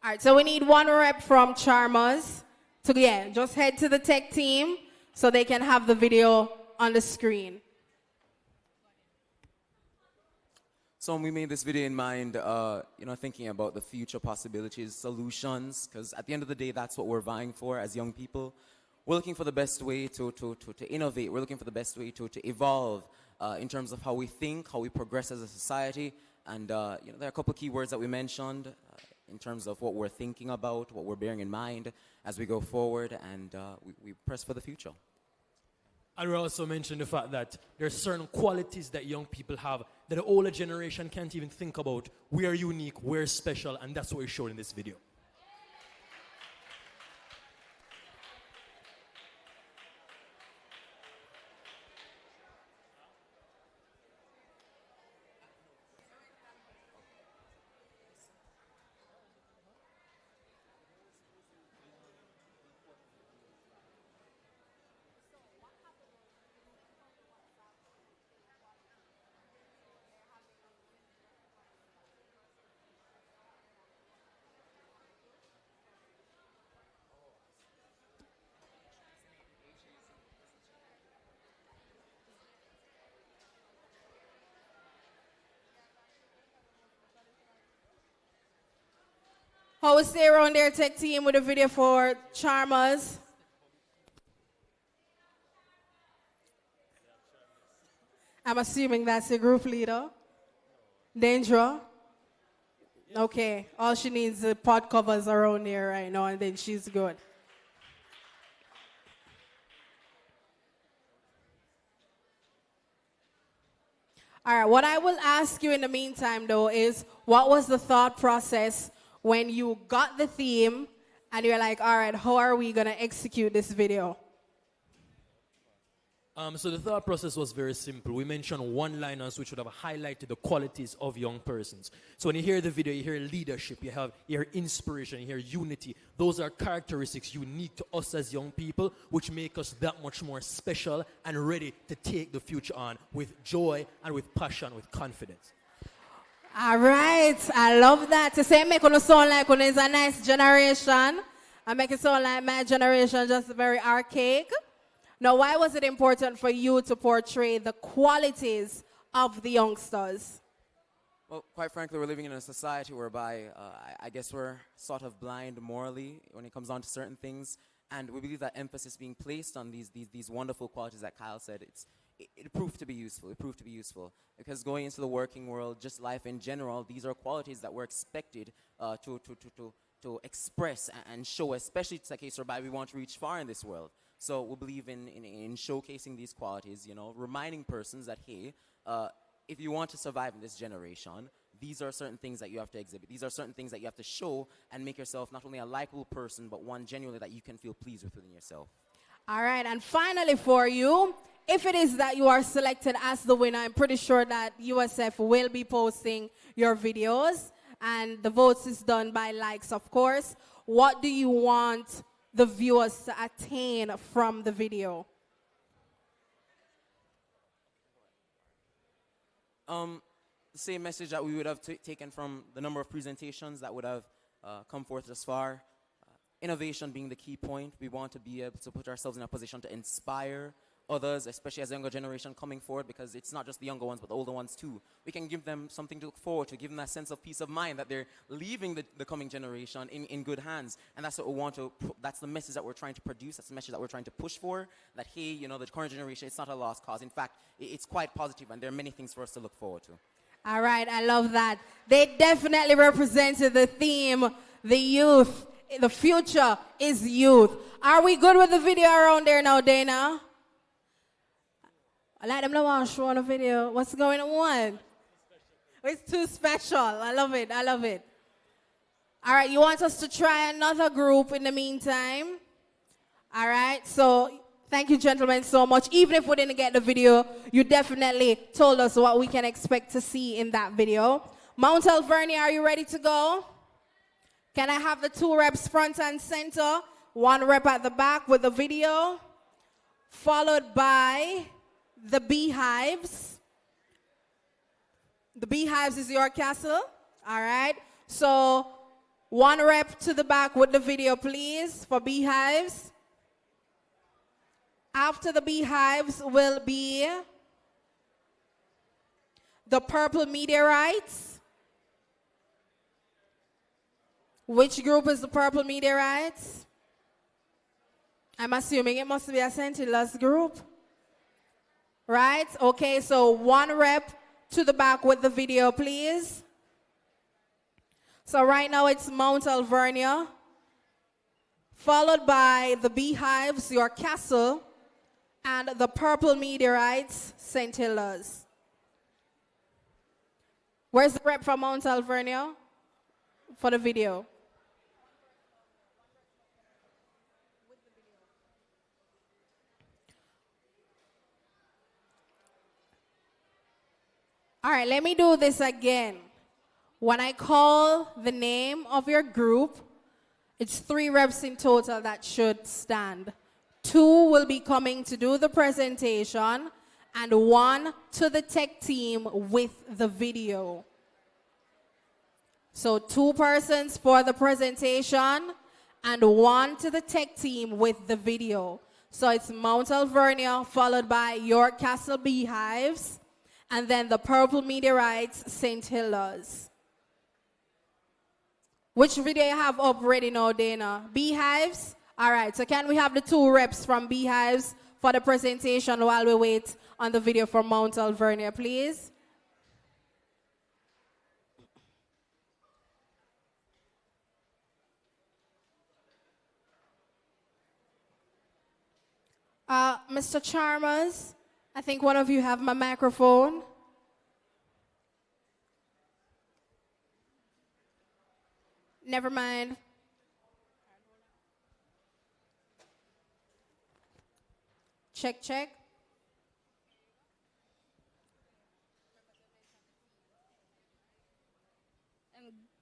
All right, so we need one rep from Charmers. So yeah, just head to the tech team so they can have the video on the screen. So we made this video in mind, thinking about the future possibilities, solutions, because at the end of the day, that's what we're vying for as young people. We're looking for the best way to innovate. We're looking for the best way to evolve in terms of how we think, how we progress as a society. And, there are a couple of key words that we mentioned in terms of what we're thinking about, what we're bearing in mind as we go forward, and we press for the future. And we also mentioned the fact that there are certain qualities that young people have that the older generation can't even think about. We are unique, we're special, and that's what we showed in this video. How is stay around their tech team with a video for Charmers? I'm assuming that's the group leader. Dendra. Okay, all she needs is pot covers around here right now, and then she's good. All right, what I will ask you in the meantime, though, is what was the thought process when you got the theme and you're like, all right, how are we going to execute this video? So the thought process was very simple. We mentioned one-liners which would have highlighted the qualities of young persons. So when you hear the video, you hear leadership, you hear inspiration, you hear unity. Those are characteristics unique to us as young people, which make us that much more special and ready to take the future on with joy and with passion, with confidence. All right, I love that. To say make it sound like it is a nice generation, and make it sound like my generation just very archaic. Now, why was it important for you to portray the qualities of the youngsters? Well, quite frankly, we're living in a society whereby I guess we're sort of blind morally when it comes down to certain things. And we believe that emphasis being placed on these wonderful qualities that Kyle said, it proved to be useful. It proved to be useful. Because going into the working world, just life in general, these are qualities that we're expected to express and show, especially it's a case whereby we want to reach far in this world. So we believe in showcasing these qualities, you know, reminding persons that, hey, if you want to survive in this generation, these are certain things that you have to exhibit. These are certain things that you have to show and make yourself not only a likable person, but one genuinely that you can feel pleased with within yourself. All right, and finally for you, if it is that you are selected as the winner, I'm pretty sure that USF will be posting your videos, and the votes is done by likes, of course. What do you want the viewers to attain from the video? The same message that we would have taken from the number of presentations that would have come forth thus far. Innovation being the key point. We want to be able to put ourselves in a position to inspire others, especially as a younger generation coming forward, because it's not just the younger ones, but the older ones too. We can give them something to look forward to, give them that sense of peace of mind that they're leaving the coming generation in good hands. And that's what we want to, that's the message that we're trying to produce, that's the message that we're trying to push for, that, hey, you know, the current generation, it's not a lost cause. In fact, it's quite positive, and there are many things for us to look forward to. All right, I love that. They definitely represented the theme, the youth. The future is youth. Are we good with the video around there now, Dana? I like them to watch on the video. What's going on? It's too special. I love it. I love it. All right, you want us to try another group in the meantime? All right, so thank you, gentlemen, so much. Even if we didn't get the video, you definitely told us what we can expect to see in that video. Mount Alvernia, are you ready to go? Can I have the 2 reps front and center? 1 rep at the back with the video, followed by the beehives. The beehives is your castle. All right. So 1 rep to the back with the video, please, for beehives. After the beehives will be the purple meteorites. Which group is the purple meteorites? I'm assuming it must be a Scintilla's group. Right? Okay, so 1 rep to the back with the video, please. So right now it's Mount Alvernia, followed by the beehives, your castle, and the purple meteorites, Scintilla's. Where's the rep from Mount Alvernia for the video? All right, let me do this again. When I call the name of your group, it's 3 reps in total that should stand. 2 will be coming to do the presentation, and 1 to the tech team with the video. So 2 persons for the presentation, and 1 to the tech team with the video. So it's Mount Alvernia, followed by York Castle Beehives, and then the purple meteorites, Scintilla's. Which video you have up ready now, Dana? Beehives? All right, so can we have the 2 reps from Beehives for the presentation while we wait on the video from Mount Alvernia, please? Mr. Chalmers, I think one of you have my microphone. Never mind. Check, check.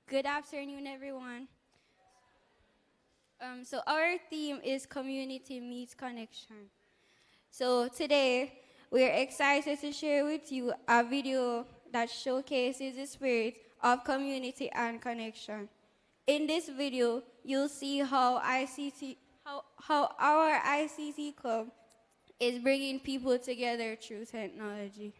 Good afternoon, everyone. So our theme is Community Meets Connection. So today, we're excited to share with you a video that showcases the spirit of community and connection. In this video, you'll see how our ICT Club is bringing people together through technology.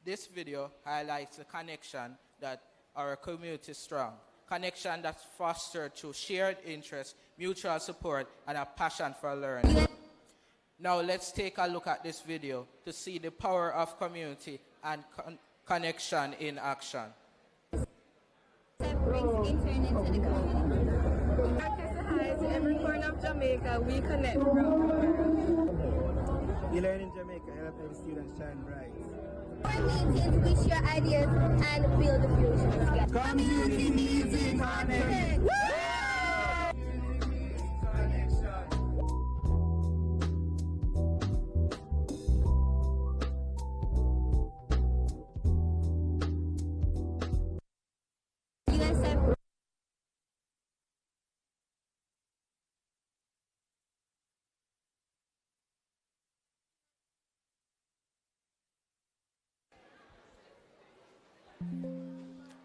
This video highlights the connection that our community is strong. Connection that's fostered through shared interests, mutual support, and a passion for learning. Now let's take a look at this video to see the power of community and connection in action. Brings internet to the community. Hi to every corner of Jamaica, we connect from the world. You learn in Jamaica, helping students shine bright. Meetings, we share ideas and build the future together. Community meeting connection.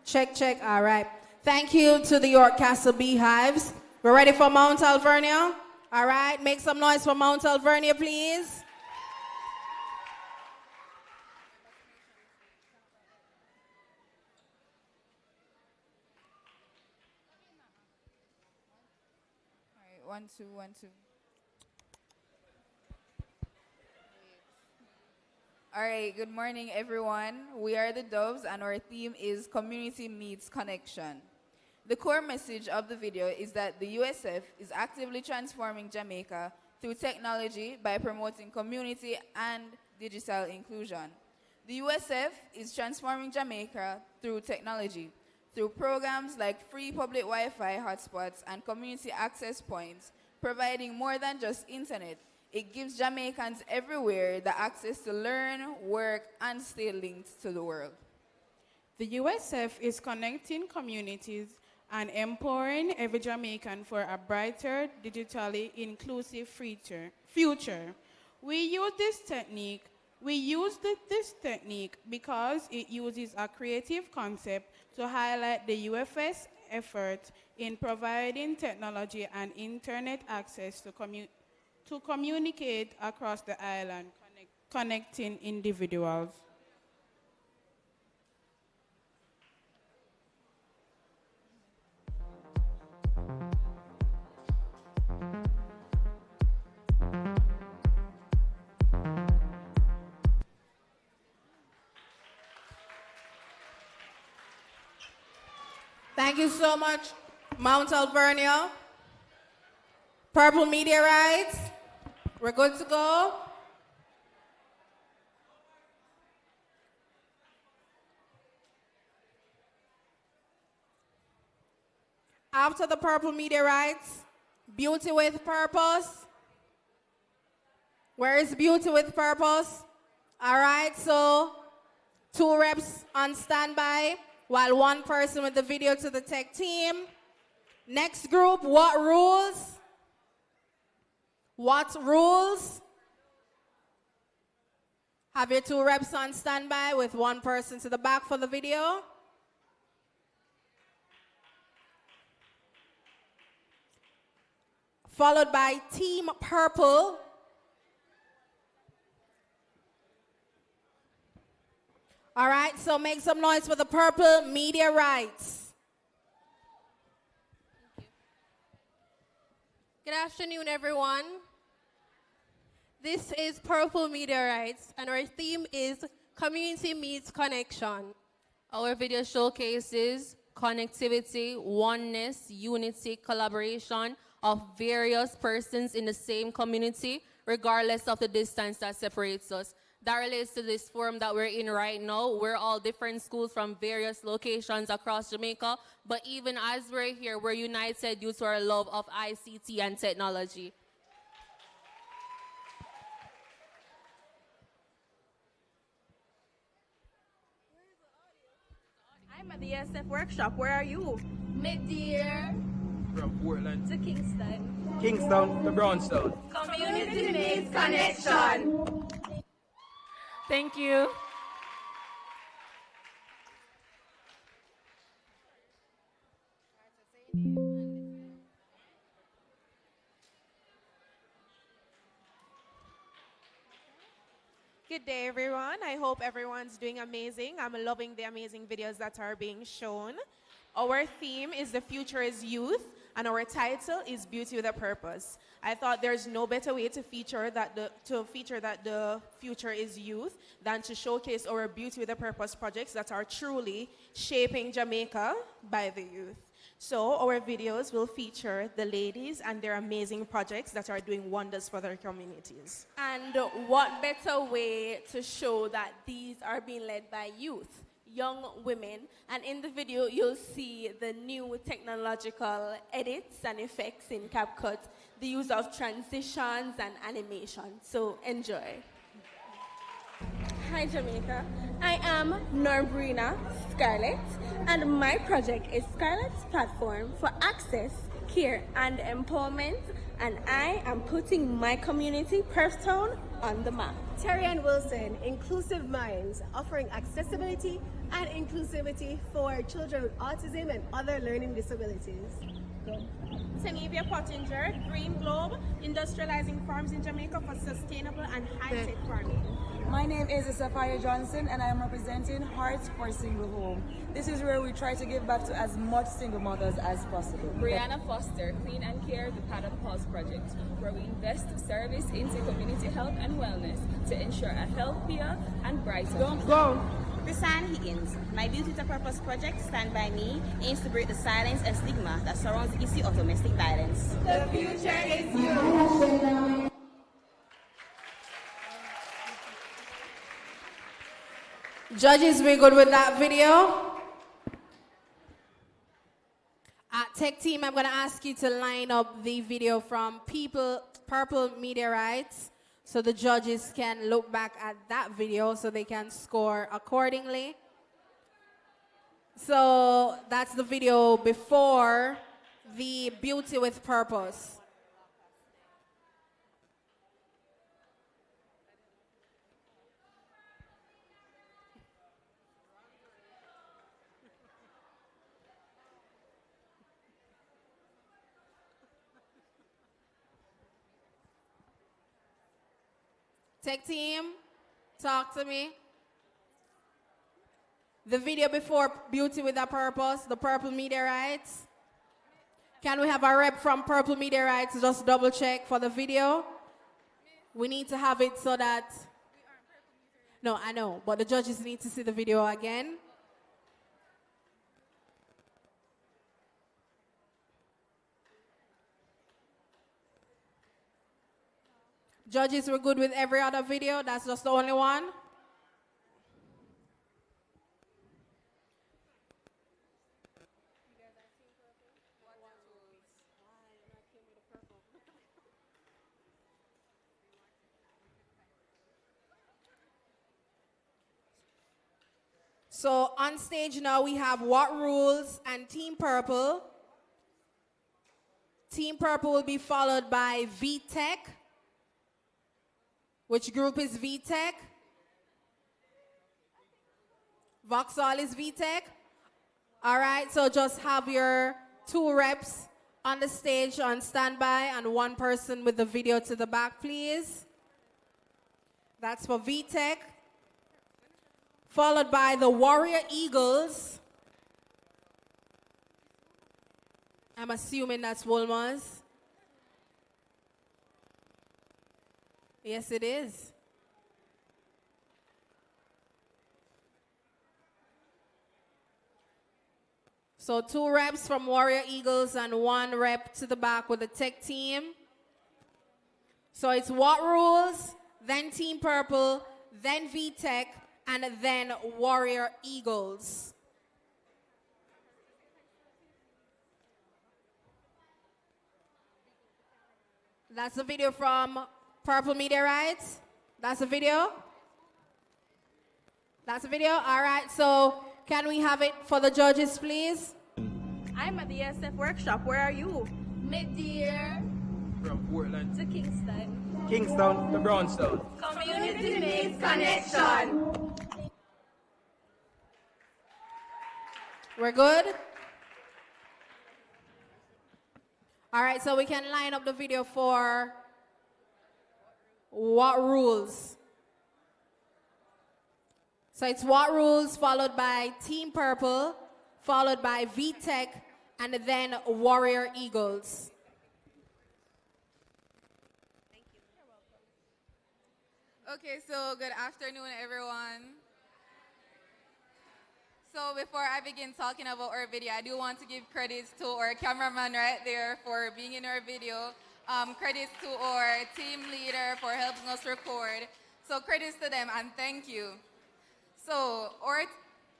Check, check. All right. Thank you to the York Castle Beehives. We're ready for Mount Alvernia? All right. Make some noise for Mount Alvernia, please. All right. 1, 2, 1, 2. All right, good morning, everyone. We are the Doves, and our theme is Community Meets Connection. The core message of the video is that the USF is actively transforming Jamaica through technology by promoting community and digital inclusion. The USF is transforming Jamaica through technology, through programs like free public Wi-Fi hotspots and community access points, providing more than just internet. It gives Jamaicans everywhere the access to learn, work, and stay linked to the world. The USF is connecting communities and empowering every Jamaican for a brighter, digitally inclusive future. We use this technique because it uses a creative concept to highlight the UFS effort in providing technology and internet access to communicate across the island, connecting individuals. Thank you so much, Mount Alvernia. Purple Meteorites, we're good to go. After the Purple Meteorites, Beauty with Purpose. Where is Beauty with Purpose? All right, so 2 reps on standby, while 1 person with the video to the tech team. Next group, what rules? What rules? Have your 2 reps on standby with 1 person to the back for the video. Followed by Team Purple. All right, so make some noise for the Purple Meteorites. Good afternoon, everyone. This is Purple Meteorites, and our theme is Community Meets Connection. Our video showcases connectivity, oneness, unity, collaboration, of various persons in the same community, regardless of the distance that separates us. That relates to this forum that we're in right now. We're all different schools from various locations across Jamaica, but even as we're here, we're united due to our love of ICT and technology. I'm at the SF workshop. Where are you? Mid-year From Portland to Kingston. Kingston to Brownstown. Community Needs Connection. Thank you. Good day, everyone. I hope everyone's doing amazing. I'm loving the amazing videos that are being shown. Our theme is The Future is Youth, and our title is Beauty with a Purpose. I thought there's no better way to feature that the future is youth than to showcase our Beauty with a Purpose projects that are truly shaping Jamaica by the youth. So our videos will feature the ladies and their amazing projects that are doing wonders for their communities. And what better way to show that these are being led by youth, young women, and in the video you'll see the new technological edits and effects in CapCut, the use of transitions and animation. So enjoy. Hi Jamaica, I am Norbrina Scarlett, and my project is Scarlett's Platform for Access, Care and Empowerment, and I am putting my community, Perth Town, on the map. Terry and Wilson, Inclusive Minds, offering accessibility and inclusivity for children with autism and other learning disabilities. Tenevia Pottinger, Green Globe, industrializing farms in Jamaica for sustainable and high-tech farming. My name is Sophia Johnson, and I am representing Hearts for Single Home. This is where we try to give back to as much single mothers as possible. Brianna Foster, Clean and Care, the Pattern Pulse Project, where we invest service into community health and wellness to ensure a healthier and brighter. Don't go. Chrisanne Higgins, my Beauty to Purpose project, Stand By Me, aims to break the silence and stigma that surrounds the issue of domestic violence. The future is you. Judges, we good with that video? Tech team, I'm going to ask you to line up the video from Purple Media Rights so the judges can look back at that video so they can score accordingly. So that's the video before the Beauty with Purpose. Tech team, talk to me. The video before Beauty with a Purpose, the Purple Media Rights. Can we have a rep from Purple Media Rights just double check for the video? We need to have it so that, no, I know, but the judges need to see the video again. Judges, we're good with every other video. That's just the only one. So on stage now we have What Rules and Team Purple. Team Purple will be followed by VTech. Which group is VTech? Vauxhall is VTech? All right, so just have your 2 reps on the stage on standby and 1 person with the video to the back, please. That's for VTech. Followed by the Warrior Eagles. I'm assuming that's Wolmer's. Yes, it is. So 2 reps from Warrior Eagles and 1 rep to the back with the tech team. So it's What Rules, then Team Purple, then VTech, and then Warrior Eagles. That's the video from Purple Media Rights. That's the video. That's the video. All right, so can we have it for the judges, please? I'm at the SF workshop. Where are you? Mid-year From Portland to Kingston. Kingston to Brownstown. Community makes connection. We're good? All right, so we can line up the video for What Rules. So it's What Rules, followed by Team Purple, followed by VTech, and then Warrior Eagles. Okay, so good afternoon, everyone. So before I begin talking about our video, I do want to give credits to our cameraman right there for being in our video. Credits to our team leader for helping us record. So credits to them and thank you. So our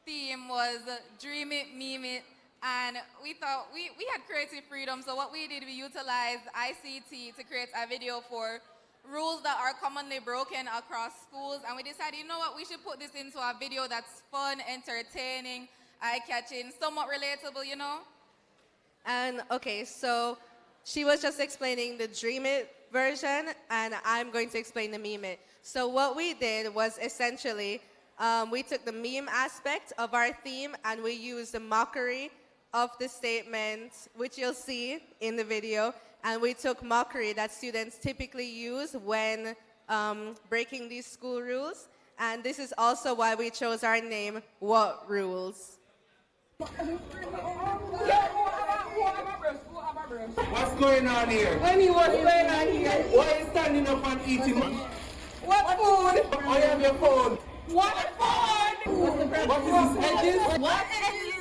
theme was Dream It, Meme It, and we thought we had creative freedom. So what we did, we utilized ICT to create a video for rules that are commonly broken across schools, and we decided, you know what, we should put this into a video that's fun, entertaining, eye-catching, somewhat relatable, you know? And okay, so she was just explaining the Dream It version, and I'm going to explain the Meme It. So what we did was essentially, we took the meme aspect of our theme and we used the mockery of the statement, which you'll see in the video, and we took mockery that students typically use when breaking these school rules. And this is also why we chose our name, What Rules? What's going on here? Honey, what's going on here? Why are you standing up and eating? What food? I am your phone. What phone? What is this? Edges? What edges?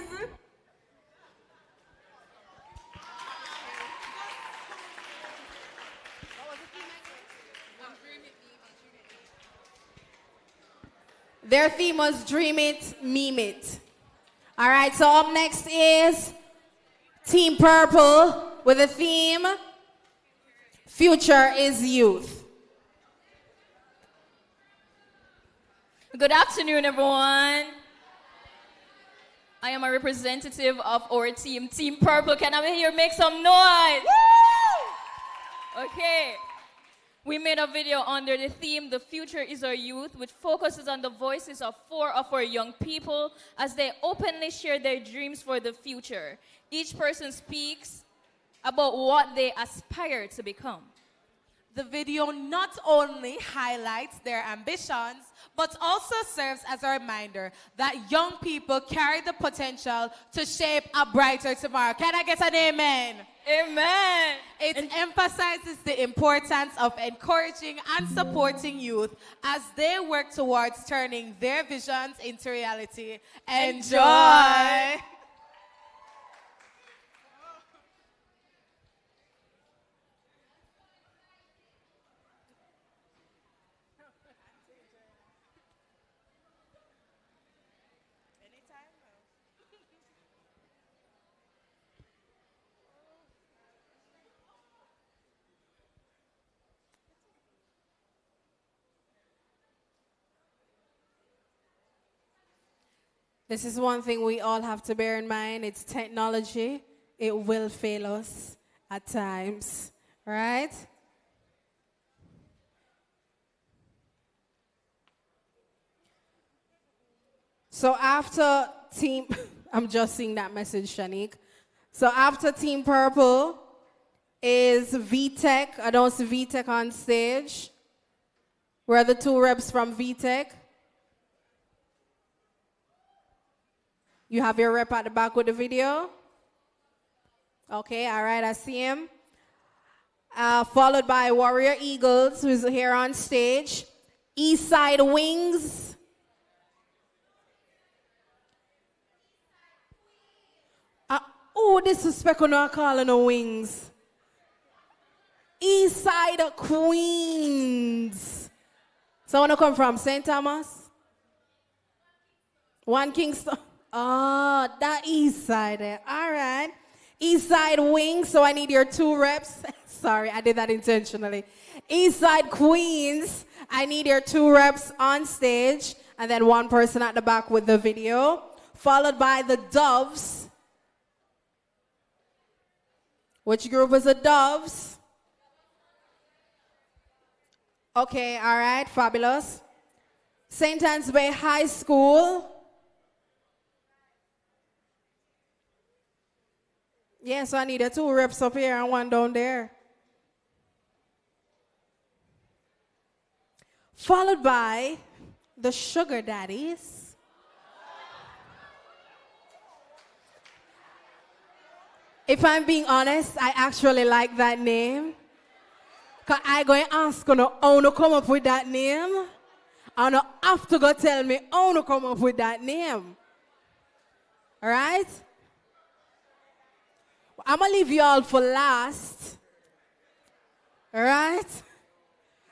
Their theme was Dream It, Meme It. All right, so up next is Team Purple with a theme, Future is Youth. Good afternoon, everyone. I am a representative of our team, Team Purple. Can I hear make some noise? Woo! Okay. We made a video under the theme, The Future is Our Youth, which focuses on the voices of 4 of our young people as they openly share their dreams for the future. Each person speaks about what they aspire to become. The video not only highlights their ambitions, but also serves as a reminder that young people carry the potential to shape a brighter tomorrow. Can I get an amen? Amen. It emphasizes the importance of encouraging and supporting youth as they work towards turning their visions into reality. Enjoy. This is one thing we all have to bear in mind. It's technology. It will fail us at times, right? So after Team, I'm just seeing that message, Shanique. So after Team Purple is VTech. I don't see VTech on stage. Where are the 2 reps from VTech? You have your rep at the back with the video? Okay, all right, I see him. Followed by Warrior Eagles, who's here on stage. Eastside Wings. Who disrespect on our calling no wings? East Side Queens. So wanna come from St. Thomas? One Kingston. Oh, that East Side there. All right. East Side Wings, so I need your 2 reps. Sorry, I did that intentionally. East Side Queens, I need your 2 reps on stage, and then 1 person at the back with the video, followed by the Doves. Which group is the Doves? Okay, all right, fabulous. St. Anne's Bay High School. Yeah, so I need 2 reps up here and 1 down there. Followed by the Sugar Daddies. If I'm being honest, I actually like that name. Because I go and ask you how to come up with that name. And you have to go tell me how to come up with that name. All right? I'm going to leave you all for last. All right?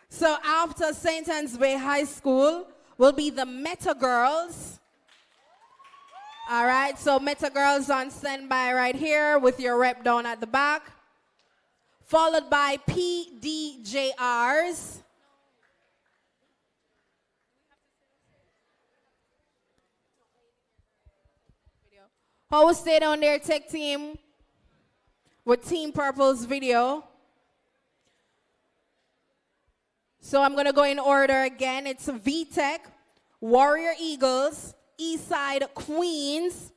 So after St. Anne's Bay High School will be the Meta Girls. All right, so Meta Girls on standby right here with your rep down at the back. Followed by PDJRs. Who will stay down there, tech team, with Team Purple's video. So I'm going to go in order again. It's VTech, Warrior Eagles, Eastside Queens,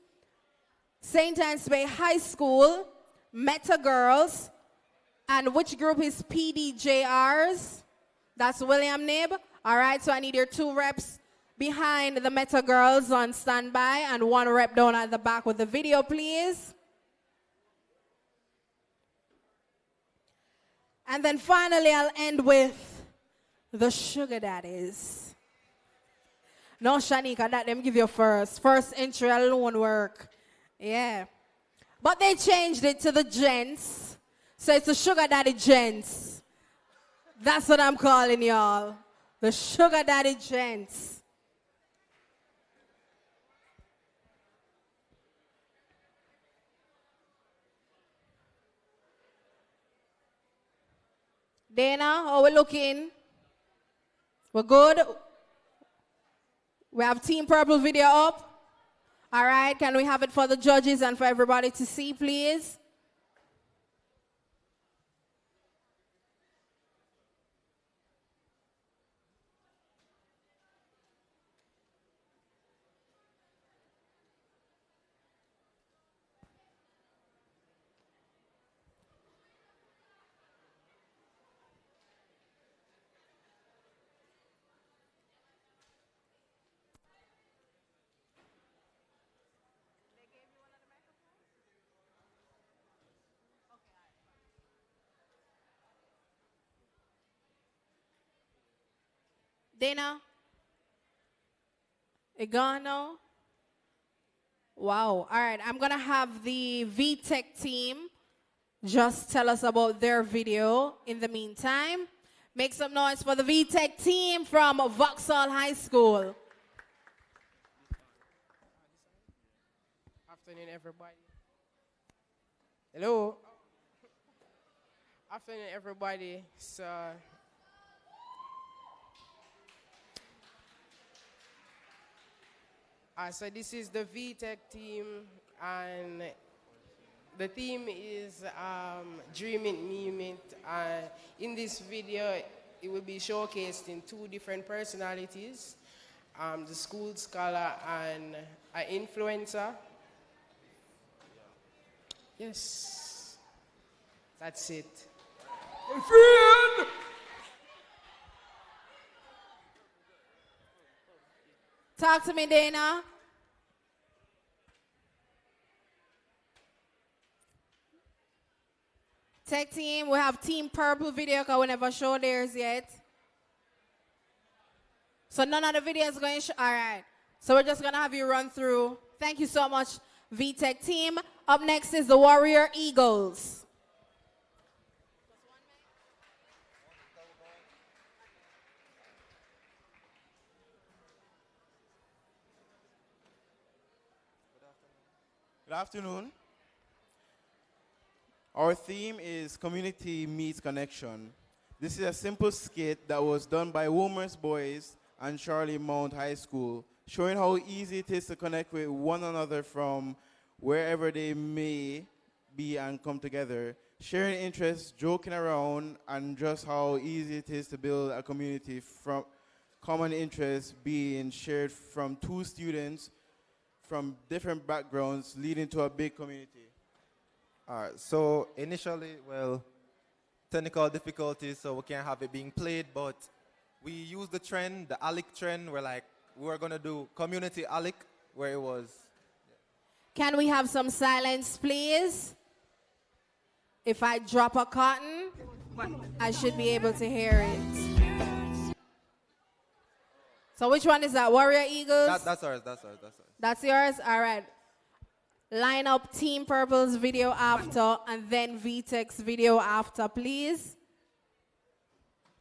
St. Anne's Bay High School, Meta Girls, and which group is PDJRs? That's William Nib. All right, so I need your 2 reps behind the Meta Girls on standby and 1 rep down at the back with the video, please. And then finally, I'll end with the Sugar Daddies. No, Shanika, that them give you first. First entry alone work. Yeah. But they changed it to the gents. So it's the Sugar Daddy Gents. That's what I'm calling y'all. The Sugar Daddy Gents. Dana, how we looking? We're good? We have Team Purple video up. All right, can we have it for the judges and for everybody to see, please? Dana? It gone now? Wow. All right, I'm going to have the VTech team just tell us about their video in the meantime. Make some noise for the VTech team from Vauxhall High School. Afternoon, everybody. Hello. Afternoon, everybody. So this is the VTech team, and the theme is Dream It, Meme It. In this video, it will be showcased in 2 different personalities, the school scholar and an influencer. Yes, that's it. My friend! Talk to me, Dana. Tech team, we have Team Purple video because we never showed theirs yet. So none of the videos going to show. All right. So we're just going to have you run through. Thank you so much, VTech team. Up next is the Warrior Eagles. Good afternoon. Our theme is Community Meets Connection. This is a simple skit that was done by Womer's Boys and Charlie Mount High School, showing how easy it is to connect with one another from wherever they may be and come together, sharing interests, joking around, and just how easy it is to build a community from common interests being shared from two students from different backgrounds, leading to a big community. All right, so initially, well, technical difficulties, so we can't have it being played, but we used the trend, the ALIC trend, where like, we were gonna do community ALIC, where it was. Can we have some silence, please? If I drop a cotton, I should be able to hear it. So which one is that? Warrior Eagles? That's ours. That's yours? All right. Line up Team Purple's video after and then VTech's video after, please.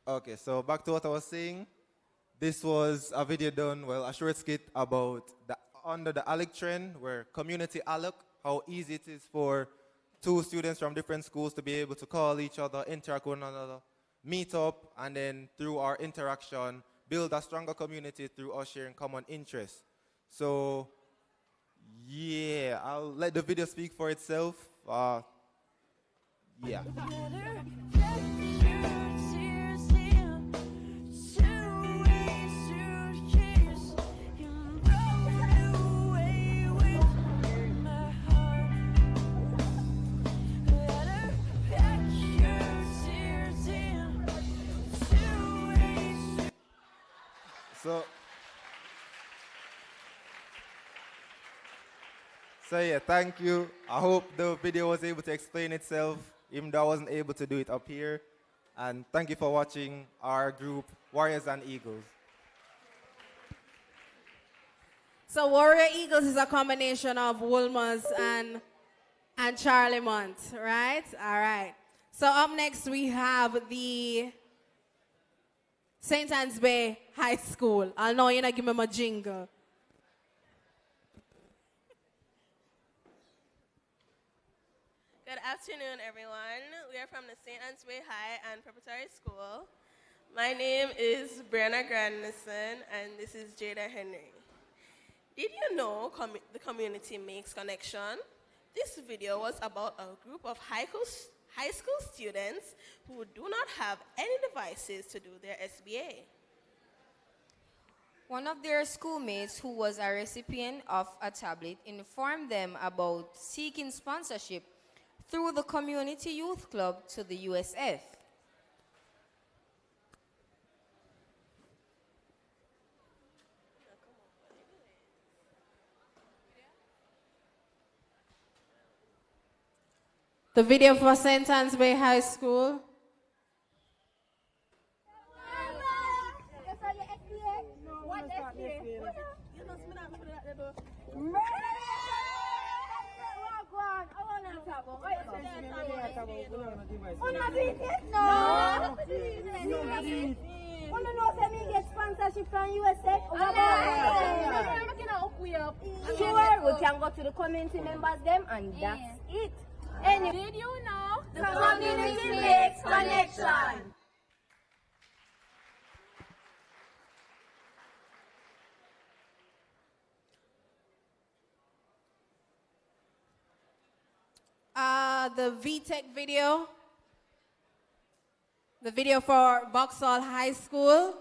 Okay, so back to what I was saying. This was a video done, well, a short skit about under the ALIC trend, where community ALIC, how easy it is for two students from different schools to be able to call each other, interact with one another, meet up, and then through our interaction, build a stronger community through us sharing common interests. So, yeah, I'll let the video speak for itself. Yeah. So yeah, thank you. I hope the video was able to explain itself, even though I wasn't able to do it up here. And thank you for watching our group, Warriors and Eagles. So Warrior Eagles is a combination of Woolmers and Charlie Mont, right? All right. So up next we have the St. Anne's Bay High School. I know you're not giving me my jingle. Good afternoon, everyone. We are from the St. Anne's Way High and Preparatory School. My name is Brianna Grandison, and this is Jada Henry. Did you know the community makes connection? This video was about a group of high school students who do not have any devices to do their SBA. One of their schoolmates who was a recipient of a tablet informed them about seeking sponsorship through the Community Youth Club to the USF. The video for St. Anne's Bay High School. Sponsorship from USF. Sure, we can go to the community members them, and that's it. And did you know the community makes connection? The VTech video. The video for Vauxhall High School.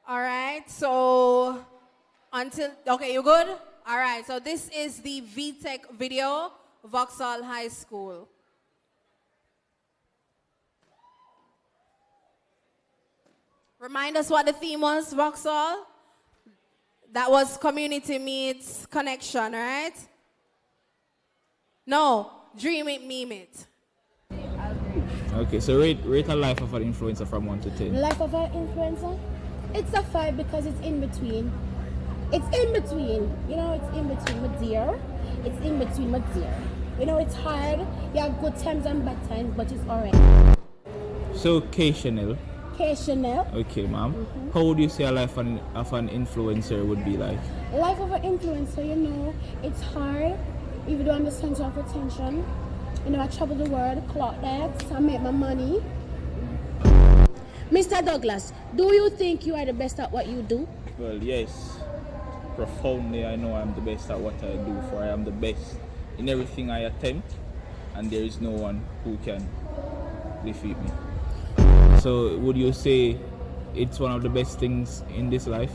All right, so okay, you good? All right, so this is the VTech video Vauxhall High School. Remind us what the theme was, Vauxhall? That was community meets connection, right? No, dream it, meme it. Okay, so rate a life of an influencer from 1 to 10. Life of an influencer? It's a 5 because it's in between. It's in between. You know, it's in between, my dear. It's in between, my dear. You know, it's hard. You have good times and bad times, but it's alright. So, occasional. Occasional. Okay, ma'am. How would you say a life of an influencer would be like? Life of an influencer, you know, it's hard. Even though I'm the center of attention. You know, I travel the world, clock that, so I make my money. Mr. Douglas, do you think you are the best at what you do? Well, yes. Profoundly, I know I'm the best at what I do, for I am the best in everything I attempt, and there is no one who can defeat me. So, would you say it's one of the best things in this life?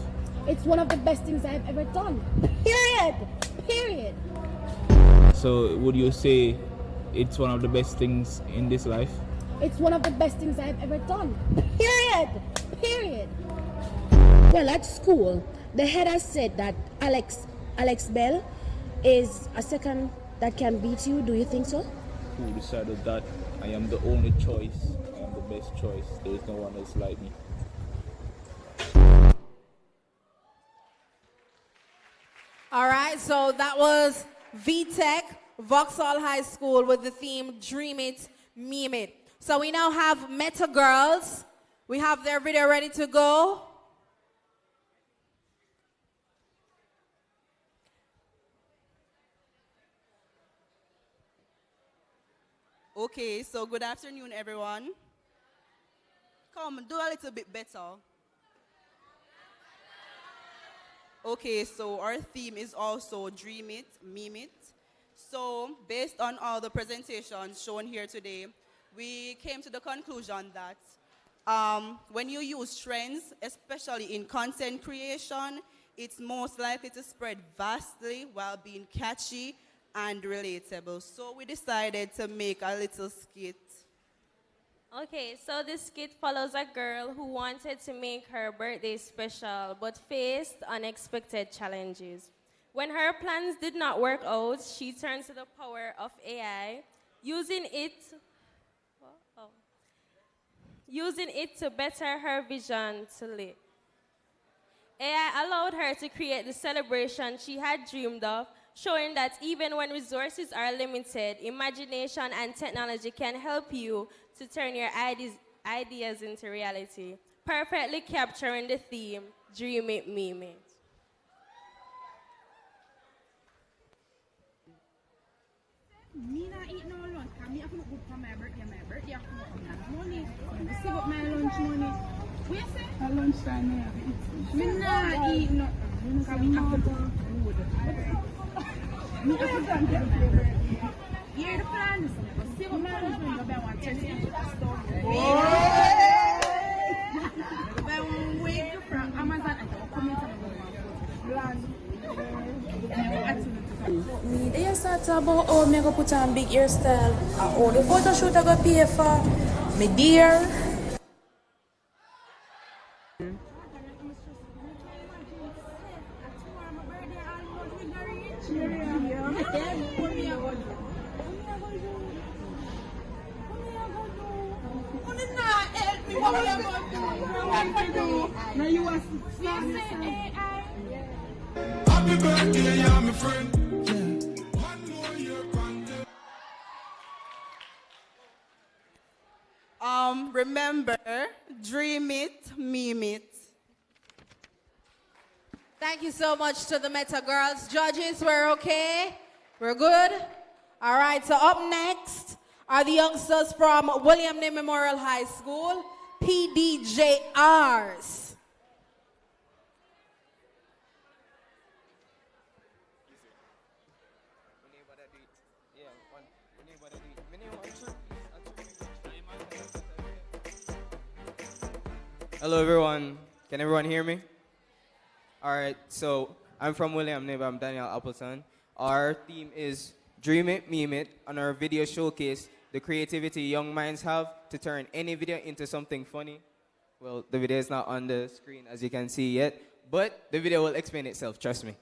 It's one of the best things I've ever done. Period. Period. So, would you say it's one of the best things in this life? It's one of the best things I've ever done. Period. Period. Well, at school, the head has said that Alex Bell is a second that can beat you. Do you think so? Who decided that? I am the only choice. I am the best choice. There is no one else like me. All right, so that was VTech, Vauxhall High School with the theme Dream It, Meme It. So we now have Meta Girls. We have their video ready to go. Okay, so good afternoon, everyone. Come, do a little bit better. Okay, so our theme is also Dream It, Meme It. So, based on all the presentations shown here today, we came to the conclusion that when you use trends, especially in content creation, it's most likely to spread vastly while being catchy and relatable. So we decided to make a little skit. Okay, so this skit follows a girl who wanted to make her birthday special but faced unexpected challenges. When her plans did not work out, she turned to the power of AI, using it to better her vision to live. AI allowed her to create the celebration she had dreamed of, showing that even when resources are limited, imagination and technology can help you to turn your ideas into reality, perfectly capturing the theme, Dream It, Meme It. Me not eat no lunch, because me have to go for my birthday I have to come have money. You see what my lunch money. What you say? At lunchtime, me not eat nothing, because me have to go food. Me have to go and get my birthday. Hear the plans. See what my lunch money, I want to test it. I want wait from Amazon and I'll come into the plan. They start about how me go put on big hairstyle. All the photo shoot I go pay for. Me dear. Happy birthday, yeah, my friend. Remember, dream it, meme it. Thank you so much to the Meta Girls. Judges, we're okay? We're good? All right, so up next are the youngsters from William Ney Memorial High School, PDJRs. Hello everyone, can everyone hear me? Alright, so I'm from William Ney, I'm Daniel Appleton. Our theme is Dream It, Meme It, on our video showcase the creativity young minds have to turn any video into something funny. Well, the video is not on the screen as you can see yet, but the video will explain itself, trust me.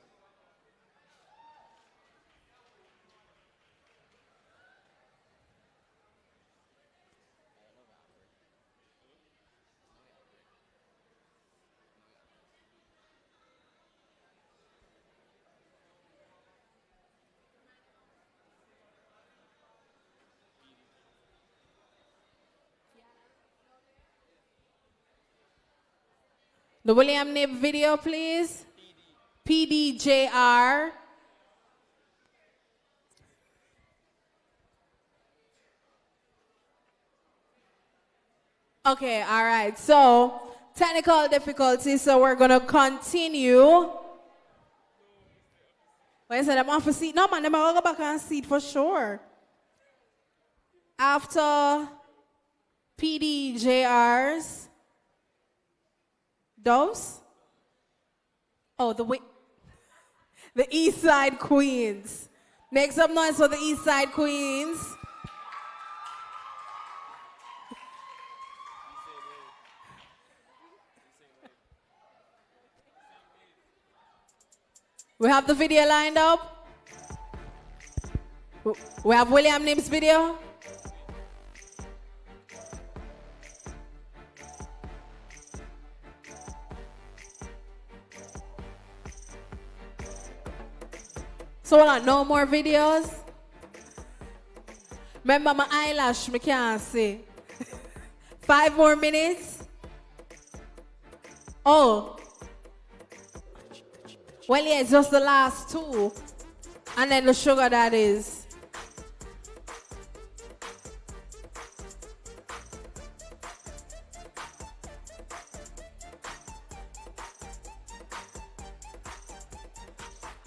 The William Nib video, please. PDJR. Okay, all right. So, technical difficulties, so we're going to continue. When I said I'm off a seat, no man, I'm going to go back on seat for sure. After PDJRs, Doves? Oh, the East Side Queens. Make some noise for the East Side Queens. We have the video lined up. We have William Nib's video. So hold on, no more videos? Remember my eyelash, I can't see. 5 more minutes? Oh. Well, yeah, it's just the last 2. And then the sugar daddies.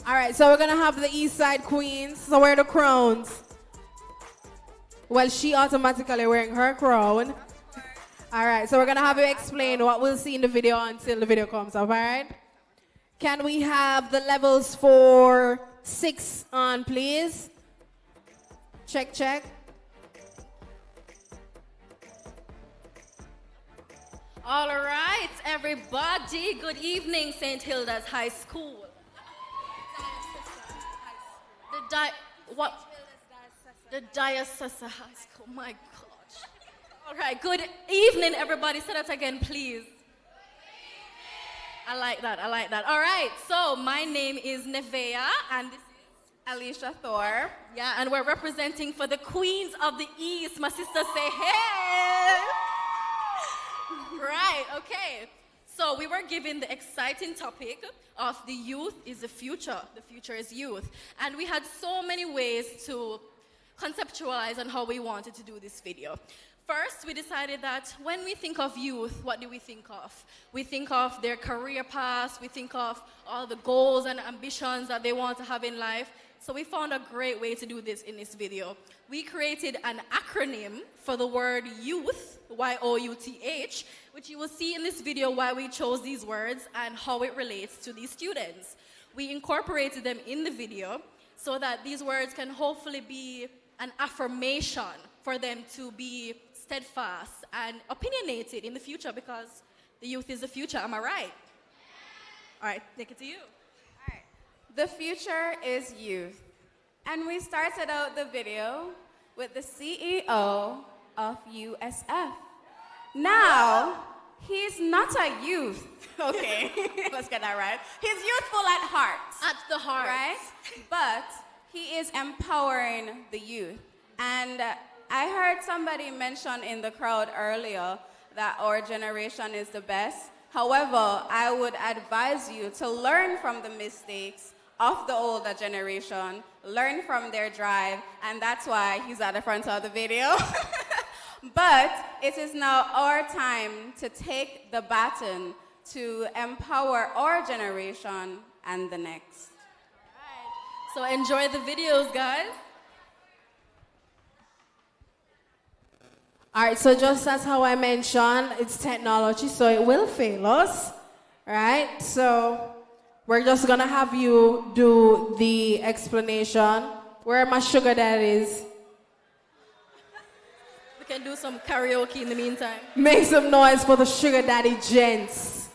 All right, so we're gonna have the East Side Queens. So wear the crowns. Well, she automatically wearing her crown. All right, so we're gonna have you explain what we'll see in the video until the video comes up, all right? Can we have the levels for 6 on, please? Check, check. All right, everybody, good evening, St. Hilda's High School. The Diocese High School, my gosh. All right, good evening, everybody. Say that again, please. I like that, I like that. All right, so my name is Nevea, and this is Alicia Thor. Yeah, and we're representing for the Queens of the East. My sister say, hey! Right, okay. So we were given the exciting topic of the youth is the future is youth. And we had so many ways to conceptualize on how we wanted to do this video. First, we decided that when we think of youth, what do we think of? We think of their career paths, we think of all the goals and ambitions that they want to have in life. So we found a great way to do this in this video. We created an acronym for the word youth, Y-O-U-T-H, which you will see in this video why we chose these words and how it relates to these students. We incorporated them in the video so that these words can hopefully be an affirmation for them to be steadfast and opinionated in the future, because the youth is the future, am I right? All right, take it to you. The future is youth. And we started out the video with the CEO of USF. Now, he's not a youth. Okay, let's get that right. He's youthful at heart. At the heart. Right? But he is empowering the youth. And I heard somebody mention in the crowd earlier that our generation is the best. However, I would advise you to learn from the mistakes of the older generation, learn from their drive, and that's why he's at the front of the video. But it is now our time to take the baton to empower our generation and the next. So enjoy the videos, guys. All right, so just as how I mentioned, it's technology, so it will fail us, right? So we're just gonna have you do the explanation Where are my sugar daddies? We can do some karaoke in the meantime. Make some noise for the sugar daddy gents.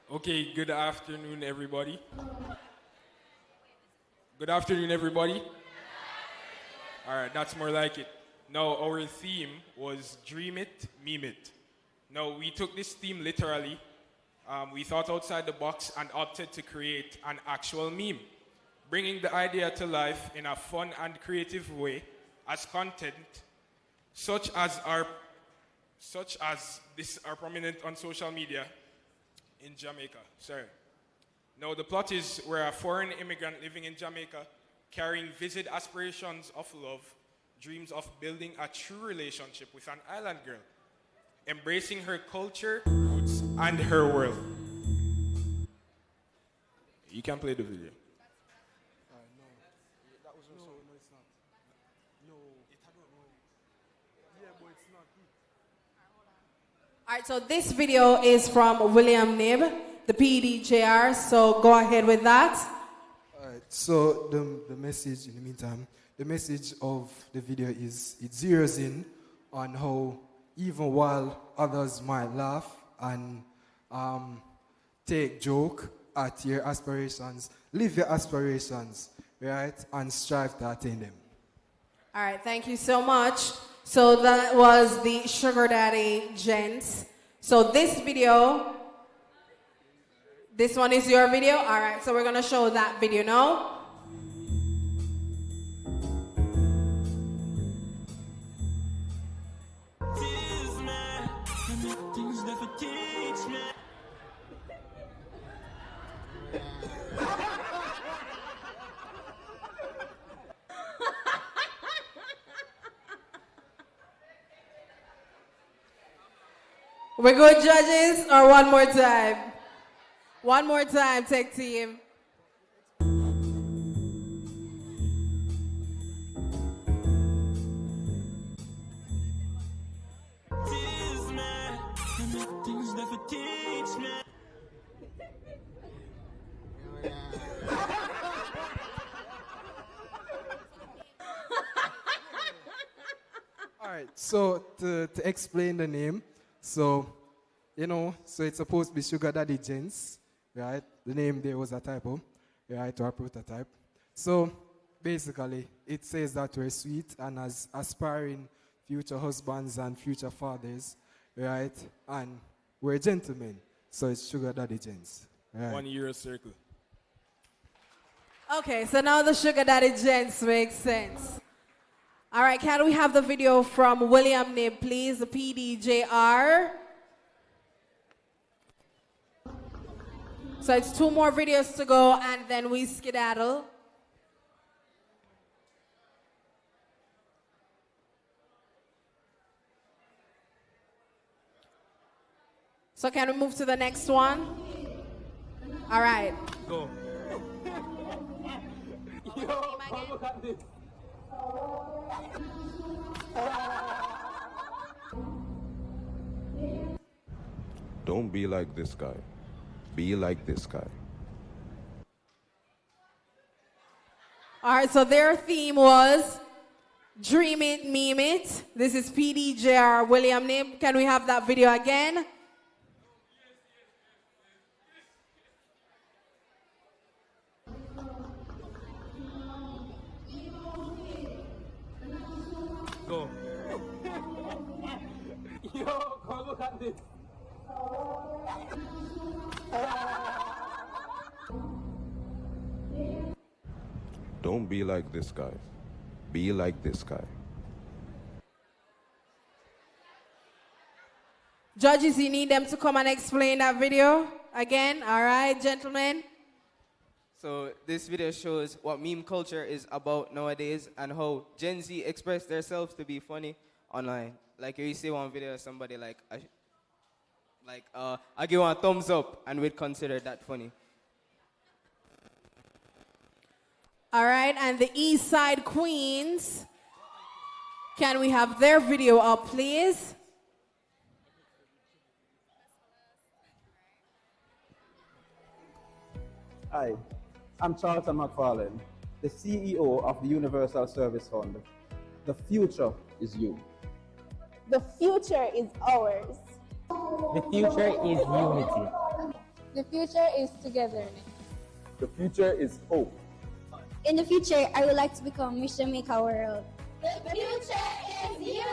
Okay, good afternoon, everybody. Good afternoon, everybody. All right, that's more like it. Now, our theme was Dream It, Meme It. Now, we took this theme literally. We thought outside the box and opted to create an actual meme, bringing the idea to life in a fun and creative way as content, such as this are prominent on social media in Jamaica. Sorry. Now, the plot is we're a foreign immigrant living in Jamaica, carrying vivid aspirations of love, dreams of building a true relationship with an island girl, embracing her culture, roots, and her world. You can play the video. All right, so this video is from William Nib, the PDJR, so go ahead with that. All right, so the message in the meantime, the message of the video is it zeroes in on how even while others might laugh and take joke at your aspirations, live your aspirations, right, and strive to attain them. All right, thank you so much. So that was the Sugar Daddy gents. So this video, this one is your video? All right, so we're gonna show that video now. We're good, judges, or one more time? One more time, tech team. All right, so to explain the name, so, so it's supposed to be Sugar Daddy Gents, right? The name there was a typo, right, or a prototype. So, basically, it says that we're sweet and as aspiring future husbands and future fathers, right? And we're gentlemen, so it's Sugar Daddy Gents. Right? 1 year circle. Okay, so now the Sugar Daddy gents makes sense. All right, can we have the video from William Nib, please, the PDJR? So it's 2 more videos to go, and then we skedaddle. So can we move to the next one? All right. Go. Look at this. Don't be like this guy. Be like this guy. All right, so their theme was Dream It, Meme It. This is PDJR William Nib. Can we have that video again? Go. Yo, come look at this. Don't be like this guy. Be like this guy. Judges, you need them to come and explain that video again. All right, gentlemen. So this video shows what meme culture is about nowadays and how Gen Z express themselves to be funny online. Like you see one video of somebody like, I give one a thumbs up and we'd consider that funny. All right, and the East Side Queens. Can we have their video up, please? Hi, I'm Charlton McFarlane, the CEO of the Universal Service Fund. The future is you. The future is ours. The future is unity. The future is togetherness. The future is hope. In the future, I would like to become Miss Jamaica World. The future is you.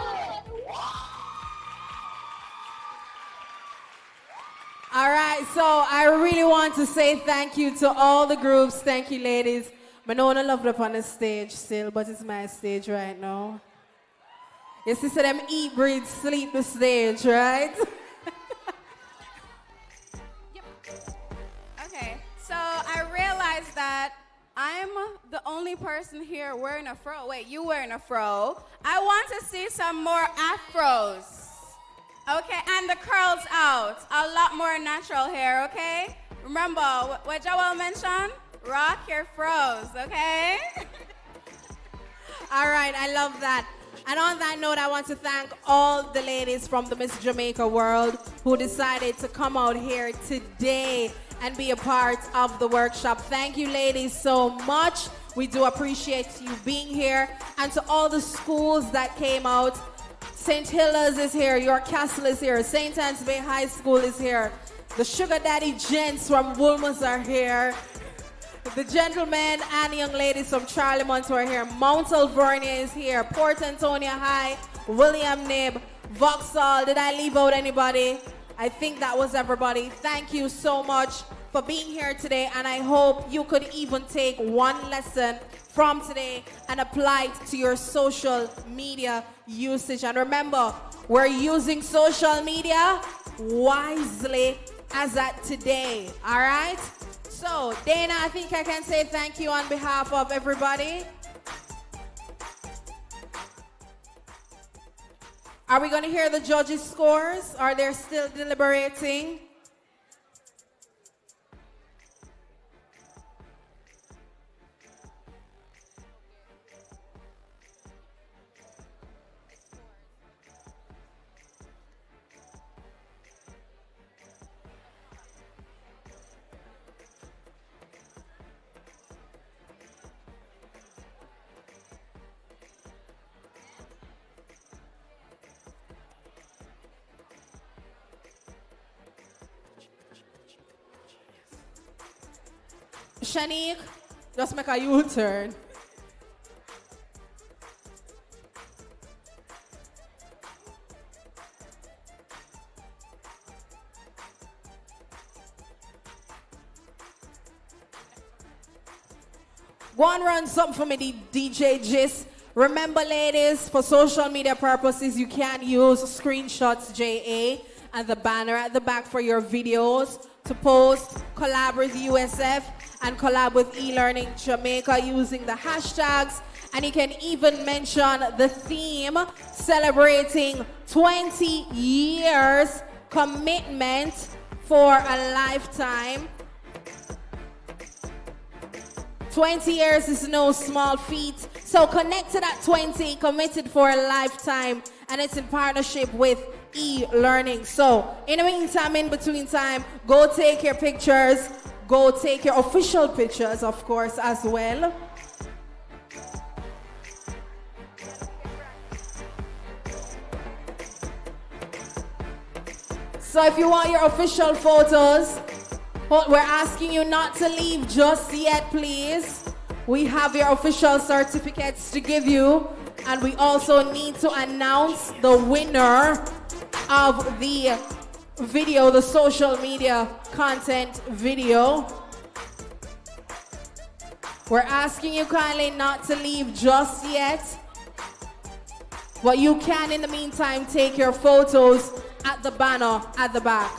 All right, so I really want to say thank you to all the groups. Thank you, ladies. Manona loved up on the stage still, but it's my stage right now. You see, so them eat, breathe, sleep the stage, right? Okay, so I realized that I'm the only person here wearing a fro. Wait, you wearing a fro. I want to see some more afros. Okay, and the curls out. A lot more natural hair, okay? Remember, what Joel mentioned? Rock your fros, okay? All right, I love that. And on that note, I want to thank all the ladies from the Miss Jamaica world who decided to come out here today and be a part of the workshop. Thank you, ladies, so much. We do appreciate you being here. And to all the schools that came out, St. Hilda's is here, York Castle is here, St. Anne's Bay High School is here, the Sugar Daddy gents from Woolmans are here, the gentlemen and young ladies from Charlemont are here, Mount Alvernia is here, Port Antonia High, William Nib, Vauxhall. Did I leave out anybody? I think that was everybody. Thank you so much for being here today, and I hope you could even take one lesson from today and apply it to your social media usage. And remember, we're using social media wisely as at today, all right? So, Dana, I think I can say thank you on behalf of everybody. Are we going to hear the judges' scores? Are they still deliberating? Shanique, just make a U-turn. Go and run something for me, DJ Gist. Remember, ladies, for social media purposes, you can use screenshots, JA, and the banner at the back for your videos to post, collab with USF, and collab with eLearning Jamaica using the hashtags. And you can even mention the theme, celebrating 20 years commitment for a lifetime. 20 years is no small feat. So connect to that 20, committed for a lifetime, and it's in partnership with eLearning. So in the meantime, in between time, go take your pictures, go take your official pictures, of course, as well. So if you want your official photos, we're asking you not to leave just yet, please. We have your official certificates to give you, and we also need to announce the winner of the video, the social media content video. We're asking you kindly not to leave just yet. But you can, in the meantime, take your photos at the banner at the back.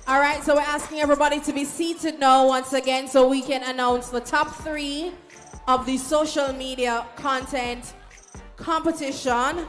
All right, so we're asking everybody to be seated now once again so we can announce the top 3 of the social media content competition.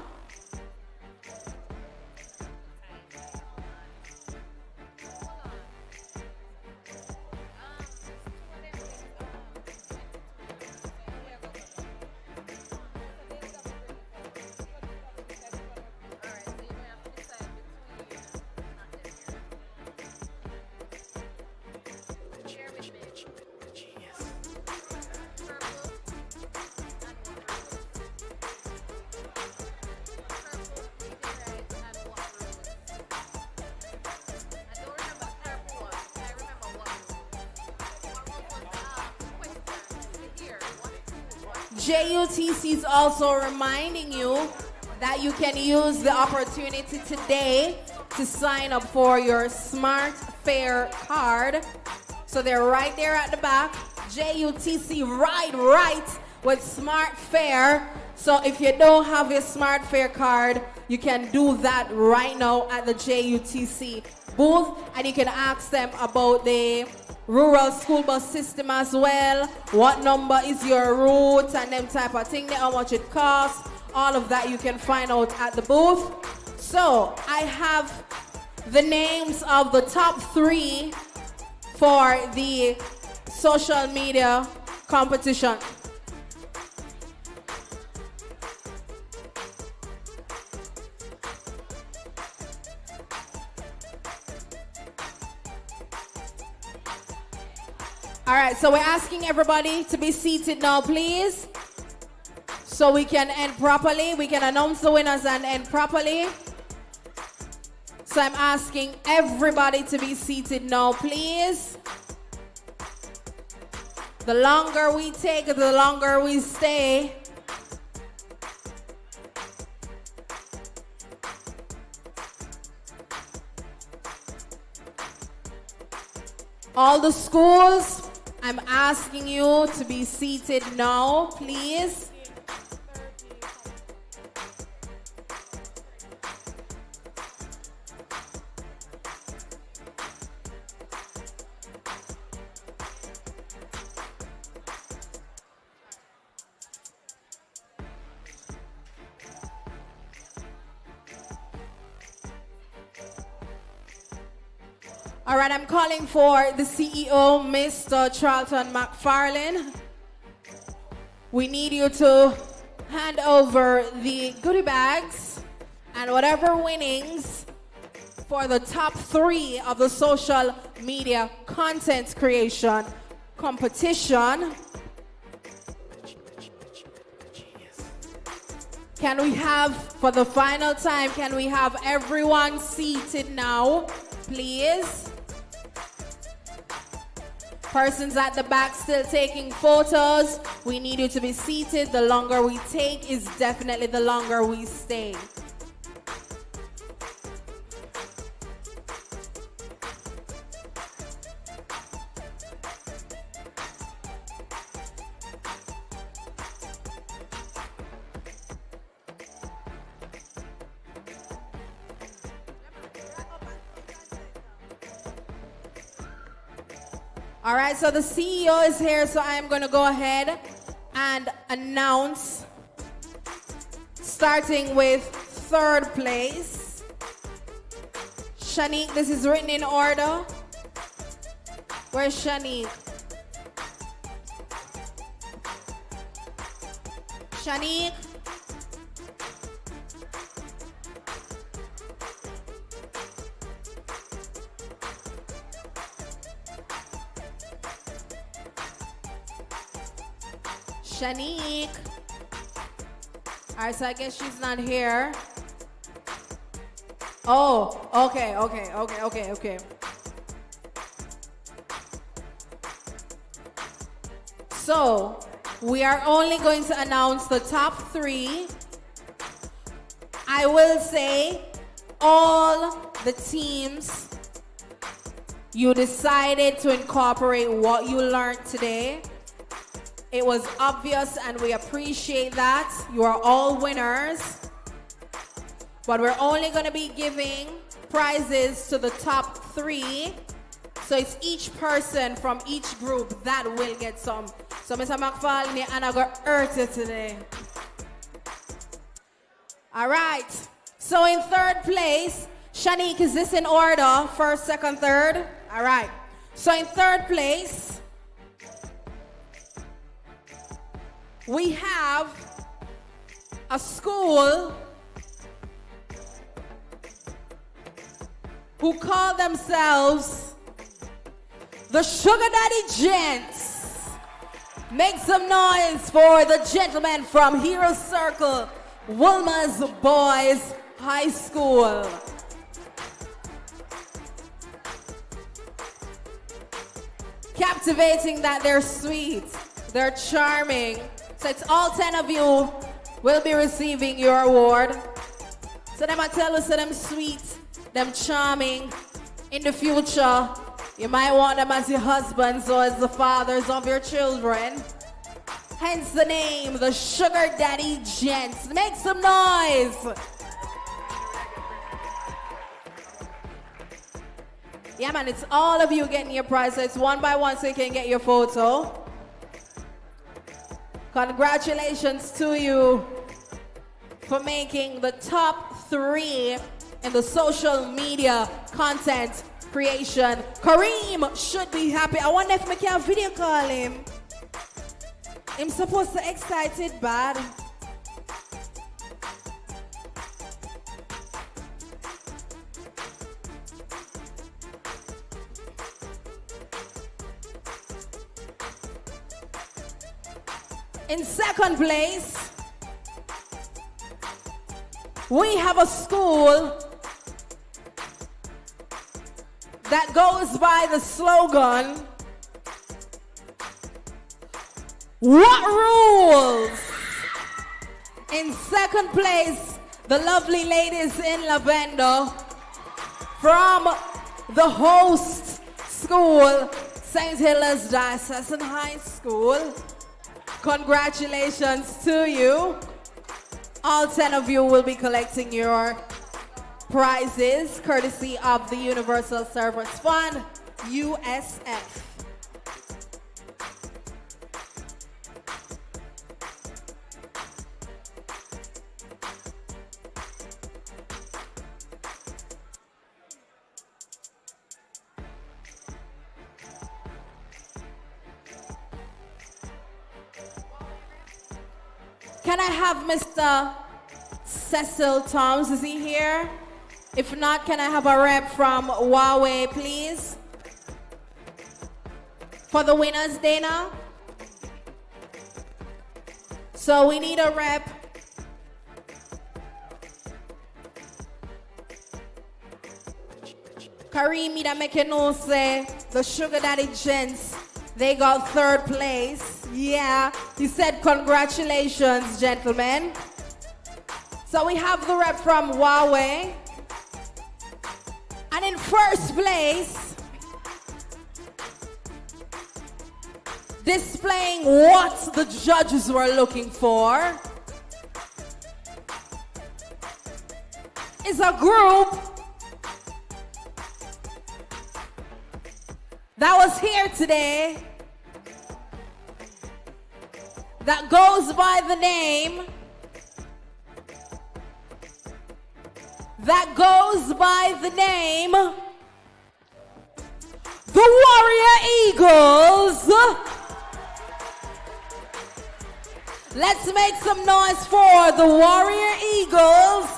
JUTC is also reminding you that you can use the opportunity today to sign up for your Smart Fare card. So they're right there at the back. JUTC right with Smart Fare. So if you don't have your Smart Fare card, you can do that right now at the JUTC booth, and you can ask them about the rural school bus system as well. What number is your route and them type of thing, how much it costs. All of that you can find out at the booth. So I have the names of the top 3 for the social media competition. All right, so we're asking everybody to be seated now, please, so we can end properly. We can announce the winners and end properly. So I'm asking everybody to be seated now, please. The longer we take, the longer we stay. All the schools, I'm asking you to be seated now, please. All right, I'm calling for the CEO, Mr. Charlton McFarlane. We need you to hand over the goodie bags and whatever winnings for the top 3 of the social media content creation competition. Can we have, for the final time, can we have everyone seated now, please? Persons at the back still taking photos, we need you to be seated. The longer we take is definitely the longer we stay. All right, so the CEO is here, so I am going to go ahead and announce, starting with 3rd place. Shanique, this is written in order. Where's Shanique? Shanique? Shanique. All right, so I guess she's not here. Oh, okay. So, we are only going to announce the top 3. I will say all the teams, you decided to incorporate what you learned today. It was obvious and we appreciate that. You are all winners. But we're only going to be giving prizes to the top 3. So it's each person from each group that will get some. So Mr. McFarlane and I got hurt you today. All right. So in third place, Shanique, is this in order? First, second, third? All right. So in third place, we have a school who call themselves the Sugar Daddy Gents. Make some noise for the gentlemen from Hero Circle, Wilma's Boys High School. Captivating that they're sweet, they're charming. So it's all 10 of you will be receiving your award. So them I tell us, so them sweet, them charming. In the future, you might want them as your husbands or as the fathers of your children. Hence the name, the Sugar Daddy Gents. Make some noise. Yeah, man, it's all of you getting your prize. So it's one by one so you can get your photo. Congratulations to you for making the top 3 in the social media content creation. Kareem should be happy. I wonder if I can video call him. I'm supposed to excited bad. In second place, we have a school that goes by the slogan, "What rules?" In second place, the lovely ladies in lavender from the host school, St. Hilda's Diocesan High School. Congratulations to you. All 10 of you will be collecting your prizes courtesy of the Universal Service Fund, USF. Can I have Mr. Cecil Toms? Is he here? If not, can I have a rep from Huawei, please? For the winners, Dana? So we need a rep. Kareem, that make you know, say, the Sugar Daddy Gents, they got third place. Yeah, he said congratulations, gentlemen. So we have the rep from Huawei. And in first place, displaying what the judges were looking for, is a group that was here today that goes by the name, the Warrior Eagles. Let's make some noise for the Warrior Eagles,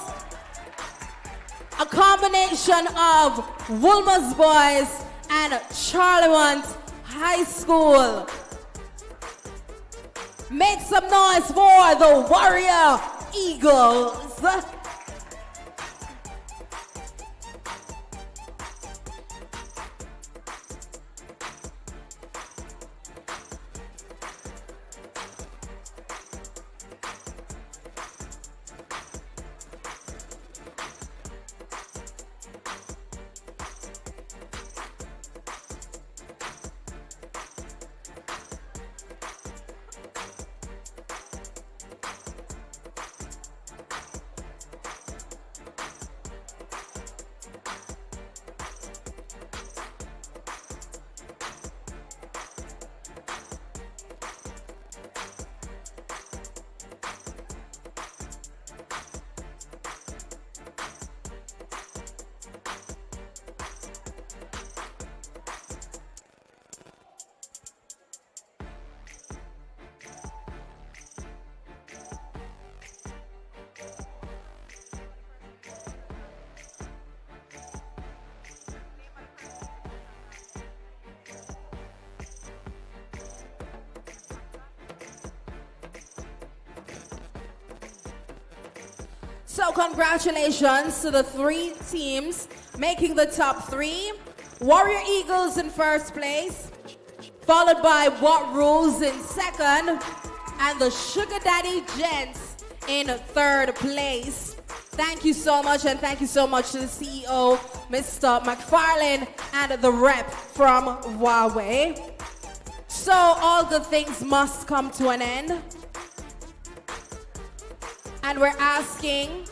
a combination of Wilma's Boys and Charlemont High School. Make some noise for the Warrior Eagles. So congratulations to the 3 teams making the top 3. Warrior Eagles in first place, followed by What Rules in second, and the Sugar Daddy Gents in third place. Thank you so much, and thank you so much to the CEO, Mr. McFarlane, and the rep from Huawei. So all good things must come to an end. And we're asking,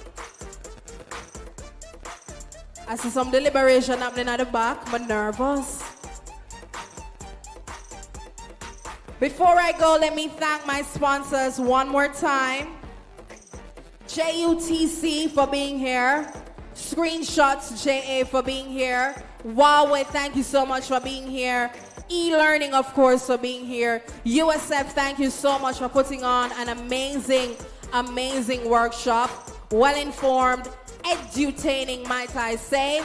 I see some deliberation happening at the back, I'm nervous. Before I go, let me thank my sponsors one more time. JUTC for being here. Screenshots JA for being here. Huawei, thank you so much for being here. E-learning, of course, for being here. USF, thank you so much for putting on an amazing workshop. Well-informed, edutaining, might I say.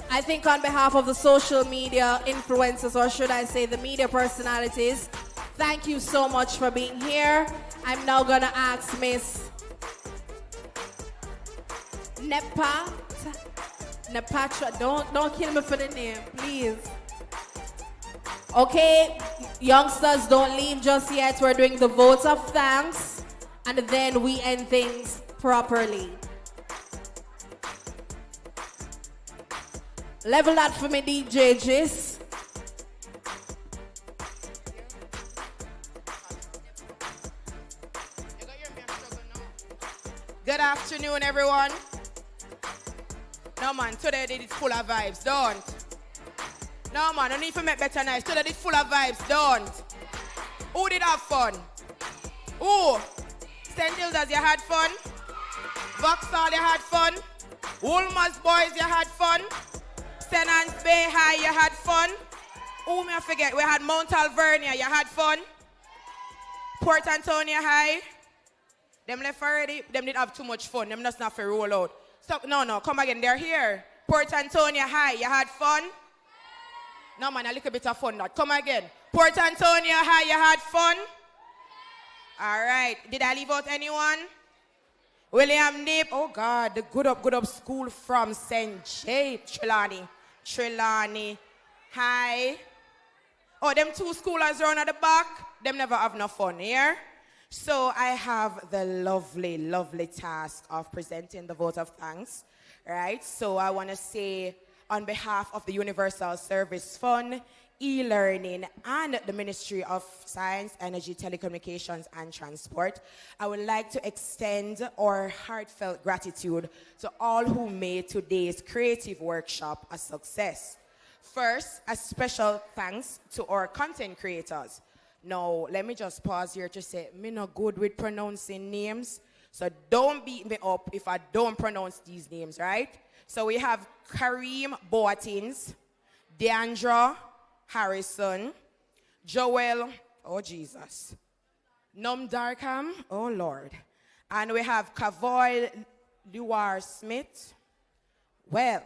I think on behalf of the social media influencers, or should I say the media personalities, thank you so much for being here. I'm now gonna ask Miss Nepatra, don't kill me for the name, please. Okay, youngsters, don't leave just yet. We're doing the vote of thanks, and then we end things properly. Level that for me, DJ Jis. Good afternoon, everyone. No, man, today it is full of vibes, don't. No, man, I need to make better nights. Today it is full of vibes, don't. Who did have fun? Who? St. Hilda's, you had fun? Vauxhall, you had fun? Woolmer's Boys, you had fun? St. Anne's Bay High, you had fun? Who may I forget? We had Mount Alvernia, you had fun? Port Antonio High? Them left already, them did have too much fun. Them just not for roll out. Stop, no, come again, they're here. Port Antonio High, you had fun? No man, a little bit of fun, not. Come again. Port Antonio High, you had fun? All right, did I leave out anyone? William Nip, oh God, the good up school from St. James, Trelawney High. Oh, them 2 schoolers around at the back, them never have no fun here. So I have the lovely task of presenting the vote of thanks, right? So I want to say on behalf of the Universal Service Fund, e-learning, and the Ministry of Science, Energy, Telecommunications, and Transport, I would like to extend our heartfelt gratitude to all who made today's creative workshop a success. First, a special thanks to our content creators. Now, let me just pause here to say, me not good with pronouncing names, so don't beat me up if I don't pronounce these names, right? So we have Kareem Boatins, Deandra Harrison, Joel, oh Jesus, Num Darkham, oh Lord, and we have Kavoy Luar Smith, well,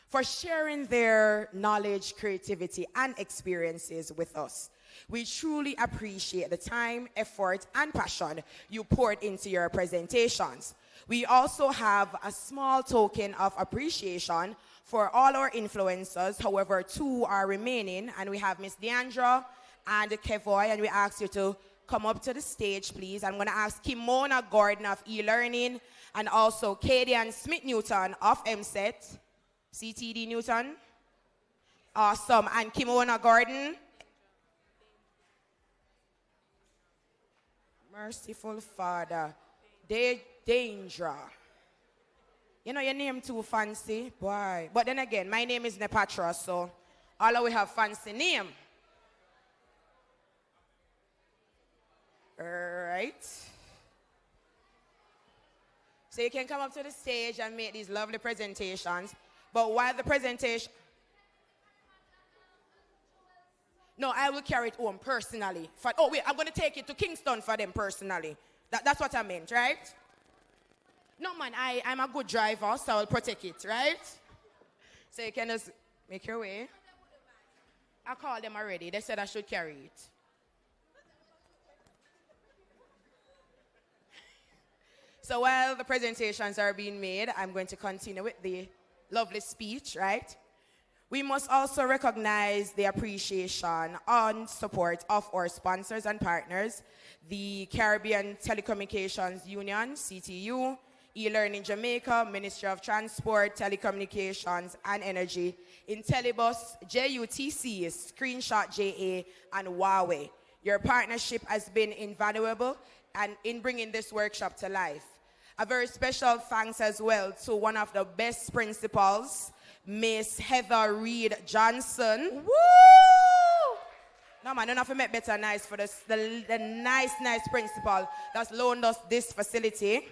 for sharing their knowledge, creativity, and experiences with us. We truly appreciate the time, effort, and passion you poured into your presentations. We also have a small token of appreciation for all our influencers. However, 2 are remaining, and we have Miss Deandra and Kevoy, and we ask you to come up to the stage, please. I'm going to ask Kimona Gordon of e-learning, and also Kadian Smith-Newton of MSET, CTD Newton. Awesome. And Kimona Gordon. Merciful Father, Danger. You know, your name too fancy, boy. But then again, my name is Nepatra, so all of we have fancy name. Right. So you can come up to the stage and make these lovely presentations. But while the presentation... No, I will carry it home personally. Oh, wait, I'm going to take it to Kingston for them personally. That's what I meant, right? No, man, I'm a good driver, so I'll protect it, right? So you can just make your way. I called them already. They said I should carry it. So while the presentations are being made, I'm going to continue with the lovely speech, right? We must also recognize the appreciation and support of our sponsors and partners, the Caribbean Telecommunications Union, CTU, E-Learning Jamaica, Ministry of Transport, Telecommunications and Energy, Intellibus, JUTC, Screenshot JA, and Huawei. Your partnership has been invaluable and in bringing this workshop to life. A very special thanks as well to one of the best principals, Miss Heather Reed Johnson. Woo! No man, don't have to make better nice for this, the nice principal that's loaned us this facility,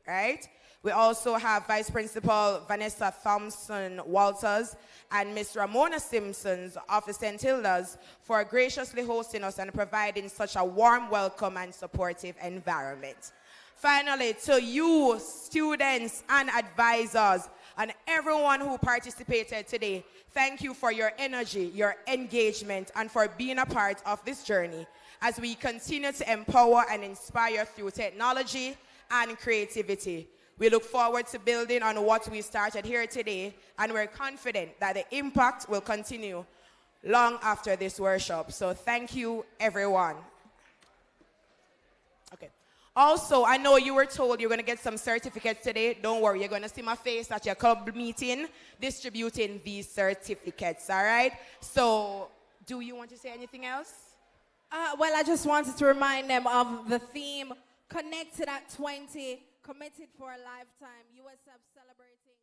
right? We also have Vice Principal Vanessa Thompson Walters and Miss Ramona Simpsons of the St. Hilda's for graciously hosting us and providing such a warm welcome and supportive environment. Finally, to you, students and advisors, and everyone who participated today, thank you for your energy, your engagement, and for being a part of this journey as we continue to empower and inspire through technology and creativity. We look forward to building on what we started here today, and we're confident that the impact will continue long after this workshop. So thank you, everyone. Okay. Also, I know you were told you're going to get some certificates today. Don't worry, you're going to see my face at your club meeting distributing these certificates, all right? So, do you want to say anything else? Well, I just wanted to remind them of the theme, Connected at 20, Committed for a Lifetime, USF celebrating.